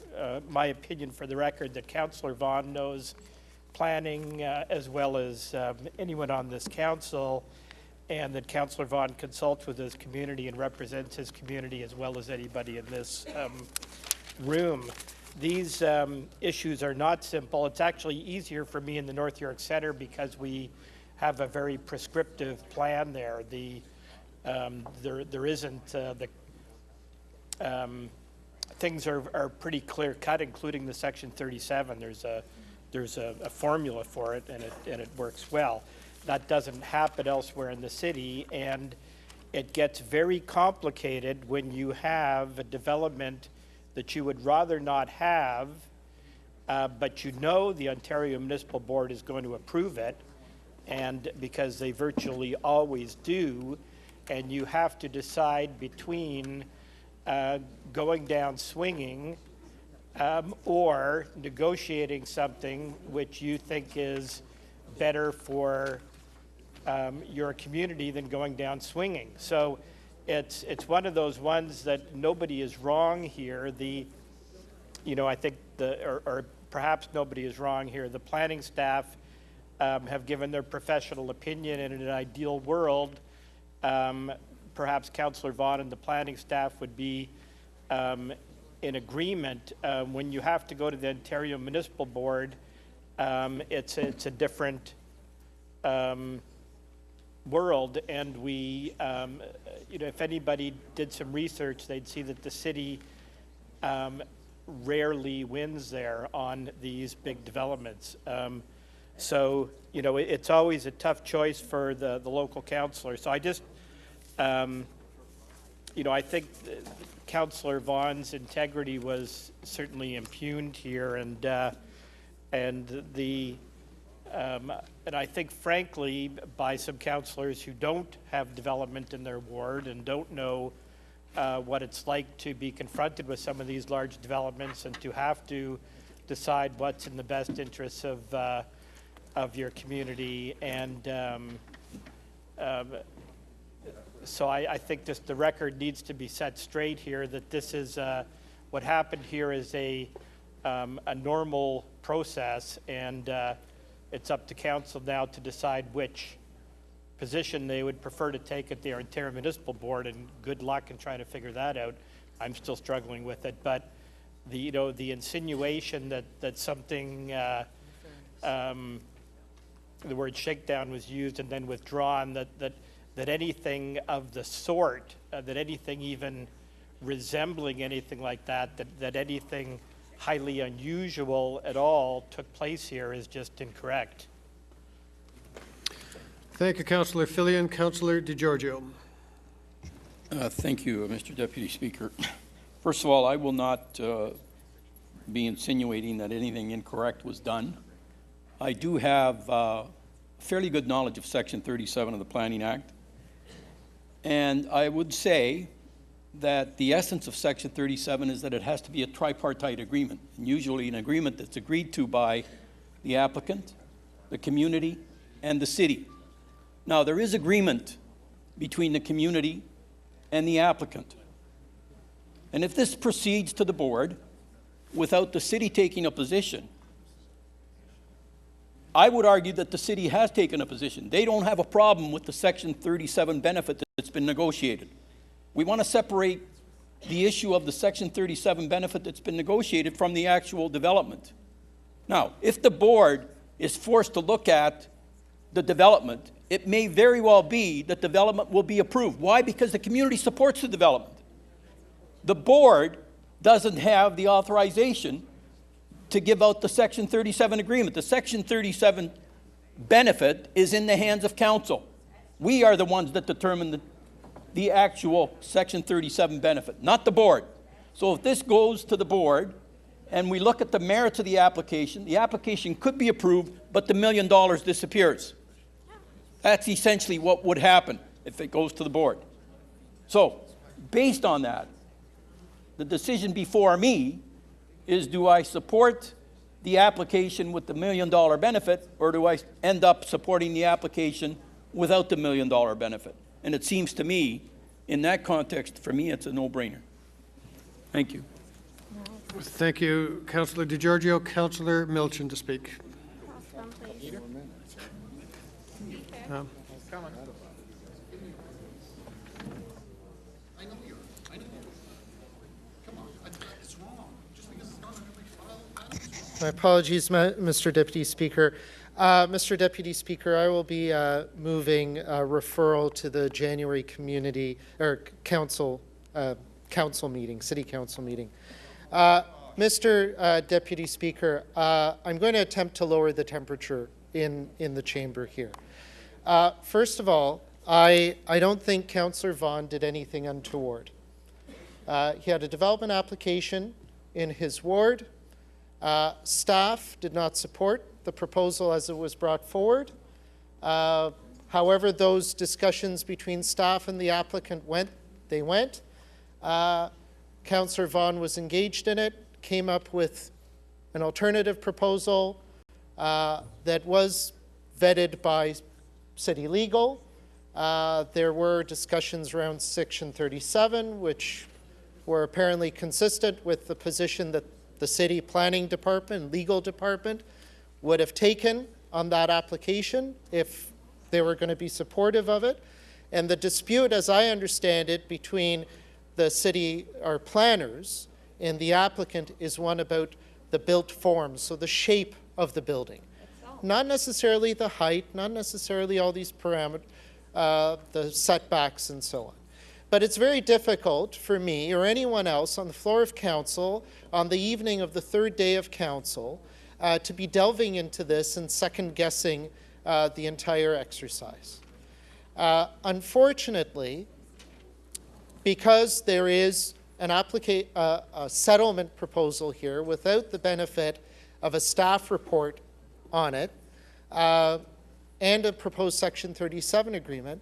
my opinion, for the record, that Councillor Vaughan knows planning as well as anyone on this council, and that Councillor Vaughan consults with his community and represents his community as well as anybody in this room. These issues are not simple. It's actually easier for me in the North York Centre because we have a very prescriptive plan there. There isn't things are pretty clear cut, including the Section 37. There's a formula for it, and it works well. That doesn't happen elsewhere in the city, and it gets very complicated when you have a development that you would rather not have, but you know the Ontario Municipal Board is going to approve it, and because they virtually always do, and you have to decide between going down swinging or negotiating something which you think is better for your community than going down swinging. So it's one of those ones that nobody is wrong here. I think or perhaps nobody is wrong here. The planning staff have given their professional opinion, and in an ideal world, perhaps Councillor Vaughan and the planning staff would be in agreement. When you have to go to the Ontario Municipal Board, it's a different world, and we, if anybody did some research, they'd see that the city rarely wins there on these big developments. So, it's always a tough choice for the local councillor. So I just, I think Councillor Vaughan's integrity was certainly impugned here, and I think, frankly, by some councillors who don't have development in their ward and don't know what it's like to be confronted with some of these large developments and to have to decide what's in the best interests of your community. And so I think just the record needs to be set straight here that this is what happened here is a normal process, and it's up to council now to decide which position they would prefer to take at the Ontario Municipal Board, and good luck in trying to figure that out. I'm still struggling with it, but the insinuation that something, the word shakedown was used and then withdrawn, that anything of the sort, that anything even resembling anything like that anything highly unusual at all took place here is just incorrect. Thank you, Councillor Fillion. Councillor DiGiorgio. Thank you, Mr. Deputy Speaker. First of all, I will not be insinuating that anything incorrect was done. I do have fairly good knowledge of Section 37 of the Planning Act. And I would say that the essence of Section 37 is that it has to be a tripartite agreement, and usually an agreement that's agreed to by the applicant, the community, and the city. Now, there is agreement between the community and the applicant. And if this proceeds to the board without the city taking a position, I would argue that the city has taken a position. They don't have a problem with the Section 37 benefit that's been negotiated. We want to separate the issue of the Section 37 benefit that's been negotiated from the actual development. Now, if the board is forced to look at the development, it may very well be that development will be approved. Why? Because the community supports the development. The board doesn't have the authorization to give out the Section 37 agreement. The Section 37 benefit is in the hands of council. We are the ones that determine the actual Section 37 benefit, not the board. So if this goes to the board and we look at the merits of the application could be approved, but the $1 million disappears. That's essentially what would happen if it goes to the board. So based on that, the decision before me is, do I support the application with the $1 million benefit, or do I end up supporting the application without the $1 million benefit? And it seems to me, in that context, for me, it's a no-brainer. Thank you. Thank you, Councillor DiGiorgio. Councillor Milchin to speak. My apologies, Mr. Deputy Speaker. Mr. Deputy Speaker, I will be moving a referral to the January community or council meeting, city council meeting. Mr. Deputy Speaker, I'm going to attempt to lower the temperature in the chamber here. First of all, I don't think Councillor Vaughan did anything untoward. He had a development application in his ward. Staff did not support the proposal as it was brought forward. However, those discussions between staff and the applicant went. Councillor Vaughan was engaged in it, came up with an alternative proposal that was vetted by city legal. There were discussions around Section 37, which were apparently consistent with the position that the city planning department, legal department would have taken on that application if they were going to be supportive of it. And the dispute, as I understand it, between the city or planners and the applicant is one about the built form, so the shape of the building. Not necessarily the height, not necessarily all these parameters, the setbacks and so on. But it's very difficult for me or anyone else on the floor of council on the evening of the third day of council to be delving into this and second-guessing the entire exercise. Unfortunately, because there is a settlement proposal here without the benefit of a staff report on it and a proposed Section 37 agreement,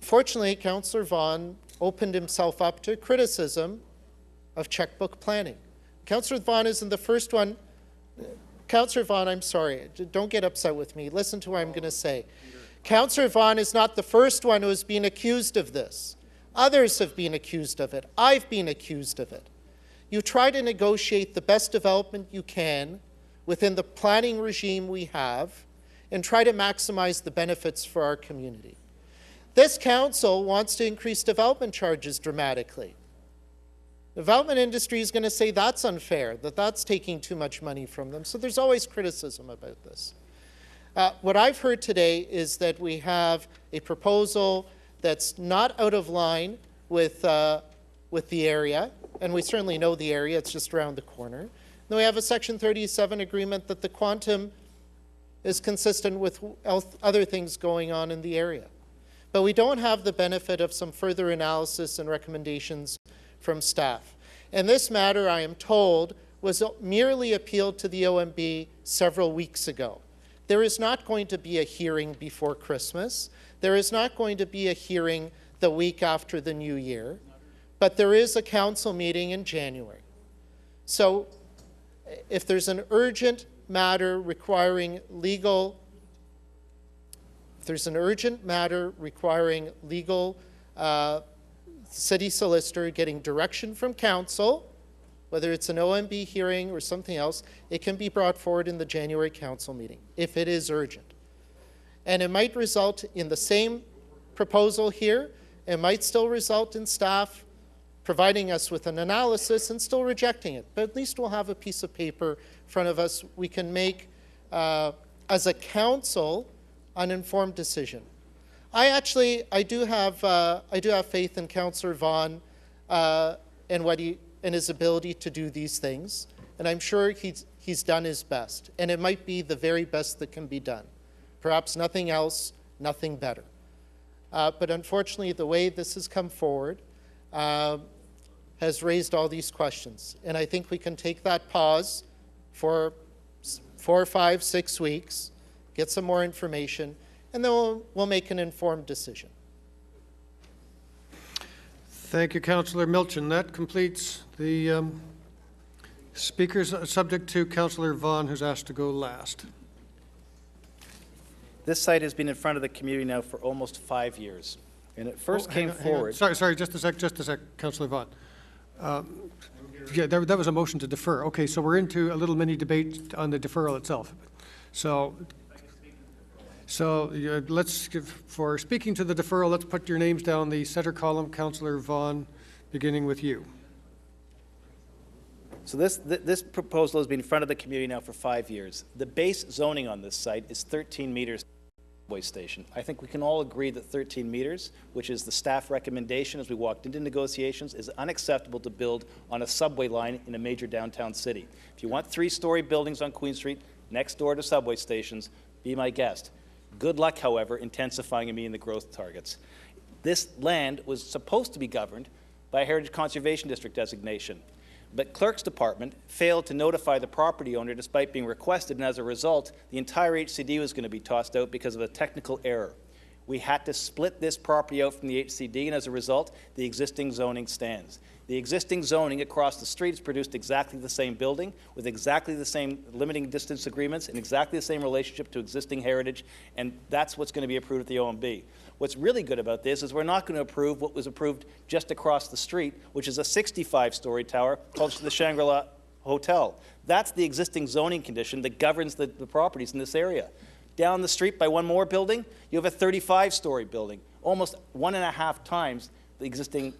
fortunately, Councillor Vaughan opened himself up to criticism of checkbook planning. Councillor Vaughan isn't the first one. Councillor Vaughan, I'm sorry, don't get upset with me. Listen to what I'm going to say. Councillor Vaughan is not the first one who has been accused of this. Others have been accused of it. I've been accused of it. You try to negotiate the best development you can within the planning regime we have and try to maximize the benefits for our community. This council wants to increase development charges dramatically. The development industry is going to say that's unfair, that that's taking too much money from them. So there's always criticism about this. What I've heard today is that we have a proposal that's not out of line with the area, and we certainly know the area, it's just around the corner. Then we have a Section 37 agreement that the quantum is consistent with other things going on in the area. But we don't have the benefit of some further analysis and recommendations from staff. And this matter, I am told, was merely appealed to the OMB several weeks ago. There is not going to be a hearing before Christmas. There is not going to be a hearing the week after the New Year, but there is a council meeting in January. So if there's an urgent matter requiring legal city solicitor getting direction from council, whether it's an OMB hearing or something else, it can be brought forward in the January council meeting if it is urgent. And it might result in the same proposal here. It might still result in staff providing us with an analysis and still rejecting it. But at least we'll have a piece of paper in front of us. We can make, as a council, an informed decision. I do have faith in Councillor Vaughan and his ability to do these things, and I'm sure he's done his best, and it might be the very best that can be done. Perhaps nothing else, nothing better. But unfortunately, the way this has come forward has raised all these questions, and I think we can take that pause for 4, 5, 6 weeks, get some more information, and then we'll make an informed decision. Thank you, Councillor Milchin. That completes the speakers, subject to Councillor Vaughan, who's asked to go last. This site has been in front of the community now for almost 5 years. And it first came forward. Sorry, just a sec, Councillor Vaughan. Yeah, that was a motion to defer. Okay, so we're into a little mini debate on the deferral itself. So let's give, for speaking to the deferral, let's put your names down the center column. Councillor Vaughan, beginning with you. So this proposal has been in front of the community now for 5 years. The base zoning on this site is 13 meters subway station. I think we can all agree that 13 meters, which is the staff recommendation as we walked into negotiations, is unacceptable to build on a subway line in a major downtown city. If you want 3-story buildings on Queen Street next door to subway stations, be my guest. Good luck, however, intensifying and meeting the growth targets. This land was supposed to be governed by a Heritage Conservation District designation, but Clerk's Department failed to notify the property owner despite being requested, and as a result, the entire HCD was going to be tossed out because of a technical error. We had to split this property out from the HCD, and as a result, the existing zoning stands. The existing zoning across the street has produced exactly the same building with exactly the same limiting distance agreements and exactly the same relationship to existing heritage, and that's what's going to be approved at the OMB. What's really good about this is we're not going to approve what was approved just across the street, which is a 65-story tower close to the Shangri-La Hotel. That's the existing zoning condition that governs the properties in this area. Down the street by one more building, you have a 35-story building, almost 1.5 times the existing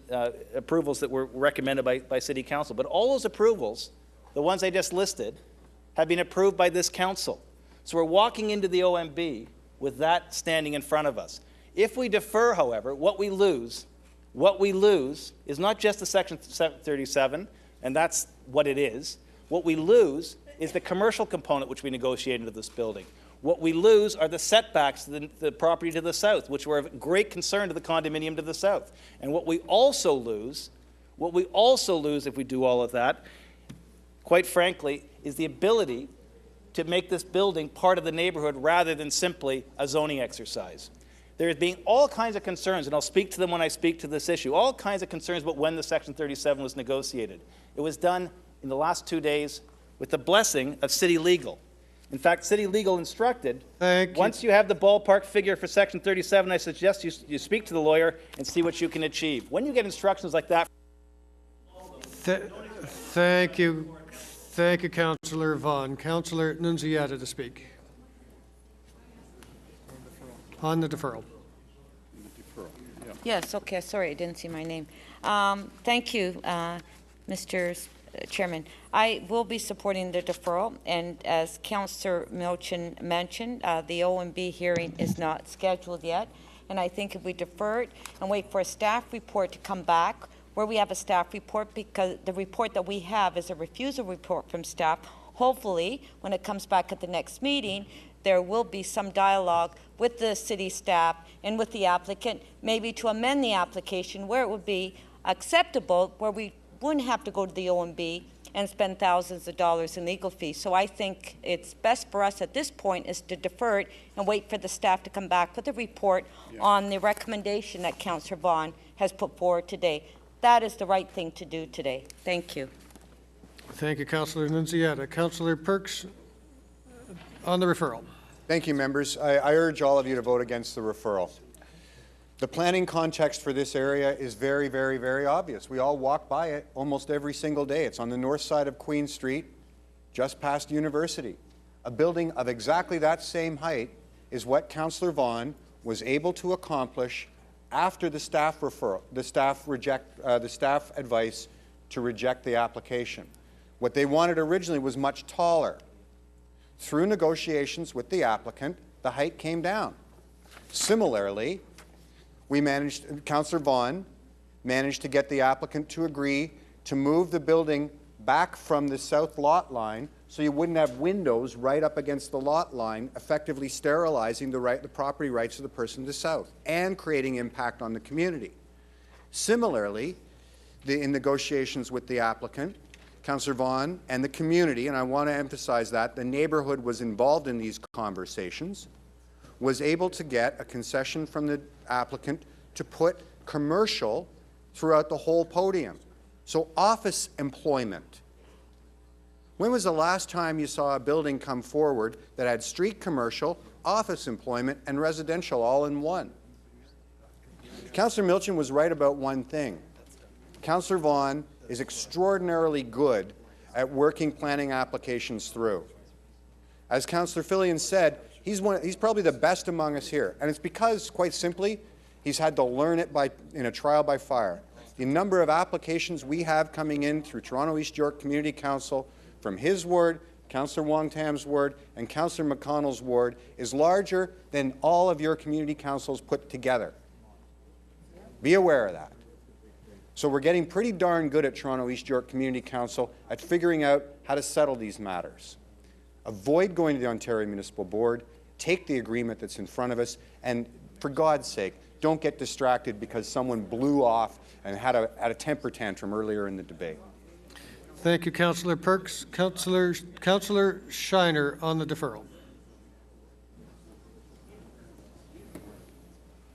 approvals that were recommended by City Council. But all those approvals, the ones I just listed, have been approved by this council. So we're walking into the OMB with that standing in front of us. If we defer, however, what we lose is not just the Section 37, and that's what it is. What we lose is the commercial component which we negotiated into this building. What we lose are the setbacks to the property to the south, which were of great concern to the condominium to the south. And what we also lose if we do all of that, quite frankly, is the ability to make this building part of the neighborhood rather than simply a zoning exercise. There is being all kinds of concerns, and I'll speak to them when I speak to this issue, all kinds of concerns about when the Section 37 was negotiated. It was done in the last 2 days with the blessing of City Legal. In fact, City Legal instructed, once you have the ballpark figure for Section 37, I suggest you speak to the lawyer and see what you can achieve. When you get instructions like that... Thank you. Thank you, Councillor Vaughan. Councillor Nunziata to speak. On the deferral. Yes, okay, sorry, I didn't see my name. Thank you, Mr. Chairman. I will be supporting the deferral, and as Councillor Milchin mentioned, the OMB hearing is not scheduled yet, and I think if we defer it and wait for a staff report to come back, where we have a staff report, because the report that we have is a refusal report from staff, hopefully, when it comes back at the next meeting, there will be some dialogue with the city staff and with the applicant, maybe to amend the application where it would be acceptable, where we wouldn't have to go to the OMB and spend thousands of dollars in legal fees. So I think it's best for us at this point is to defer it and wait for the staff to come back with a report on the recommendation that Councillor Vaughan has put forward today. That is the right thing to do today. Thank you. Thank you, Councillor Nunziata. Councillor Perks, on the referral. Thank you, members. I urge all of you to vote against the referral. The planning context for this area is very, very, very obvious. We all walk by it almost every single day. It's on the north side of Queen Street, just past University. A building of exactly that same height is what Councillor Vaughan was able to accomplish after the staff referral, the staff advice to reject the application. What they wanted originally was much taller. Through negotiations with the applicant, the height came down. Similarly, Councillor Vaughan managed to get the applicant to agree to move the building back from the south lot line so you wouldn't have windows right up against the lot line, effectively sterilizing the property rights of the person to the south and creating impact on the community. Similarly, in negotiations with the applicant, Councillor Vaughan and the community, and I want to emphasize that, the neighborhood was involved in these conversations, was able to get a concession from the applicant to put commercial throughout the whole podium. So office employment. When was the last time you saw a building come forward that had street commercial, office employment, and residential all in one? Councillor Milchin was right about one thing. Councillor Vaughan is extraordinarily good at working planning applications through. As Councillor Fillion said, he's probably the best among us here, and it's because, quite simply, he's had to learn it in a trial by fire. The number of applications we have coming in through Toronto East York Community Council from his ward, Councillor Wong Tam's ward, and Councillor McConnell's ward is larger than all of your community councils put together. Be aware of that. So we're getting pretty darn good at Toronto East York Community Council at figuring out how to settle these matters. Avoid going to the Ontario Municipal Board, take the agreement that's in front of us, and for God's sake, don't get distracted because someone blew off and had a temper tantrum earlier in the debate. Thank you, Councillor Perks. Councillor Shiner on the deferral.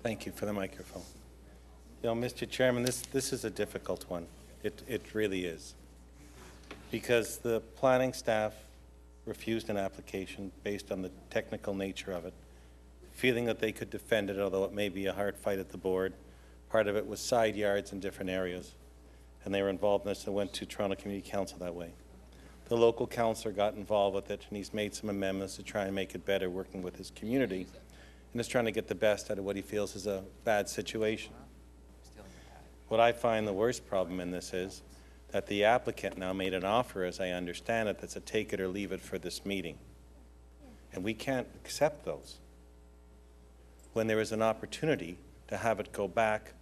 Thank you for the microphone. You know, Mr. Chairman, this is a difficult one. It really is. Because the planning staff refused an application based on the technical nature of it, feeling that they could defend it, although it may be a hard fight at the board. Part of it was side yards in different areas, and they were involved in this and went to Toronto Community Council that way. The local councillor got involved with it, and he's made some amendments to try and make it better, working with his community, and is trying to get the best out of what he feels is a bad situation. What I find the worst problem in this is that the applicant now made an offer, as I understand it, that's a take it or leave it for this meeting. And we can't accept those when there is an opportunity to have it go back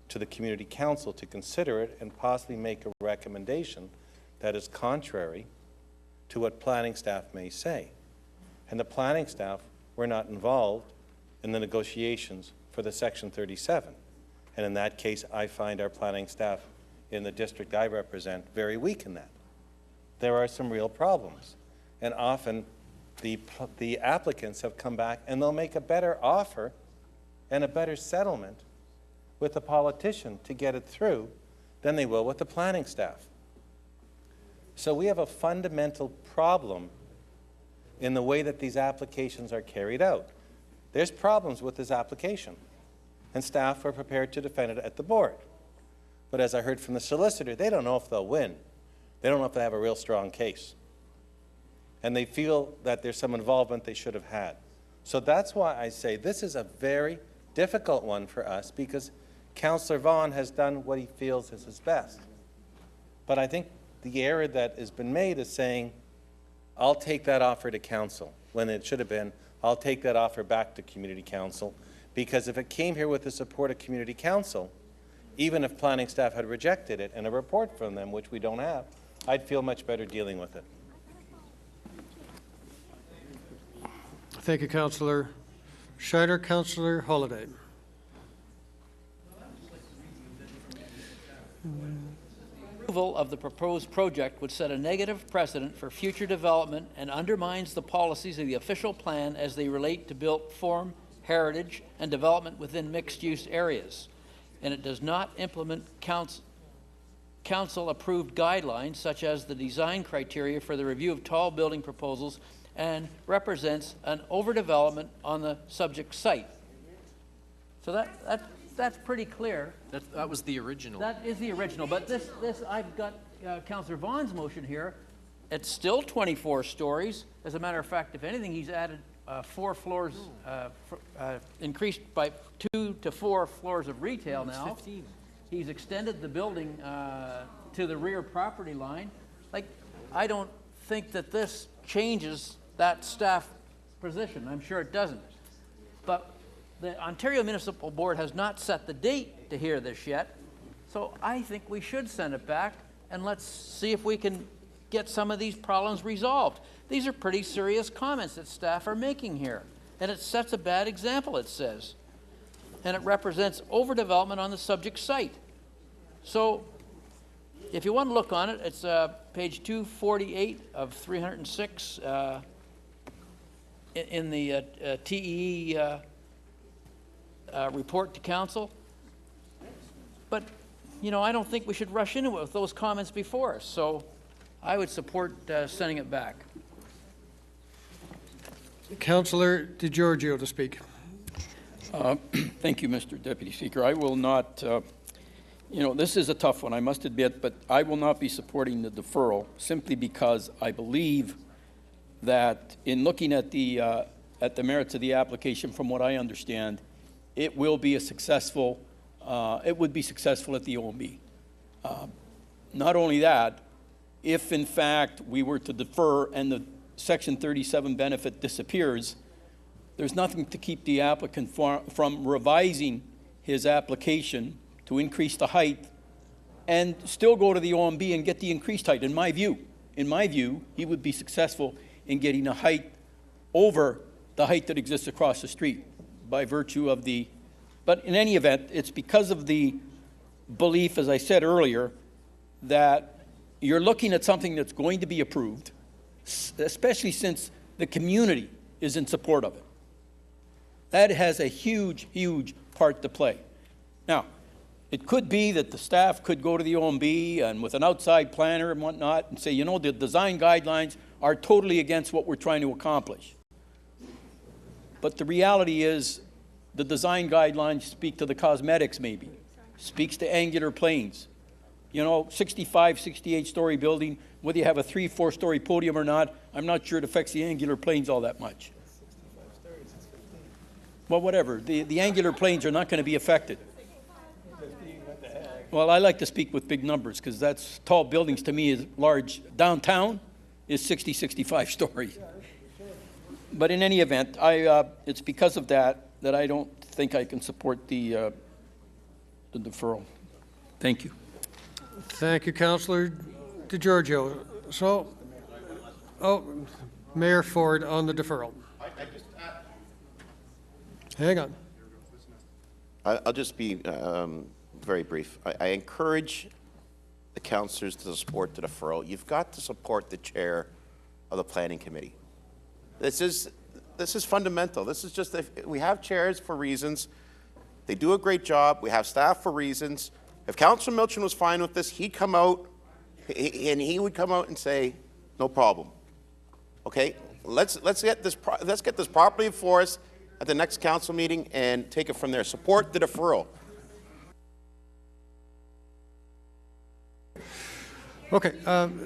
to the community council to consider it and possibly make a recommendation that is contrary to what planning staff may say. And the planning staff were not involved in the negotiations for the Section 37. And in that case, I find our planning staff in the district I represent very weak in that. There are some real problems. And often the applicants have come back and they'll make a better offer and a better settlement with the politician to get it through than they will with the planning staff. So we have a fundamental problem in the way that these applications are carried out. There's problems with this application, and staff are prepared to defend it at the board. But as I heard from the solicitor, they don't know if they'll win. They don't know if they have a real strong case. And they feel that there's some involvement they should have had. So that's why I say this is a very difficult one for us, because Councillor Vaughan has done what he feels is his best. But I think the error that has been made is saying, I'll take that offer to council, when it should have been, I'll take that offer back to community council. Because if it came here with the support of community council, even if planning staff had rejected it and a report from them, which we don't have, I'd feel much better dealing with it. Thank you, Councillor Shiner. Councillor Holyday. approval of the proposed project would set a negative precedent for future development and undermines the policies of the official plan as they relate to built form, heritage, and development within mixed-use areas. And it does not implement council-approved guidelines such as the design criteria for the review of tall building proposals and represents an overdevelopment on the subject site. So that's pretty clear. That was the original. That is the original, but this I've got Councillor Vaughn's motion here. It's still 24 stories. As a matter of fact, if anything, he's added 4 floors, increased by 2 to 4 floors of retail now. 15. He's extended the building to the rear property line. Like, I don't think that this changes that staff position. I'm sure it doesn't. But the Ontario Municipal Board has not set the date to hear this yet, so I think we should send it back and let's see if we can get some of these problems resolved. These are pretty serious comments that staff are making here, and it sets a bad example, it says, and it represents overdevelopment on the subject site. So if you want to look on it, it's page 248 of 306 in the TEE report to council. But, you know, I don't think we should rush into it with those comments before us. So I would support sending it back. Councillor DiGiorgio to speak. Thank you, Mr. Deputy Speaker. I will not, you know, this is a tough one, I must admit, but I will not be supporting the deferral simply because I believe that in looking at the merits of the application, from what I understand, it will be a successful, it would be successful at the OMB. Not only that, if in fact we were to defer and the Section 37 benefit disappears, there's nothing to keep the applicant from revising his application to increase the height and still go to the OMB and get the increased height, in my view. In my view, he would be successful in getting a height over the height that exists across the street by virtue of the, but in any event, it's because of the belief, as I said earlier, that you're looking at something that's going to be approved, especially since the community is in support of it. That has a huge, huge part to play. Now, it could be that the staff could go to the OMB and with an outside planner and whatnot and say, you know, the design guidelines are totally against what we're trying to accomplish. But the reality is the design guidelines speak to the cosmetics maybe, speaks to angular planes. You know, 65, 68-story building, whether you have a 3, 4-story podium or not, I'm not sure it affects the angular planes all that much. Well, whatever. The angular planes are not going to be affected. Well, I like to speak with big numbers because that's tall buildings to me is large. Downtown is 60, 65 stories. But in any event, it's because of that I don't think I can support the deferral. Thank you. Thank you, Councillor DiGiorgio. So, Mayor Ford on the deferral. Hang on. I'll just be very brief. I encourage the councillors to support the deferral. You've got to support the chair of the planning committee. This is fundamental. This is just, we have chairs for reasons. They do a great job. We have staff for reasons. If Councillor Milchin was fine with this, he'd come out and he would come out and say, no problem. Okay, let's get this properly before us at the next council meeting and take it from there. Support the deferral. Okay,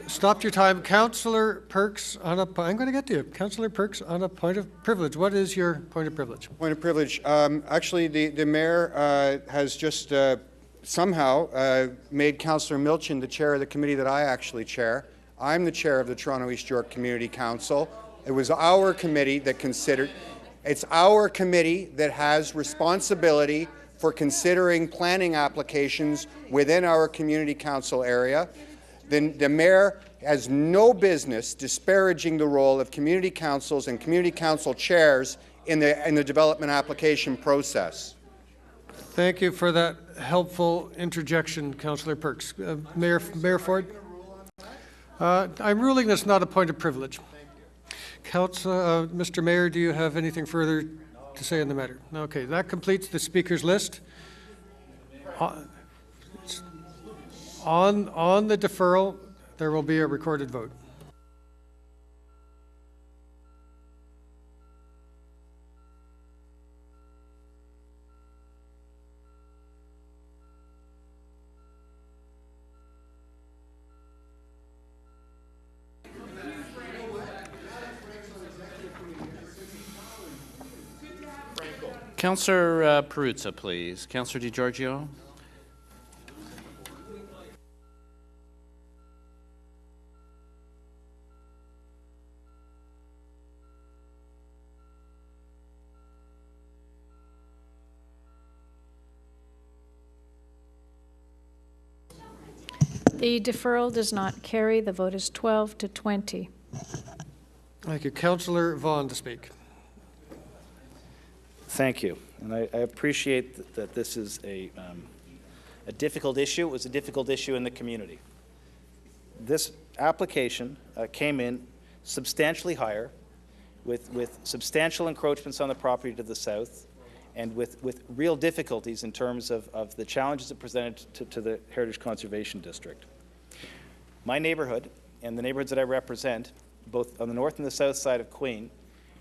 stopped your time. Councillor Perks on a, I'm going to get to you. Councillor Perks on a point of privilege. What is your point of privilege? Point of privilege. Actually, the mayor has just somehow made Councillor Milchin the chair of the committee that I actually chair. I'm the chair of the Toronto East York Community Council. It was our committee that considered. It's our committee that has responsibility for considering planning applications within our community council area. The mayor has no business disparaging the role of community councils and community council chairs in the development application process. Thank you for that helpful interjection, Councillor Perks. Mayor Ford? I'm ruling this not a point of privilege. Mr. Mayor, do you have anything further to say on the matter? Okay, that completes the speaker's list. On the deferral, there will be a recorded vote. Councillor Perruzza, please. Councillor DiGiorgio. The deferral does not carry. The vote is 12 to 20. Thank you. Councillor Vaughan to speak. Thank you. And I appreciate that this is a difficult issue. It was a difficult issue in the community. This application came in substantially higher, with substantial encroachments on the property to the south, and with real difficulties in terms of the challenges it presented to the Heritage Conservation District. My neighborhood and the neighborhoods that I represent, both on the north and the south side of Queen,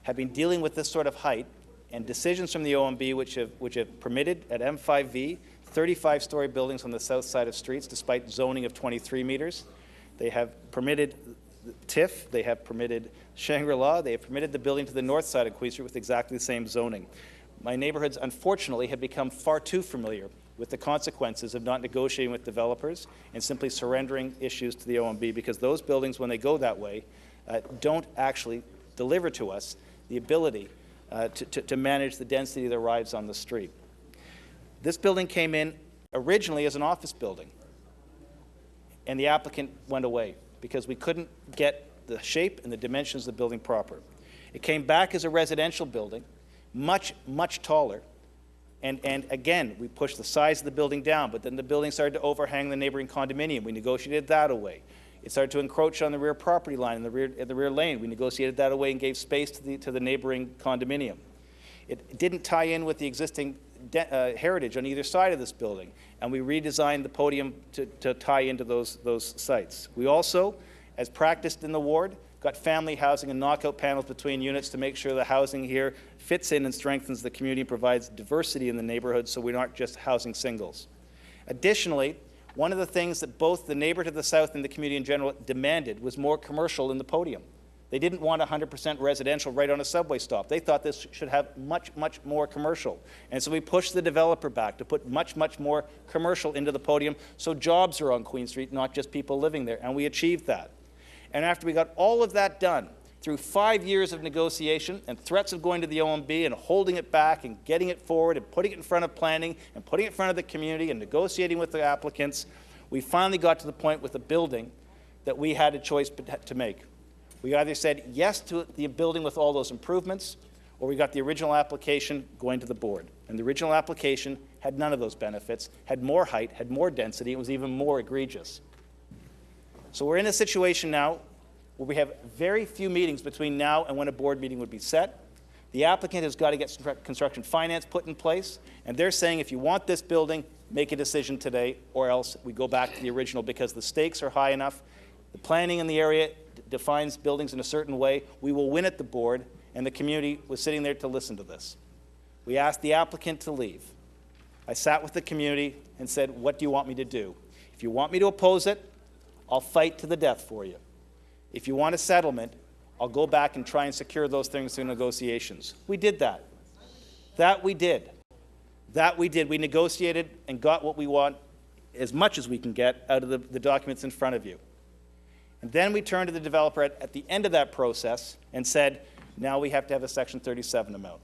have been dealing with this sort of height, and decisions from the OMB which have permitted at M5V 35-story buildings on the south side of streets despite zoning of 23 meters. They have permitted TIF, they have permitted Shangri-La, they have permitted the building to the north side of Queen Street with exactly the same zoning. My neighborhoods, unfortunately, have become far too familiar with the consequences of not negotiating with developers and simply surrendering issues to the OMB, because those buildings, when they go that way, don't actually deliver to us the ability to manage the density that arrives on the street. This building came in originally as an office building, and the applicant went away because we couldn't get the shape and the dimensions of the building proper. It came back as a residential building, much, much taller, and again, we pushed the size of the building down, but then the building started to overhang the neighboring condominium. We negotiated that away. It started to encroach on the rear property line in the rear lane. We negotiated that away and gave space to the neighboring condominium. It didn't tie in with the existing heritage on either side of this building, and we redesigned the podium to tie into those sites. We also, as practiced in the ward, got family housing and knockout panels between units to make sure the housing here fits in and strengthens the community and provides diversity in the neighborhood so we're not just housing singles. Additionally, one of the things that both the neighbor to the south and the community in general demanded was more commercial in the podium. They didn't want 100% residential right on a subway stop. They thought this should have much, much more commercial. And so we pushed the developer back to put much, much more commercial into the podium so jobs are on Queen Street, not just people living there. And we achieved that. And after we got all of that done, through 5 years of negotiation and threats of going to the OMB and holding it back and getting it forward and putting it in front of planning and putting it in front of the community and negotiating with the applicants, we finally got to the point with the building that we had a choice to make. We either said yes to the building with all those improvements, or we got the original application going to the board. And the original application had none of those benefits, had more height, had more density, it was even more egregious. So we're in a situation now where we have very few meetings between now and when a board meeting would be set. The applicant has got to get construction finance put in place, and they're saying if you want this building, make a decision today, or else we go back to the original because the stakes are high enough. The planning in the area defines buildings in a certain way. We will win at the board, and the community was sitting there to listen to this. We asked the applicant to leave. I sat with the community and said, what do you want me to do? If you want me to oppose it, I'll fight to the death for you. If you want a settlement, I'll go back and try and secure those things through negotiations. We did that. That we did. That we did. We negotiated and got what we want, as much as we can get, out of the documents in front of you. And then we turned to the developer at the end of that process and said, now we have to have a Section 37 amount.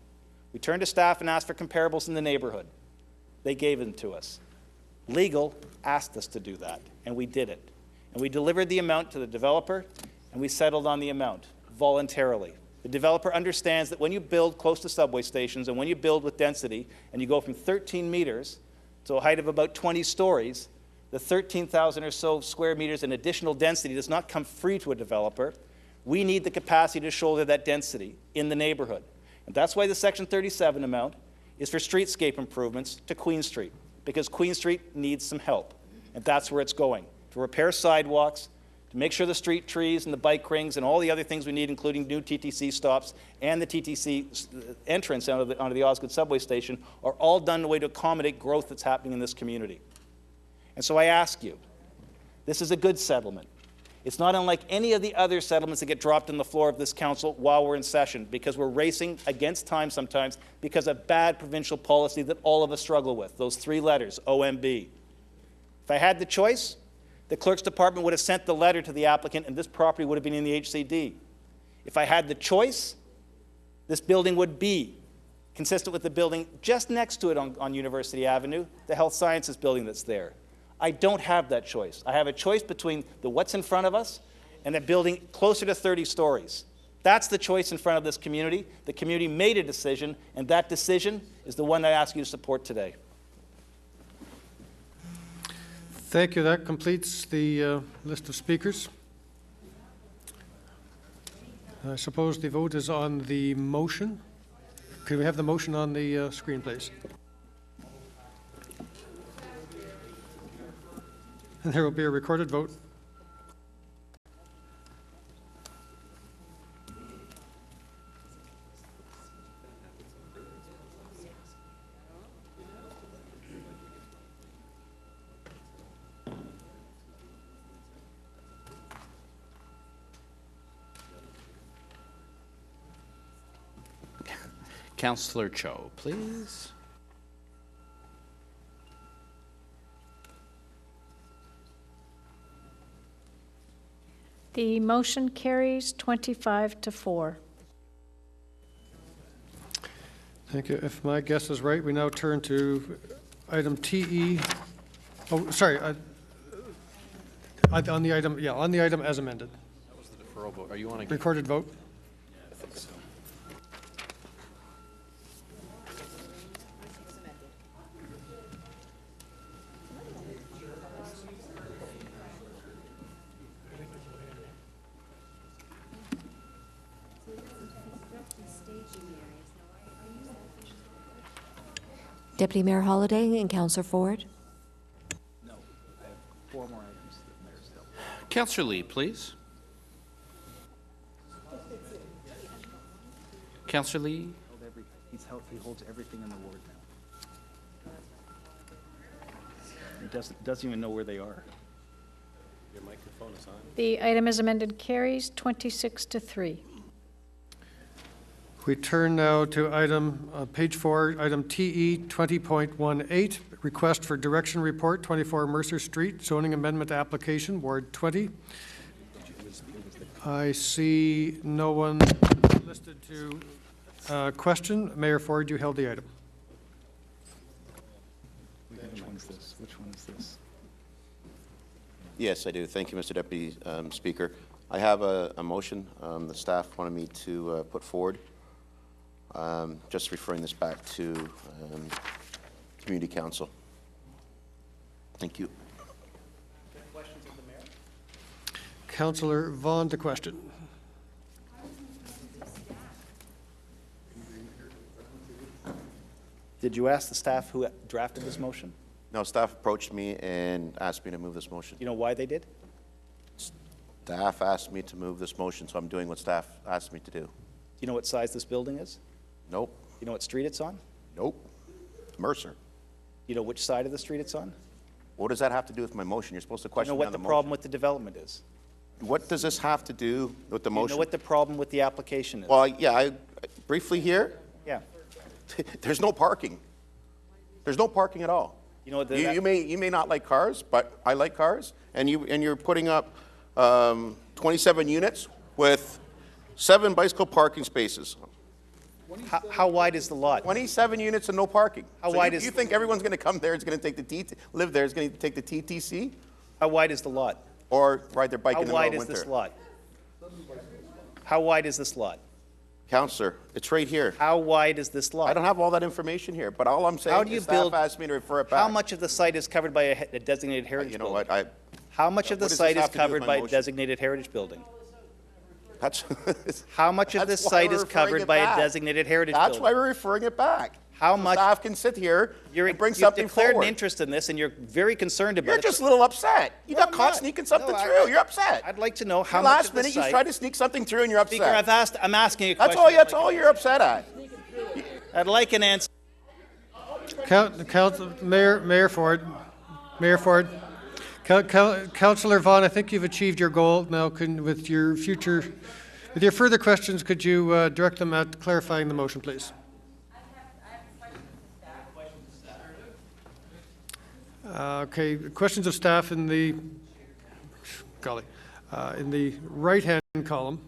We turned to staff and asked for comparables in the neighborhood. They gave them to us. Legal asked us to do that, and we did it. And we delivered the amount to the developer, and we settled on the amount voluntarily. The developer understands that when you build close to subway stations and when you build with density and you go from 13 meters to a height of about 20 stories, the 13,000 or so square meters in additional density does not come free to a developer. We need the capacity to shoulder that density in the neighborhood. And that's why the Section 37 amount is for streetscape improvements to Queen Street, because Queen Street needs some help. And that's where it's going, to repair sidewalks, to make sure the street trees and the bike rings and all the other things we need, including new TTC stops and the TTC entrance onto the Osgood subway station, are all done in a way to accommodate growth that's happening in this community. And so I ask you, this is a good settlement. It's not unlike any of the other settlements that get dropped on the floor of this council while we're in session, because we're racing against time sometimes because of bad provincial policy that all of us struggle with, those 3 letters, OMB. If I had the choice, the clerk's department would have sent the letter to the applicant and this property would have been in the HCD. If I had the choice, this building would be consistent with the building just next to it on University Avenue, the health sciences building that's there. I don't have that choice. I have a choice between what's in front of us and a building closer to 30 stories. That's the choice in front of this community. The community made a decision, and that decision is the one I ask you to support today. Thank you. That completes the list of speakers. I suppose the vote is on the motion. Could we have the motion on the screen, please? And there will be a recorded vote. Councillor Cho, please. The motion carries 25-4. Thank you. If my guess is right, we now turn to item TE. Oh, sorry. On the item, yeah, on the item as amended. That was the deferral vote. Are you on again? Recorded vote. I think so. Deputy Mayor Holliday and Councillor Ford. No, I have 4 more items that Mayor still. Councillor Lee, please. Councillor Lee. He holds everything in the ward now. He doesn't even know where they are. Your microphone is on. The item as amended carries 26-3. We turn now to item, page 4, item TE 20.18, request for direction report, 24 Mercer Street, zoning amendment application, Ward 20. I see no one listed to question. Mayor Ford, you held the item. Which one is this? Which one is this? Yes, I do. Thank you, Mr. Deputy Speaker. I have a motion the staff wanted me to put forward. Just referring this back to Community Council. Thank you. Questions of the mayor? Councillor Vaughn to question. Did you ask the staff who drafted this motion? No, staff approached me and asked me to move this motion. You know why they did? Staff asked me to move this motion, so I'm doing what staff asked me to do. Do you know what size this building is? Nope. You know what street it's on? Nope. Mercer. You know which side of the street it's on? What does that have to do with my motion? You're supposed to You question know me what on the the problem motion. with the development is? What does this have to do with the You motion? know what the problem with the application is? Well, yeah, I briefly here, Yeah. there's no parking. There's no parking at all. You know what the, You may not like cars, but I like cars, and you're putting up 27 units with 7 bicycle parking spaces. How wide is the lot? 27 units and no parking. How So wide you, is- you think everyone's going to come there? It's going to take live there? It's going to take the TTC How wide is the lot? or ride their bike How in the middle wide of is winter? this lot? How wide is this lot? Counselor, it's right here. How wide is this lot? I don't have all that information here, but all I'm How saying do you is staff build? asked me to refer it back. How much of the site is covered by a designated heritage You know building? what, How much of the what does this site is have to do with covered my by a motion? designated heritage building? That's, How much of That's this why site we're is referring covered it by a back. designated heritage That's building? why we're referring it back. How So much? staff can sit here and bring You've something declared forward. an interest in this, and you're very concerned about You're it. just a little upset. You got I'm caught not. sneaking something No, through. You're upset. I'd like to know how The much last of the minute you site. tried to sneak something through and you're upset. Speaker, I'm asking you a That's question. all you're upset at. I'd like an answer. Mayor Ford, Councillor Vaughn, I think you've achieved your goal. Now, with your further questions, could you direct them at clarifying the motion, please? Okay, questions of staff in the, in the right-hand column.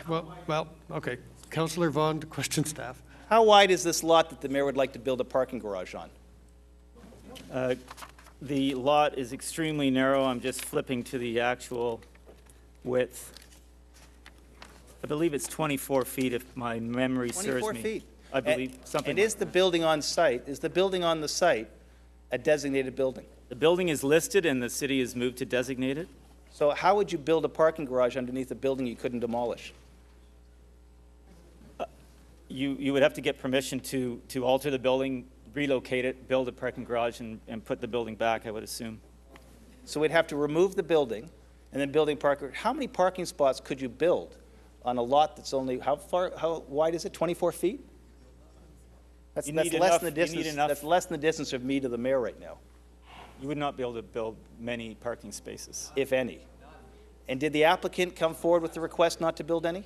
Well, okay. Councillor Vaughn to question staff. How wide is this lot that the mayor would like to build a parking garage on? The lot is extremely narrow. I'm just flipping to the actual width. I believe it's 24 feet if my memory serves me. 24 feet. I believe something. And is the building on site, is the building on the site a designated building? The building is listed and the city has moved to designate it. So how would you build a parking garage underneath a building you couldn't demolish? You would have to get permission to alter the building, relocate it, build a parking garage, and put the building back, I would assume. So we'd have to remove the building and then building parking. How many parking spots could you build on a lot that's only, how wide is it, 24 feet? That's You less need than enough- the you need distance, enough- that's less than the distance of me to the mayor right now, You would not be able to build many parking spaces. if any. And did the applicant come forward with the request not to build any?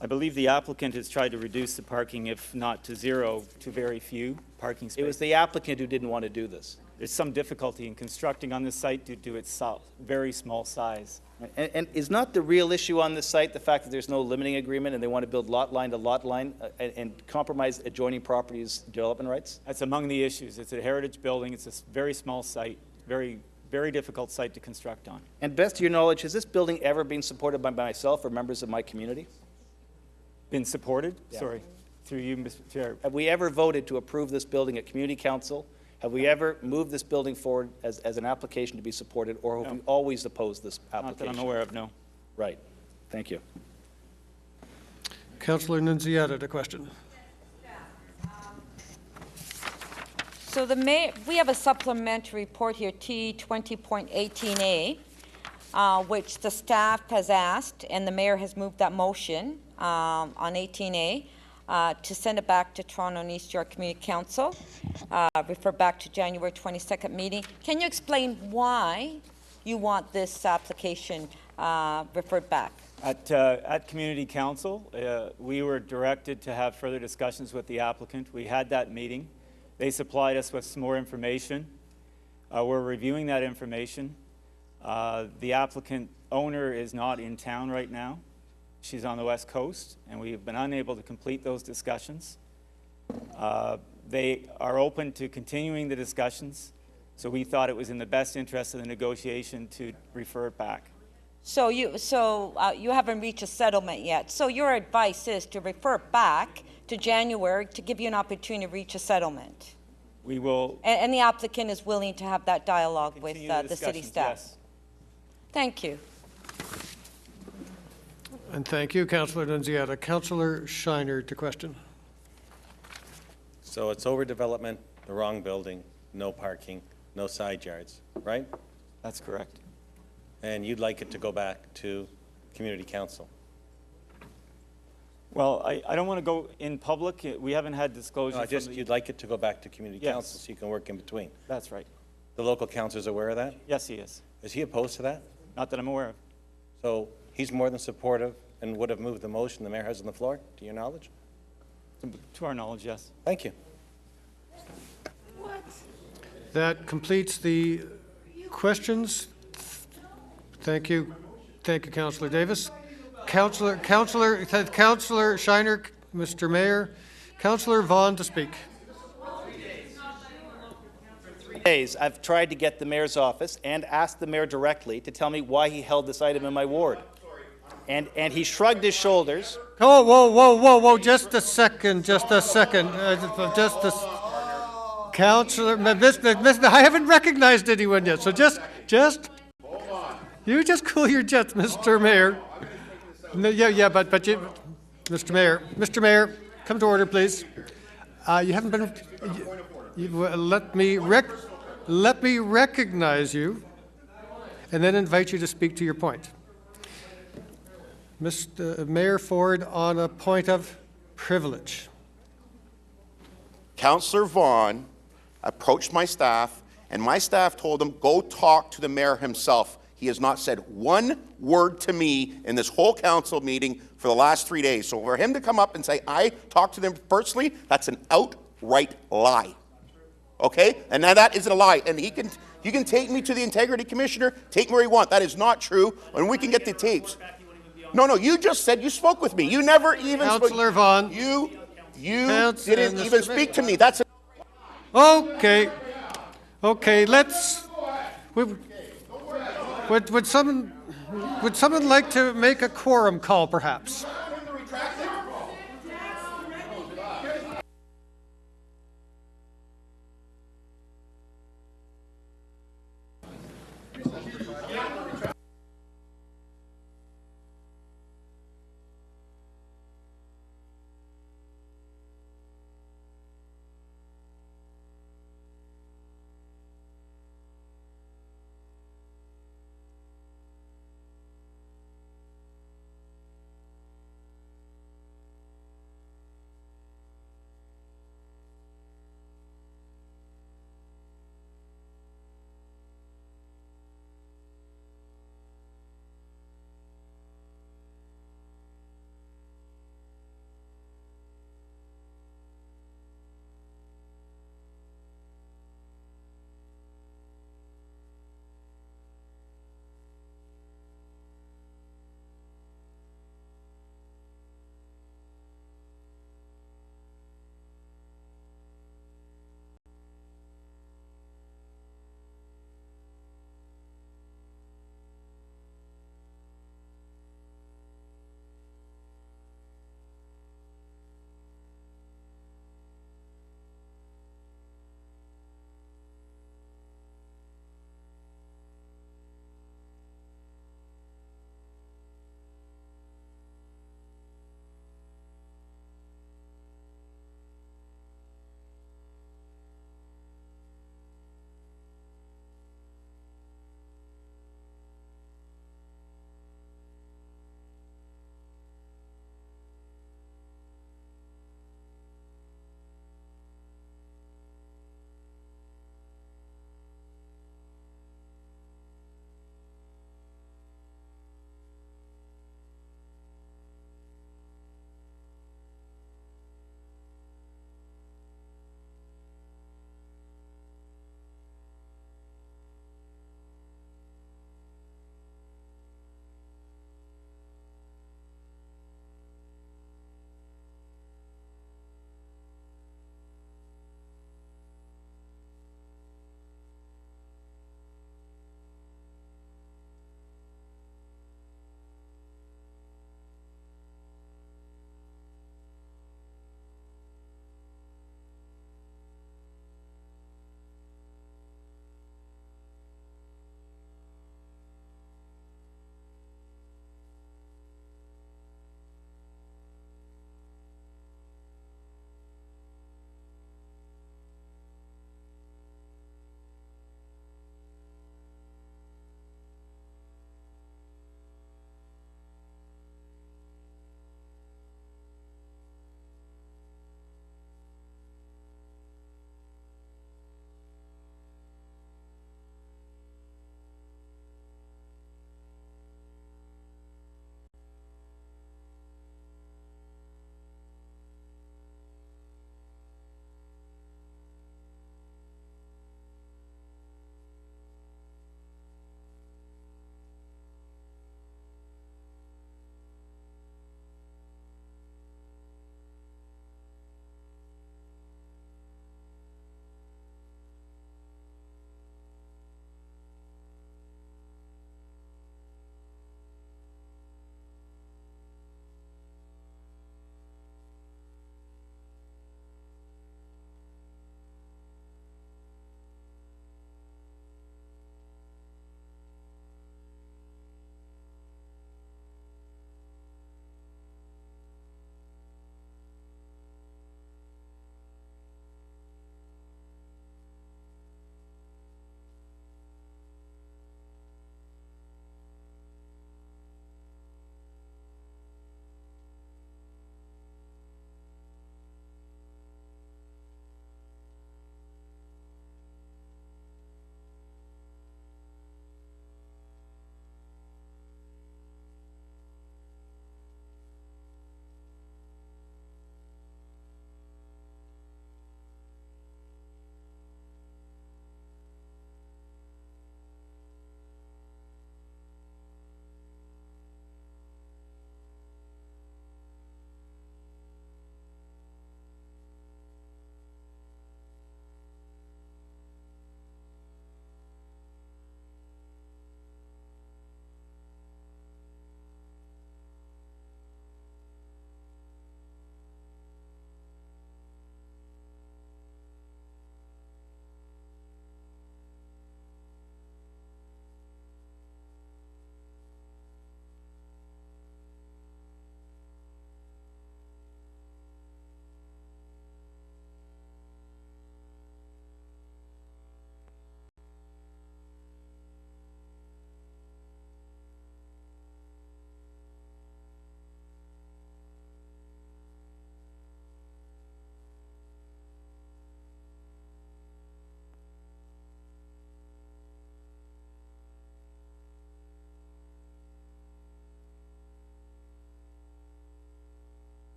I believe the applicant has tried to reduce the parking, if not to zero, to very few parking spaces. It was the applicant who didn't want to do this. There's some difficulty in constructing on this site due to its very small size. And is not the real issue on this site the fact that there's no limiting agreement and they want to build lot line to lot line and compromise adjoining properties' development rights? That's among the issues. It's a heritage building. It's a very small site, very difficult site to construct on. And best to your knowledge, has this building ever been supported by myself or members of my community? Been supported? Yeah. Sorry, through you, Mr. Chair. Have we ever voted to approve this building at community council? Have we ever moved this building forward as an application to be supported, or have No. we always opposed this Not that application? I'm aware of, no. Right. Thank you. Councillor Nunziata to question. So we have a supplementary report here, T 20.18A, which the staff has asked, and the mayor has moved that motion on 18A, to send it back to Toronto and East York Community Council, refer back to January 22nd meeting. Can you explain why you want this application referred back? At Community Council, we were directed to have further discussions with the applicant. We had that meeting. They supplied us with some more information. We're reviewing that information. The applicant owner is not in town right now. She's on the West Coast, and we have been unable to complete those discussions. They are open to continuing the discussions, so we thought it was in the best interest of the negotiation to refer it back. So you haven't reached a settlement yet. So your advice is to refer back to January to give you an opportunity to reach a settlement. We will And the applicant is willing to have that dialogue with continue the city discussions, staff. yes. Thank you. And thank you, Councillor Nunziata. Councillor Shiner to question. So it's overdevelopment, the wrong building, no parking, no side yards, right? That's correct. And you'd like it to go back to community council? Well, I don't want to go in public. We haven't had disclosure. No, from the- you'd like it to go back to community Yes. council so you can work in between? That's right. The local councilor's aware of that? Yes, he is. Is he opposed to that? Not that I'm aware of. So he's more than supportive and would have moved the motion the mayor has on the floor, to your knowledge? To our knowledge, yes. Thank you. That completes the questions. Thank you. Thank you, Councillor Davis. Councillor Shiner, Mr. Mayor. Councillor Vaughn to speak. Days, I've tried to get the mayor's office and asked the mayor directly to tell me why he held this item in my ward. And he shrugged his shoulders. Oh, whoa, whoa, whoa, whoa, just a second, just a second. Councillor, I haven't recognized anyone yet, so you just cool your jets, Mr. Mayor. No, yeah, but you, Mr. Mayor, come to order, please. You haven't been, let me recognize you and then invite you to speak to your point. Mr. Mayor Ford, on a point of privilege. Councillor Vaughan approached my staff, and my staff told him, go talk to the mayor himself. He has not said one word to me in this whole council meeting for the last 3 days. So for him to come up and say, I talked to them personally, that's an outright lie. Okay? And now that isn't a lie. And you can take me to the integrity commissioner, take me where you want. That is not true, and we can get the tapes. No, you just said you spoke with me. You never even spoke. Councillor Vaughan. You didn't even speak to me. That's Okay, let's. Would someone like to make a quorum call, perhaps?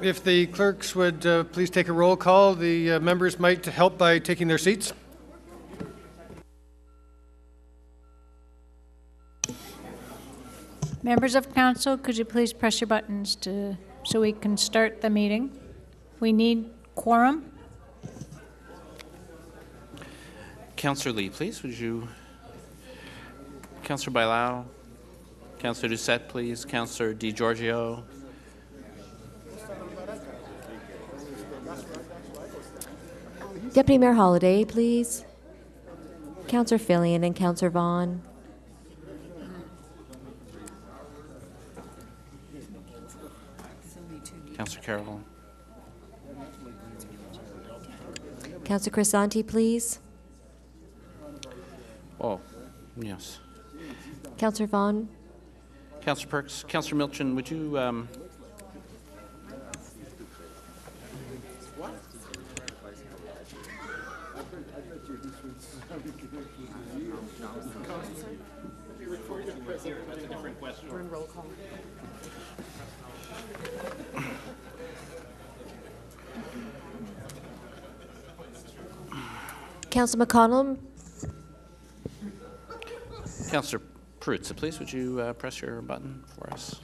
If the clerks would please take a roll call, the members might help by taking their seats. Members of council, could you please press your buttons so we can start the meeting? We need quorum. Councillor Lee, please, would you? Councillor Bailao, Councillor Doucette, please. Councillor DiGiorgio. Deputy Mayor Holliday, please. Councillor Fillion and Councillor Vaughn. Councillor Carroll. Councillor Crisanti, please. Oh, yes. Councillor Vaughn. Councillor Perks. Councillor Milchin, would you... We're in roll call. Councillor McConnell. Councillor Perruzza, please, would you press your button for us?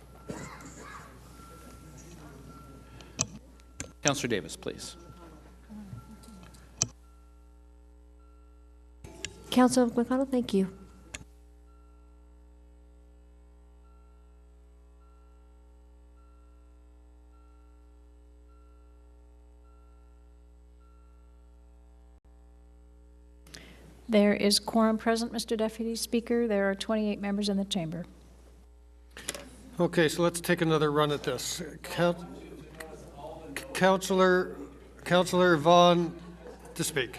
Councillor Davis, please. Councillor McConnell, thank you. There is quorum present, Mr. Deputy Speaker. There are 28 members in the chamber. Okay, so let's take another run at this. Councillor Vaughn to speak.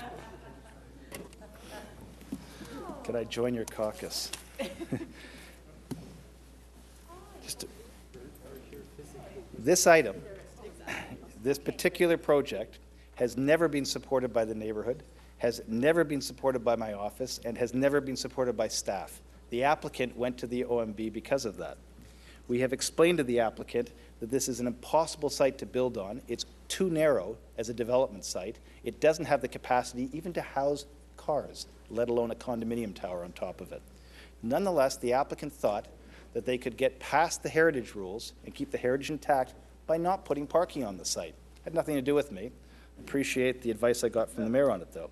Could I join your caucus? This item, this particular project, has never been supported by the neighborhood, has never been supported by my office, and has never been supported by staff. The applicant went to the OMB because of that. We have explained to the applicant that this is an impossible site to build on. It's too narrow as a development site. It doesn't have the capacity even to house cars, let alone a condominium tower on top of it. Nonetheless, the applicant thought that they could get past the heritage rules and keep the heritage intact by not putting parking on the site. Had nothing to do with me. Appreciate the advice I got from the mayor on it, though.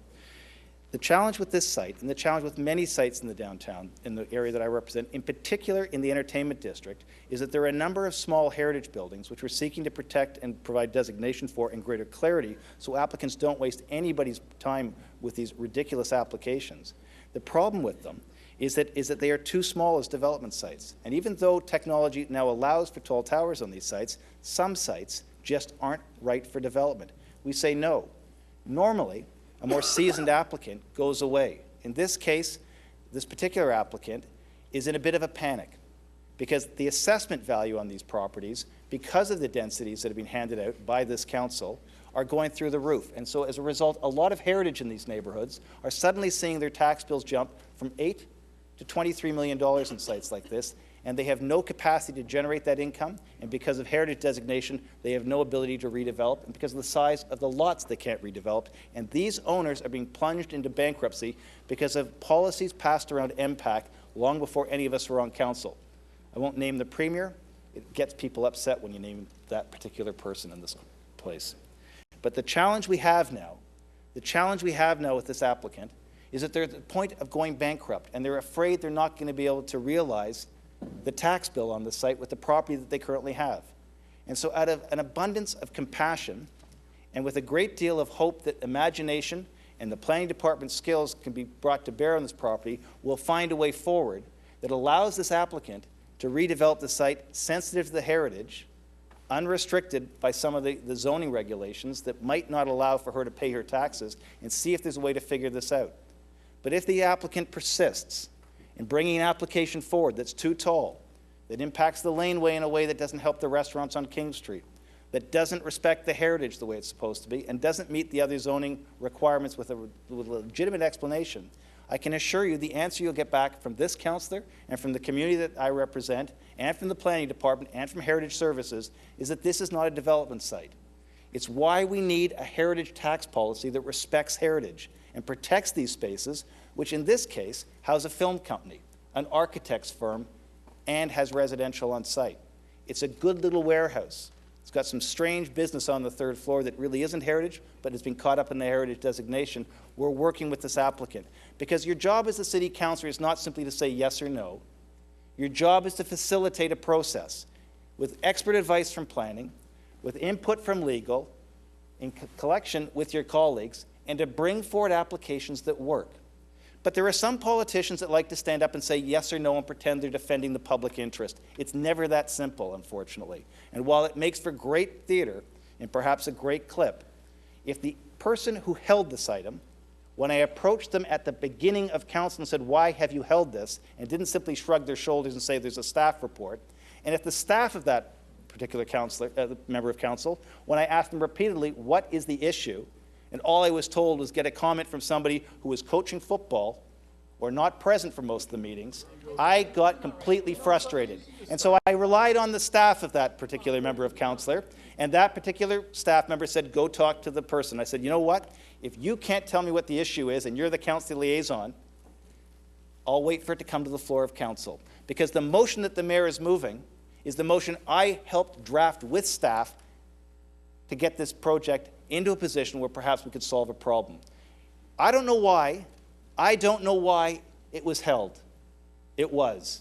The challenge with this site, and the challenge with many sites in the downtown, in the area that I represent, in particular in the entertainment district, is that there are a number of small heritage buildings which we're seeking to protect and provide designation for in greater clarity so applicants don't waste anybody's time with these ridiculous applications. The problem with them is that they are too small as development sites. And even though technology now allows for tall towers on these sites, some sites just aren't right for development. We say no. Normally, a more seasoned applicant goes away. In this case, this particular applicant is in a bit of a panic because the assessment value on these properties, because of the densities that have been handed out by this council, are going through the roof. And so as a result, a lot of heritage in these neighborhoods are suddenly seeing their tax bills jump from $8 to $23 million in sites like this, and they have no capacity to generate that income, and because of heritage designation, they have no ability to redevelop, and because of the size of the lots, they can't redevelop. And these owners are being plunged into bankruptcy because of policies passed around MPAC long before any of us were on council. I won't name the premier. It gets people upset when you name that particular person in this place. But the challenge we have now with this applicant is that they're at the point of going bankrupt, and they're afraid they're not going to be able to realize the tax bill on the site with the property that they currently have. And so out of an abundance of compassion and with a great deal of hope that imagination and the planning department's skills can be brought to bear on this property, we'll find a way forward that allows this applicant to redevelop the site sensitive to the heritage, unrestricted by some of the zoning regulations that might not allow for her to pay her taxes, and see if there's a way to figure this out. But if the applicant persists in bringing an application forward that's too tall, that impacts the laneway in a way that doesn't help the restaurants on King Street, that doesn't respect the heritage the way it's supposed to be, and doesn't meet the other zoning requirements with a legitimate explanation, I can assure you the answer you'll get back from this councillor and from the community that I represent and from the planning department and from Heritage Services is that this is not a development site. It's why we need a heritage tax policy that respects heritage and protects these spaces, which in this case house a film company, an architect's firm, and has residential on site. It's a good little warehouse. It's got some strange business on the third floor that really isn't heritage, but it's been caught up in the heritage designation. We're working with this applicant because your job as a city councillor is not simply to say yes or no. Your job is to facilitate a process with expert advice from planning, with input from legal, in collection with your colleagues, and to bring forward applications that work. But there are some politicians that like to stand up and say yes or no and pretend they're defending the public interest. It's never that simple, unfortunately. And while it makes for great theater and perhaps a great clip, if the person who held this item, when I approached them at the beginning of council and said, why have you held this, and didn't simply shrug their shoulders and say there's a staff report, and if the staff of that particular councillor, member of council, when I asked them repeatedly, what is the issue, and all I was told was get a comment from somebody who was coaching football or not present for most of the meetings, I got completely frustrated. And so I relied on the staff of that particular member of council, and that particular staff member said, go talk to the person. I said, you know what? If you can't tell me what the issue is and you're the council liaison, I'll wait for it to come to the floor of council. Because the motion that the mayor is moving is the motion I helped draft with staff to get this project into a position where perhaps we could solve a problem. I don't know why it was held. It was.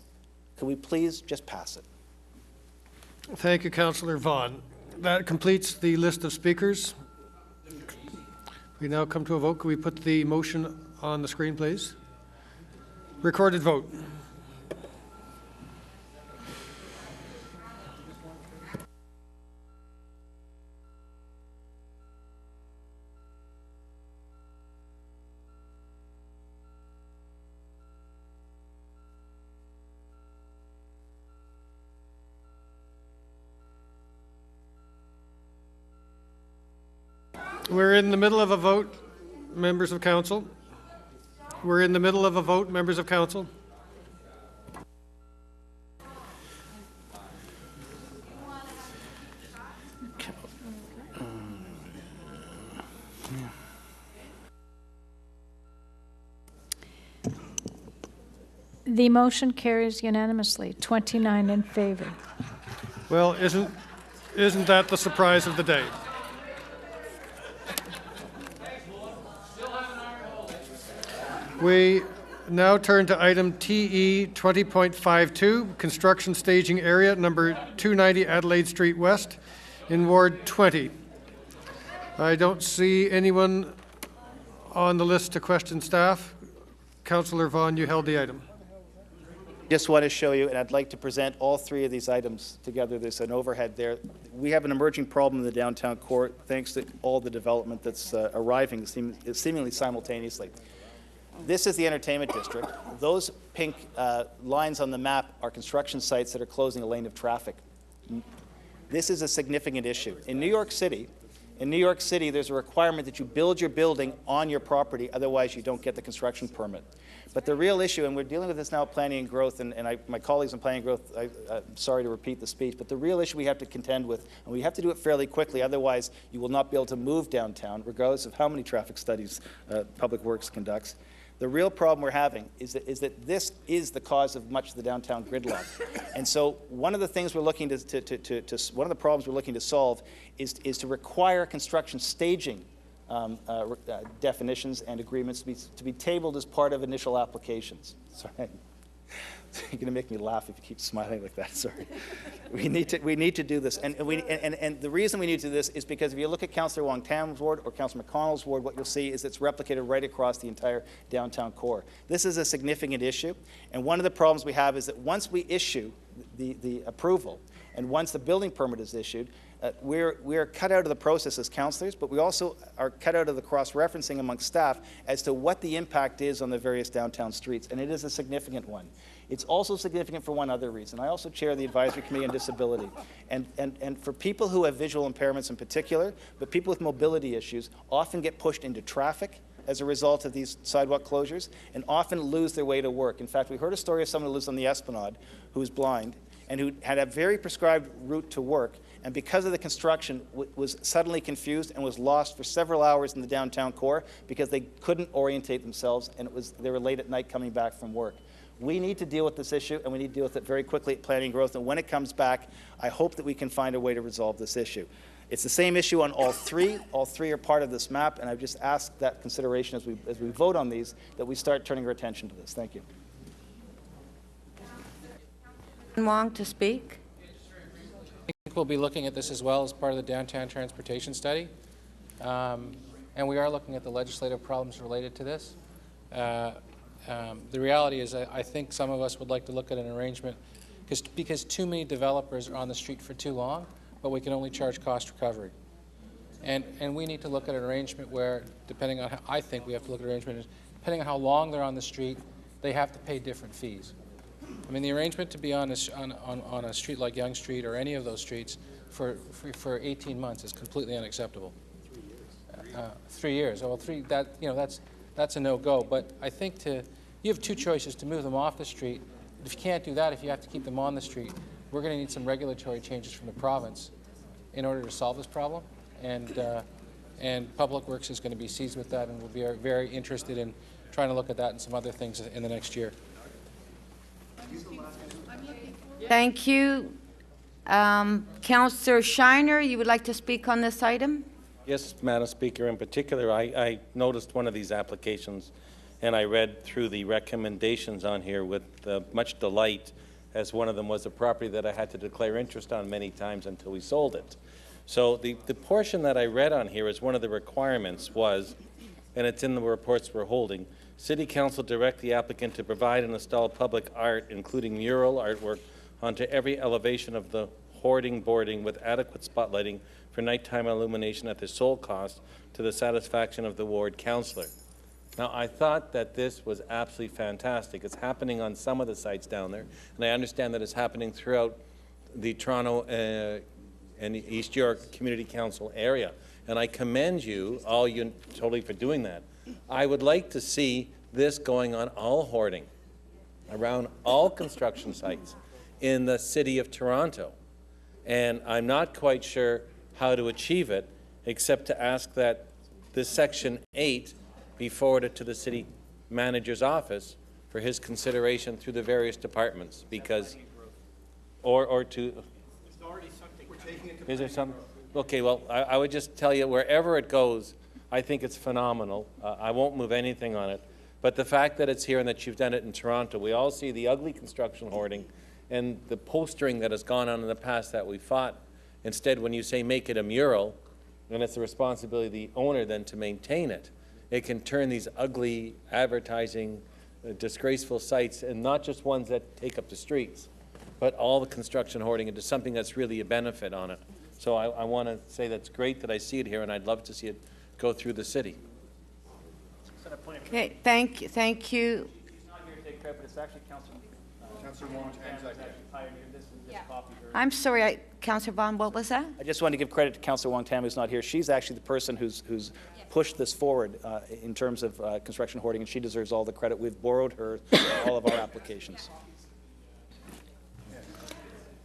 Could we please just pass it? Thank you, Councillor Vaughan. That completes the list of speakers. We now come to a vote. Could we put the motion on the screen, please? Recorded vote. We're in the middle of a vote, members of council. We're in the middle of a vote, members of council. The motion carries unanimously, 29 in favor. Well, isn't that the surprise of the day? We now turn to item TE 20.52, construction staging area number 290 Adelaide Street West in Ward 20. I don't see anyone on the list to question staff. Councillor Vaughan, you held the item. Just want to show you, and I'd like to present all three of these items together. There's an overhead there. We have an emerging problem in the downtown core thanks to all the development that's arriving seemingly simultaneously. This is the entertainment district. Those pink lines on the map are construction sites that are closing a lane of traffic. This is a significant issue. In New York City, there's a requirement that you build your building on your property, otherwise you don't get the construction permit. But the real issue, and we're dealing with this now at Planning and Growth, and my colleagues in Planning and Growth, I'm sorry to repeat the speech, but the real issue we have to contend with, and we have to do it fairly quickly, otherwise you will not be able to move downtown, regardless of how many traffic studies Public Works conducts. The real problem we're having is that this is the cause of much of the downtown gridlock. And so one of the things we're looking one of the problems we're looking to solve is to require construction staging definitions and agreements to be tabled as part of initial applications. Sorry. You're going to make me laugh if you keep smiling like that. Sorry. We need to do this, and the reason we need to do this is because if you look at Councillor Wong Tam's ward or Councillor McConnell's ward, what you'll see is it's replicated right across the entire downtown core. This is a significant issue, and one of the problems we have is that once we issue the approval, and once the building permit is issued, we're cut out of the process as councillors, but we also are cut out of the cross-referencing amongst staff as to what the impact is on the various downtown streets, and it is a significant one. It's also significant for one other reason. I also chair the Advisory Committee on Disability, and for people who have visual impairments in particular, but people with mobility issues often get pushed into traffic, as a result of these sidewalk closures and often lose their way to work. In fact, we heard a story of someone who lives on the Esplanade who is blind and who had a very prescribed route to work, and because of the construction was suddenly confused and was lost for several hours in the downtown core because they couldn't orientate themselves, and they were late at night coming back from work. We need to deal with this issue, and we need to deal with it very quickly at Planning and Growth, and when it comes back, I hope that we can find a way to resolve this issue. It's the same issue on all three. All three are part of this map, and I've just asked that consideration as we vote on these, that we start turning our attention to this. Thank you. Wong to speak. I think we'll be looking at this as well as part of the downtown transportation study. And we are looking at the legislative problems related to this. The reality is I think some of us would like to look at an arrangement because too many developers are on the street for too long, but we can only charge cost recovery. And we need to look at an arrangement where, depending on how, I think we have to look at an arrangement, depending on how long they're on the street, they have to pay different fees. I mean, the arrangement to be on a street like Yonge Street or any of those streets for 18 months is completely unacceptable. 3 years. Well, that's a no-go. But I think you have two choices: to move them off the street. If you can't do that, if you have to keep them on the street, we're going to need some regulatory changes from the province in order to solve this problem. And Public Works is going to be seized with that, and we'll be very interested in trying to look at that and some other things in the next year. Thank you. Councillor Shiner, you would like to speak on this item? Yes, Madam Speaker. In particular, I noticed one of these applications, and I read through the recommendations on here with much delight, as one of them was a property that I had to declare interest on many times until we sold it. So the portion that I read on here is one of the requirements was, and it's in the reports we're holding, City Council direct the applicant to provide and install public art, including mural artwork, onto every elevation of the hoarding boarding with adequate spotlighting for nighttime illumination at the sole cost to the satisfaction of the ward councillor. Now, I thought that this was absolutely fantastic. It's happening on some of the sites down there, and I understand that it's happening throughout the Toronto and East York Community Council area. And I commend you, all you, totally for doing that. I would like to see this going on all hoarding around all construction sites in the city of Toronto. And I'm not quite sure how to achieve it, except to ask that this Section 8 be forwarded to the city manager's office for his consideration through the various departments, because, or to, is there some? Okay, well, I would just tell you, wherever it goes, I think it's phenomenal. I won't move anything on it. But the fact that it's here and that you've done it in Toronto, we all see the ugly construction hoarding and the postering that has gone on in the past that we fought. Instead, when you say make it a mural, and it's the responsibility of the owner then to maintain it, it can turn these ugly advertising, disgraceful sites, and not just ones that take up the streets, but all the construction hoarding into something that's really a benefit on it. So I want to say that's great that I see it here, and I'd love to see it go through the city. Okay, thank you. Thank you. He's not here to take credit, but it's actually Councillor Wong Tam's pioneered this and just copied her. I'm sorry, Councillor Vaughn, what was that? I just want to give credit to Councillor Wong Tam, who's not here. She's actually the person who's pushed this forward in terms of construction hoarding, and she deserves all the credit. We've borrowed her all of our applications.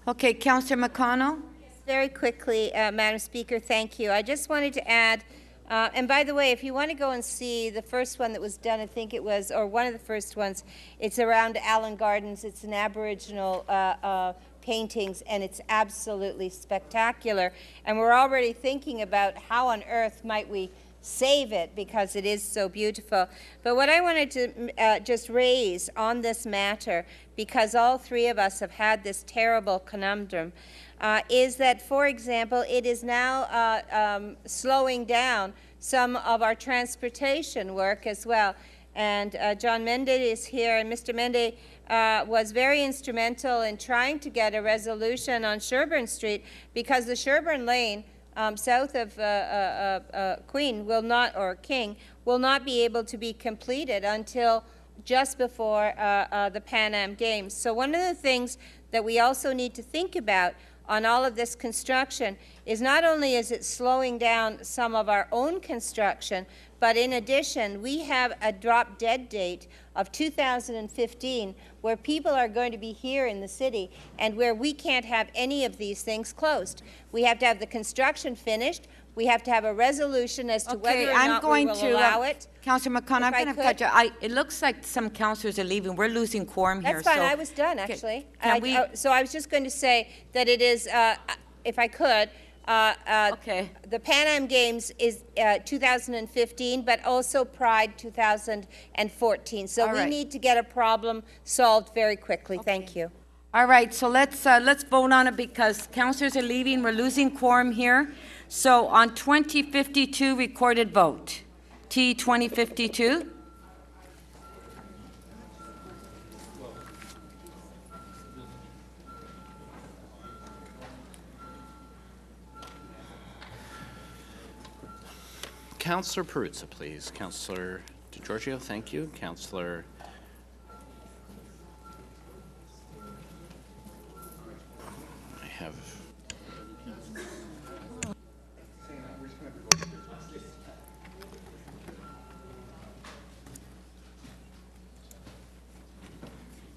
Okay, Councillor McConnell. Very quickly, Madam Speaker, thank you. I just wanted to add, and by the way, if you want to go and see the first one that was done, I think it was, or one of the first ones, it's around Allen Gardens. It's an Aboriginal paintings, and it's absolutely spectacular. And we're already thinking about how on earth might we save it, because it is so beautiful. But what I wanted to just raise on this matter, because all three of us have had this terrible conundrum, is that, for example, it is now slowing down some of our transportation work as well. And John Mende is here, and Mr. Mende was very instrumental in trying to get a resolution on Sherbourne Street, because the Sherbourne Lane south of Queen will not, or King, will not be able to be completed until just before the Pan Am Games. So one of the things that we also need to think about on all of this construction is not only is it slowing down some of our own construction, But in addition, we have a drop-dead date of 2015 where people are going to be here in the city and where we can't have any of these things closed. We have to have the construction finished. We have to have a resolution as to whether or not we will allow it. Councillor McConnell, I'm going to cut you. It looks like some councillors are leaving. We're losing quorum here. That's fine. So I was done, actually. can So I was just going to say that it is, if I could, the Pan Am Games is 2015, but also Pride 2014. So All we right. need to get a problem solved very quickly. Thank you. All right, so let's vote on it because councillors are leaving. We're losing quorum here. So on 2052 recorded vote, T 2052. Councillor Perruzza, please. Councillor DeGiorgio, thank you. Councillor I have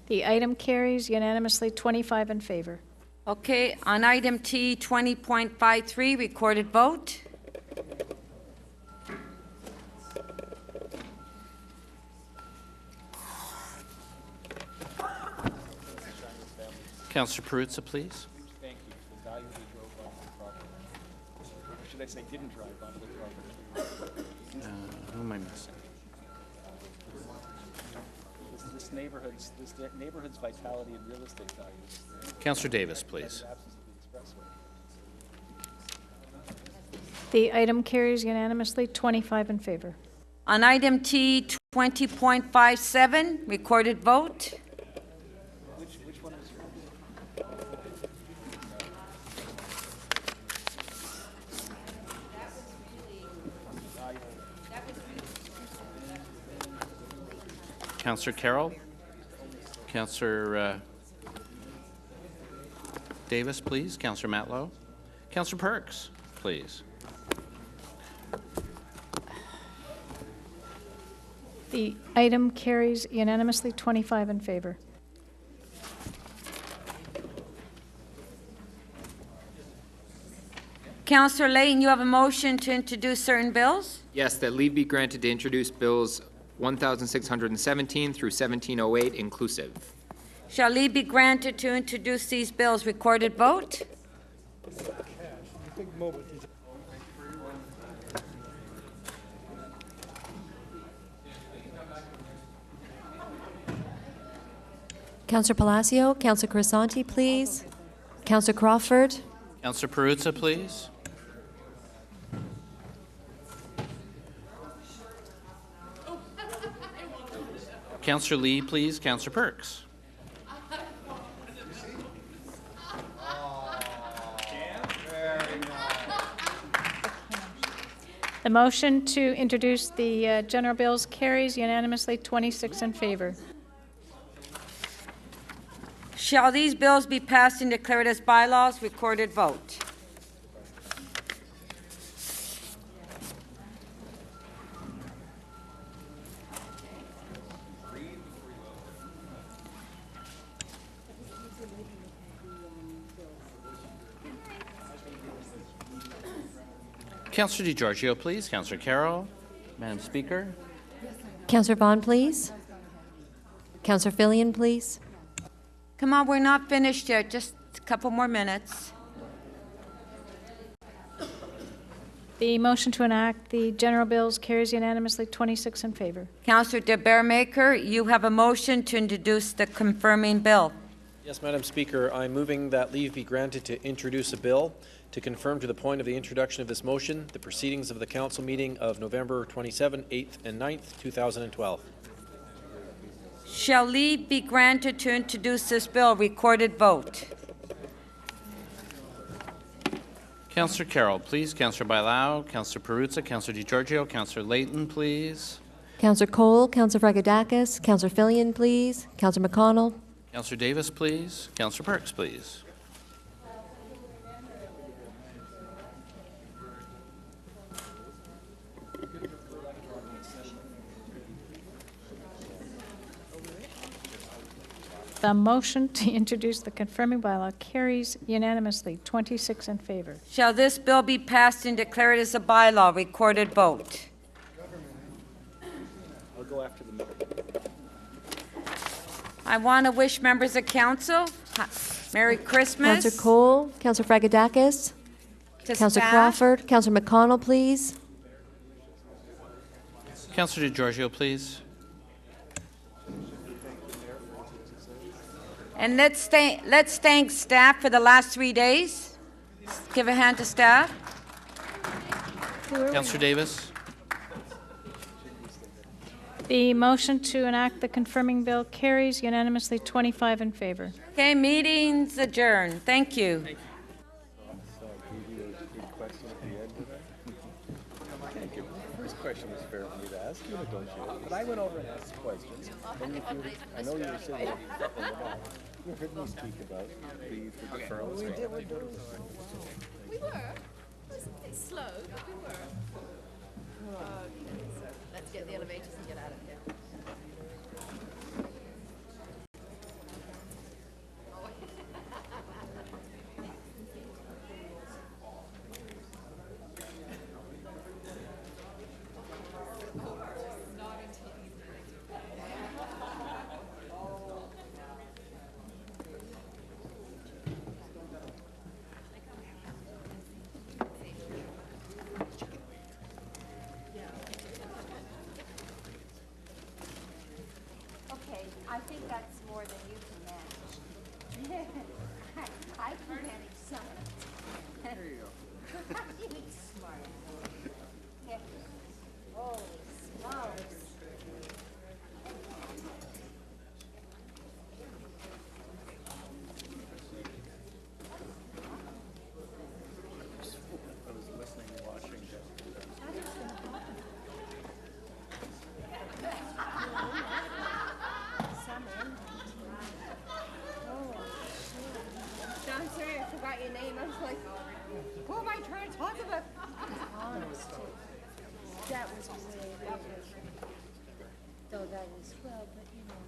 The item carries unanimously, 25 in favor. Okay, on item T 20.53 recorded vote. Councillor Perruzza, please. Thank you. The value they drove onto the property. Or should I say didn't drive onto the property? Who am I missing? This neighborhood's vitality and real estate values. Councillor Davis, please. The item carries unanimously, 25 in favor. On item T 20.57 recorded vote. Which one is Councillor Carroll. Councillor Davis, please. Councillor Matlow. Councillor Perks, please. The item carries unanimously, 25 in favor. Councillor Layton, you have a motion to introduce certain bills? Yes, that leave be granted to introduce bills 1,617 through 1708 inclusive. Shall leave be granted to introduce these bills? Recorded vote. Councillor Palacio, Councillor Crisanti, please. Councillor Crawford. Councillor Perruzza, please. Councillor Lee, please. Councillor Perks. The motion to introduce the general bills carries unanimously, 26 in favor. Shall these bills be passed and declared as bylaws? Recorded vote. Councillor DeGiorgio, please. Councillor Carroll. Madam Speaker. Councillor Vaughn, please. Councillor Fillion, please. Come on, we're not finished yet. Just a couple more minutes. The motion to enact the general bills carries unanimously, 26 in favor. Councillor De Bearmaker, you have a motion to introduce the confirming bill. Yes, Madam Speaker, I'm moving that leave be granted to introduce a bill to confirm to the point of the introduction of this motion the proceedings of the council meeting of November 27, 8th, and 9th, 2012. Shall leave be granted to introduce this bill? Recorded vote. Councillor Carroll, please. Councillor Bailao. Councillor Perruzza. Councillor DeGiorgio. Councillor Layton, please. Councillor Cole, Councillor Fregadakis, Councillor Fillion, please. Councillor McConnell. Councillor Davis, please. Councillor Perks, please. The motion to introduce the confirming bylaw carries unanimously, 26 in favor. Shall this bill be passed and declared as a bylaw? Recorded vote. I'll go after the middle. I want to wish members of council Merry Christmas. Councillor Cole, Councillor Fragedakis, To Councillor staff. Crawford, Councillor McConnell, please. Councillor DeGiorgio, please. And let's thank staff for the last 3 days. Give a hand to staff. Councillor Davis. The motion to enact the confirming bill carries unanimously, 25 in favor. Okay, meeting's adjourned. Thank you. Thank you. First question was fair for me to ask you, don't you? But I went over and asked questions. And if you, I know you were sitting there. You heard me speak about the deferrals. We did. We were. It was a bit slow, but we were. Okay, so let's get the elevators and get out of here. Okay, I think that's more than you can manage. I can manage some. There you go. You're smart. Yeah. Holy smokes. I was listening and watching. I'm sorry, I forgot your name. I was like, who am I trying to talk about? That was way better. Though that was well, but you know.